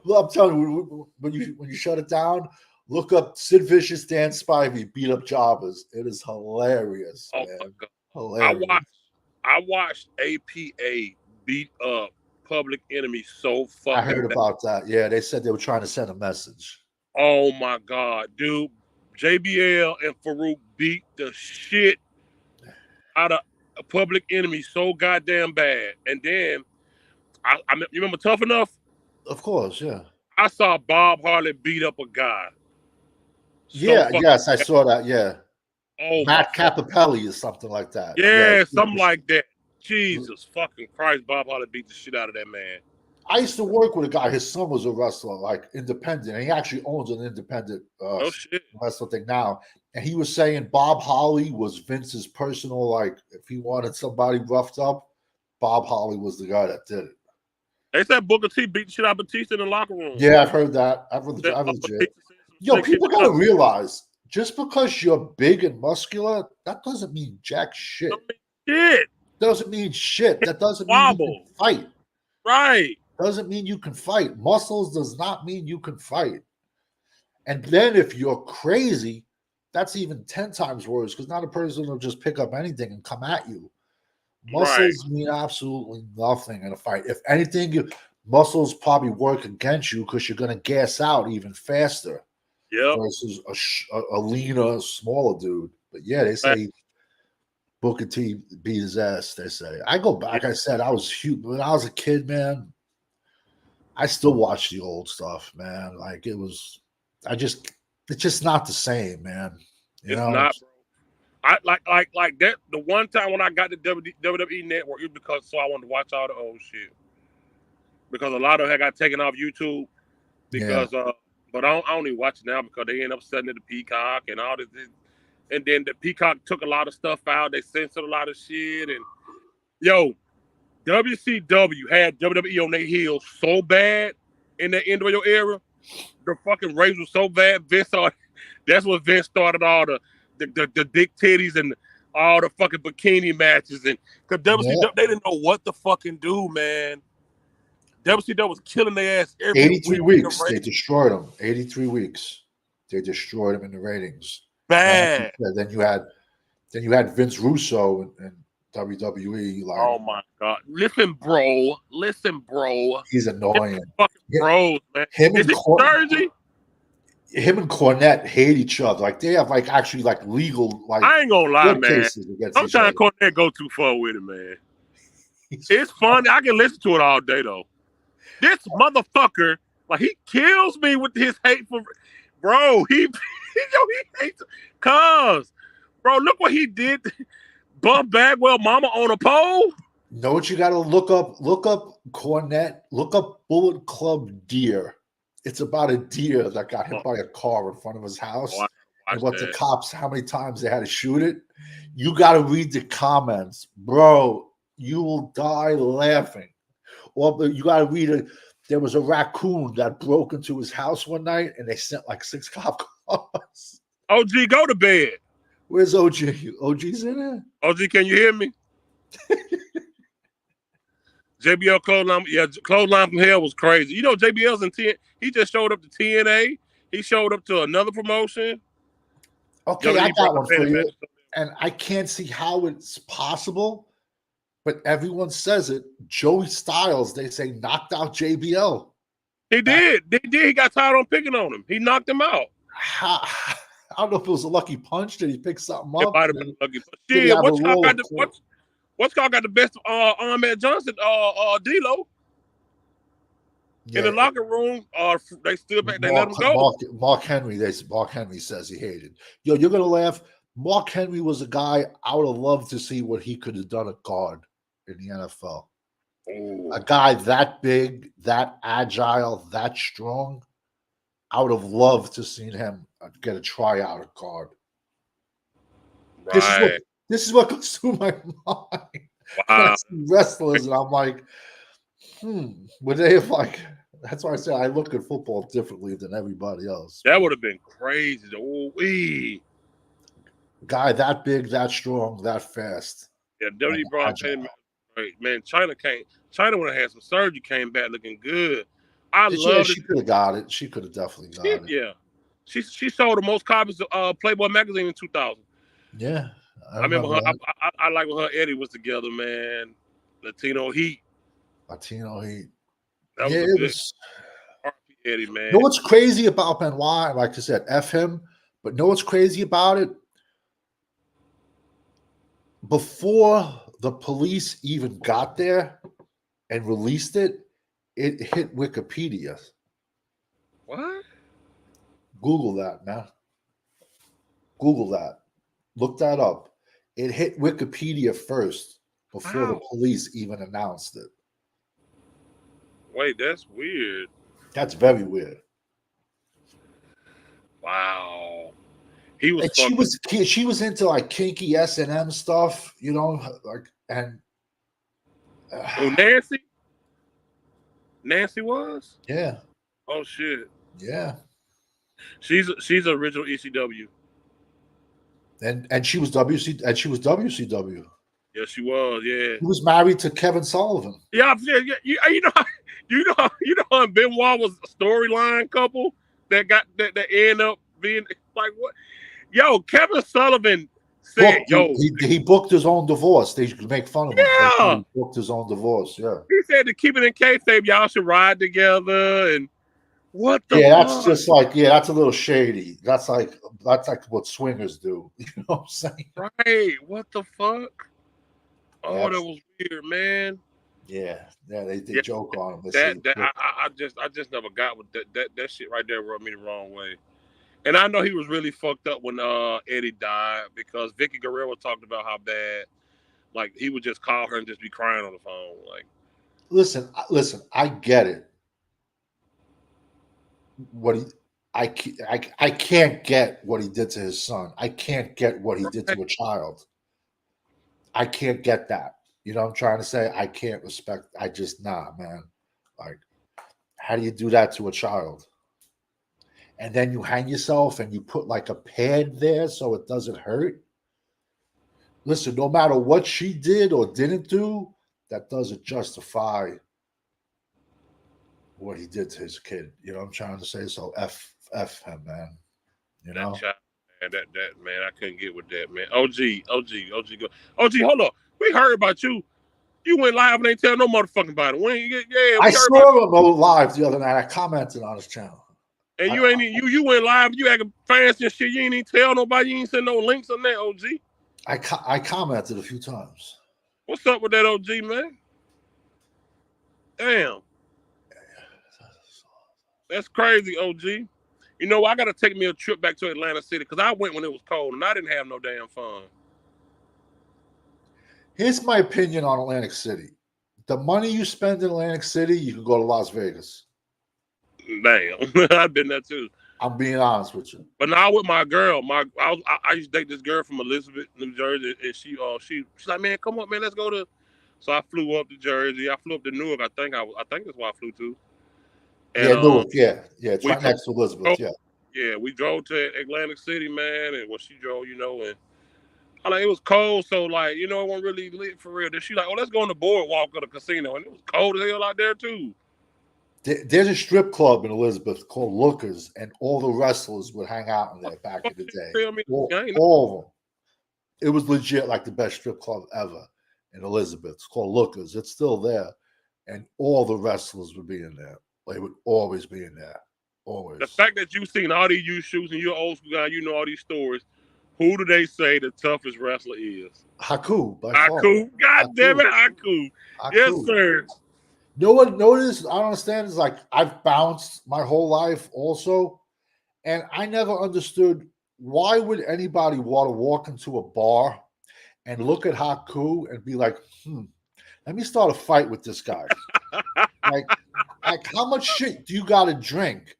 Well, I'm telling you, when you shut it down. Look up Sid Vicious, Dan Spivey beat up jobbers. It is hilarious, man. My God. Hilarious. I watched APA beat up Public Enemy so fucking I heard about that. Yeah, they said they were trying to send a message. Oh my God, dude. JBL and Farouk beat the shit out of Public Enemy so goddamn bad. And then, you remember Tough Enough? Of course, yeah. I saw Bob Harley beat up a guy. Yes, I saw that. Yeah. Oh, Matt Capapelli or something like that. Yeah, something like that. Jesus fucking Christ, Bob Harley beat the shit out of that man. I used to work with a guy. His son was a wrestler, like independent, and he actually owns an independent wrestler thing now. And he was saying Bob Holly was Vince's personal, like, if he wanted somebody roughed up, Bob Holly was the guy that did it. They said Booker T beat the shit out of Batista in the locker room. Yeah, I've heard that. I've legit. People gotta realize, just because you're big and muscular, that doesn't mean jack shit. Doesn't mean shit. That doesn't mean you can fight. Right. Doesn't mean you can fight. Muscles does not mean you can fight. And then if you're crazy, that's even 10 times worse, because not a person will just pick up anything and come at you. Muscles mean absolutely nothing in a fight. If anything, muscles probably work against you because you're going to gas out even faster. Yeah. Versus a leaner, smaller dude. But yeah, they say Booker T beat his ass. They say. I go back. I said I was huge when I was a kid, man. I still watch the old stuff, man. Like it's just not the same, man. You know? Not, bro. I like that. The one time when I got the WWE Network, it was because I wanted to watch all the old shit. Because a lot of it got taken off YouTube. Because but I don't even watch it now because they end up setting it to Peacock and all this. And then the Peacock took a lot of stuff out. They censored a lot of shit. And WCW had WWE on their heels so bad in the NWO era. The fucking ratings were so bad. That's what Vince started all the dick titties and all the fucking bikini matches. And because WCW, they didn't know what to fucking do, man. WCW was killing their ass every 83 weeks. They destroyed them. 83 weeks. They destroyed them in the ratings. Bad. Then you had Vince Russo and WWE. Like, oh my God! Listen, bro. He's annoying. Fucking bros, man. Him and Cornette hate each other. Like they have actually legal I ain't gonna lie, man. Sometimes Cornette go too far with it, man. It's fun. I can listen to it all day though. This motherfucker, he kills me with his hateful, bro. He hates. Cause, bro, look what he did. Bump Bagwell mama on a pole. Know what you gotta look up? Look up Cornette. Look up Bullet Club Deer. It's about a deer that got hit by a car in front of his house. And what the cops, how many times they had to shoot it. You gotta read the comments, bro. You will die laughing. Or you gotta read there was a raccoon that broke into his house one night, and they sent like 6 cop cars. OG, go to bed. Where's OG? OG's in there? OG, can you hear me? JBL clothesline, clothesline from hell was crazy. You know, JBL's in TNA. He just showed up to TNA. He showed up to another promotion. Okay, I got one for you. And I can't see how it's possible, but everyone says it. Joey Styles, they say, knocked out JBL. He did. He got tired on picking on him. He knocked him out. I don't know if it was a lucky punch. Did he pick something up? It might have been a lucky punch. Shit, what's called got the best Ahmed Johnson, D-Lo. In the locker room, they stood back, they let him go. Mark Henry says he hated. Yo, you're gonna laugh. Mark Henry was a guy I would have loved to see what he could have done at guard in the NFL. Ooh. A guy that big, that agile, that strong. I would have loved to seen him get a tryout at guard. Right. This is what goes through my mind. Wow. I see wrestlers, and I'm like, would they have like? That's why I say I look at football differently than everybody else. That would have been crazy. Oh, guy that big, that strong, that fast. Yeah, WWE brought him. Man, China would have had some surgery, came back looking good. She could have got it. She could have definitely got it. Yeah. She sold the most copies of Playboy magazine in 2000. Yeah. I remember her. I like when her Eddie was together, man. Latino Heat. That was it was Eddie, man. You know what's crazy about Benoit? Like I said, F him. But know what's crazy about it? Before the police even got there and released it, it hit Wikipedia. What? Google that, man. Google that. Look that up. It hit Wikipedia first before the police even announced it. Wait, that's weird. That's very weird. Wow. He was. She was into like kinky S&M stuff, you know, like and. Nancy. Nancy was. Yeah. Oh shit. Yeah. She's original ECW. And she was WCW. Yeah, she was. Yeah. He was married to Kevin Sullivan. Yeah. You know, Benoit was a storyline couple that ended up being like what? Yo, Kevin Sullivan said, he booked his own divorce. They should make fun of him. Yeah. He booked his own divorce. Yeah. He said to keep it in kayfabe, y'all should ride together and. What the that's just like, that's a little shady. That's like what swingers do. You know what I'm saying? Right. What the fuck? Oh, that was weird, man. Yeah. They joke on him. I just never got with that shit right there rubbed me the wrong way. And I know he was really fucked up when Eddie died because Vicky Guerrero talked about how bad, like he would just call her and just be crying on the phone. Like, listen, I get it. I can't get what he did to his son. I can't get what he did to a child. I can't get that. You know what I'm trying to say? I can't respect. Man. Like, how do you do that to a child? And then you hang yourself and you put like a pad there so it doesn't hurt. Listen, no matter what she did or didn't do, that doesn't justify what he did to his kid. You know what I'm trying to say? So F him, man. You know? That man, I couldn't get with that, man. OG, hold up. We heard about you. You went live and ain't tell no motherfucking body. I saw him go live the other night. I commented on his channel. And you went live, you acting fancy and shit. You ain't even tell nobody, you ain't send no links on that, OG. I commented a few times. What's up with that, OG, man? Damn. That's crazy, OG. You know, I got to take me a trip back to Atlanta City because I went when it was cold and I didn't have no damn fun. Here's my opinion on Atlantic City. The money you spend in Atlantic City, you can go to Las Vegas. Damn. I've been there too. I'm being honest with you. But now with my girl, I used to date this girl from Elizabeth, New Jersey, and she's like, man, come on, man, let's go to. So I flew up to Jersey. I flew up to Newark. I think that's why I flew to. And, yeah, Newark, yeah. It's we right next to Elizabeth, yeah. Yeah, we drove to Atlantic City, man, and when she drove, you know, and it was cold, so like, you know, it wasn't really lit for real. Then she like, oh, let's go on the boardwalk of the casino, and it was cold as hell out there too. There's a strip club in Elizabeth called Lookers, and all the wrestlers would hang out in there back in the day. All of them. It was legit like the best strip club ever in Elizabeth. It's called Lookers. It's still there, and all the wrestlers would be in there. They would always be in there. Always. The fact that you've seen all these used shoes and you're an old school guy, you know all these stories. Who do they say the toughest wrestler is? Haku. Haku. God damn it, Haku. Yes, sir. No one noticed. I don't understand. Is like I've bounced my whole life also, and I never understood why would anybody want to walk into a bar and look at Haku and be like, let me start a fight with this guy. like how much shit do you got to drink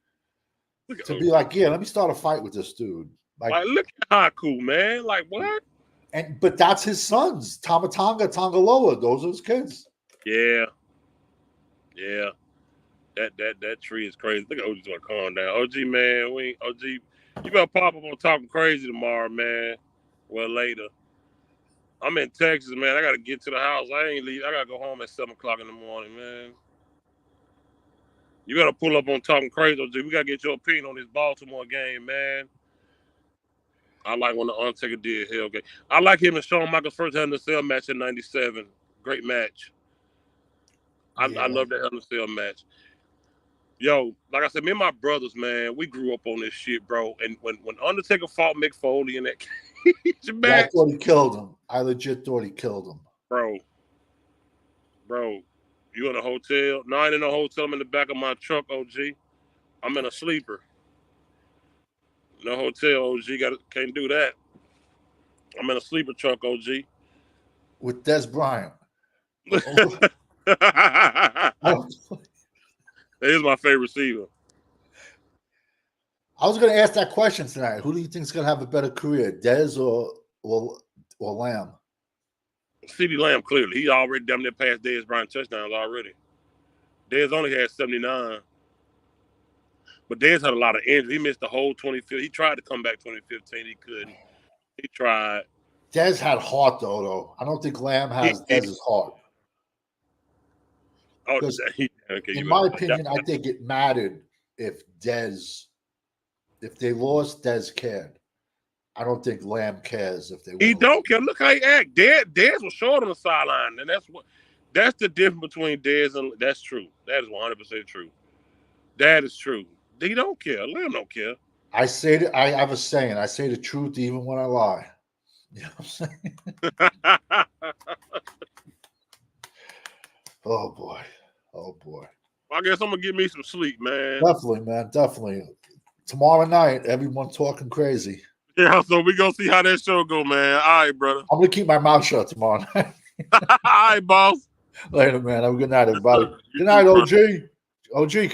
to be like, yeah, let me start a fight with this dude? Like look at Haku, man. Like what? But that's his sons, Tamatanga, Tangaloa. Those are his kids. Yeah. Yeah. That tree is crazy. Look at OG's gonna calm down. OG, man, OG, you better pop up on Talking Crazy tomorrow, man. Well, later. I'm in Texas, man. I gotta get to the house. I ain't leave. I gotta go home at 7:00 in the morning, man. You gotta pull up on Talking Crazy, OG. We gotta get your opinion on this Baltimore game, man. I like when the Undertaker did Hell Gate. I like him and Shawn Michaels' first Hell in a Cell match in '97. Great match. I love that Hell in a Cell match. Yo, like I said, me and my brothers, man, we grew up on this shit, bro. And when Undertaker fought Mick Foley in that cage match, I thought he killed him. I legit thought he killed him. Bro, you in a hotel? No, I ain't in a hotel. I'm in the back of my truck, OG. I'm in a sleeper. No hotel, OG. Can't do that. I'm in a sleeper truck, OG. With Des Bryant. He's my favorite receiver. I was going to ask that question tonight. Who do you think is going to have a better career, Dez or Lamb? CeeDee Lamb, clearly. He already damn near passed Dez Bryant touchdowns already. Dez only had 79. But Dez had a lot of injuries. He missed the whole 2015. He tried to come back 2015. He couldn't. He tried. Dez had heart, though. I don't think Lamb has Dez's heart. Oh, in my opinion, I think it mattered if they lost, Dez cared. I don't think Lamb cares if they win. He don't care. Look how he act. Dez was short on the sideline, and that's the difference between Dez and that's true. That is 100% true. That is true. He don't care. Lamb don't care. I have a saying. I say the truth even when I lie. You know what I'm saying? Oh boy. I guess I'm gonna get me some sleep, man. Definitely, man. Definitely. Tomorrow night, everyone Talking Crazy. Yeah, so we gonna see how that show go, man. All right, brother. I'm gonna keep my mouth shut tomorrow night. All right, boss. Later, man. Have a good night, everybody. Good night, OG. OG, can